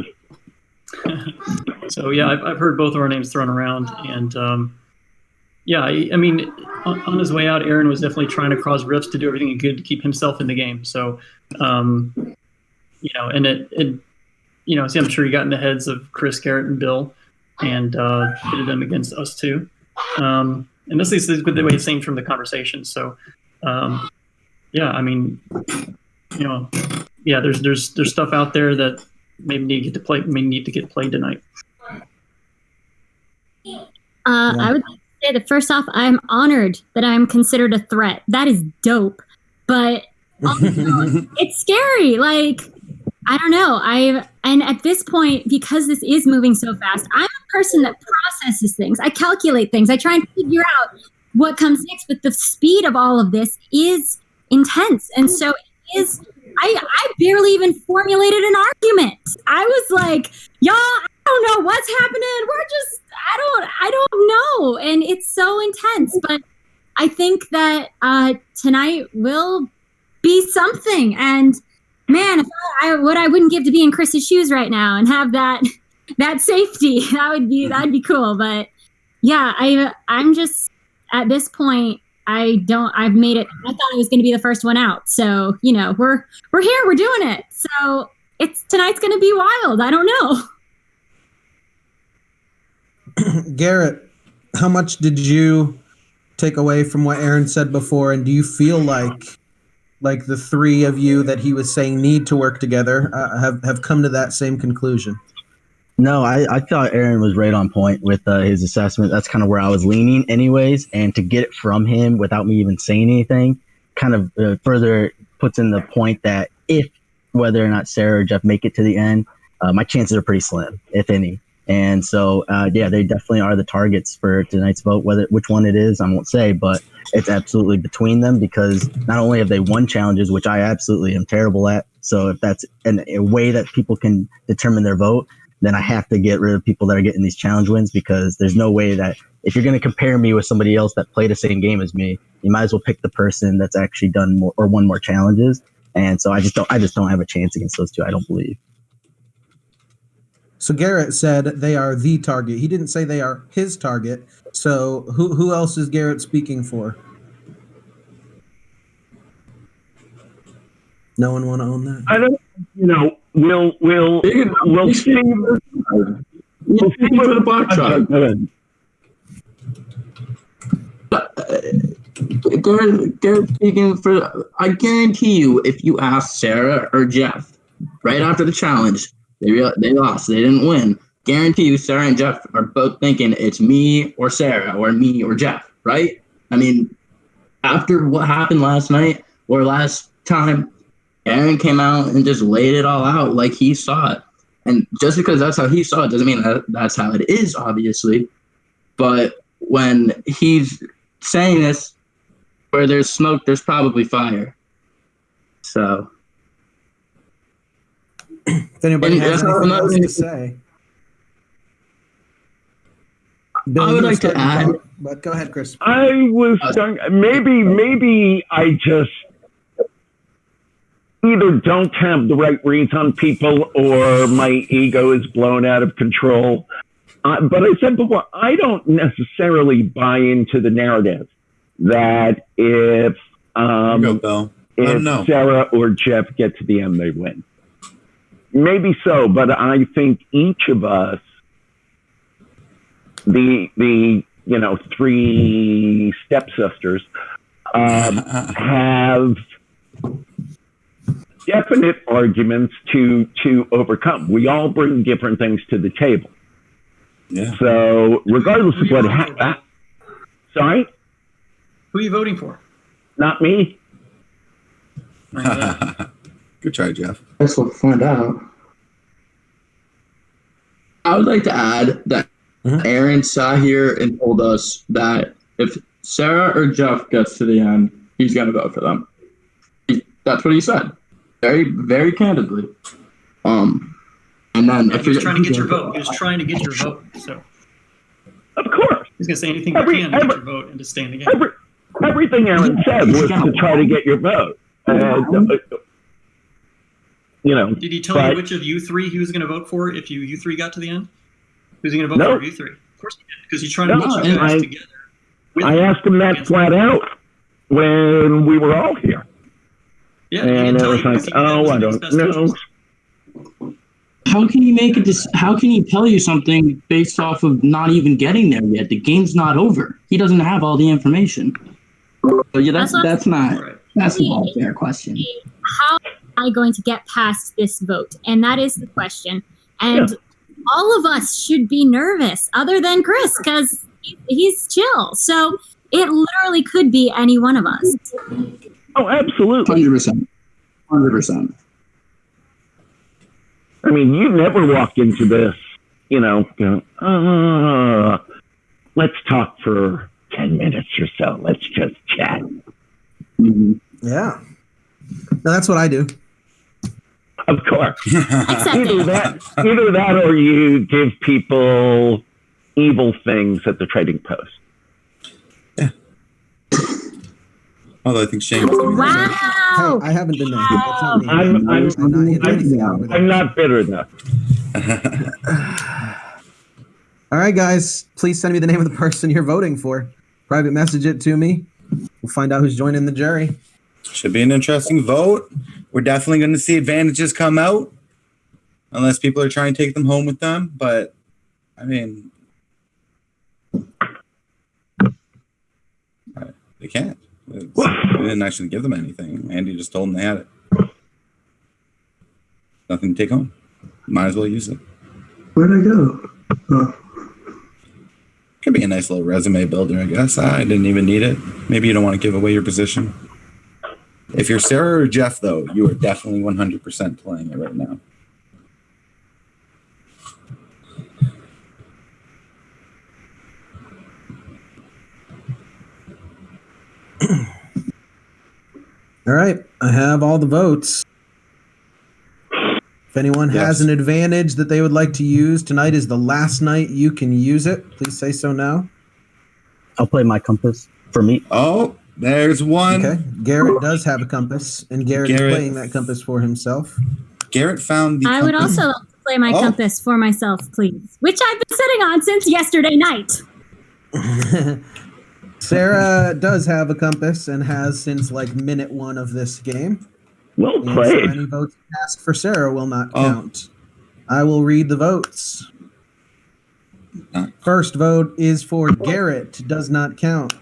So yeah, I've heard both of our names thrown around, and yeah, I mean, on his way out, Aaron was definitely trying to cause rifts to do everything he could to keep himself in the game. So, you know, and it you know, see, I'm sure he got in the heads of Chris, Garrett, and Bill, and pitted them against us too. And this is the way it seemed from the conversation. So, yeah, I mean, you know, yeah, there's stuff out there that maybe need to get played tonight. I would say that first off, I'm honored that I'm considered a threat. That is dope. But also, it's scary. Like, I don't know. And at this point, because this is moving so fast, I'm a person that processes things. I calculate things. I try and figure out what comes next. But the speed of all of this is intense. And so it is. I barely even formulated an argument. I was like, y'all, I don't know what's happening. We're just, I don't know. And it's so intense. But I think that tonight will be something. And man, if I wouldn't give to be in Chris's shoes right now and have that safety, that'd be cool. But yeah, I'm just at this point, I've made it. I thought I was going to be the first one out. So, you know, we're here, we're doing it. So tonight's going to be wild. I don't know. Garrett, how much did you take away from what Aaron said before? And do you feel like the three of you that he was saying need to work together have come to that same conclusion? No, I thought Aaron was right on point with his assessment. That's kind of where I was leaning anyways. And to get it from him without me even saying anything kind of further puts in the point that if whether or not Sarah or Jeff make it to the end, my chances are pretty slim, if any. And so, yeah, they definitely are the targets for tonight's vote. Which one it is, I won't say, but it's absolutely between them because not only have they won challenges, which I absolutely am terrible at. So if that's a way that people can determine their vote, then I have to get rid of people that are getting these challenge wins because there's no way that if you're going to compare me with somebody else that played the same game as me, you might as well pick the person that's actually done more or won more challenges. And so I just don't have a chance against those two. I don't believe. So Garrett said they are the target. He didn't say they are his target. So who else is Garrett speaking for? No one want to own that? I don't. You know, we'll see. We'll see for the block shot. Garrett speaking for. I guarantee you, if you ask Sarah or Jeff right after the challenge, they lost. They didn't win. Guarantee you, Sarah and Jeff are both thinking it's me or Sarah or me or Jeff, right? I mean, after what happened last night or last time, Aaron came out and just laid it all out like he saw it. And just because that's how he saw it doesn't mean that's how it is, obviously. But when he's saying this, where there's smoke, there's probably fire. So. If anybody has anything else to say. Bill, I would like to add. But go ahead, Chris. I was maybe I just either don't have the right reads on people or my ego is blown out of control. But I said before, I don't necessarily buy into the narrative that if Sarah or Jeff get to the end, they win. Maybe so, but I think each of us, the three stepsisters, have definite arguments to overcome. We all bring different things to the table. Yeah. So regardless of what happens, sorry? Who are you voting for? Not me. Good try, Jeff. Guess we'll find out. I would like to add that Aaron sat here and told us that if Sarah or Jeff gets to the end, he's going to vote for them. That's what he said, very, very candidly. And then He was trying to get your vote. He was trying to get your vote. So, of course, he's going to say anything he can to get your vote and to stay in the game. Everything Aaron said was to try to get your vote. You know, Did he tell you which of you three he was going to vote for if you three got to the end? Who's he going to vote for? You three? Of course he did, because he's trying to get you guys together. I asked him that flat out when we were all here. Yeah, and it was like, oh, I don't know. How can he make how can he tell you something based off of not even getting there yet? The game's not over. He doesn't have all the information. So yeah, that's not a fair question. How am I going to get past this vote? And that is the question. And all of us should be nervous, other than Chris, because he's chill. So it literally could be any one of us. Oh, absolutely. 100%. I mean, you never walk into this, let's talk for 10 minutes or so. Let's just chat. Yeah. No, that's what I do. Of course. Either that or you give people evil things at the trading post. Although I think Shane was doing that. Wow! Hey, I haven't been there. That's not me. I'm not bitter enough. All right, guys. Please send me the name of the person you're voting for. Private message it to me. We'll find out who's joining the jury. Should be an interesting vote. We're definitely going to see advantages come out, unless people are trying to take them home with them. But, I mean, they can't. We didn't actually give them anything. Andy just told them they had it. Nothing to take home. Might as well use it. Where'd I go? Could be a nice little resume builder, I guess. I didn't even need it. Maybe you don't want to give away your position. If you're Sarah or Jeff, though, you are definitely 100% playing it right now. All right. I have all the votes. If anyone has an advantage that they would like to use, tonight is the last night you can use it. Please say so now. I'll play my compass for me. Oh, there's one. Okay. Garrett does have a compass, and Garrett is playing that compass for himself. Garrett found the I would also like to play my compass for myself, please, which I've been sitting on since yesterday night. Sarah does have a compass and has since like minute 1 of this game. Well played. So any votes cast for Sarah will not count. I will read the votes. First vote is for Garrett. Does not count.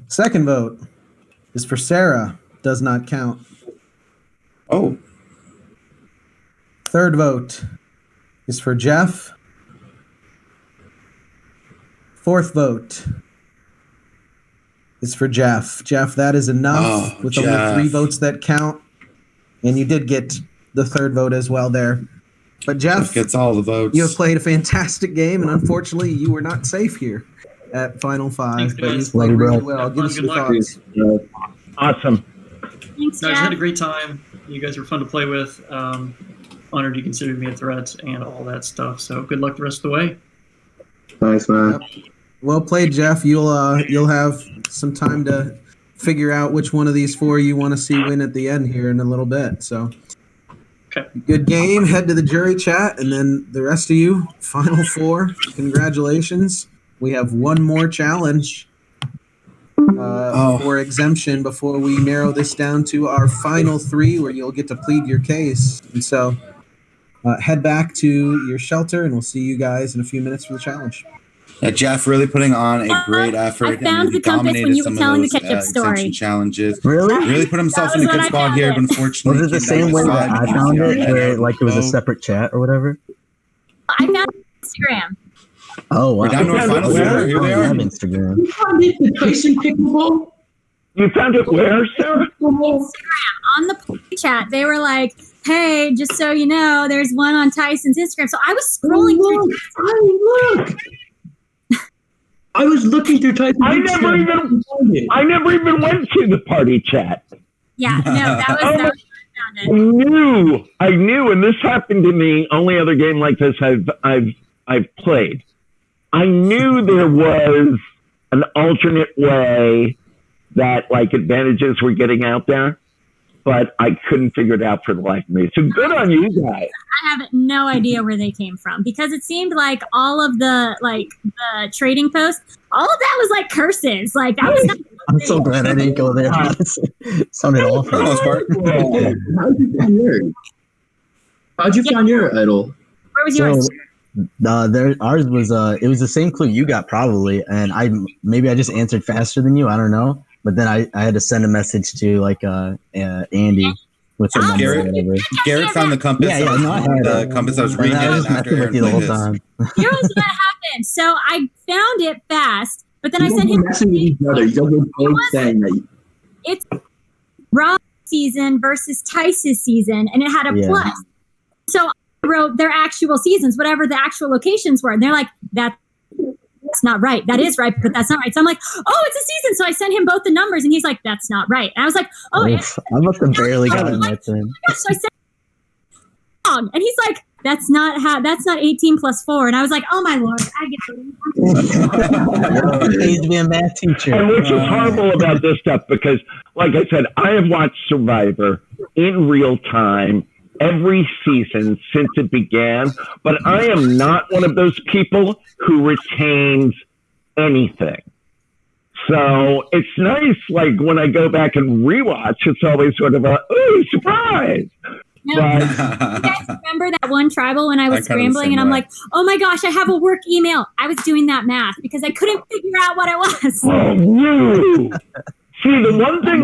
Second vote is for Sarah. Does not count. Oh. Third vote is for Jeff. Fourth vote is for Jeff. Jeff, that is enough with only 3 votes that count. And you did get the third vote as well there. But Jeff gets all the votes. You have played a fantastic game, and unfortunately, you were not safe here at Final 5. Thanks, but you guys. played really Have well. fun. Give us Good your luck. thoughts. Awesome. Thanks, Guys, I had a great time. You guys were fun to play with. Honored you considered me a threat and all that stuff. So good luck the rest of the way. Thanks, man. Yep. Well played, Jeff. You'll have some time to figure out which one of these 4 you want to see win at the end here in a little bit. So, good game. Head to the jury chat, and then the rest of you, final 4. Congratulations. We have one more challenge for exemption before we narrow this down to our final 3, where you'll get to plead your case. And so, head back to your shelter, and we'll see you guys in a few minutes for the challenge. Yeah, Jeff really putting on a great effort. I found the compass when you were telling the ketchup story. Challenges. Really? Really put himself in a good spot here, but unfortunately, Was it the same way that I found it, where like it was a separate chat or whatever? I found it on Instagram. Oh, wow. We're down to our final 4. Here we I are. have Instagram. You found it, the Tyson pickleball? You found it where, Sarah? Instagram, on the party chat. They were like, hey, just so you know, there's one on Tyson's Instagram. So I was scrolling through. Look. I was looking through Tyson's Instagram. I never even went to the party chat. Yeah, no, that was how I found it. I knew, and this happened to me. Only other game like this I've played. I knew there was an alternate way that like advantages were getting out there, but I couldn't figure it out for the life of me. So good on you guys. I have no idea where they came from because it seemed like all of the trading posts, all of that was like curses. Like that was not. I'm so glad I didn't go there. It sounded awful. For the most part. How'd you find your idol? Where was yours? Ours was it was the same clue you got probably, and I just answered faster than you. I don't know, but then I had to send a message to like Andy with the number or whatever. Garrett found the compass. Yeah, no, I had the compass I was reading I was after messing with you the whole time. Here's what happened. So I found it fast, but then I sent him. Messing with each other. You don't both saying that. It's Rob's season versus Tice's season, and it had a plus. So I wrote their actual seasons, whatever the actual locations were, and they're like, that's not right. That is right, but that's not right. So I'm like, oh, it's a season. So I sent him both the numbers, and he's like, that's not right. And I was like, oh, Oof, I must have barely gotten that thing. So I said, wrong, and he's like, that's not 18 plus 4. And I was like, oh my lord, I get it. Needs to be a math teacher. And which is horrible about this stuff because, like I said, I have watched Survivor in real time every season since it began, but I am not one of those people who retains anything. So it's nice, like when I go back and rewatch, it's always sort of a, ooh, surprise. No, you guys remember that one tribal when I was scrambling and I'm like, oh my gosh, I have a work email. I was doing that math because I couldn't figure out what it was. Oh, no. See, the one thing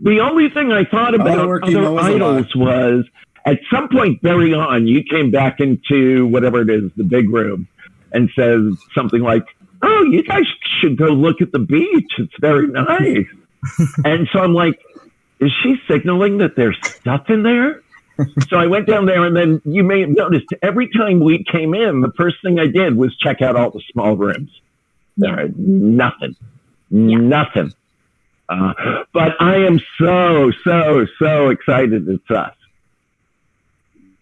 the only thing I thought about other idols was at some point very on, you came back into whatever it is, the big room, and says something like, oh, you guys should go look at the beach. It's very nice. And so I'm like, is she signaling that there's stuff in there? So I went down there, and then you may have noticed every time we came in, the first thing I did was check out all the small rooms. There, nothing. But I am so excited it's us.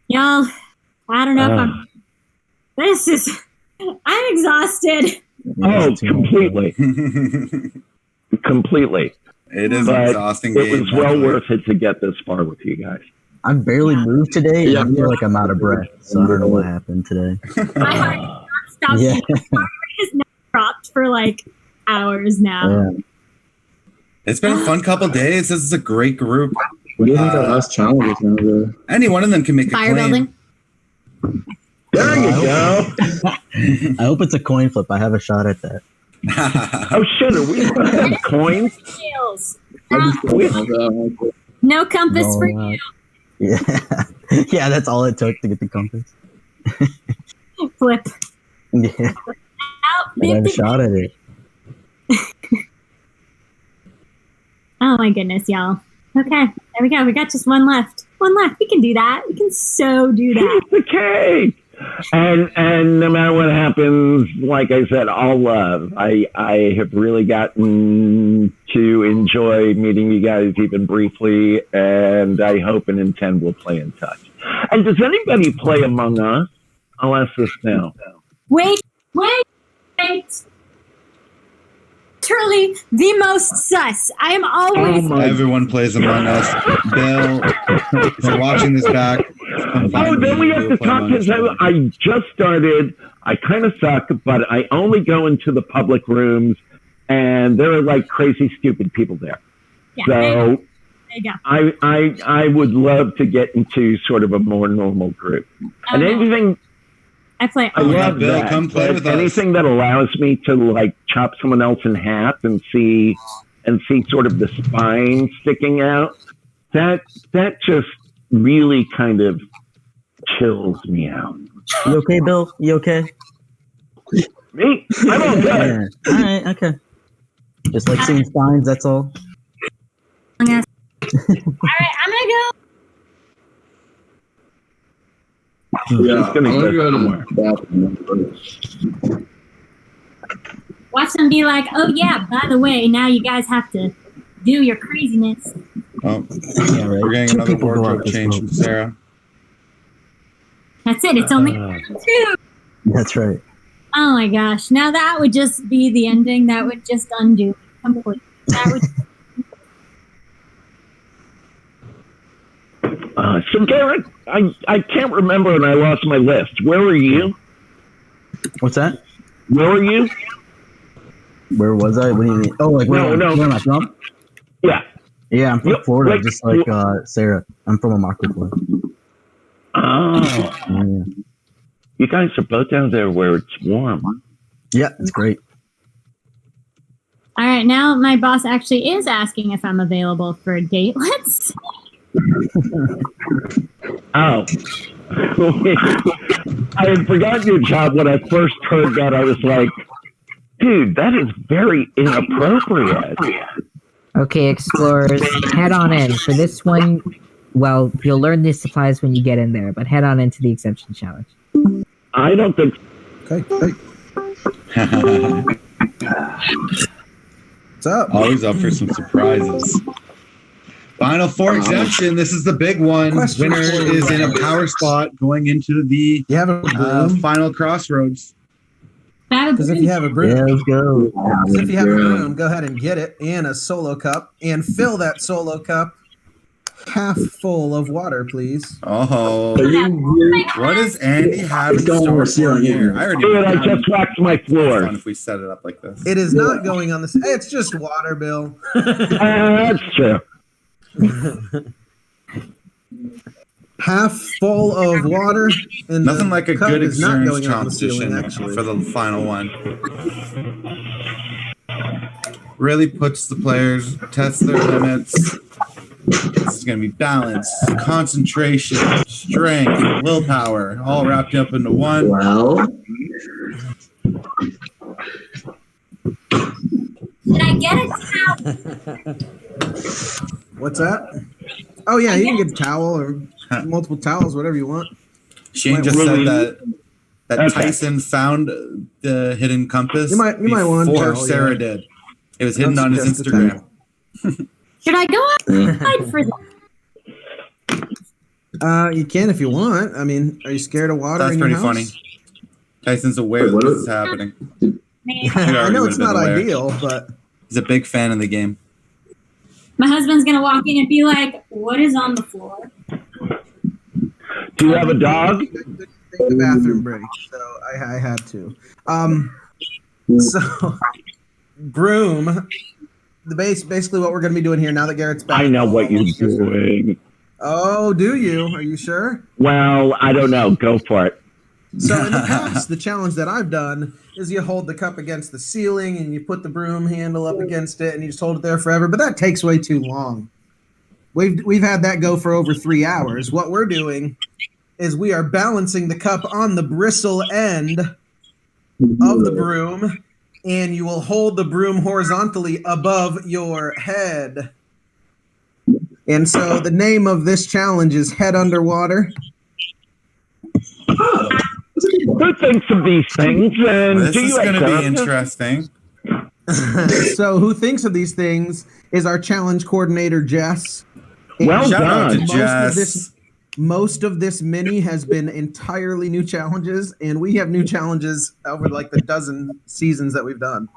Y'all, I don't know if I'm exhausted. Oh, completely. Completely. It is an exhausting It game, was well worth it to get this far with you guys. I'm barely moved today, and I feel like I'm out of breath, so I don't know what happened today. My heart stopped. Yeah. My heart has not dropped for like hours now. Yeah. It's been a fun couple days. This is a great group. What do you think our last challenge is going to be? Any one of them can make a Fire claim. building. There you go. I hope it's a coin flip. I have a shot at that. Oh shit! Are we playing coins? No compass for you. Yeah, yeah. That's all it took to get the compass. Flip. Yeah, I got a shot at it. Oh my goodness, y'all. Okay, there we go. We got just one left. One left. We can do that. We can so do that. Piece of cake. And no matter what happens, like I said, all love. I have really gotten to enjoy meeting you guys even briefly, and I hope and intend we'll play in touch. And does anybody play Among Us? I'll ask this now. Wait. Literally the most sus. I am always. Everyone plays Among Us. Bill, if you're watching this back. Oh, then we have to talk to. I just started. I kind of suck, but I only go into the public rooms, and there are like crazy, stupid people there. Yeah, so there you go. I would love to get into sort of a more normal group. And anything. I play. I love Bill, that. come play with us. Anything that allows me to like chop someone else in half and see sort of the spine sticking out. That just really kind of chills me out. You okay, Bill? You okay? Me? I'm all good. All right. Okay. Just like seeing signs, that's all. All right, I'm gonna go. Yeah, I'm gonna go somewhere. to the bathroom. Watch them be like, oh yeah, by the way, now you guys have to do your craziness. Oh, Yeah, right. we're getting Two another people go wardrobe out this change vote. from Sarah. That's it. It's only two. That's right. Oh my gosh. Now that would just be the ending. That would just undo completely. That would. So Garrett, I can't remember and I lost my list. Where were you? What's that? Where were you? Where was I? What do you mean? Oh, like where am I from? Yeah. Yeah, I'm from No, Florida, like- just like Sarah. I'm from Immokalee, Florida. Oh. Yeah. You guys are both down there where it's warm. Yeah, it's great. All right. Now my boss actually is asking if I'm available for a date. Let's. Oh. I had forgotten your job when I first heard that. I was like, dude, that is very inappropriate. Okay, explorers, head on in. For this one, well, you'll learn these supplies when you get in there, but head on into the exemption challenge. I don't think. Okay. What's up? Always up for some surprises. Final four exemption. This is the big one. Question Winner for you. is in a power spot going into the You have a broom? final crossroads. Because if you have a broom, Yeah, let's go. if you have a broom, go ahead and get it and a solo cup and fill that solo cup half full of water, please. Oh, Are you what does Andy have in Going over store for ceiling here? here. I already Dude, I just waxed my floor. fun if we set it up like this. It is not going on this. It's just water, Bill. That's true. Half full of water. And Nothing the like a cup good is not endurance going on the ceiling, competition actually. for the final one. Really puts the players, tests their limits. It's going to be balance, concentration, strength, willpower, all wrapped up into one. Well, Did I get a towel? What's that? Oh yeah, you can get a towel or multiple towels, whatever you want. Shane just said that Tyson found the hidden compass You might want a before towel, Sarah yeah. did. It was hidden Don't on his suggest a Instagram. Should I go outside for that? You can if you want. I mean, are you scared of water? That's in pretty your funny. house? Tyson's aware that this is happening. I know it's not ideal, but he's a big fan of the game. My husband's gonna walk in and be like, "What is on the floor?" Do you have a dog? Take the bathroom break, so I had to. So broom. Basically what we're going to be doing here now that Garrett's back. I know what you're doing. Oh, do you? Are you sure? Well, I don't know. Go for it. So in the past, the challenge that I've done is you hold the cup against the ceiling and you put the broom handle up against it and you just hold it there forever, but that takes way too long. We've had that go for over 3 hours. What we're doing is we are balancing the cup on the bristle end of the broom, and you will hold the broom horizontally above your head. And so the name of this challenge is Head Underwater. Who thinks of these things? And This do is you going to be accept? interesting. So who thinks of these things is our challenge coordinator, Jess. Well Shout out to done. Jess. Most of this mini has been entirely new challenges, and we have new challenges over like the dozen seasons that we've done.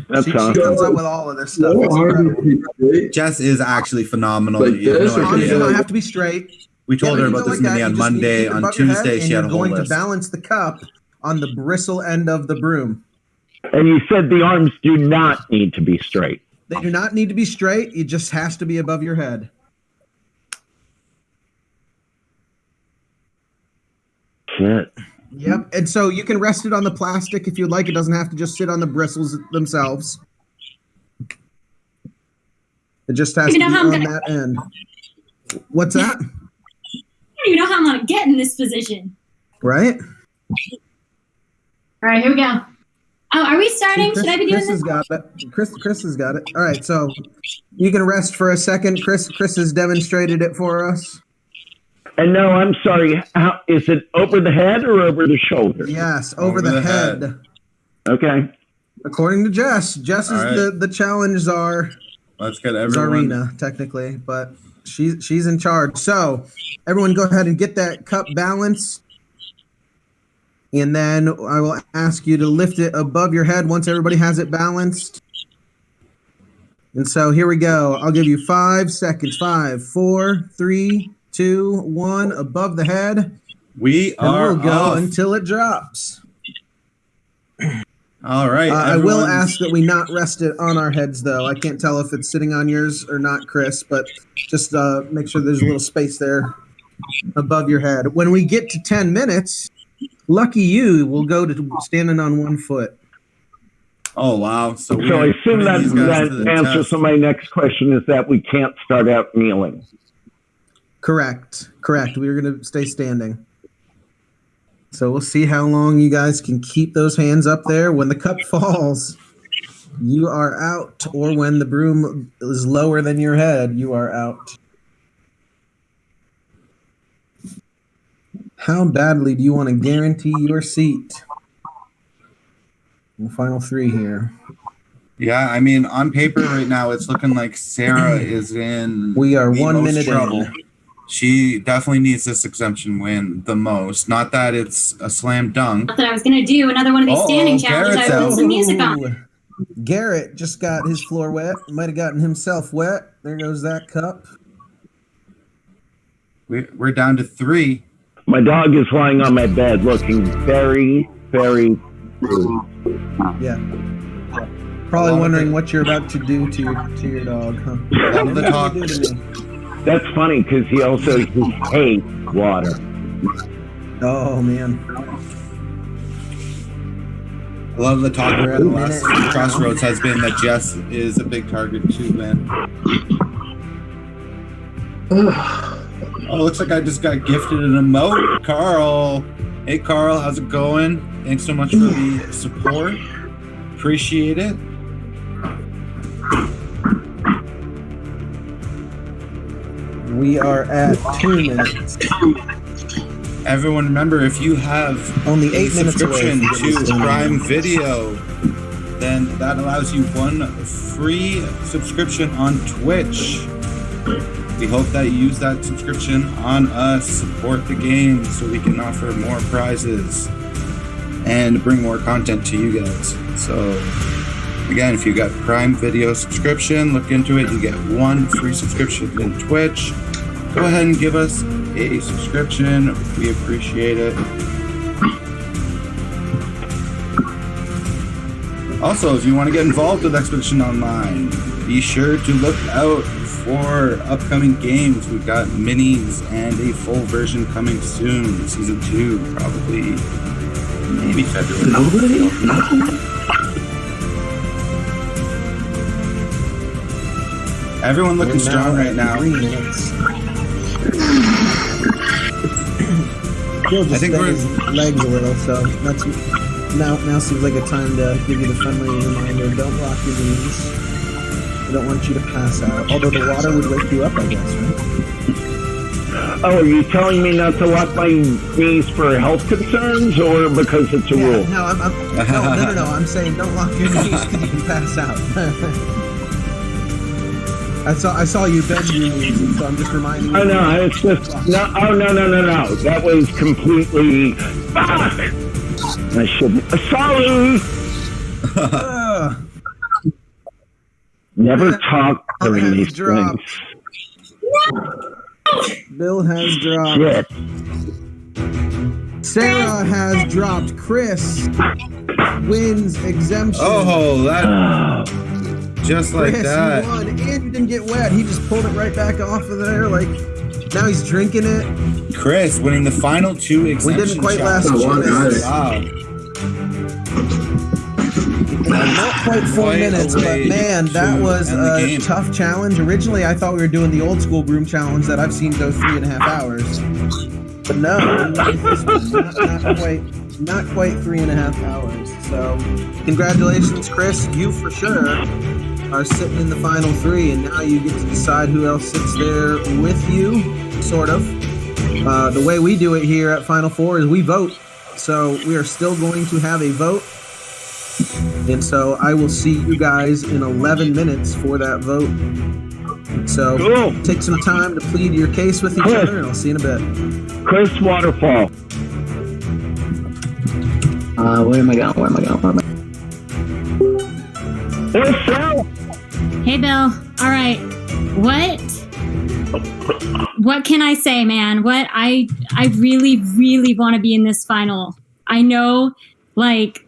That's She awesome. comes up with all of this stuff. It's incredible. Jess is actually phenomenal. Like You have this, no or Arms do idea. not have to be straight. We told her Everything about this like that, mini you on just need to Monday. keep it On above your head, Tuesday, and she had a you're whole going to list. balance the cup on the bristle end of the broom. And you said the arms do not need to be straight. They do not need to be straight. It just has to be above your head. Shit. Yep. And so you can rest it on the plastic if you'd like. It doesn't have to just sit on the bristles themselves. It just has to You be know how I'm on gonna- that end. What's that? I don't even know how I'm gonna get in this position. Right? All right, here we go. Oh, are we starting? Chris, Should I be doing Chris this? has got it. Chris has got it. All right, so you can rest for a second. Chris has demonstrated it for us. And no, I'm sorry. How, is it over the head or over the shoulder? Yes, over the head. Okay. According to Jess, Jess is right. the challenge czar. Let's get everyone. Czarina, technically, but she's in charge. So everyone, go ahead and get that cup balanced, and then I will ask you to lift it above your head once everybody has it balanced. And so here we go. I'll give you 5 seconds. 5, 4, 3, 2, 1. Above the head. We are we'll go off. until it drops. All right. I will ask that we not rest it on our heads, though. I can't tell if it's sitting on yours or not, Chris, but just make sure there's a little space there above your head. When we get to 10 minutes, lucky you will go to standing on 1 foot. Oh, wow. So I assume that answer to my next question is that we can't start out kneeling. Correct. We're going to stay standing. So we'll see how long you guys can keep those hands up there. When the cup falls, you are out. Or when the broom is lower than your head, you are out. How badly do you want to guarantee your seat? The final 3 here. Yeah, I mean, on paper right now, it's looking like Sarah is in. We are the 1 most minute trouble. in. She definitely needs this exemption win the most. Not that it's a slam dunk. Not that I was going to do another one of these standing challenges. I would put some music on. Garrett just got his floor wet. Might have gotten himself wet. There goes that cup. We're down to 3. My dog is lying on my bed looking very, very rude. Yeah. Probably wondering what you're about to do to your dog, huh? What the talk. That's funny because he hates water. Oh, man. I love the talk in the last Crossroads has been that Jess is a big target too, man. Oh, looks like I just got gifted an emote. Carl. Hey, Carl, how's it going? Thanks so much for the support. Appreciate it. We are at 2 minutes. Everyone, remember, if you have only a 8 minutes subscription away to Prime Video, then that allows you 1 free subscription on Twitch. We hope that you use that subscription on us, support the game so we can offer more prizes and bring more content to you guys. So again, if you got Prime Video subscription, look into it. You get 1 free subscription in Twitch. Go ahead and give us a subscription. We appreciate it. Also, if you want to get involved with Expedition Online, be sure to look out for upcoming games. We've got minis and a full version coming soon. Season 2, probably maybe February. Everyone looking strong right now. 3 minutes. He'll just bend his legs a little, so that's now seems like a time to give you the friendly reminder. Don't lock your knees. We don't want you to pass out. Although the water would wake you up, I guess, right? Oh, are you telling me not to lock my knees for health concerns or because it's a rule? No, no. I'm saying don't lock your knees because you can pass out. I saw you bend your knees, so I'm just reminding you. Oh no, it's just no. Oh no. That was completely. Fuck! I shouldn't. Sorry. Never talk during these things. Bill has dropped. Shit. Sarah has dropped. Chris wins exemption. Oh, that. Just like Chris, that. You won, and you didn't get wet. He just pulled it right back off of there. Like, now he's drinking it. Chris winning the final 2 exemption. We didn't quite last 2 minutes. Wow. Not quite 4 minutes, but man, that was a tough challenge. Originally, I thought we were doing the old school broom challenge that I've seen go 3.5 hours. But no, this was not quite not quite 3.5 hours. So, congratulations, Chris. You for sure are sitting in the final 3, and now you get to decide who else sits there with you, sort of. The way we do it here at Final Four is we vote. So we are still going to have a vote. And so I will see you guys in 11 minutes for that vote. So take some time to plead your case with each other, and I'll see you in a bit. Chris Waterfall. Where am I going? What's up? Hey, Bill. All right. What can I say, man? I really, really want to be in this final. I know, like,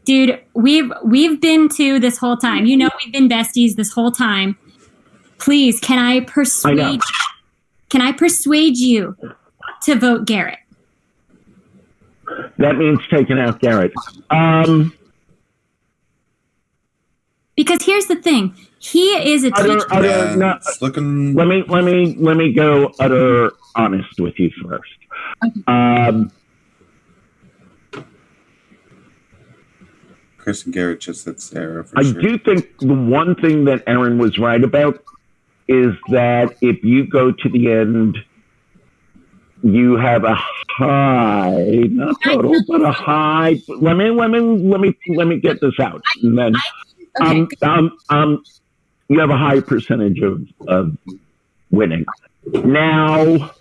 dude, we've been to this whole time. You know, we've been besties this whole time. Please, can I persuade you to vote Garrett? That means taking out Garrett. Because here's the thing. He is a teacher. Let me go utter honest with you first. Okay. Chris and Garrett just said Sarah for I sure. do think the one thing that Aaron was right about is that if you go to the end, you have a high, not total, but a high. Let me get this out, and then you have a high percentage of winning. Now,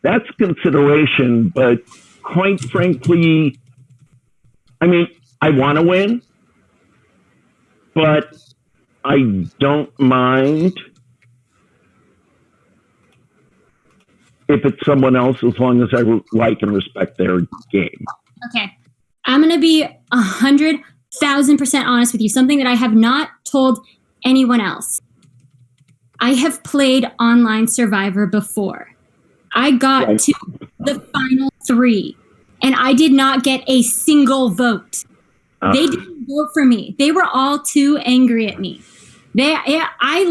that's consideration, but quite frankly, I mean, I want to win, but I don't mind if it's someone else, as long as I like and respect their game. Okay. I'm going to be 100,000% honest with you. Something that I have not told anyone else. I have played online Survivor before. I got to the final 3, and I did not get a single vote. They didn't vote for me. They were all too angry at me. I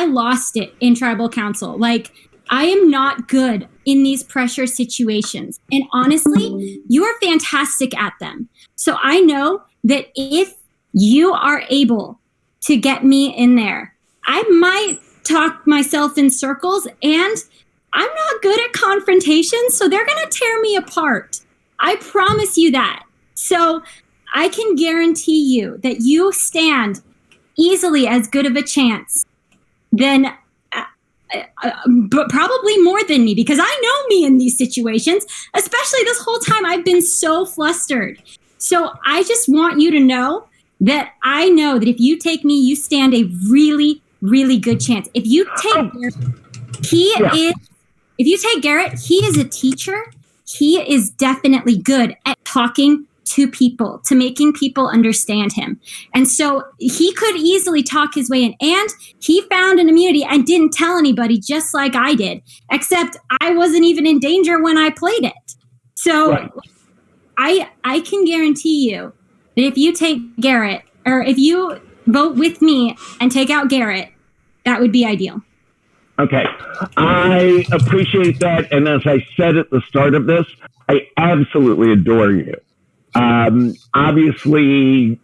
lost it in tribal council. Like, I am not good in these pressure situations. And honestly, you are fantastic at them. So I know that if you are able to get me in there, I might talk myself in circles, and I'm not good at confrontation, so they're going to tear me apart. I promise you that. So I can guarantee you that you stand easily as good of a chance than but probably more than me, because I know me in these situations, especially this whole time I've been so flustered. So I just want you to know that I know that if you take me, you stand a really, really good chance. If you take Garrett, he is a teacher. He is definitely good at talking to people, to making people understand him. And so he could easily talk his way in. And he found an immunity and didn't tell anybody, just like I did, except I wasn't even in danger when I played it. So I can guarantee you that if you take Garrett, or if you vote with me and take out Garrett, that would be ideal. Okay. I appreciate that. And as I said at the start of this, I absolutely adore you. Obviously,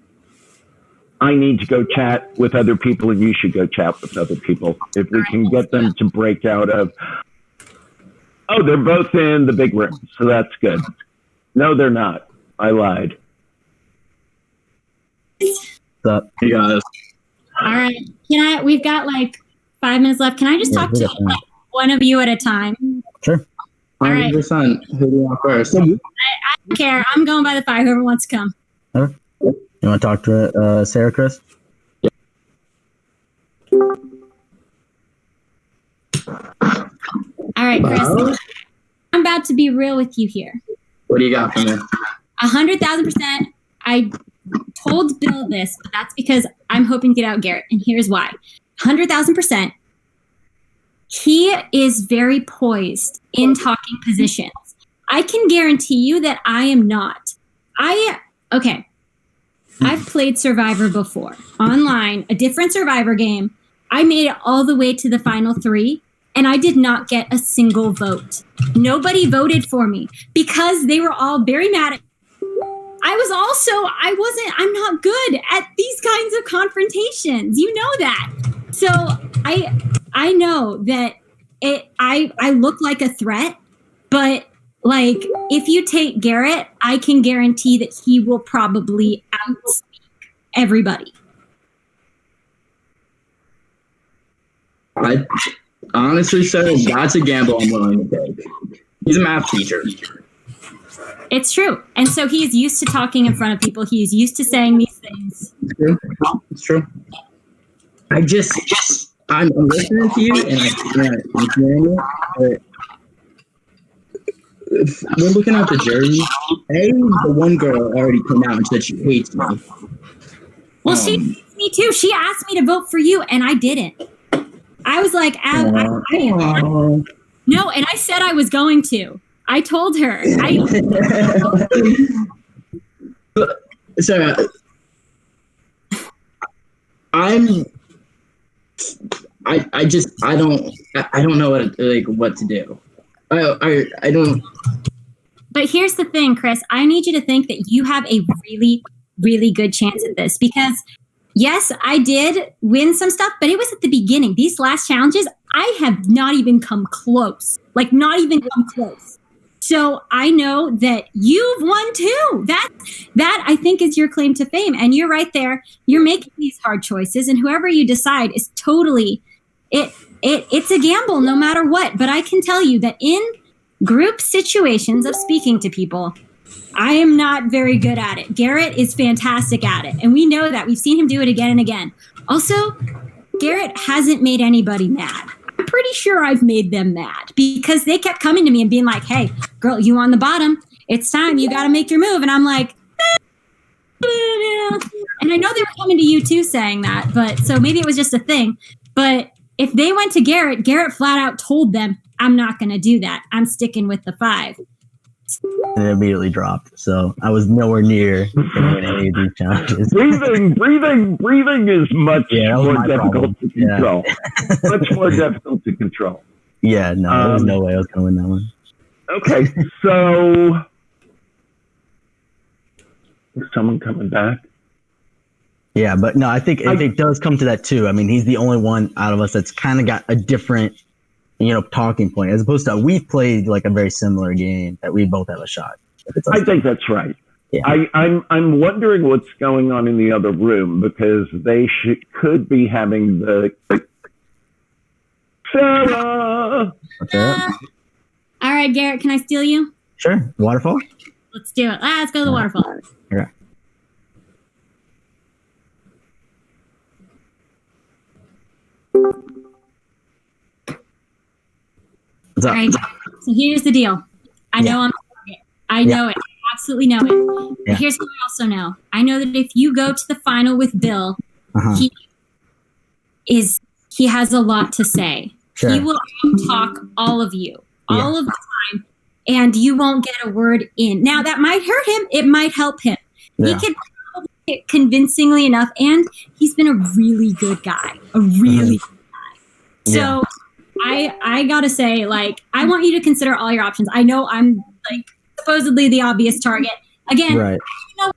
I need to go chat with other people, and you should go chat with other people. If we can get them to break out of, they're both in the big room, so that's good. No, they're not. I lied. Hey guys. All right. We've got like 5 minutes left. Can I just talk to like one of you at a time? Sure. 100%. Who do you want first? I don't care. I'm going by the fire. Whoever wants to come. Okay. You want to talk to Sarah, Chris? All right, Chris. I'm about to be real with you here. What do you got for me? 100,000%. I told Bill this, but that's because I'm hoping to get out Garrett, and here's why. 100,000%. He is very poised in talking positions. I can guarantee you that I am not. I've played Survivor before, online, a different Survivor game. I made it all the way to the final 3, and I did not get a single vote. Nobody voted for me because they were all very mad at I'm not good at these kinds of confrontations. You know that. So I know that I look like a threat, but like if you take Garrett, I can guarantee that he will probably outspeak everybody. I honestly, sir, that's a gamble I'm willing to take. He's a math teacher. It's true. And so he is used to talking in front of people. He is used to saying these things. It's true. It's true. I'm listening to you and I'm hearing you, but if we're looking at the jury. The one girl already came out and said she hates me. Well, she hates me too. She asked me to vote for you and I didn't. I was like, no, and I said I was going to. I told her. So I don't know what to do. I don't. But here's the thing, Chris. I need you to think that you have a really, really good chance at this because yes, I did win some stuff, but it was at the beginning. These last challenges, I have not even come close. Like not even come close. So I know that you've won too. That I think is your claim to fame. And you're right there. You're making these hard choices, and whoever you decide is totally it's a gamble no matter what. But I can tell you that in group situations of speaking to people, I am not very good at it. Garrett is fantastic at it. And we know that. We've seen him do it again and again. Also, Garrett hasn't made anybody mad. I'm pretty sure I've made them mad because they kept coming to me and being like, hey, girl, you on the bottom. It's time. You got to make your move. And I'm like, and I know they were coming to you too saying that, but so maybe it was just a thing. But if they went to Garrett, Garrett flat out told them, I'm not going to do that. I'm sticking with the 5. And it immediately dropped. So I was nowhere near any of these challenges. Breathing is much more difficult to control. Much more difficult to control. Yeah, no, there was no way I was going to win that one. Okay, so is someone coming back? Yeah, but no, I think it does come to that too. I mean, he's the only one out of us that's kind of got a different, talking point, as opposed to we've played like a very similar game that we both have a shot. I think that's right. Yeah. I'm wondering what's going on in the other room because they could be having the Sarah. All right, Garrett, can I steal you? Sure. Waterfall? Let's do it. Let's go to the waterfall. Okay. All right. So here's the deal. I know I'm a target. I know it. I absolutely know it. But here's what I also know. I know that if you go to the final with Bill, he has a lot to say. Sure. He will talk all of you, all of the time, and you won't get a word in. Now that might hurt him. It might help him. He could probably get convincingly enough, and he's been a really good guy. A really good guy. So I gotta say, like, I want you to consider all your options. I know I'm like supposedly the obvious target. Again, I don't know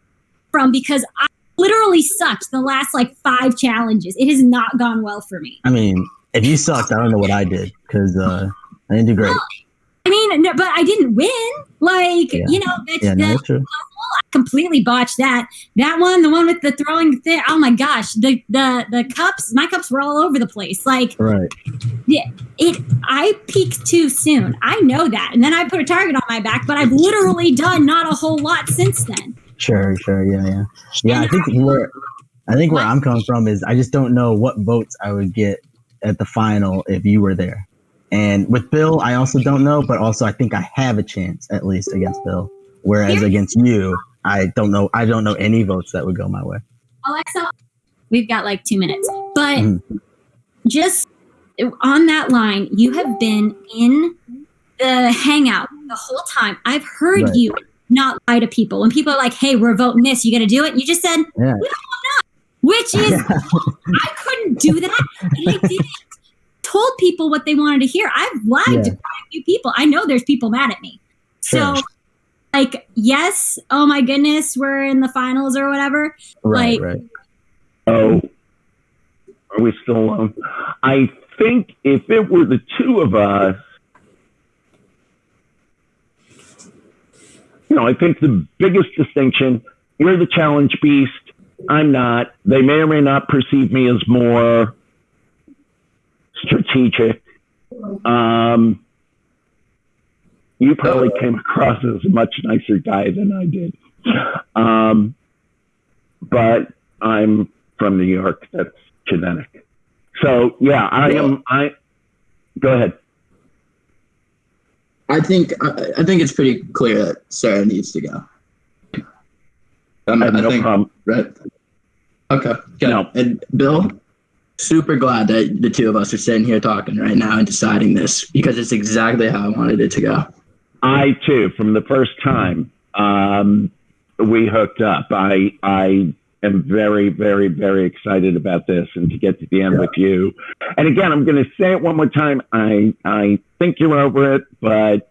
from because I literally sucked the last like 5 challenges. It has not gone well for me. I mean, if you sucked, I don't know what I did because I didn't do great. Well, I mean, no, but I didn't win. Like, that's true. I completely botched that. That one, the one with the throwing thing. Oh my gosh, the cups. My cups were all over the place. Like, I peaked too soon. I know that, and then I put a target on my back. But I've literally done not a whole lot since then. Sure, yeah. I think where I'm coming from is I just don't know what votes I would get at the final if you were there. And with Bill, I also don't know, but also I think I have a chance at least against Bill. Whereas against you, I don't know any votes that would go my way. Alexa, we've got like 2 minutes, but just on that line, you have been in the hangout the whole time. I've heard you not lie to people. When people are like, hey, we're voting this, you got to do it. And you just said, no, I'm not. Which is, I couldn't do that. And I did it. told people what they wanted to hear. I've lied to quite a few people. I know there's people mad at me. So, like, yes, oh my goodness, we're in the finals or whatever. Right, like, right. Oh, are we still alone? I think if it were the two of us, I think the biggest distinction, you're the challenge beast, I'm not. They may or may not perceive me as more strategic. You probably came across as a much nicer guy than I did. But I'm from New York. That's genetic. So yeah, go ahead. I think it's pretty clear that Sarah needs to go. I have no problem. Right. Okay. Good. No. And Bill, super glad that the two of us are sitting here talking right now and deciding this, because it's exactly how I wanted it to go. I too, from the first time we hooked up, I am very, very, very excited about this and to get to the end with you. And again, I'm going to say it one more time. I think you're over it, but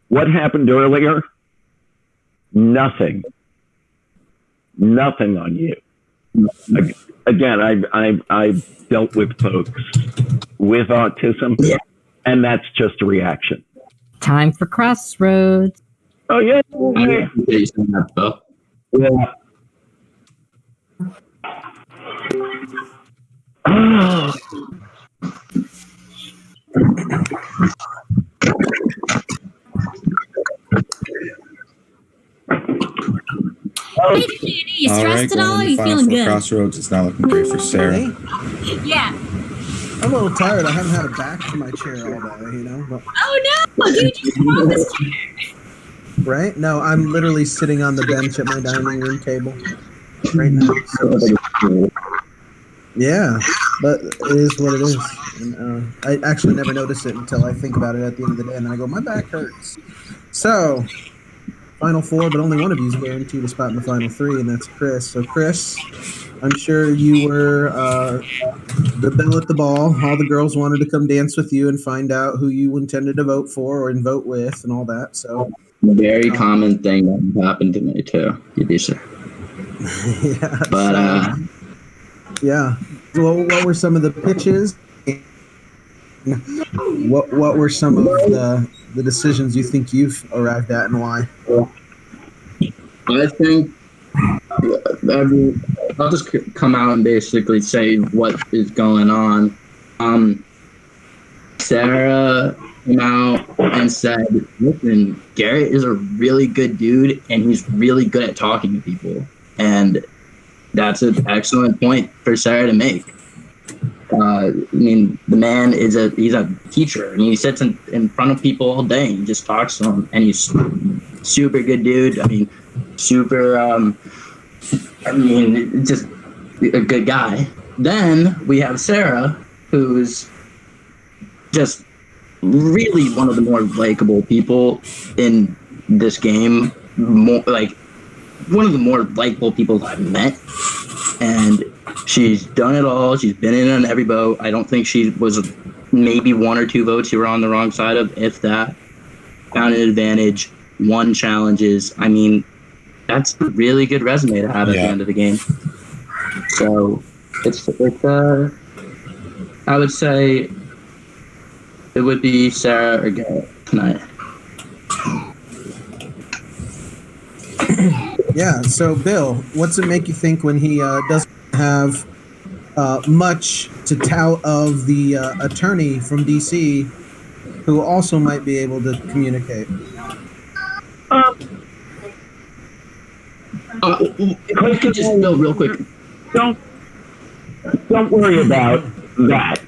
what happened earlier? Nothing on you. Again, I've dealt with folks with autism, and that's just a reaction. Time for Crossroads. Oh yeah. Yeah. Hey, Shanny, you stressed at all? Or are you feeling good? Crossroads, it's not looking great for Sarah. Yeah. I'm a little tired. I haven't had a back to my chair all day, But, oh no, dude, just come off this chair. Right? No, I'm literally sitting on the bench at my dining room table right now. So, yeah, but it is what it is. And, I actually never notice it until I think about it at the end of the day, and I go, my back hurts. So, Final Four, but only one of you is guaranteed a spot in the Final Three, and that's Chris. So, Chris, I'm sure you were the belle at the ball. All the girls wanted to come dance with you and find out who you intended to vote for or vote with and all that. So, very common thing that happened to me too. You'd be sure. Yeah. But yeah. Well, what were some of the pitches? What were some of the decisions you think you've arrived at, and why? I think I'll just come out and basically say what is going on. Sarah came out and said, listen, Garrett is a really good dude and he's really good at talking to people. And that's an excellent point for Sarah to make. I mean, the man he's a teacher. I mean, he sits in front of people all day and he just talks to them, and he's super good dude. I mean, just a good guy. Then we have Sarah, who's just really one of the more likable people in this game. One of the more likable people I've met. And she's done it all. She's been in on every vote. I don't think she was maybe one or two votes you were on the wrong side of, if that. Found an advantage, won challenges. I mean, that's a really good resume to have at the end of the game. So it's I would say it would be Sarah or Garrett tonight. Yeah. So, Bill, what's it make you think when he doesn't have much to tout of the attorney from DC, who also might be able to communicate? We could just Bill, real quick. Don't worry about that.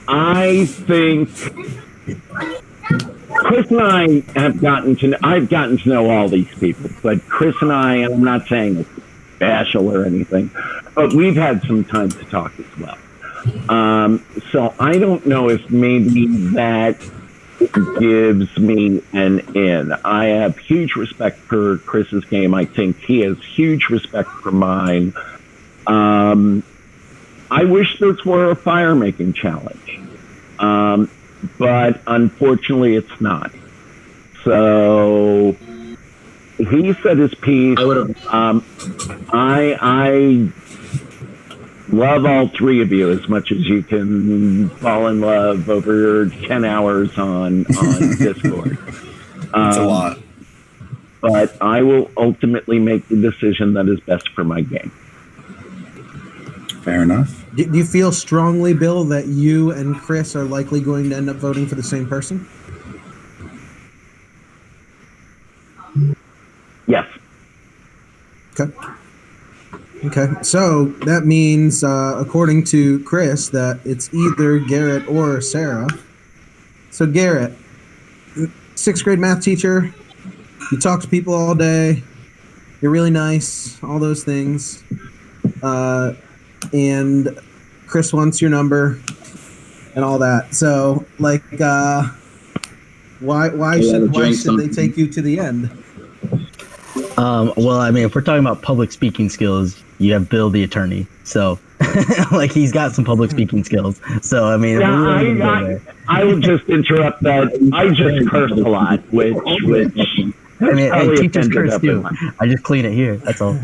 I think Chris and I have I've gotten to know all these people, but Chris and and I'm not saying it's special or anything, but we've had some time to talk as well. So I don't know if maybe that gives me an in. I have huge respect for Chris's game. I think he has huge respect for mine. I wish this were a fire making challenge, but unfortunately, it's not. So he said his piece. I love all three of you as much as you can fall in love over 10 hours on Discord. That's a lot. But I will ultimately make the decision that is best for my game. Fair enough. Do you feel strongly, Bill, that you and Chris are likely going to end up voting for the same person? Yes. Okay. Okay. So that means, according to Chris, that it's either Garrett or Sarah. So Garrett, 6th grade math teacher, you talk to people all day, you're really nice, all those things. And Chris wants your number and all that. So, like, why should they take you to the end? Well, I mean, if we're talking about public speaking skills, you have Bill the attorney. So, like, he's got some public speaking skills. So, I mean, I will just interrupt that. I just curse a lot, which I mean, probably teachers offended curse too. everyone. I just clean it here. That's all.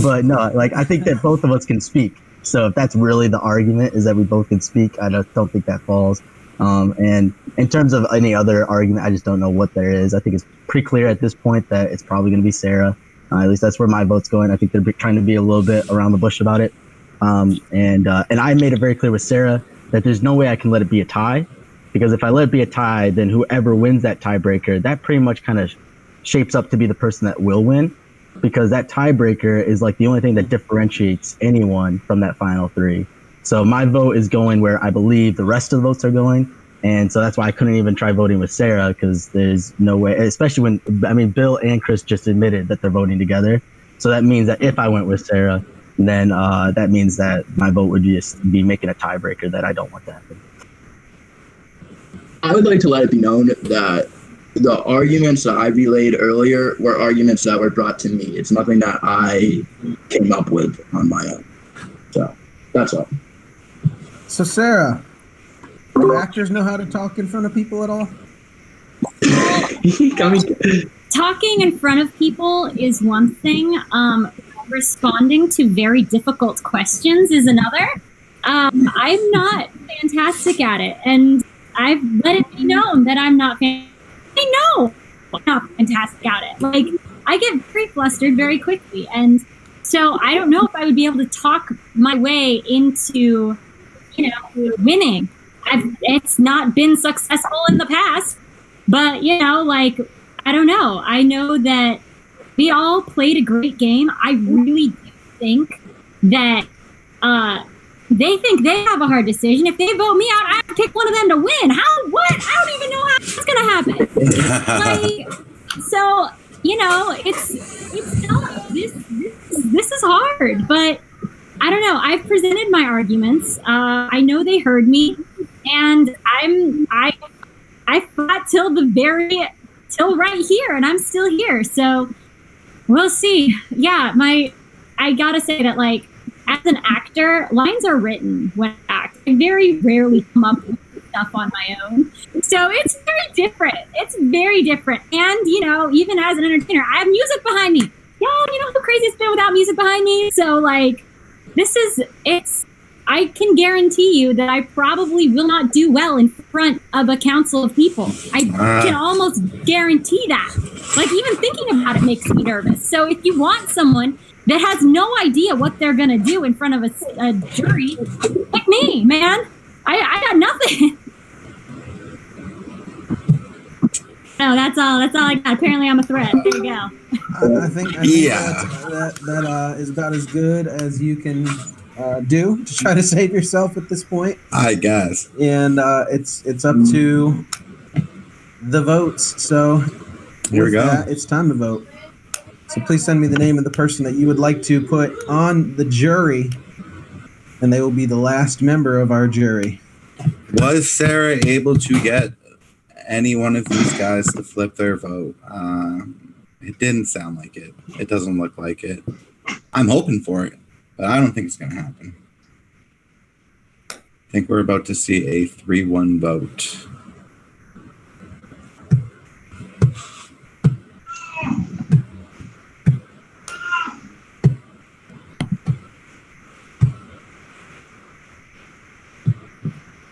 But no, like, I think that both of us can speak. So if that's really the argument, is that we both can speak, I don't think that falls. And in terms of any other argument, I just don't know what there is. I think it's pretty clear at this point that it's probably going to be Sarah. At least that's where my vote's going. I think they're trying to be a little bit around the bush about it. And I made it very clear with Sarah that there's no way I can let it be a tie, because if I let it be a tie, then whoever wins that tiebreaker, that pretty much kind of shapes up to be the person that will win, because that tiebreaker is like the only thing that differentiates anyone from that final three. So my vote is going where I believe the rest of the votes are going. And so that's why I couldn't even try voting with Sarah, because there's no way, especially when, I mean, Bill and Chris just admitted that they're voting together. So that means that if I went with Sarah, then that means that my vote would just be making a tiebreaker that I don't want to happen. I would like to let it be known that the arguments that I relayed earlier were arguments that were brought to me. It's nothing that I came up with on my own. So that's all. So Sarah, do actors know how to talk in front of people at all? Talking in front of people is one thing. Responding to very difficult questions is another. I'm not fantastic at it, and I've let it be known that I'm not fantastic. I know I'm not fantastic at it. Like, I get very flustered very quickly, and so I don't know if I would be able to talk my way into, winning. It's not been successful in the past, but like, I don't know. I know that we all played a great game. I really do think that they think they have a hard decision. If they vote me out, I have to pick one of them to win. How? What? I don't even know how it's gonna happen. So it's tough. This is hard, but I don't know. I've presented my arguments. I know they heard me, and I fought till right here, and I'm still here. So we'll see. Yeah, I gotta say that, like, as an actor, lines are written when I act. I very rarely come up with stuff on my own. So it's very different. It's very different. And, even as an entertainer, I have music behind me. Y'all, you know how crazy it's been without music behind me? So, like, I can guarantee you that I probably will not do well in front of a council of people. I can almost guarantee that. Like, even thinking about it makes me nervous. So if you want someone that has no idea what they're going to do in front of a jury, like me, man, I got nothing. No, that's all I got. Apparently I'm a threat. There you go. I think that is about as good as you can do to try to save yourself at this point, I guess. And it's up to the votes. So here we go. It's time to vote. So please send me the name of the person that you would like to put on the jury, and they will be the last member of our jury. Was Sarah able to get any one of these guys to flip their vote? It didn't sound like it. It doesn't look like it. I'm hoping for it, but I don't think it's going to happen. I think we're about to see a 3-1 vote.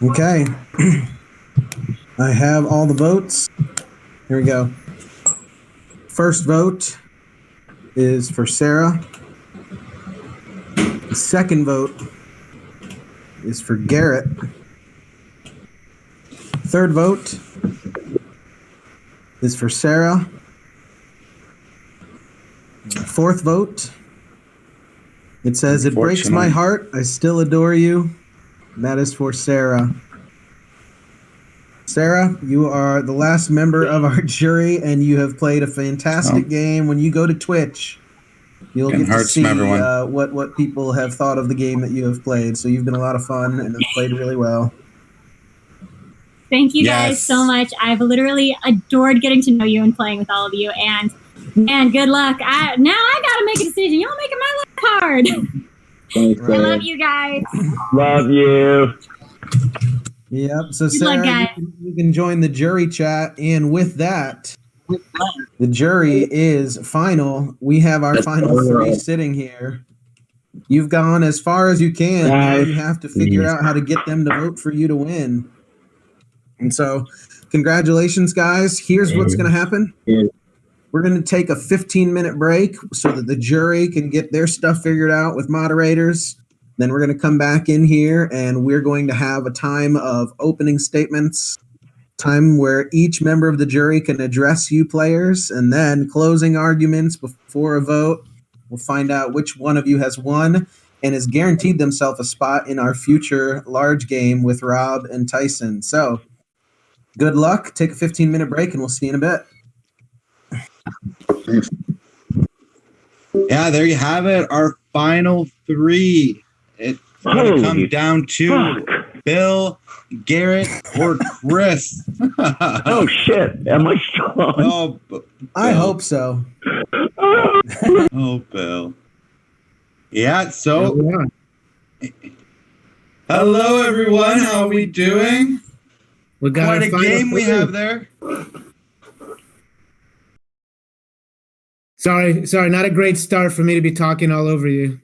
Okay. I have all the votes. Here we go. First vote is for Sarah. The second vote is for Garrett. Third vote is for Sarah. Fourth vote, it says, "It breaks my heart, I still adore you." That is for Sarah. Sarah, you are the last member of our jury, and you have played a fantastic game. When you go to Twitch, you'll get to see what people have thought of the game that you have played. So you've been a lot of fun and have played really well. Thank you guys so much. I've literally adored getting to know you and playing with all of you. And man, good luck. Now I gotta make a decision. Y'all making my life hard. I love you guys. Love you. Yep. So Good luck, Sarah, guys. you can join the jury chat, and with that, the jury is final. We have our final three sitting here. You've gone as far as you can. Now you have to figure out how to get them to vote for you to win. And so, congratulations, guys. Here's what's going to happen. We're going to take a 15-minute break so that the jury can get their stuff figured out with moderators. Then we're going to come back in here, and we're going to have a time of opening statements, time where each member of the jury can address you players, and then closing arguments before a vote. We'll find out which one of you has won and has guaranteed themselves a spot in our future large game with Rob and Tyson. So, good luck. Take a 15-minute break, and we'll see you in a bit. Yeah, there you have it. Our final three. It's going to come down to Bill, Garrett, or Chris. Oh, shit. Am I still on? Oh, I hope so. Oh, Bill. Yeah, so. Hello, everyone. How are we doing? We got Quite our a final game we three. have there. Sorry, not a great start for me to be talking all over you.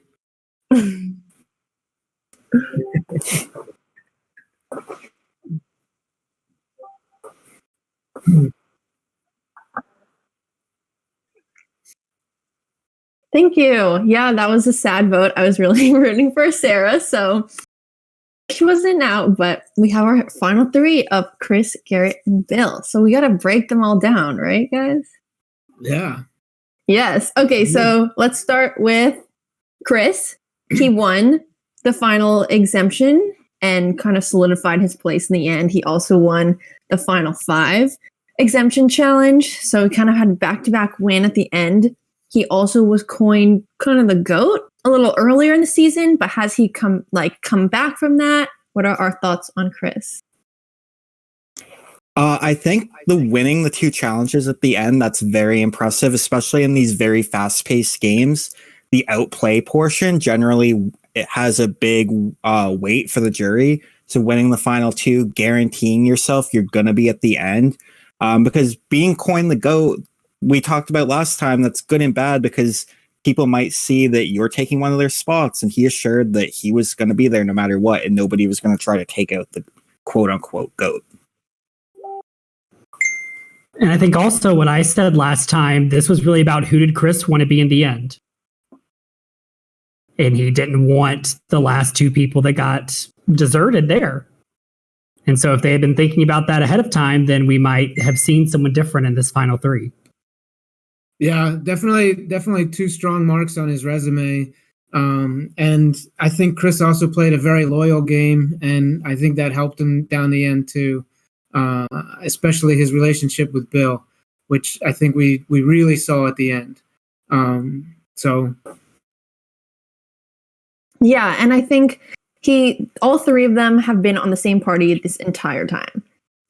Thank you. Yeah, that was a sad vote. I was really rooting for Sarah, so she wasn't out, but we have our final three of Chris, Garrett, and Bill. So we got to break them all down, right, guys? Yeah. Yes. Okay, so let's start with Chris. He won the final exemption and kind of solidified his place in the end. He also won the final 5 exemption challenge. So he kind of had back-to-back win at the end. He also was coined kind of the GOAT a little earlier in the season, but has he come back from that? What are our thoughts on Chris? I think winning the 2 challenges at the end, that's very impressive, especially in these very fast-paced games. The outplay portion, generally, it has a big weight for the jury. So winning the final 2, guaranteeing yourself you're going to be at the end. Because being coined the GOAT, we talked about last time, that's good and bad because people might see that you're taking one of their spots, and he assured that he was going to be there no matter what, and nobody was going to try to take out the quote-unquote GOAT. And I think also what I said last time, this was really about who did Chris want to be in the end. And he didn't want the last 2 people that got deserted there. And so if they had been thinking about that ahead of time, then we might have seen someone different in this final 3. Yeah, definitely 2 strong marks on his resume. And I think Chris also played a very loyal game, and I think that helped him down the end too. Especially his relationship with Bill, which I think we really saw at the end. So yeah, and I think all 3 of them have been on the same party this entire time.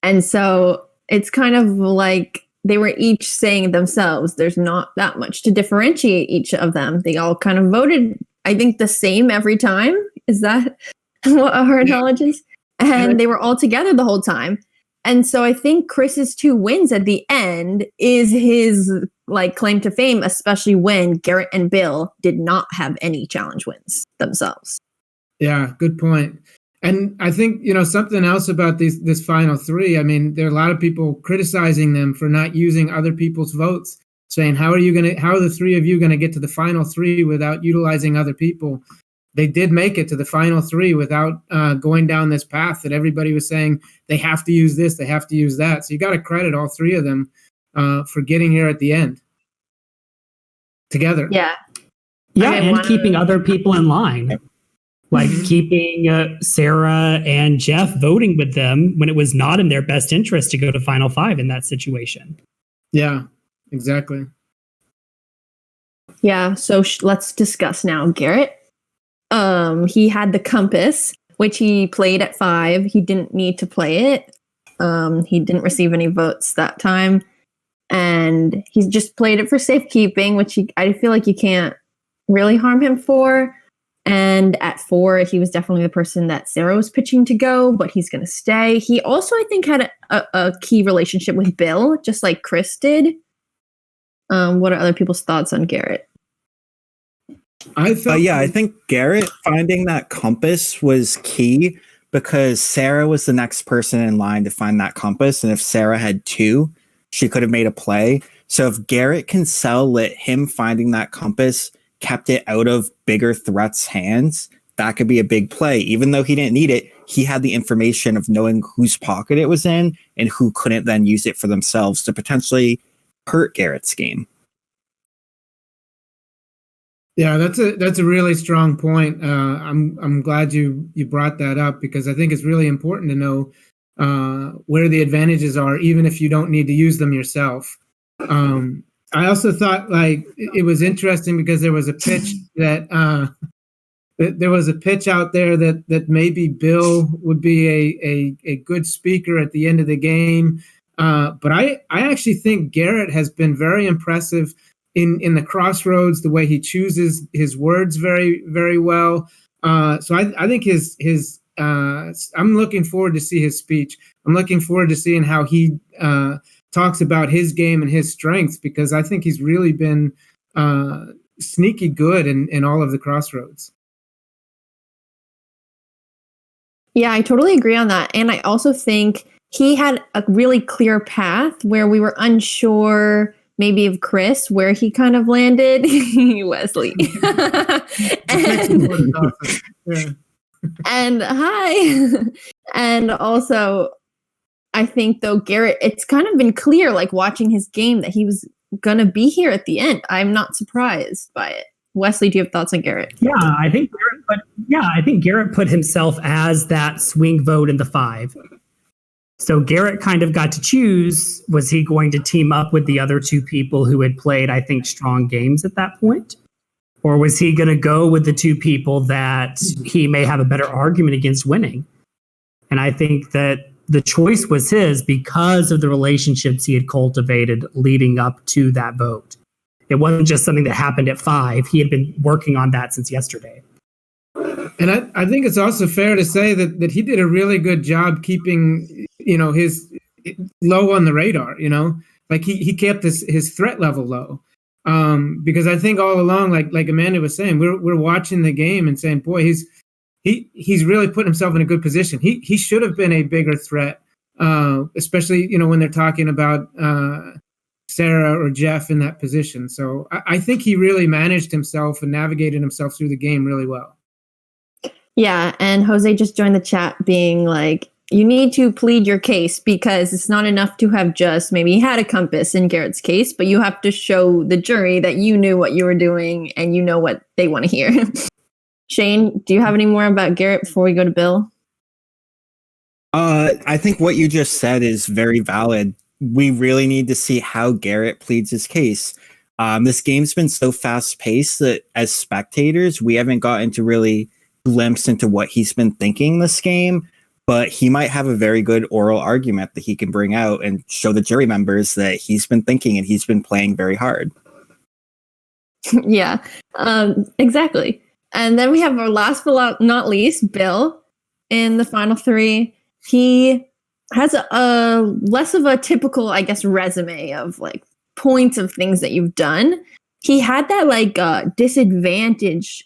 And so it's kind of like they were each saying themselves, there's not that much to differentiate each of them. They all kind of voted, I think, the same every time. Is that what our knowledge is? and they were all together the whole time. And so I think Chris's 2 wins at the end is his like claim to fame, especially when Garrett and Bill did not have any challenge wins themselves. Yeah, good point. And I think, something else about this final 3, I mean, there are a lot of people criticizing them for not using other people's votes, saying, how are the 3 of you going to get to the final 3 without utilizing other people? They did make it to the final 3 without going down this path that everybody was saying they have to use this, they have to use that. So you got to credit all 3 of them for getting here at the end together. Yeah. Yeah, and keeping other people in line. Like keeping Sarah and Jeff voting with them when it was not in their best interest to go to Final 5 in that situation. Yeah, exactly. Yeah, so let's discuss now. Garrett, he had the compass, which he played at 5. He didn't need to play it. He didn't receive any votes that time. And he just played it for safekeeping, which I feel like you can't really harm him for. And at 4, he was definitely the person that Sarah was pitching to go, but he's going to stay. He also, I think, had a key relationship with Bill, just like Chris did. What are other people's thoughts on Garrett? I think Garrett finding that compass was key because Sarah was the next person in line to find that compass. And if Sarah had 2, she could have made a play. So if Garrett can sell it, him finding that compass kept it out of bigger threats' hands, that could be a big play. Even though he didn't need it, he had the information of knowing whose pocket it was in and who couldn't then use it for themselves to potentially hurt Garrett's game. Yeah, that's a really strong point. I'm glad you brought that up because I think it's really important to know where the advantages are, even if you don't need to use them yourself. I also thought like it was interesting because there was a pitch that there was a pitch out there that maybe Bill would be a good speaker at the end of the game. But I actually think Garrett has been very impressive in the crossroads, the way he chooses his words very, very well. So I think his I'm looking forward to see his speech. I'm looking forward to seeing how he talks about his game and his strengths, because I think he's really been sneaky good in all of the crossroads. Yeah, I totally agree on that. And I also think he had a really clear path where we were unsure maybe of Chris, where he kind of landed. Wesley. And hi. And also, I think, though, Garrett, it's kind of been clear, like watching his game, that he was going to be here at the end. I'm not surprised by it. Wesley, do you have thoughts on Garrett? Yeah, I think Garrett put himself as that swing vote in the 5. So Garrett kind of got to choose, was he going to team up with the other 2 people who had played, I think, strong games at that point? Or was he going to go with the 2 people that he may have a better argument against winning? And I think that the choice was his because of the relationships he had cultivated leading up to that vote. It wasn't just something that happened at 5. He had been working on that since yesterday. And I think it's also fair to say that he did a really good job keeping, his low on the radar, like he kept his threat level low. Because I think all along, like Amanda was saying, we're watching the game and saying, boy, he's really put himself in a good position. He should have been a bigger threat, especially, when they're talking about Sarah or Jeff in that position. So I think he really managed himself and navigated himself through the game really well. Yeah, and Jose just joined the chat being like, you need to plead your case because it's not enough to have just maybe had a compass in Garrett's case, but you have to show the jury that you knew what you were doing and you know what they want to hear. Shane, do you have any more about Garrett before we go to Bill? I think what you just said is very valid. We really need to see how Garrett pleads his case. This game's been so fast paced that as spectators, we haven't gotten to really glimpse into what he's been thinking this game, but he might have a very good oral argument that he can bring out and show the jury members that he's been thinking and he's been playing very hard. Yeah, exactly. And then we have our last but not least, Bill. in the final three. He has a less of a typical, I guess, resume of like points of things that you've done. He had that like disadvantage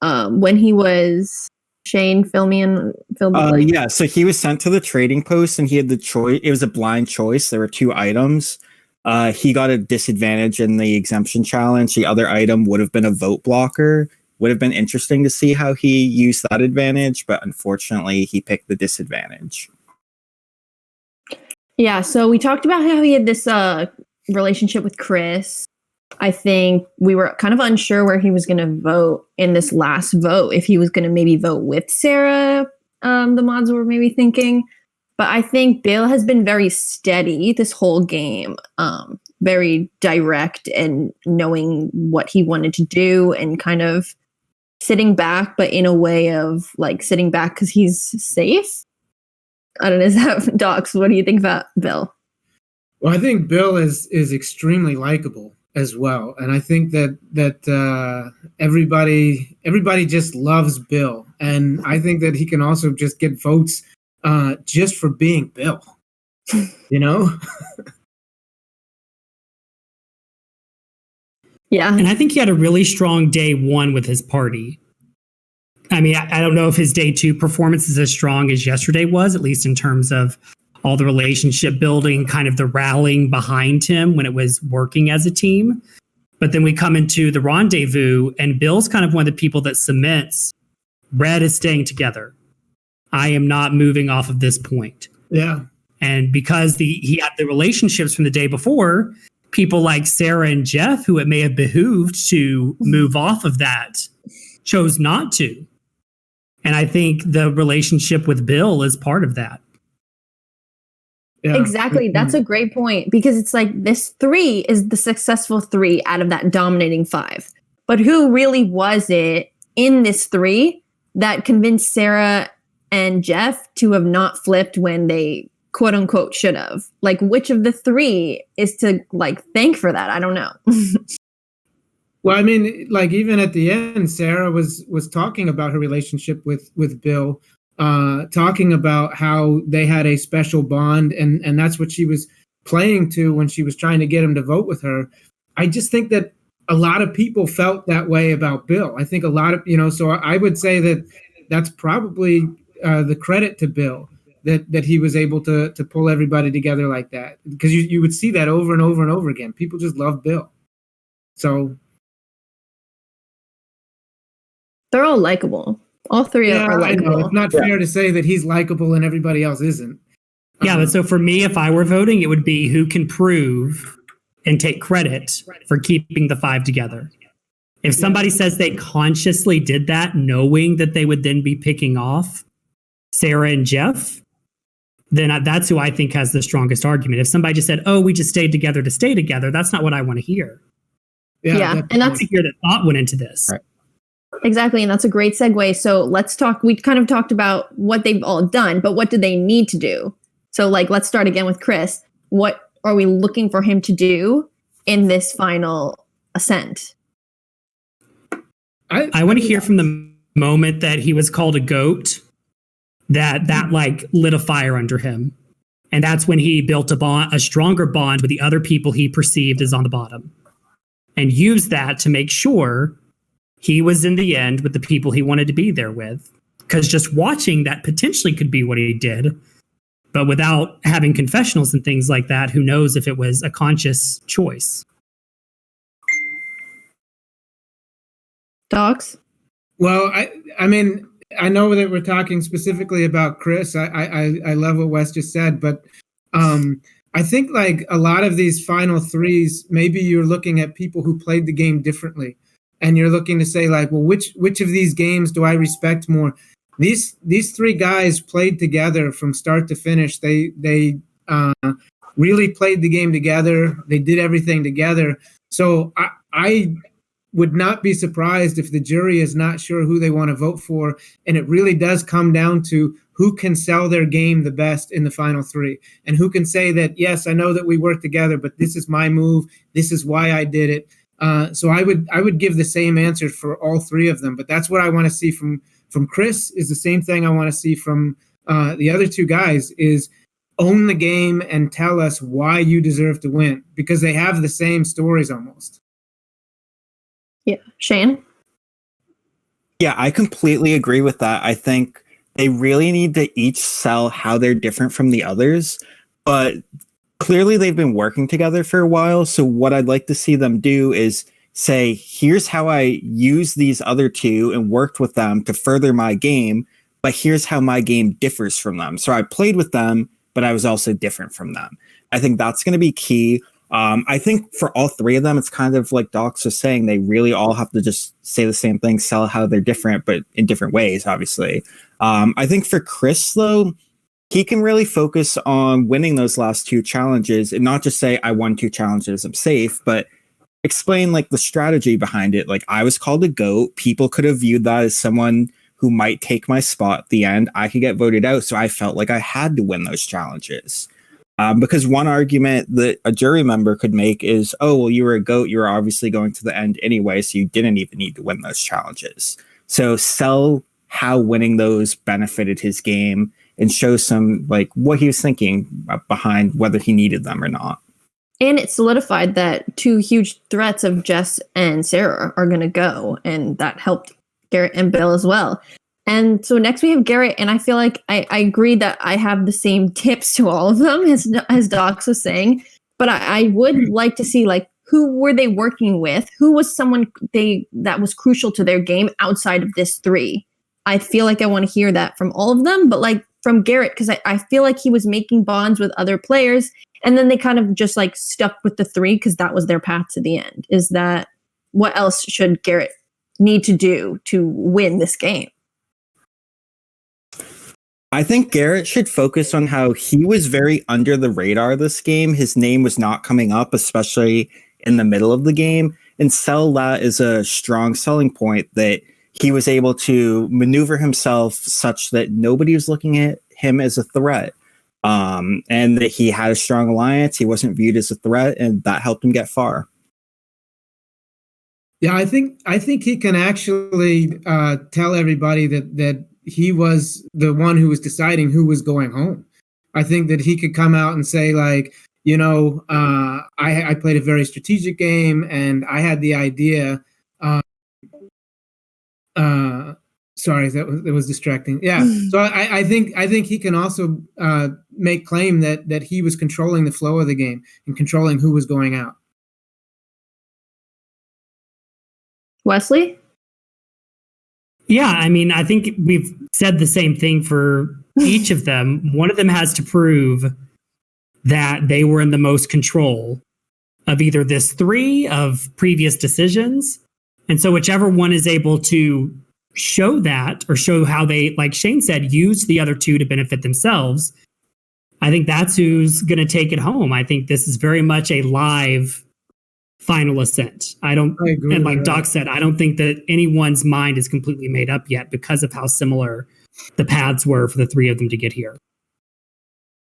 when he was Shane. Fill me in. Yeah, so he was sent to the trading post, and he had the choice. It was a blind choice. There were 2 items. He got a disadvantage in the exemption challenge. The other item would have been a vote blocker. Would have been interesting to see how he used that advantage, but unfortunately, he picked the disadvantage. Yeah, so we talked about how he had this relationship with Chris. I think we were kind of unsure where he was going to vote in this last vote. If he was going to maybe vote with Sarah, the mods were maybe thinking. But I think Bill has been very steady this whole game, very direct and knowing what he wanted to do and kind of sitting back, but in a way of like sitting back because he's safe. I don't know, is that Docs? What do you think about Bill? Well, I think Bill is extremely likable as well, and I think that everybody just loves Bill, and I think that he can also just get votes just for being Bill. You know? Yeah. And I think he had a really strong day 1 with his party. I mean, I don't know if his day 2 performance is as strong as yesterday was, at least in terms of all the relationship building, kind of the rallying behind him when it was working as a team. But then we come into the rendezvous, and Bill's kind of one of the people that cements Red is staying together. I am not moving off of this point. Yeah. And because he had the relationships from the day before, people like Sarah and Jeff, who it may have behooved to move off of that, chose not to. And I think the relationship with Bill is part of that. Yeah. Exactly. That's a great point because it's like this 3 is the successful 3 out of that dominating 5. But who really was it in this 3 that convinced Sarah and Jeff to have not flipped when they quote unquote should have? Like, which of the 3 is to like thank for that? I don't know. Well, I mean, like even at the end, Sarah was talking about her relationship with Bill, talking about how they had a special bond, and that's what she was playing to when she was trying to get him to vote with her. I just think that a lot of people felt that way about Bill. I think a lot of, so I would say that that's probably the credit to Bill that he was able to pull everybody together like that, because you would see that over and over and over again. People just love Bill. So they're all likable. All 3 are likable. I know. It's not fair to say that he's likable and everybody else isn't. Yeah, but so for me, if I were voting, it would be who can prove and take credit for keeping the 5 together. If somebody says they consciously did that, knowing that they would then be picking off Sarah and Jeff, then that's who I think has the strongest argument. If somebody just said, oh, we just stayed together to stay together, that's not what I want to hear. Yeah, and that's I hear that thought went into this. Right. Exactly, and that's a great segue. So let's talk. We kind of talked about what they've all done, but what do they need to do? So, like, let's start again with Chris. What are we looking for him to do in this final ascent? I want to hear from the moment that he was called a goat, that like lit a fire under him, and that's when he built a stronger bond with the other people he perceived as on the bottom, and used that to make sure he was in the end with the people he wanted to be there with. Because just watching that potentially could be what he did. But without having confessionals and things like that, who knows if it was a conscious choice. Dogs? Well, I mean, I know that we're talking specifically about Chris. I love what Wes just said, but I think like a lot of these final 3s, maybe you're looking at people who played the game differently. And you're looking to say like, well, which of these games do I respect more? These 3 guys played together from start to finish. They really played the game together. They did everything together. So I would not be surprised if the jury is not sure who they want to vote for. And it really does come down to who can sell their game the best in the final 3, and who can say that, yes, I know that we worked together, but this is my move. This is why I did it. So I would give the same answer for all 3 of them, but that's what I want to see from from Chris is the same thing I want to see from the other two guys is own the game and tell us why you deserve to win, because they have the same stories almost. Yeah. Shane? Yeah, I completely agree with that. I think they really need to each sell how they're different from the others, but clearly they've been working together for a while. So what I'd like to see them do is say, here's how I use these other two and worked with them to further my game, but here's how my game differs from them. So I played with them, but I was also different from them. I think that's going to be key. I think for all three of them, it's kind of like Docs was saying, they really all have to just say the same thing, sell how they're different, but in different ways, obviously. I think for Chris, though, he can really focus on winning those last two challenges and not just say, I won 2 challenges, I'm safe, but explain like the strategy behind it. Like, I was called a GOAT. People could have viewed that as someone who might take my spot at the end. I could get voted out. So I felt like I had to win those challenges. Because one argument that a jury member could make is, oh, well, you were a GOAT. You were obviously going to the end anyway, so you didn't even need to win those challenges. So sell how winning those benefited his game and show some like what he was thinking behind whether he needed them or not. And it solidified that 2 huge threats of Jess and Sarah are going to go. And that helped Garrett and Bill as well. And so next we have Garrett, and I feel like I agree that I have the same tips to all of them, as Docs was saying, but I would like to see like who were they working with? Who was someone that was crucial to their game outside of this 3? I feel like I want to hear that from all of them, but like from Garrett, because I feel like he was making bonds with other players, and then they kind of just like stuck with the 3 because that was their path to the end. Is that what else should Garrett need to do to win this game? I think Garrett should focus on how he was very under the radar this game. His name was not coming up, especially in the middle of the game, and sell that as a strong selling point that he was able to maneuver himself such that nobody was looking at him as a threat. And that he had a strong alliance. He wasn't viewed as a threat, and that helped him get far. Yeah, I think he can actually tell everybody that he was the one who was deciding who was going home. I think that he could come out and say, like, you know, I played a very strategic game, and I had the idea. Sorry, that was distracting. Yeah, so I think he can also make claim that he was controlling the flow of the game and controlling who was going out. Wesley? Yeah, I mean, I think we've said the same thing for each of them. One of them has to prove that they were in the most control of either this 3 of previous decisions. And so whichever one is able to show that, or show how they, like Shane said, use the other 2 to benefit themselves, I think that's who's going to take it home. I think this is very much a live final ascent. And like Doc said, I don't think that anyone's mind is completely made up yet because of how similar the paths were for the 3 of them to get here.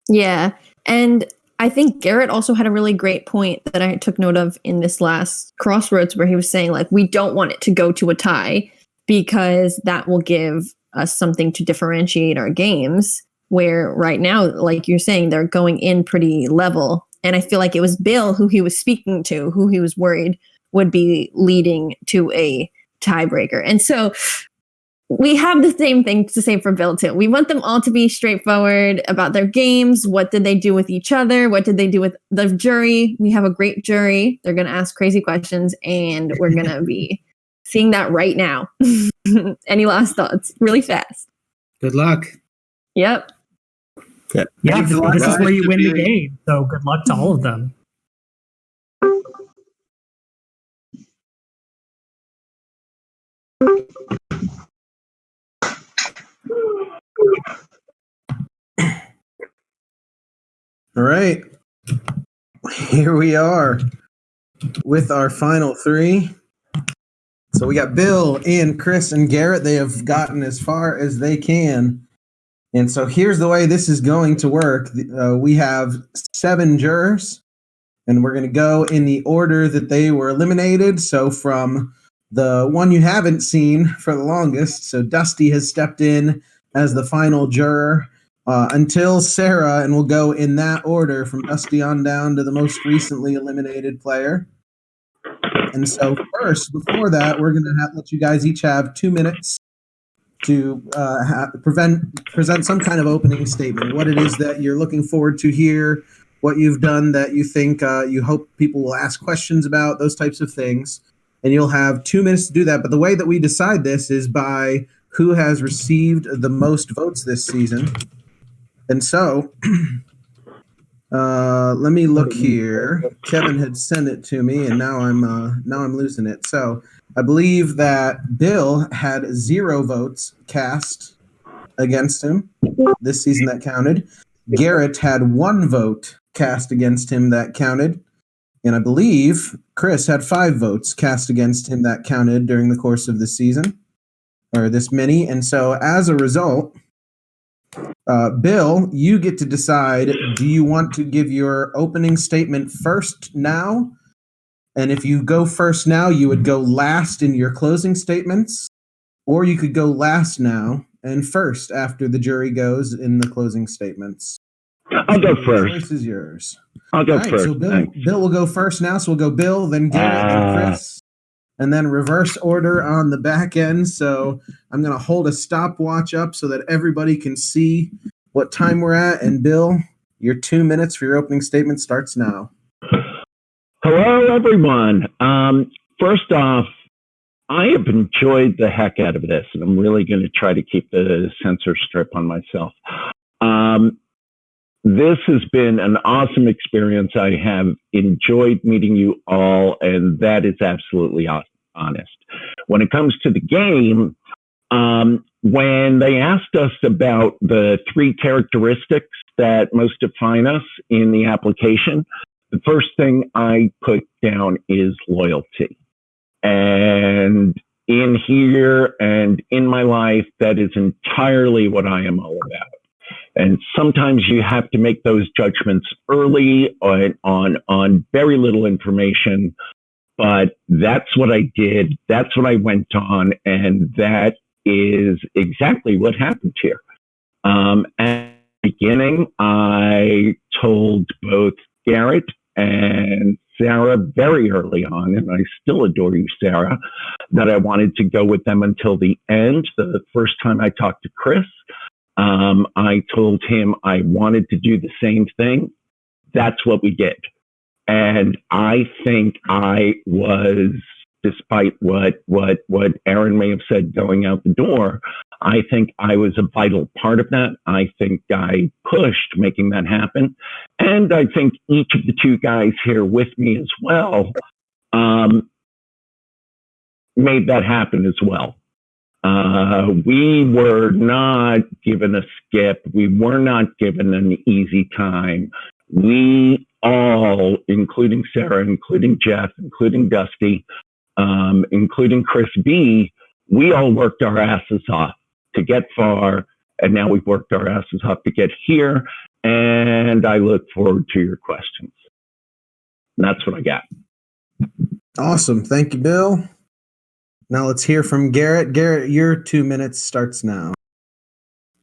Yeah. And I think Garrett also had a really great point that I took note of in this last Crossroads, where he was saying, like, we don't want it to go to a tie because that will give us something to differentiate our games, where right now, like you're saying, they're going in pretty level. And I feel like it was Bill who he was speaking to, who he was worried would be leading to a tiebreaker. And so we have the same thing to say for Bill too. We want them all to be straightforward about their games. What did they do with each other? What did they do with the jury? We have a great jury. They're going to ask crazy questions, and we're going to be seeing that right now. Any last thoughts? Really fast. Good luck. Yep. Yeah, this is where you win the game. So good luck to all of them. All right. Here we are with our final 3. So we got Bill, Ian, Chris, and Garrett. They have gotten as far as they can. And so here's the way this is going to work. We have 7 jurors, and we're going to go in the order that they were eliminated. So from the one you haven't seen for the longest. So Dusty has stepped in as the final juror until Sarah, and we'll go in that order from Dusty on down to the most recently eliminated player. And so first, before that, we're going to let you guys each have 2 minutes to present some kind of opening statement, what it is that you're looking forward to hear, what you've done that you think you hope people will ask questions about, those types of things. And you'll have 2 minutes to do that. But the way that we decide this is by who has received the most votes this season. And so let me look here. Kevin had sent it to me, and now I'm losing it. So I believe that Bill had 0 votes cast against him this season that counted. Garrett had 1 vote cast against him that counted. And I believe Chris had 5 votes cast against him that counted during the course of the season, or this mini. And so as a result, Bill, you get to decide, do you want to give your opening statement first now? And if you go first now, you would go last in your closing statements, or you could go last now and first after the jury goes in the closing statements. I'll go first. The choice is yours. I'll go All right, first. so Bill will go first now. So we'll go Bill, then Garrett, then Chris, and then reverse order on the back end. So I'm going to hold a stopwatch up so that everybody can see what time we're at. And Bill, your 2 minutes for your opening statement starts now. Hello, everyone. First off, I have enjoyed the heck out of this, and I'm really going to try to keep the censor strip on myself. This has been an awesome experience. I have enjoyed meeting you all, and that is absolutely honest. When it comes to the game, when they asked us about the 3 characteristics that most define us in the application, the first thing I put down is loyalty. And in here and in my life, that is entirely what I am all about. And sometimes you have to make those judgments early on very little information, but that's what I did. That's what I went on, and that is exactly what happened here. At the beginning, I told both Garrett and Sarah very early on, and I still adore you, Sarah, that I wanted to go with them until the end. The first time I talked to Chris, I told him I wanted to do the same thing. That's what we did. And I think I was, despite what Aaron may have said going out the door, I think I was a vital part of that. I think I pushed making that happen. And I think each of the 2 guys here with me as well made that happen as well. We were not given a skip. We were not given an easy time. We all, including Sarah, including Jeff, including Dusty, including Chris B, we all worked our asses off to get far, and now we've worked our asses off to get here, and I look forward to your questions. And that's what I got. Awesome. Thank you, Bill. Now let's hear from Garrett. Garrett, your 2 minutes starts now.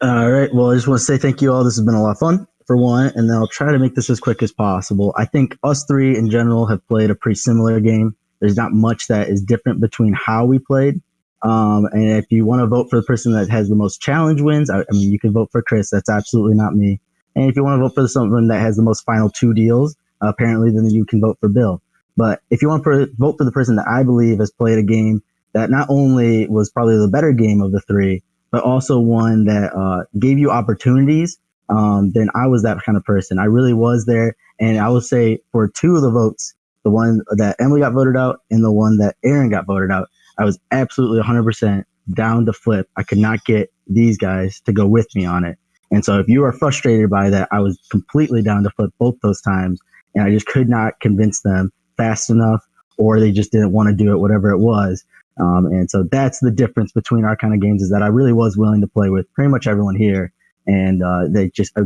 All right. Well, I just want to say thank you all. This has been a lot of fun, for one, and then I'll try to make this as quick as possible. I think us 3 in general have played a pretty similar game. There's not much that is different between how we played. And if you want to vote for the person that has the most challenge wins, I mean, you can vote for Chris. That's absolutely not me. And if you want to vote for someone that has the most final 2 deals, apparently then you can vote for Bill. But if you want to vote for the person that I believe has played a game that not only was probably the better game of the 3, but also one that gave you opportunities, then I was that kind of person. I really was there. And I will say for 2 of the votes, the one that Emily got voted out and the one that Aaron got voted out, I was absolutely 100% down to flip. I could not get these guys to go with me on it. And so if you are frustrated by that, I was completely down to flip both those times. And I just could not convince them fast enough, or they just didn't want to do it, whatever it was. And so that's the difference between our kind of games, is that I really was willing to play with pretty much everyone here. And I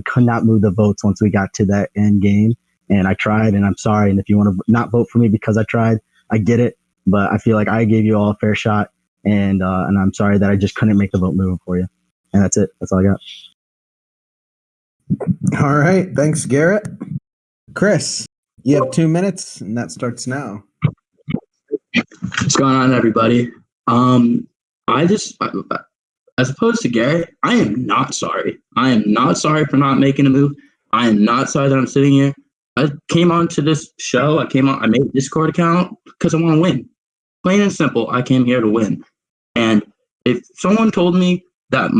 could not move the votes once we got to that end game. And I tried, and I'm sorry. And if you want to not vote for me because I tried, I get it. but I feel like I gave you all a fair shot, and I'm sorry that I just couldn't make the vote move for you. And that's it. That's all I got. All right. Thanks, Garrett. Chris, you have 2 minutes, and that starts now. What's going on, everybody? As opposed to Garrett, I am not sorry. I am not sorry for not making a move. I am not sorry that I'm sitting here. I came onto this show. I made a Discord account because I want to win. Plain and simple, I came here to win. And if someone told me that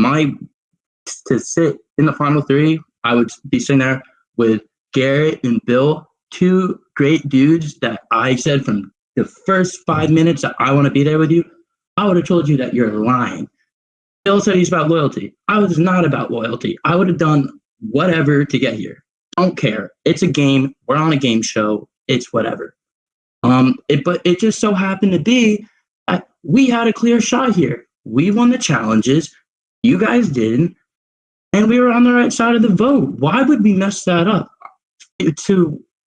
to sit in the final three, I would be sitting there with Garrett and Bill, two great dudes that I said from the first 5 minutes that I want to be there with you, I would have told you that you're lying. Bill said he's about loyalty. I was not about loyalty. I would have done whatever to get here. Don't care. It's a game. We're on a game show. It's whatever. But it just so happened to be we had a clear shot here. We won the challenges. You guys didn't. And we were on the right side of the vote. Why would we mess that up?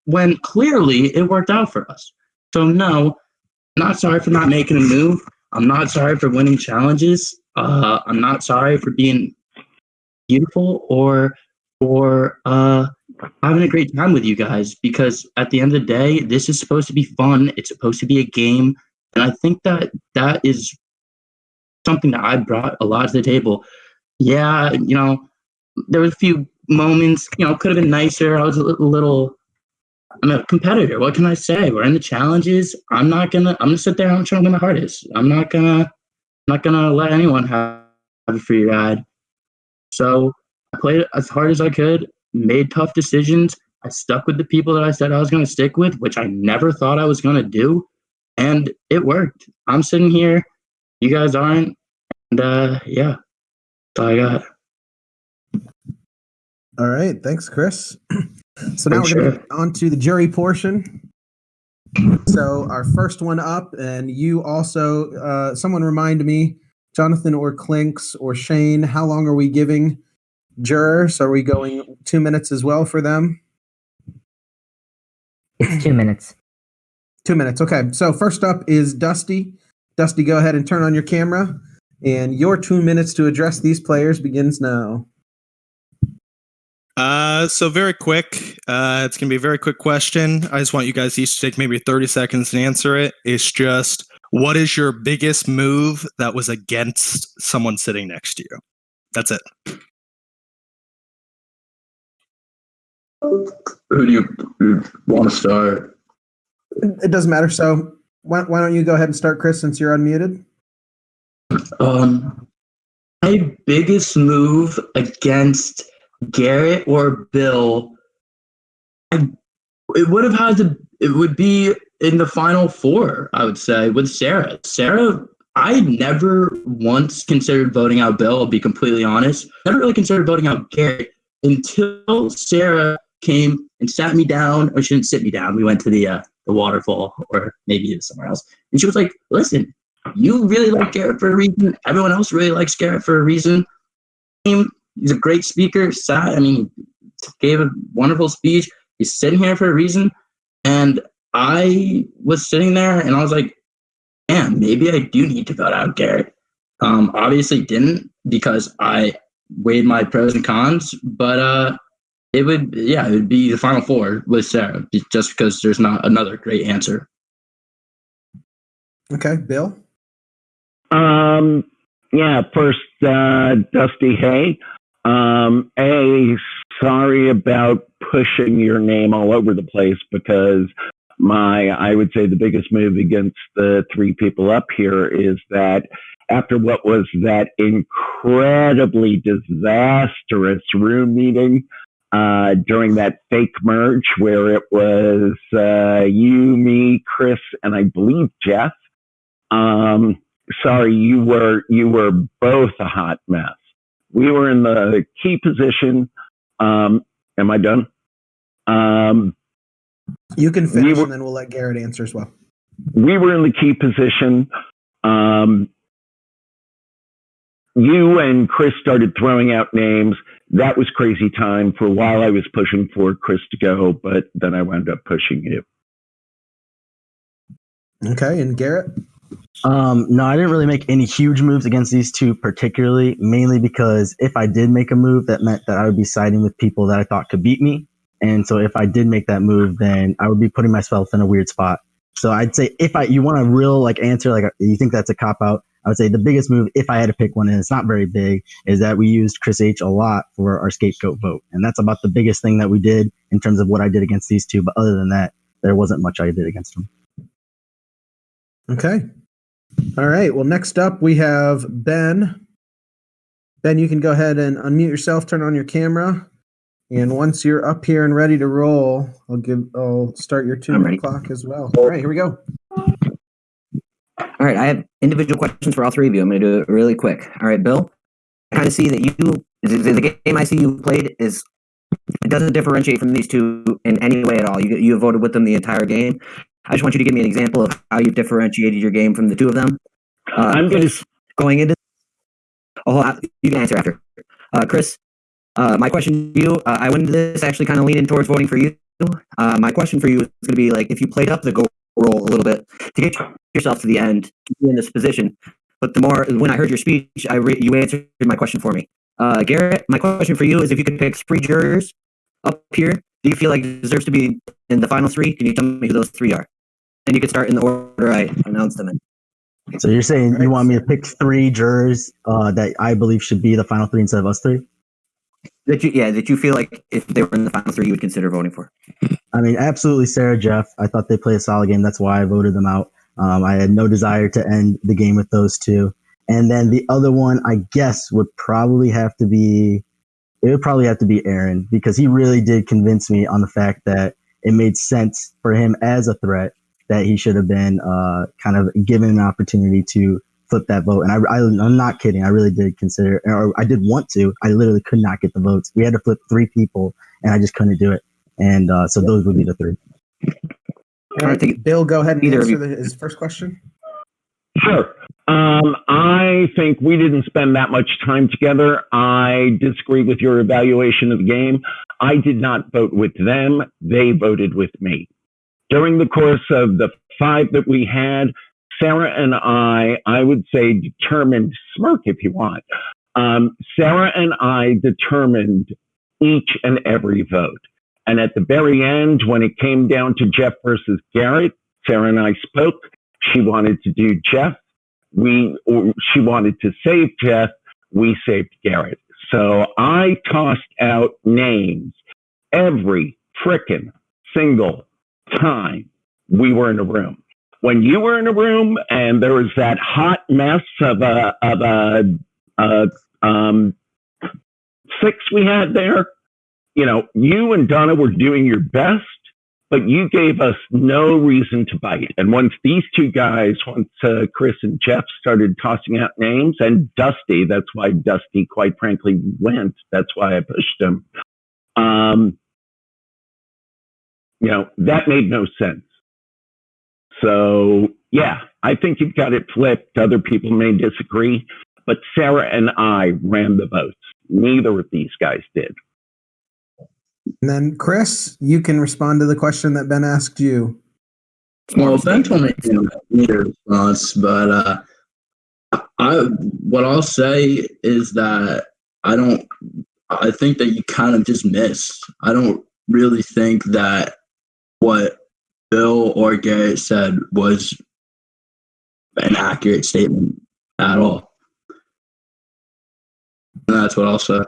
When clearly it worked out for us. So no, I'm not sorry for not making a move. I'm not sorry for winning challenges. I'm not sorry for being beautiful or for having a great time with you guys, because at the end of the day, this is supposed to be fun. It's supposed to be a game. And I think that is something that I brought a lot to the table. Yeah, there was a few moments, could have been nicer. I was I'm a competitor. What can I say? We're in the challenges. I'm gonna sit there. I'm trying to win my hardest. I'm not gonna let anyone have a free ride. So I played as hard as I could, made tough decisions. I stuck with the people that I said I was going to stick with, which I never thought I was going to do. And it worked. I'm sitting here. You guys aren't. And yeah, that's all I got. All right. Thanks, Chris. So now we're going to get on to the jury portion. So our first one up, and you also, someone remind me, Jonathan or Clinks or Shane, how long are we giving jurors? Are we going 2 minutes as well for them? It's 2 minutes. 2 minutes. Okay. So first up is Dusty. Dusty, go ahead and turn on your camera. And your 2 minutes to address these players begins now. So very quick. It's going to be a very quick question. I just want you guys each to take maybe 30 seconds and answer it. It's just, what is your biggest move that was against someone sitting next to you? That's it. Who do you want to start? It doesn't matter. So why don't you go ahead and start, Chris, since you're unmuted? My biggest move against Garrett or Bill, it would be in the final four, I would say, with Sarah. Sarah, I never once considered voting out Bill, I'll be completely honest. Never really considered voting out Garrett until Sarah came and sat me down, or she didn't sit me down. We went to the waterfall, or maybe it was somewhere else. And she was like, listen, you really like Garrett for a reason. Everyone else really likes Garrett for a reason. He's a great speaker. Gave a wonderful speech. He's sitting here for a reason. And I was sitting there and I was like, man, maybe I do need to vote out Garrett. Obviously didn't, because I weighed my pros and cons, but it would be the final four with Sarah, just because there's not another great answer. Okay, Bill? Yeah, first, Dusty, hey. Sorry about pushing your name all over the place, because I would say the biggest move against the three people up here is that after what was that incredibly disastrous room meeting, during that fake merge where it was you, me, Chris, and I believe Jeff. Sorry, you were both a hot mess. We were in the key position. Am I done? You can finish, and then we'll let Garrett answer as well. We were in the key position. You and Chris started throwing out names. That was crazy time. For a while, I was pushing for Chris to go, but then I wound up pushing you. Okay, and Garrett? No, I didn't really make any huge moves against these two particularly, mainly because if I did make a move, that meant that I would be siding with people that I thought could beat me. And so if I did make that move, then I would be putting myself in a weird spot. So I'd say you want a real answer, you think that's a cop out, I would say the biggest move, if I had to pick one, and it's not very big, is that we used Chris H a lot for our scapegoat vote. And that's about the biggest thing that we did in terms of what I did against these two. But other than that, there wasn't much I did against them. Okay. All right. Well, next up we have Ben. Ben, you can go ahead and unmute yourself, turn on your camera. And once you're up here and ready to roll, I'll start your 2-minute clock as well. All right, here we go. All right, I have individual questions for all three of you. I'm going to do it really quick. All right, Bill, I kind of see that the game I see you played it doesn't differentiate from these two in any way at all. You have voted with them the entire game. I just want you to give me an example of how you've differentiated your game from the two of them. Chris, going into you can answer after. Chris, my question to you, I went into this actually kind of leaning towards voting for you. My question for you is going to be if you played up the go roll a little bit to get yourself to the end, to be in this position. But when I heard your speech, you answered my question for me. Garrett, my question for you is if you could pick 3 jurors up here, do you feel like it deserves to be in the final 3? Can you tell me who those 3 are? And you can start in the order I announced them in. So you're saying you want me to pick 3 jurors that I believe should be the final 3 instead of us 3? That you feel like if they were in the final 3, you would consider voting for. I mean, absolutely, Sarah, Jeff. I thought they played a solid game. That's why I voted them out. I had no desire to end the game with those 2. And then the other one, I guess, would probably have to be Aaron, because he really did convince me on the fact that it made sense for him as a threat that he should have been kind of given an opportunity to flip that vote. And I'm not kidding. I really did consider, or I did want to. I literally could not get the votes. We had to flip 3 people, and I just couldn't do it. And so those would be the 3. All right, Bill, go ahead and answer his first question. Sure. I think we didn't spend that much time together. I disagree with your evaluation of the game. I did not vote with them. They voted with me. During the course of the 5 that we had, Sarah and I would say determined, smirk if you want. Sarah and I determined each and every vote. And at the very end, when it came down to Jeff versus Garrett, Sarah and I spoke. She wanted to do Jeff. She wanted to save Jeff. We saved Garrett. So I tossed out names every frickin' single time we were in a room. When you were in a room and there was that hot mess of a 6 we had there, you and Donna were doing your best, but you gave us no reason to bite. And once these 2 guys, Chris and Jeff started tossing out names, and Dusty, that's why Dusty, quite frankly, went. That's why I pushed him. That made no sense. So, yeah, I think you've got it flipped. Other people may disagree, but Sarah and I ran the votes. Neither of these guys did. And then, Chris, you can respond to the question that Ben asked you. Well, Ben told me to need a response, but what I'll say is that I think that you kind of just missed. I don't really think that what Bill or Garrett said was an accurate statement at all. And that's what I'll say.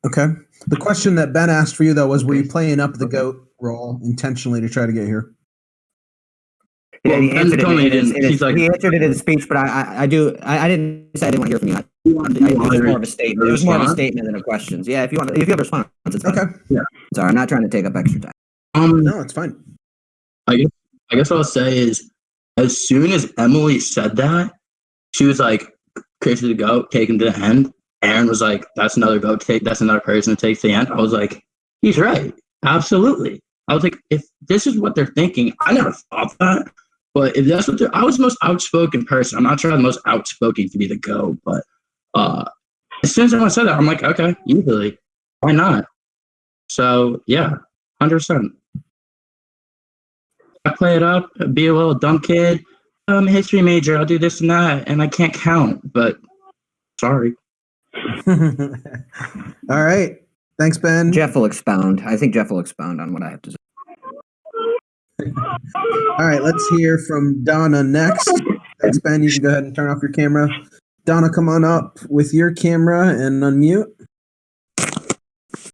Okay. The question that Ben asked for you, though, was were you playing up the GOAT role intentionally to try to get here? Yeah, he answered he answered it in his speech, but I didn't say I didn't want to hear from you. It was more of a statement. It was more of a statement than a question. Yeah, if you have a response, it's fine. Okay. Yeah. Sorry, I'm not trying to take up extra time. No, it's fine. I guess what I'll say is, as soon as Emily said that, she was like, "Chris is a GOAT, take him to the end." Aaron was like, "That's another GOAT, that's another person to take to the end." I was like, "He's right, absolutely." I was like, if this is what they're thinking, I never thought that. But if that's what I was the most outspoken person. I'm not sure I'm the most outspoken to be the GOAT, but as soon as everyone said that, I'm like, okay, easily, why not? So yeah, 100%. I play it up, be a little dumb kid. I'm a history major. I'll do this and that, and I can't count. But sorry. All right. Thanks, Ben. Jeff will expound. I think Jeff will expound on what I have to say. All right, let's hear from Donna next. Thanks, Ben. You can go ahead and turn off your camera. Donna, come on up with your camera and unmute.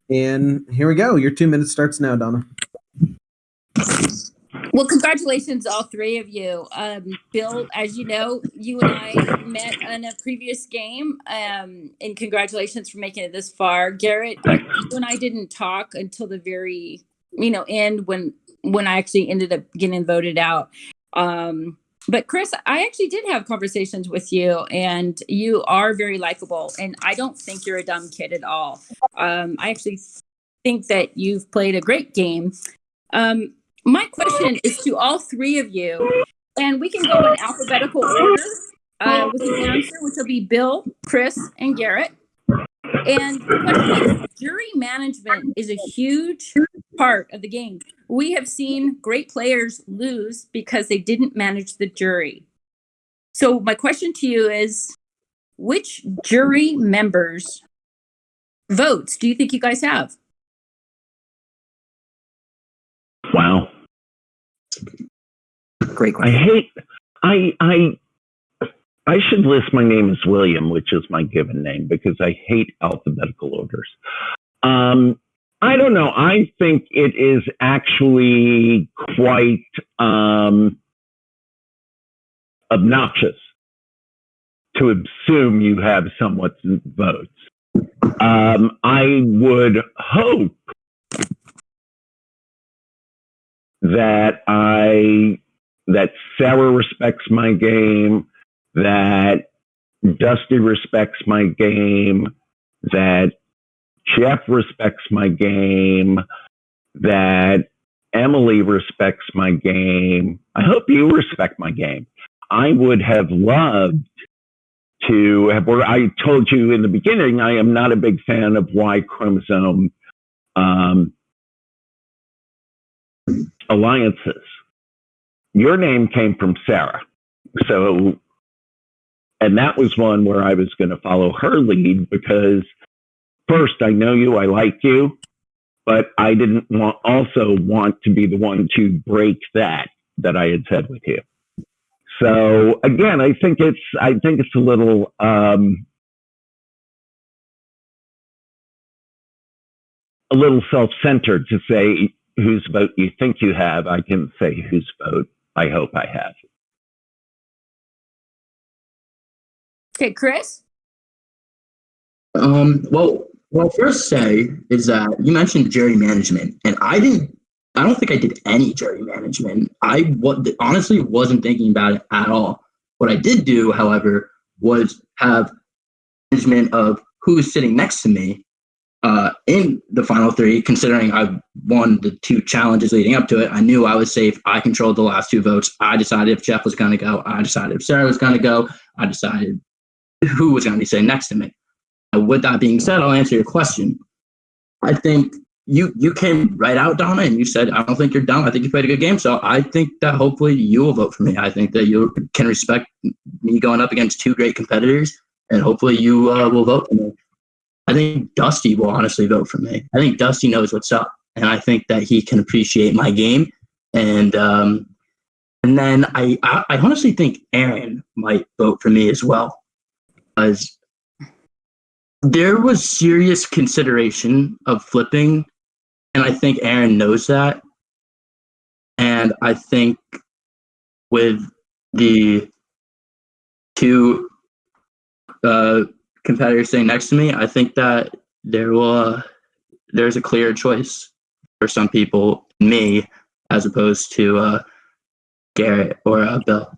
And here we go. Your 2 minutes starts now, Donna. Well, congratulations, all three of you. Bill, as you know, you and I met in a previous game, and congratulations for making it this far. Garrett, you and I didn't talk until the very, end when I actually ended up getting voted out. But Chris, I actually did have conversations with you, and you are very likable, and I don't think you're a dumb kid at all. I actually think that you've played a great game. My question is to all three of you, and we can go in alphabetical order with the answer, which will be Bill, Chris, and Garrett. And the question is, jury management is a huge part of the game. We have seen great players lose because they didn't manage the jury. So my question to you is, which jury members' votes do you think you guys have? Wow. Great question. I should list my name as William, which is my given name, because I hate alphabetical orders. I don't know. I think it is actually quite obnoxious to assume you have someone's votes. I would hope that Sarah respects my game, that Dusty respects my game, that Jeff respects my game, that Emily respects my game. I hope you respect my game. I would have loved to have, I told you in the beginning, I am not a big fan of Y chromosome alliances. Your name came from Sarah. So, and that was one where I was going to follow her lead because first, I know you, I like you, but I didn't also want to be the one to break that I had said with you. So again, I think it's a little self-centered to say whose vote you think you have. I can say whose vote I hope I have. Okay, Chris? Well, what I'll first say is that you mentioned jury management, and I don't think I did any jury management. I honestly wasn't thinking about it at all. What I did do, however, was have management of who's sitting next to me in the final three, considering I won the 2 challenges leading up to it. I knew I was safe. I controlled the last 2 votes. I decided if Jeff was going to go. I decided if Sarah was going to go. I decided who was going to be sitting next to me. With that being said, I'll answer your question. I think you came right out, Donna, and you said, I don't think you're dumb. I think you played a good game. So I think that hopefully you will vote for me. I think that you can respect me going up against 2 great competitors, and hopefully you will vote for me. I think Dusty will honestly vote for me. I think Dusty knows what's up, and I think that he can appreciate my game. And then I honestly think Aaron might vote for me as well, because there was serious consideration of flipping, and I think Aaron knows that. And I think with the 2 competitors sitting next to me, I think that there's a clear choice for some people, me, as opposed to Garrett or Bill.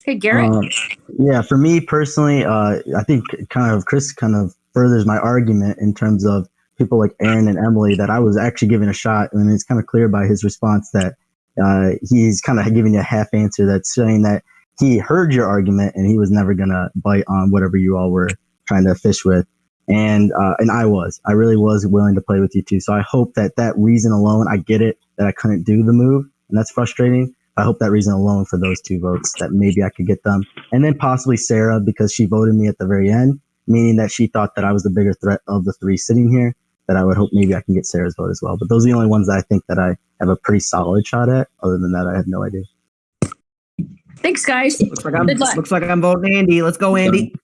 Hey, Garrett? Yeah, for me personally, I think Chris kind of furthers my argument in terms of people like Aaron and Emily that I was actually giving a shot, and it's kind of clear by his response that he's kind of giving you a half answer that's saying that he heard your argument and he was never going to bite on whatever you all were trying to fish with. And I really was willing to play with you too. So I hope that reason alone, I get it that I couldn't do the move, and that's frustrating. I hope that reason alone for those 2 votes, that maybe I could get them. And then possibly Sarah, because she voted me at the very end, meaning that she thought that I was the bigger threat of the 3 sitting here, that I would hope maybe I can get Sarah's vote as well. But those are the only ones that I think that I have a pretty solid shot at. Other than that, I have no idea. Thanks, guys. Looks like Good luck. I'm voting Andy. Let's go, Andy.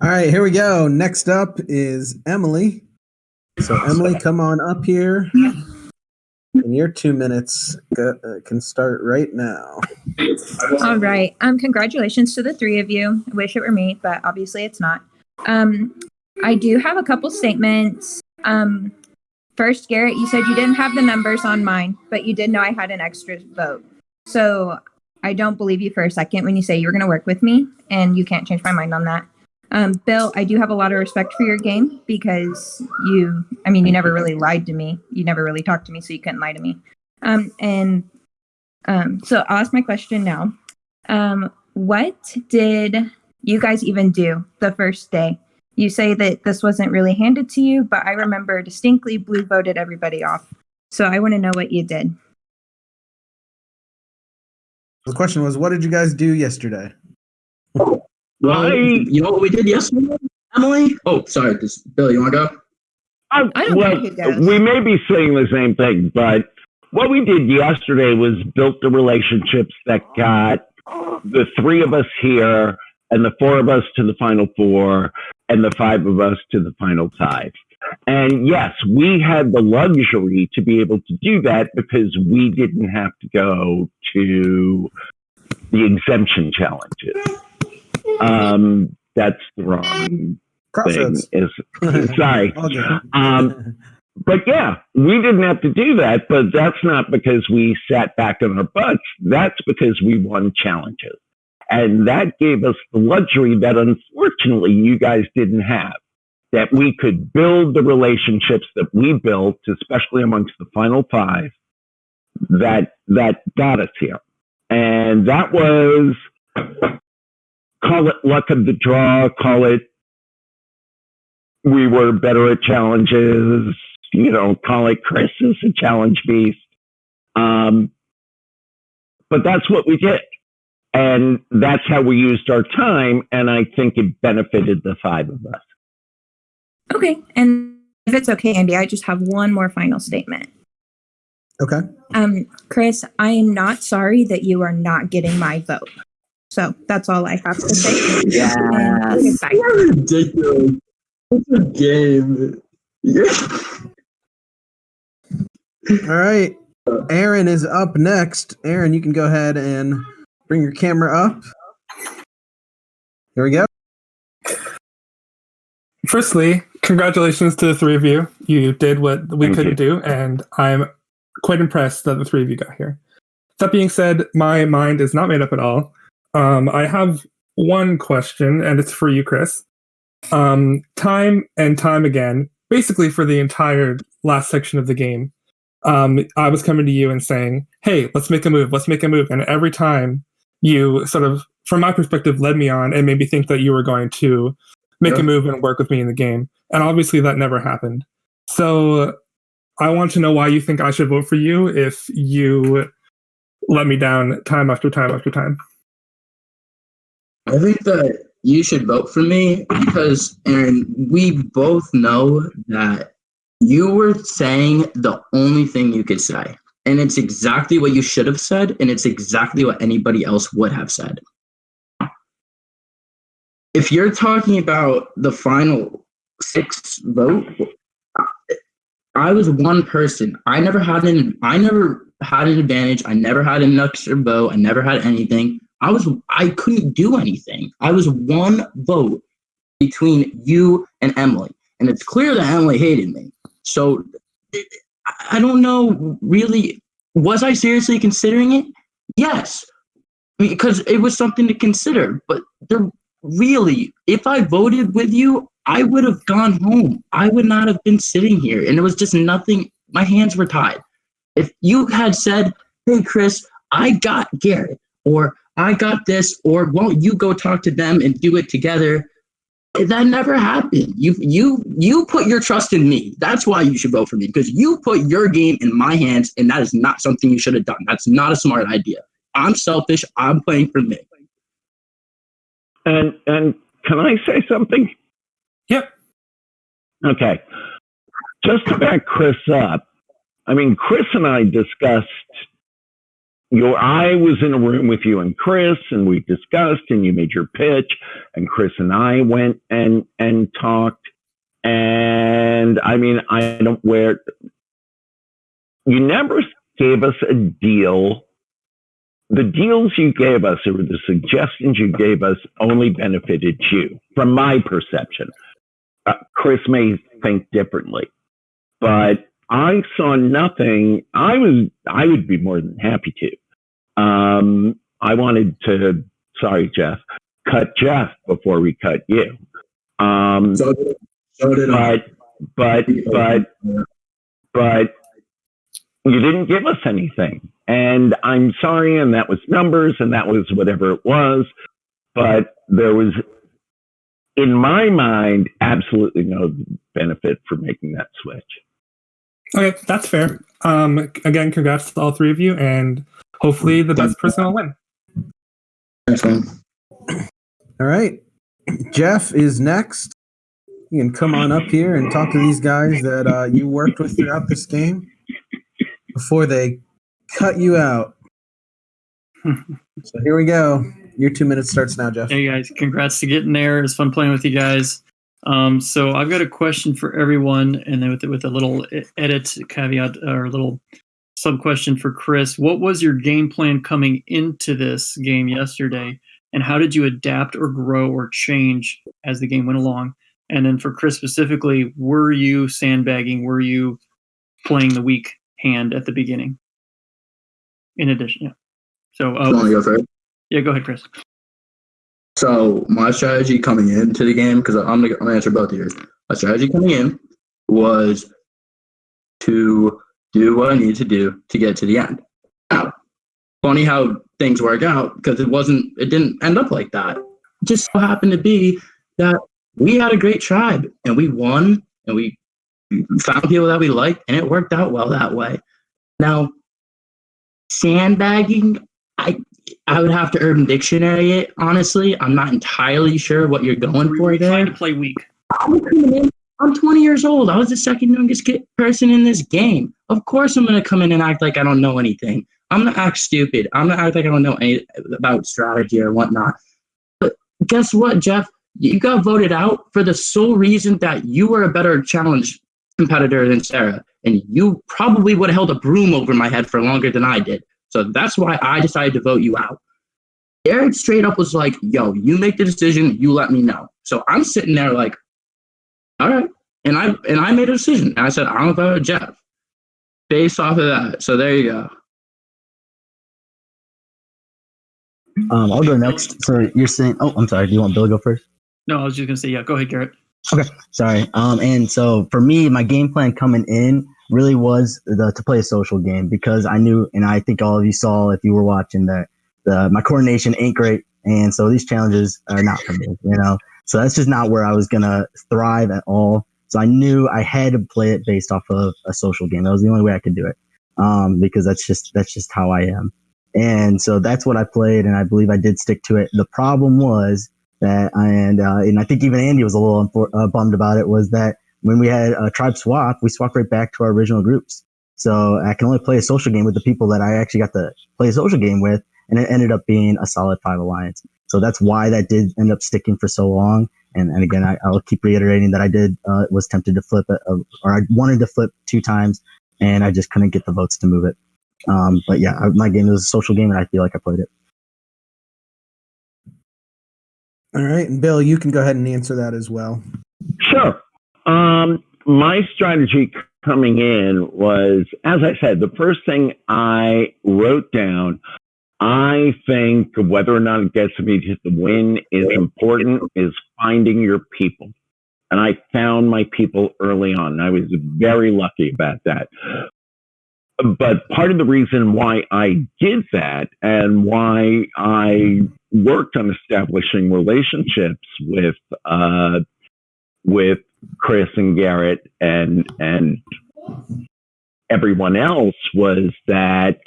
All right, here we go. Next up is Emily. So Emily, come on up here. And your 2 minutes can start right now. All right. Congratulations to the 3 of you. I wish it were me, but obviously it's not. I do have a couple statements. First, Garrett, you said you didn't have the numbers on mine, but you did know I had an extra vote. So I don't believe you for a second when you say you were going to work with me, and you can't change my mind on that. Bill, I do have a lot of respect for your game because you never really lied to me. You never really talked to me, so you couldn't lie to me. So I'll ask my question now. What did you guys even do the first day? You say that this wasn't really handed to you, but I remember distinctly Blue voted everybody off. So I want to know what you did. The question was, what did you guys do yesterday? Well, you know what we did yesterday, Emily? Oh, sorry, Bill, you want to go? Well, we may be saying the same thing, but what we did yesterday was built the relationships that got the 3 of us here and the 4 of us to the final 4 and the 5 of us to the final 5. And yes, we had the luxury to be able to do that because we didn't have to go to the exemption challenges. That's the wrong Crossroads. thing. Sorry. But yeah, we didn't have to do that, but that's not because we sat back on our butts. That's because we won challenges. And that gave us the luxury that unfortunately you guys didn't have, that we could build the relationships that we built, especially amongst the final 5, that got us here. And that was, call it luck of the draw, call it we were better at challenges, call it Chris is a challenge beast. But that's what we did. And that's how we used our time. And I think it benefited the 5 of us. Okay. And if it's okay, Andy, I just have one more final statement. Okay. Chris, I am not sorry that you are not getting my vote. So that's all I have to say. Yes. You're ridiculous. It's a game. All right. Aaron is up next. Aaron, you can go ahead and bring your camera up. Here we go. Firstly, congratulations to the 3 of you. You did what we couldn't do, and I'm quite impressed that the 3 of you got here. That being said, my mind is not made up at all. I have one question, and it's for you, Chris. Time and time again, basically for the entire last section of the game, I was coming to you and saying, hey, let's make a move. And every time you sort of, from my perspective, led me on and made me think that you were going to make a move and work with me in the game. And obviously that never happened. So I want to know why you think I should vote for you if you let me down time after time after time. I think that you should vote for me because, Aaron, we both know that you were saying the only thing you could say. And it's exactly what you should have said, and it's exactly what anybody else would have said. If you're talking about the final 6 vote, I was one person. I never had an advantage. I never had an extra vote. I never had anything. I couldn't do anything. I was one vote between you and Emily. And it's clear that Emily hated me. So I don't know, really, was I seriously considering it? Yes, because it was something to consider. But really, if I voted with you, I would have gone home. I would not have been sitting here. And it was just nothing. My hands were tied. If you had said, hey, Chris, I got Garrett, or I got this, or won't you go talk to them and do it together? That never happened. You put your trust in me. That's why you should vote for me, because you put your game in my hands, and that is not something you should have done. That's not a smart idea. I'm selfish. I'm playing for me. And can I say something? Yep. Okay. Just to back Chris up, I mean, Chris and I discussed. I was in a room with you and Chris, and we discussed, and you made your pitch, and Chris and I went and talked. And I mean, you never gave us a deal. The deals you gave us, or the suggestions you gave us, only benefited you, from my perception. Chris may think differently, but I saw nothing. I would be more than happy to. I wanted to, sorry, Jeff, cut Jeff before we cut you. So did I. But you didn't give us anything. And I'm sorry, and that was numbers, and that was whatever it was. But there was, in my mind, absolutely no benefit for making that switch. Okay, that's fair. Again, congrats to all three of you, and hopefully the best person will win. Thanks, man. All right. Jeff is next. You can come on up here and talk to these guys that you worked with throughout this game before they cut you out. So here we go. Your 2 minutes starts now, Jeff. Hey guys, congrats to getting there. It's fun playing with you guys. So I've got a question for everyone, and then with a little edit caveat or a little sub question for Chris. What was your game plan coming into this game yesterday, and how did you adapt or grow or change as the game went along? And then for Chris specifically, were you sandbagging? Were you playing the weak hand at the beginning? In addition, yeah. So, you want to go first? Yeah, go ahead, Chris. So my strategy coming into the game, because I'm gonna answer both of yours. My strategy coming in was to do what I needed to do to get to the end. Now, funny how things work out, because it didn't end up like that. It just so happened to be that we had a great tribe, and we won, and we found people that we liked, and it worked out well that way. Now, sandbagging, I would have to Urban Dictionary it, honestly. I'm not entirely sure what you're going for there. Trying to play weak. I'm 20 years old. I was the second youngest person in this game. Of course I'm going to come in and act like I don't know anything. I'm going to act stupid. I'm going to act like I don't know anything about strategy or whatnot. But guess what, Jeff? You got voted out for the sole reason that you were a better challenge competitor than Sarah. And you probably would have held a broom over my head for longer than I did. So that's why I decided to vote you out. Eric straight up was like, yo, you make the decision, you let me know. So I'm sitting there like, all right. And I made a decision. And I said, I'm going to vote Jeff based off of that. So there you go. I'll go next. So you're saying, oh, I'm sorry. Do you want Bill to go first? No, I was just going to say, yeah, go ahead, Garrett. Okay, sorry. And so for me, my game plan coming in really was to play a social game, because I knew, and I think all of you saw if you were watching, that my coordination ain't great, and so these challenges are not for me, So that's just not where I was gonna thrive at all. So I knew I had to play it based off of a social game. That was the only way I could do it, because that's just how I am. And so that's what I played, and I believe I did stick to it. The problem was that, and I think even Andy was a little bummed about it, was that when we had a tribe swap, we swapped right back to our original groups. So I can only play a social game with the people that I actually got to play a social game with, and it ended up being a solid 5 alliance. So that's why that did end up sticking for so long. And again, I'll keep reiterating that I did was tempted to flip it, or I wanted to flip 2 times, and I just couldn't get the votes to move it. But yeah, my game was a social game, and I feel like I played it. All right, and Bill, you can go ahead and answer that as well. Sure. My strategy coming in was, as I said, the first thing I wrote down, I think whether or not it gets me to the win is important, is finding your people. And I found my people early on. I was very lucky about that. but part of the reason why I did that and why I worked on establishing relationships with Chris and Garrett and everyone else was that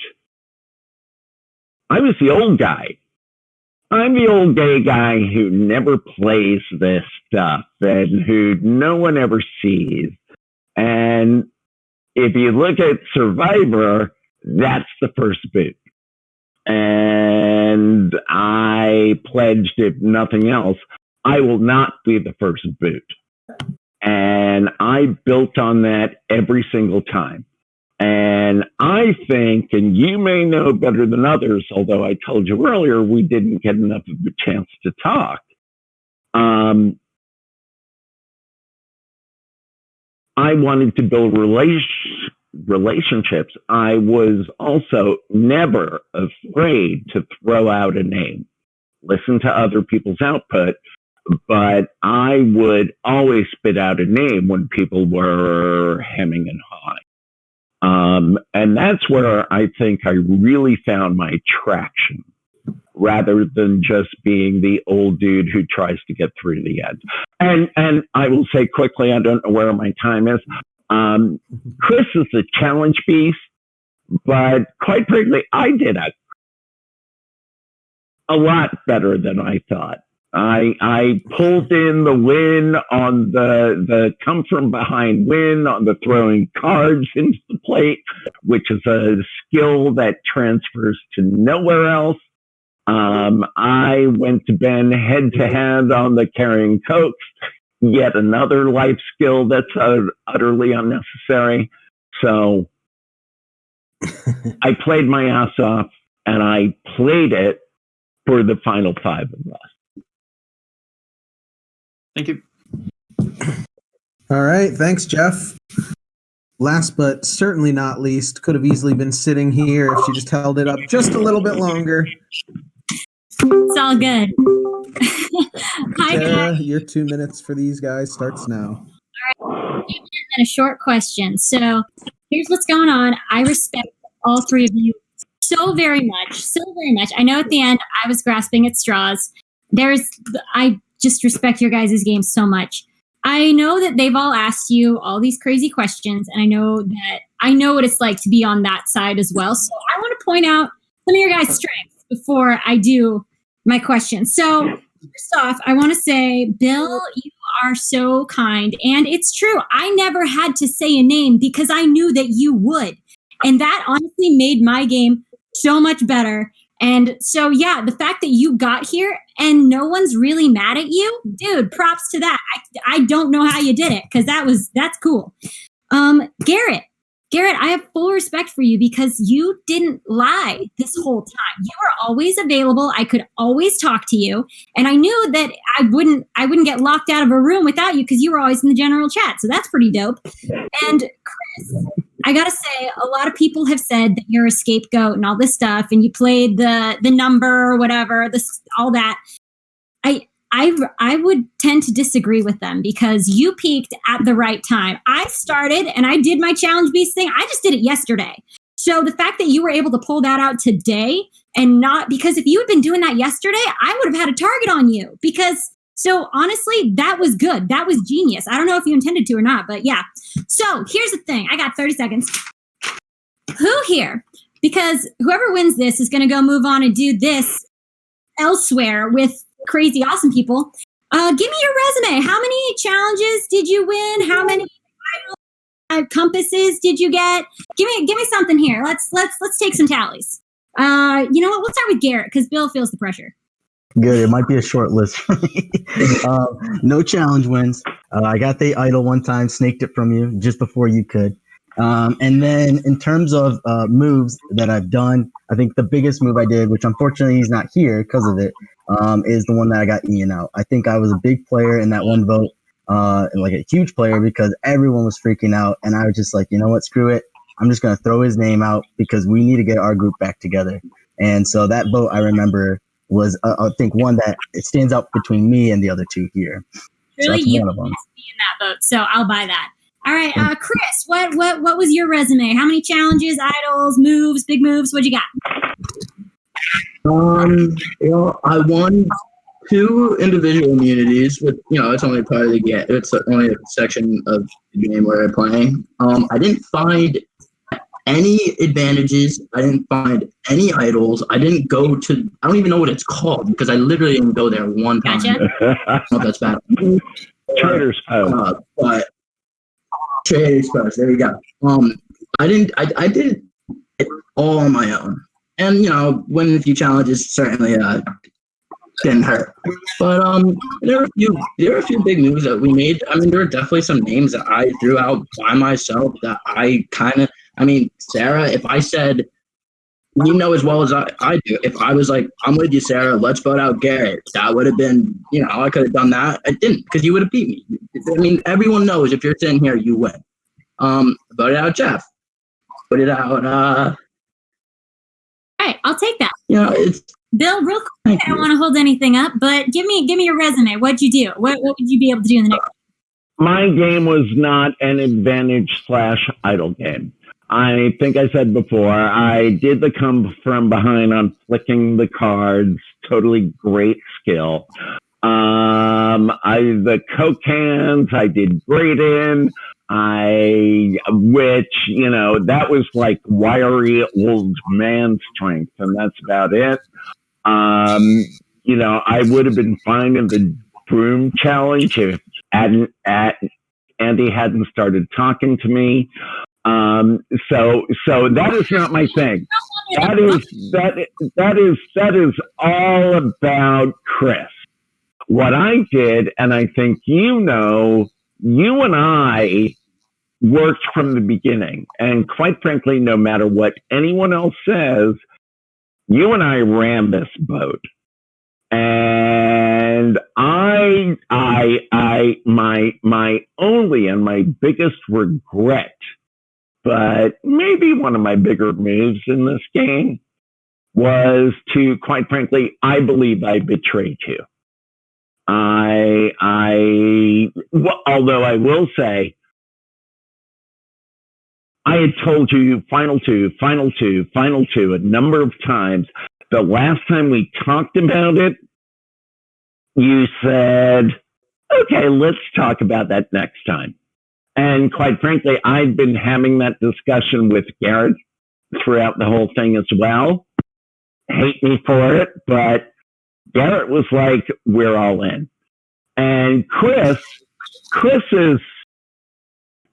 I was the old guy. I'm the old gay guy who never plays this stuff and who no one ever sees. And if you look at Survivor, that's the first boot. And I pledged, if nothing else, I will not be the first boot. And I built on that every single time. And I think, and you may know better than others, although I told you earlier we didn't get enough of a chance to talk. I wanted to build relationships. I was also never afraid to throw out a name, listen to other people's output, but I would always spit out a name when people were hemming and hawing. And that's where I think I really found my traction, rather than just being the old dude who tries to get through to the end. And I will say quickly, I don't know where my time is. Chris is a challenge beast, but quite frankly, I did a lot better than I thought. I pulled in the win on the come from behind win on the throwing cards into the plate, which is a skill that transfers to nowhere else. I went to Ben head to head on the carrying cokes, yet another life skill that's utterly unnecessary. So I played my ass off, and I played it for the final five of us. Thank you. All right. Thanks, Jeff. Last but certainly not least, could have easily been sitting here if she just held it up just a little bit longer. It's all good. Hi, Sarah, guys. your 2 minutes for these guys starts now. All right. And a short question. So here's what's going on. I respect all three of you so very much. I know at the end I was grasping at straws. I just respect your guys' game so much. I know that they've all asked you all these crazy questions, and I know what it's like to be on that side as well. So I want to point out some of your guys' strengths before I do my question. So first off, I want to say, Bill, you are so kind. And it's true. I never had to say a name because I knew that you would. And that honestly made my game so much better. And so, yeah, the fact that you got here and no one's really mad at you, dude, props to that. I don't know how you did it because that's cool. Garrett, I have full respect for you because you didn't lie this whole time. You were always available. I could always talk to you. And I knew that I wouldn't get locked out of a room without you because you were always in the general chat. So that's pretty dope. And Chris, I got to say, a lot of people have said that you're a scapegoat and all this stuff, and you played the number or whatever, all that. I would tend to disagree with them because you peaked at the right time. I started and I did my Challenge Beast thing. I just did it yesterday. So the fact that you were able to pull that out today and not, because if you had been doing that yesterday, I would have had a target on you so honestly, that was good. That was genius. I don't know if you intended to or not, but yeah. So here's the thing. I got 30 seconds. Who here? Because whoever wins this is going to go move on and do this elsewhere with crazy awesome people. Give me your resume. How many challenges did you win? How many compasses did you get? Give me something here. Let's take some tallies. You know what? We'll start with Garrett because Bill feels the pressure. Good. It might be a short list for me. No challenge wins. I got the idol one time, snaked it from you just before you could. And then in terms of moves that I've done, I think the biggest move I did, which unfortunately he's not here because of it, is the one that I got Ian out. I think I was a big player in that one vote, like a huge player because everyone was freaking out. And I was just like, you know what, screw it. I'm just going to throw his name out because we need to get our group back together. And so that vote I remember was, I think, one that it stands out between me and the other two here. Really, so that's you one of them. must be in that vote, so I'll buy that. All right, Chris, what was your resume? How many challenges, idols, moves, big moves? What you got? I won 2 individual immunities, but it's only part of the game. It's only a section of the game where I'm playing. I didn't find any advantages. I didn't find any idols. I didn't go to. I don't even know what it's called because I literally didn't go there one time. Gotcha. I don't know if that's bad. Trader's Post. But Trader's Post. There you go. I didn't. I did it all on my own, and winning a few challenges certainly didn't hurt. But there were a few big moves that we made. I mean, there were definitely some names that I threw out by myself that I kind of. I mean, Sarah, if I said, as well as I do, if I was like, I'm with you, Sarah, let's vote out Garrett, that would have been, I could have done that. I didn't, because you would have beat me. I mean, everyone knows if you're sitting here, you win. Voted out Jeff. Voted out. All right, I'll take that. It's Bill, real quick, I don't want to hold anything up, but give me your resume. What'd you do? What would you be able to do in the next? My game was not an advantage/idle game. I think I said before, I did the come from behind on flicking the cards. Totally great skill. The Coke cans, I did great in. Which, that was like wiry old man strength, and that's about it. I would have been fine in the broom challenge if Andy hadn't started talking to me. So that is not my thing. That is all about Chris. What I did, and I think you and I worked from the beginning. And quite frankly, no matter what anyone else says, you and I ran this boat. And my only and my biggest regret, but maybe one of my bigger moves in this game, was to, quite frankly, I believe I betrayed you. Although I will say, I had told you final two a number of times. The last time we talked about it, you said, okay, let's talk about that next time. And quite frankly, I'd been having that discussion with Garrett throughout the whole thing as well. Hate me for it, but Garrett was like, we're all in. And Chris is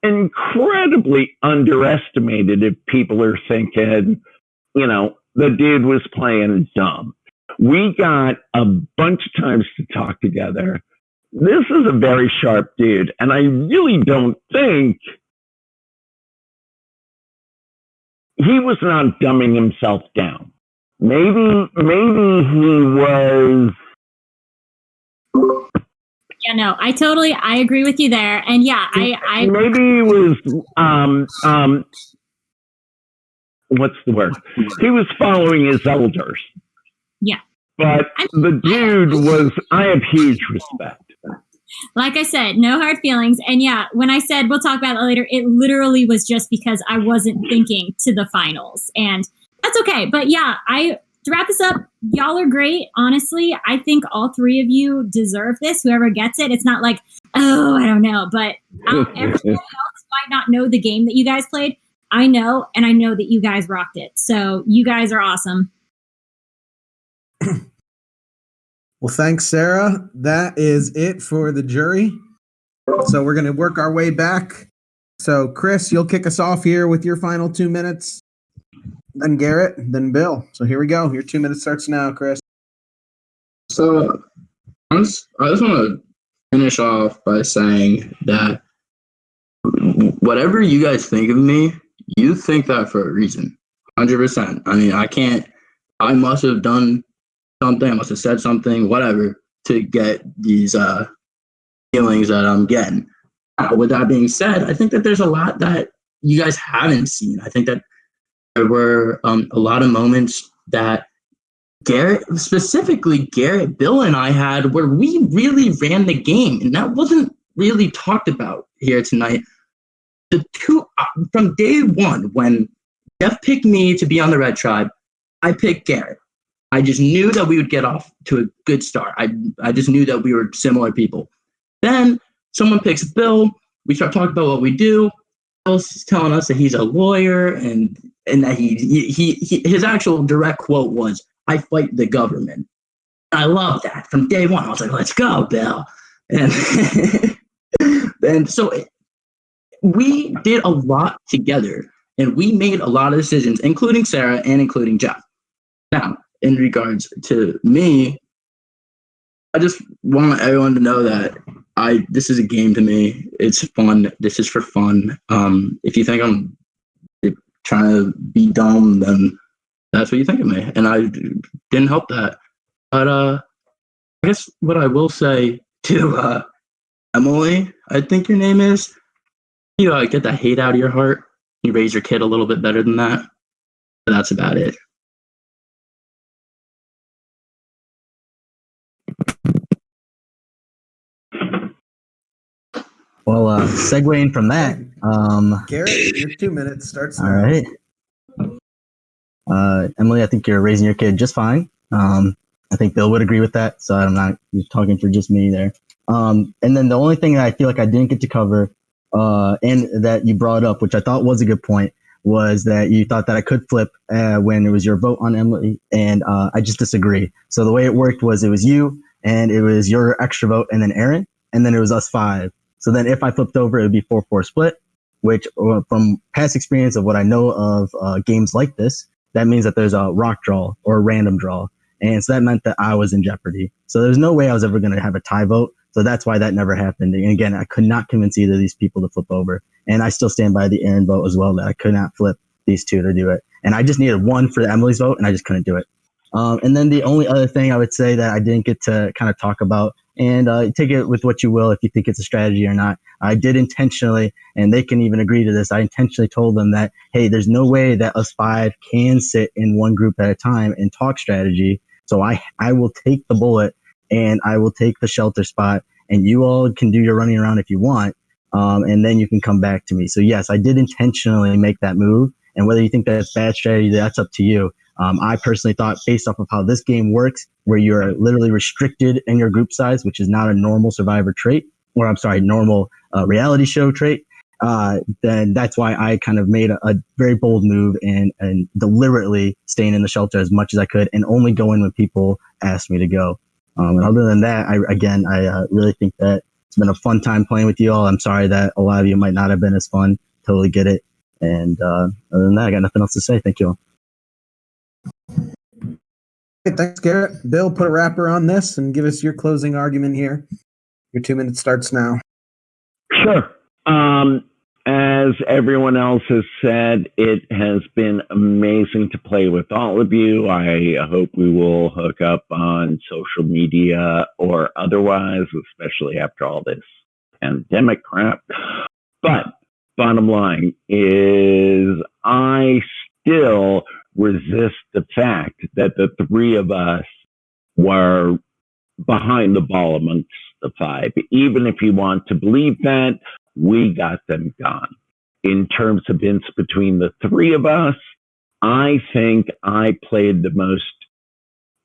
incredibly underestimated if people are thinking, the dude was playing dumb. We got a bunch of times to talk together. This is a very sharp dude, and I really don't think he was not dumbing himself down. Maybe he was. Yeah, no, I agree with you there. And yeah, I maybe he was, what's the word? He was following his elders. Yeah. But the dude was, I have huge respect. Like I said, no hard feelings. And yeah, when I said we'll talk about it later, it literally was just because I wasn't thinking to the finals. And that's okay. But yeah, to wrap this up, y'all are great. Honestly, I think all 3 of you deserve this. Whoever gets it, it's not like, oh, I don't know. But everyone else might not know the game that you guys played. I know, and I know that you guys rocked it. So you guys are awesome. Well, thanks, Sarah. That is it for the jury. So we're going to work our way back. So, Chris, you'll kick us off here with your final 2 minutes. Then Garrett, then Bill. So here we go. Your 2 minutes starts now, Chris. So I just want to finish off by saying that whatever you guys think of me, you think that for a reason. 100%. I mean, I must have done something, I must have said something, whatever, to get these feelings that I'm getting. With that being said, I think that there's a lot that you guys haven't seen. I think that there were a lot of moments that Garrett, Bill and I had where we really ran the game, and that wasn't really talked about here tonight. from day one, when Jeff picked me to be on the Red Tribe, I picked Garrett. I just knew that we would get off to a good start. I just knew that we were similar people. Then someone picks Bill. We start talking about what we do. Bill's telling us that he's a lawyer and that his actual direct quote was, "I fight the government." I love that. From day one, I was like, "Let's go, Bill." And and so we did a lot together, and we made a lot of decisions, including Sarah and including Jeff. Now, in regards to me, I just want everyone to know that this is a game to me. It's fun. This is for fun. If you think I'm trying to be dumb, then that's what you think of me, and I didn't help that. But I guess what I will say to Emily, I think your name is, you get that hate out of your heart. You raise your kid a little bit better than that. But that's about it. Well, segueing from that, Garrett, your 2 minutes starts now. All right. Emily, I think you're raising your kid just fine. I think Bill would agree with that, so I'm not talking for just me there. And then the only thing that I feel like I didn't get to cover, and that you brought up, which I thought was a good point, was that you thought that I could flip when it was your vote on Emily, and I just disagree. So the way it worked was it was you, and it was your extra vote, and then Aaron, and then it was us 5. So then if I flipped over, it would be 4-4 split, which from past experience of what I know of games like this, that means that there's a rock draw or a random draw. And so that meant that I was in jeopardy. So there's no way I was ever going to have a tie vote. So that's why that never happened. And again, I could not convince either of these people to flip over. And I still stand by the Aaron vote as well, that I could not flip these two to do it. And I just needed 1 for Emily's vote, and I just couldn't do it. And then the only other thing I would say that I didn't get to kind of talk about, and take it with what you will if you think it's a strategy or not, I did intentionally, and they can even agree to this, I intentionally told them that, hey, there's no way that us 5 can sit in one group at a time and talk strategy. So I will take the bullet, and I will take the shelter spot, and you all can do your running around if you want, and then you can come back to me. So yes, I did intentionally make that move, and whether you think that's bad strategy, that's up to you. I personally thought, based off of how this game works, where you're literally restricted in your group size, which is not a normal Survivor trait, or I'm sorry, normal reality show trait, then that's why I kind of made a very bold move and deliberately staying in the shelter as much as I could and only going when people asked me to go. And other than that, I really think that it's been a fun time playing with you all. I'm sorry that a lot of you might not have been as fun. Totally get it. And other than that, I got nothing else to say. Thank you all. Thanks, Garrett. Bill, put a wrapper on this and give us your closing argument here. Your 2 minutes starts now. Sure. As everyone else has said, it has been amazing to play with all of you. I hope we will hook up on social media or otherwise, especially after all this pandemic crap. But bottom line is I still resist the fact that the 3 of us were behind the ball amongst the 5. Even if you want to believe that, we got them gone. In terms of events between the 3 of us, I think I played the most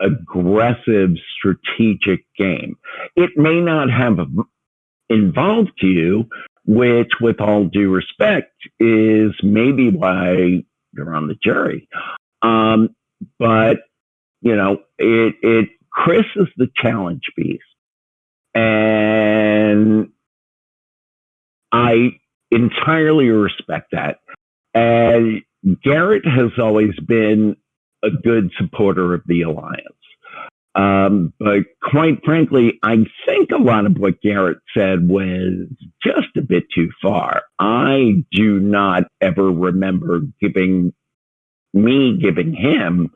aggressive, strategic game. It may not have involved you, which, with all due respect, is maybe why you're on the jury. But, Chris is the challenge beast. And I entirely respect that. And Garrett has always been a good supporter of the Alliance. But quite frankly, I think a lot of what Garrett said was just a bit too far. I do not ever remember giving him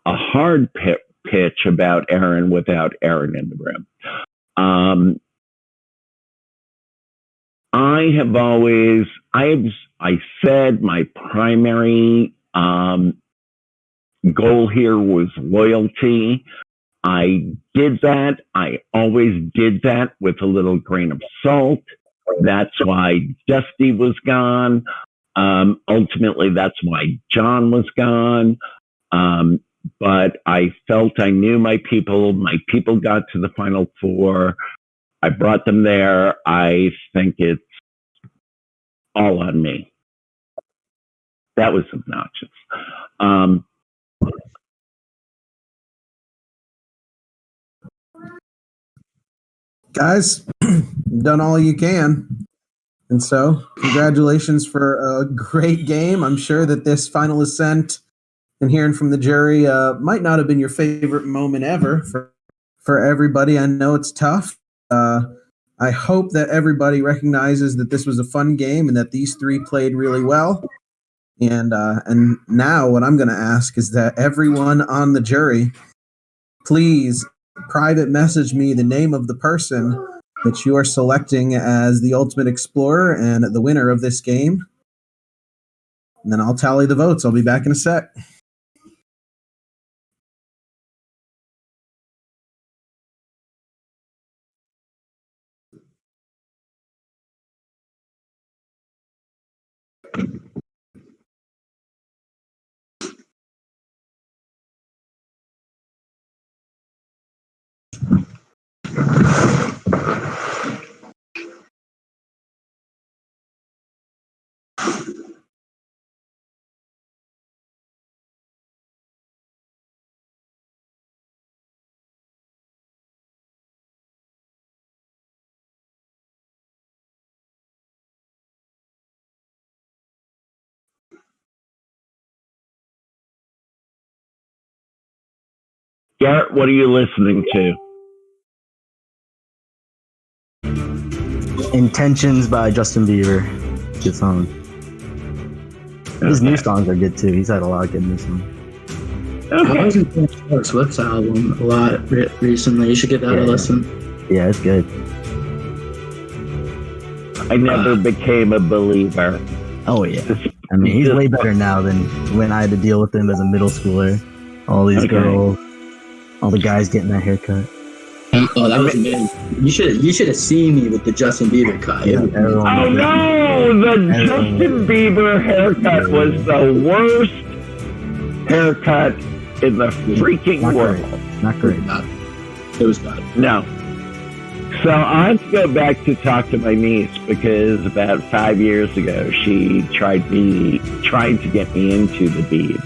a hard pitch about Aaron without Aaron in the room. I said my primary goal here was loyalty. I did that. I always did that with a little grain of salt. That's why Dusty was gone. Ultimately, that's why John was gone. But I felt I knew my people. My people got to the final four. I brought them there. I think it's all on me. That was obnoxious. Guys, you've done all you can. And so, congratulations for a great game. I'm sure that this final ascent and hearing from the jury might not have been your favorite moment ever for everybody. I know it's tough. I hope that everybody recognizes that this was a fun game and that these three played really well. And now what I'm going to ask is that everyone on the jury, please private message me the name of the person that you are selecting as the ultimate explorer and the winner of this game. And then I'll tally the votes. I'll be back in a sec. Garrett, what are you listening to? Intentions by Justin Bieber. Good song. His new songs are good too. He's had a lot of good new songs. I was listening to Taylor Swift's album a lot recently. You should give that a listen. Yeah, it's good. I never became a believer. Oh yeah. I mean, he's way better now than when I had to deal with him as a middle schooler. All these girls, all the guys getting that haircut. Oh, that was amazing. You should have seen me with the Justin Bieber cut. Yeah, oh no, the Justin Bieber haircut was the worst haircut in the freaking world. Not great. It was bad. No. So I have to go back to talk to my niece because about 5 years ago she tried to get me into the Bieb.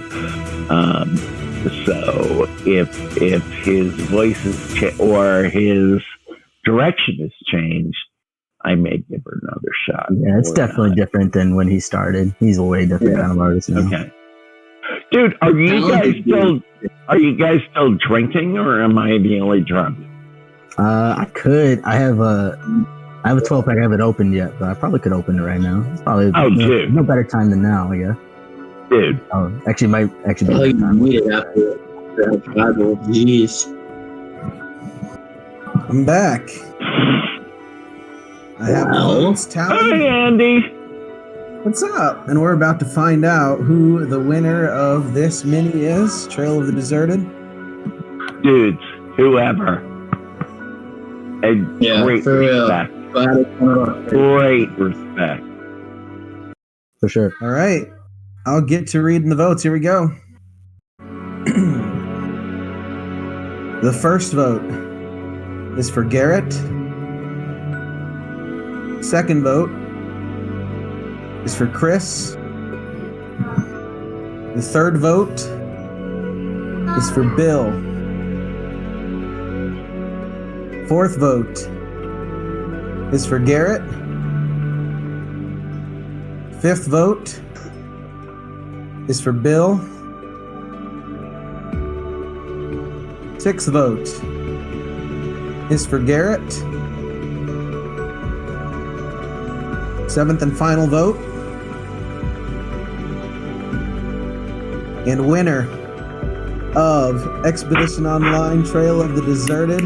So if his voice is or his direction has changed, I may give her another shot. Yeah, it's definitely different than when he started. He's a way different kind of artist now. Okay. Dude, are you guys still drinking, or am I the only drunk? I could. I have a 12-pack. I haven't opened yet, but I probably could open it right now. It's probably no better time than now, I guess. Dude. Oh, might be. Oh, you need it after travel. Jeez. I'm back. I have votes tallied. Hi, Andy. What's up? And we're about to find out who the winner of this mini is. Trail of the Deserted. Dudes, whoever. And great respect. Great respect. For sure. All right. I'll get to reading the votes. Here we go. The first vote is for Garrett. Second vote is for Chris. The third vote is for Bill. Fourth vote is for Garrett. Fifth vote is for Bill. Sixth vote is for Garrett. Seventh and final vote. And winner of Expedition Online Trail of the Deserted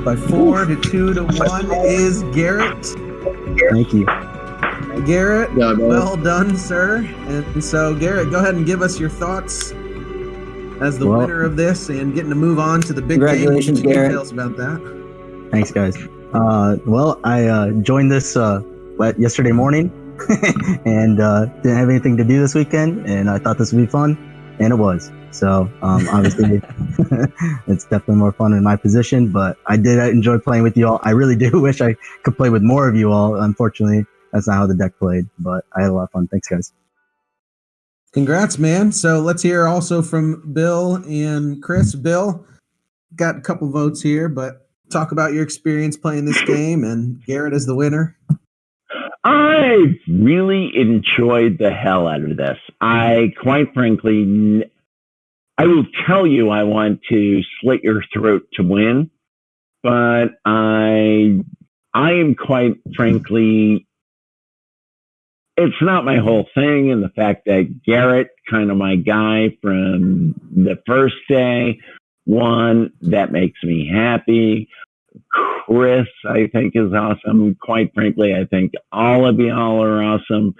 by 4-2-1 is Garrett. Thank you. Garrett, well done, sir. And so, Garrett, go ahead and give us your thoughts as the winner of this and getting to move on to the big game. Congratulations, Garrett. Details about that. Thanks, guys. Well, I joined this yesterday morning and didn't have anything to do this weekend, and I thought this would be fun, and it was. So obviously, it's definitely more fun in my position, but I did enjoy playing with you all. I really do wish I could play with more of you all. Unfortunately, that's not how the deck played, but I had a lot of fun. Thanks, guys. Congrats, man. So let's hear also from Bill and Chris. Bill, got a couple votes here, but talk about your experience playing this game, and Garrett is the winner. I really enjoyed the hell out of this. I quite frankly, I will tell you I want to slit your throat to win, but I am quite frankly, it's not my whole thing. And the fact that Garrett, kind of my guy from the first day, won, that makes me happy. Chris, I think, is awesome. Quite frankly, I think all of y'all are awesome.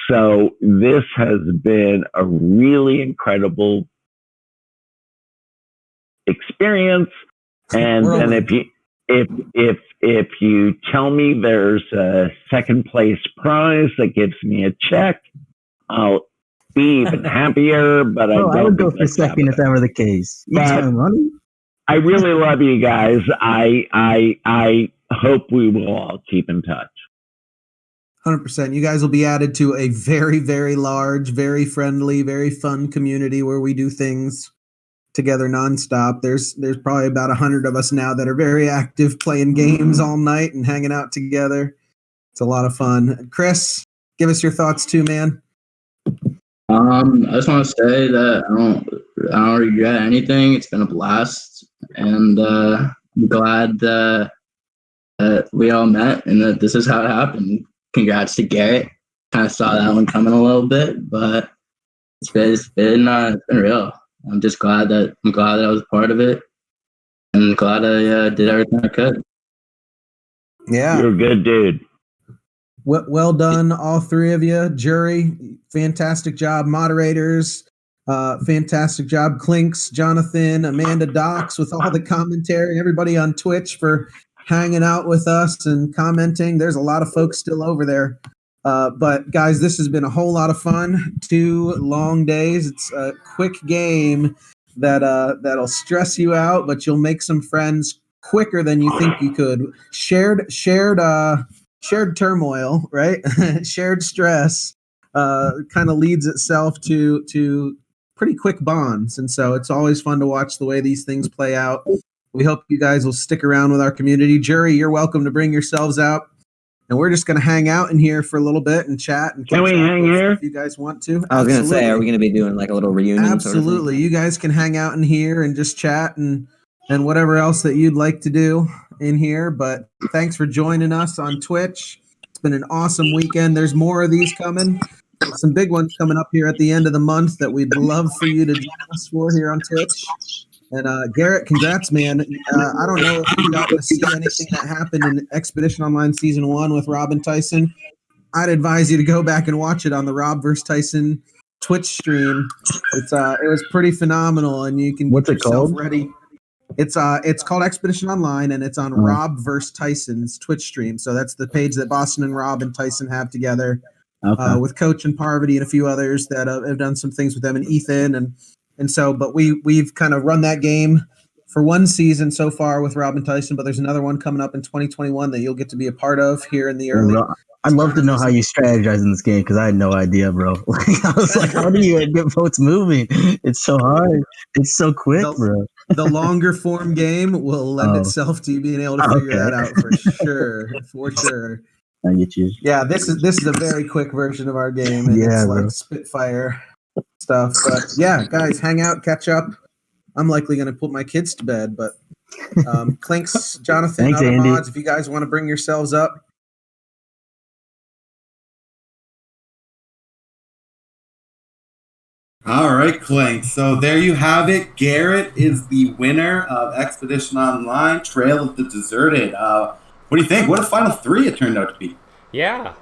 So this has been a really incredible experience. And then if you tell me there's a second place prize that gives me a check, I'll be even happier. But I would go for second if that were the case. You got money. I really love you guys. I hope we will all keep in touch. 100%. You guys will be added to a very, very large, very friendly, very fun community where we do things together nonstop. There's probably about 100 of us now that are very active, playing games all night and hanging out together. It's a lot of fun. Chris, give us your thoughts too, man. I just want to say that I don't regret anything. It's been a blast, and I'm glad that we all met and that this is how it happened. Congrats to Garrett. Kind of saw that one coming a little bit, but it's been real. I'm just glad that I was a part of it, and glad I did everything I could. Yeah, you're a good dude. Well done, all three of you. Jury, fantastic job. Moderators, fantastic job. Clinks, Jonathan, Amanda, Docs, with all the commentary. Everybody on Twitch for hanging out with us and commenting. There's a lot of folks still over there. But guys, this has been a whole lot of fun. 2 long days. It's a quick game that'll stress you out, but you'll make some friends quicker than you think you could. Shared turmoil, right? Shared stress kind of leads itself to pretty quick bonds. And so it's always fun to watch the way these things play out. We hope you guys will stick around with our community. Jury, you're welcome to bring yourselves out. And we're just going to hang out in here for a little bit and chat. And can we hang here? If you guys want to. I was going to say, are we going to be doing like a little reunion? Absolutely. Sort of thing? You guys can hang out in here and just chat and whatever else that you'd like to do in here. But thanks for joining us on Twitch. It's been an awesome weekend. There's more of these coming. Some big ones coming up here at the end of the month that we'd love for you to join us for here on Twitch. And Garrett, congrats, man. I don't know if you got to see anything that happened in Expedition Online Season 1 with Rob and Tyson. I'd advise you to go back and watch it on the Rob vs. Tyson Twitch stream. It was pretty phenomenal, and you can What's get it yourself called? ready. It's called Expedition Online, and it's on Rob vs. Tyson's Twitch stream. So that's the page that Boston and Rob and Tyson have together with Coach and Parvati and a few others that have done some things with them, and Ethan and so. But we've kind of run that game for one season so far with Rob and Tyson, but there's another one coming up in 2021 that you'll get to be a part of here in the early. I'd love to know how you strategize in this game because I had no idea, bro. I was like, how do you get votes moving? It's so hard. It's so quick, bro. The longer form game will lend itself to you being able to figure that out for sure. For sure. I get you. Yeah, this is a very quick version of our game, and it's like Spitfire stuff. But yeah, guys, hang out, catch up. I'm likely going to put my kids to bed, but Clinks, Jonathan, Thanks, other Andy. mods, if you guys want to bring yourselves up. All right, Clink. So there you have it. Garrett is the winner of Expedition Online Trail of the Deserted. What do you think? What a final 3 it turned out to be. Yeah,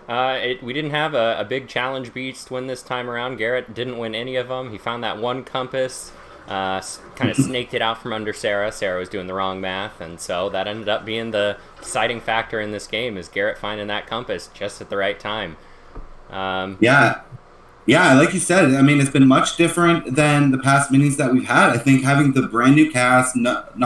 we didn't have a big challenge beast win this time around. Garrett didn't win any of them. He found that one compass. kind of snaked it out from under Sarah. Sarah was doing the wrong math, and so that ended up being the deciding factor in this game, is Garrett finding that compass just at the right time. Yeah, like you said, I mean, it's been much different than the past minis that we've had. I think having the brand new cast, not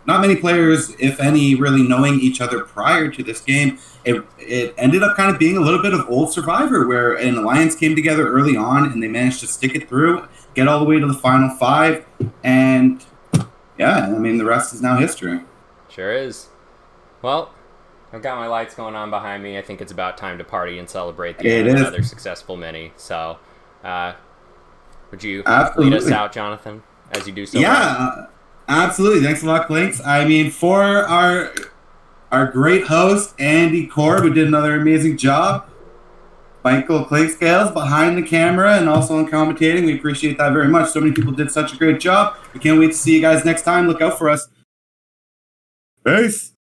many players, if any, really knowing each other prior to this game, it ended up kind of being a little bit of old Survivor, where an alliance came together early on and they managed to stick it through, get all the way to the final 5, and yeah, I mean, the rest is now history. Sure is. Well, I've got my lights going on behind me. I think it's about time to party and celebrate the end of another successful mini. So, would you lead us out, Jonathan, as you do so? Yeah, absolutely. Thanks a lot, Clinks. I mean, for our great host, Andy Korb, who did another amazing job, Michael Clinkscales behind the camera and also in commentating, we appreciate that very much. So many people did such a great job. We can't wait to see you guys next time. Look out for us. Peace.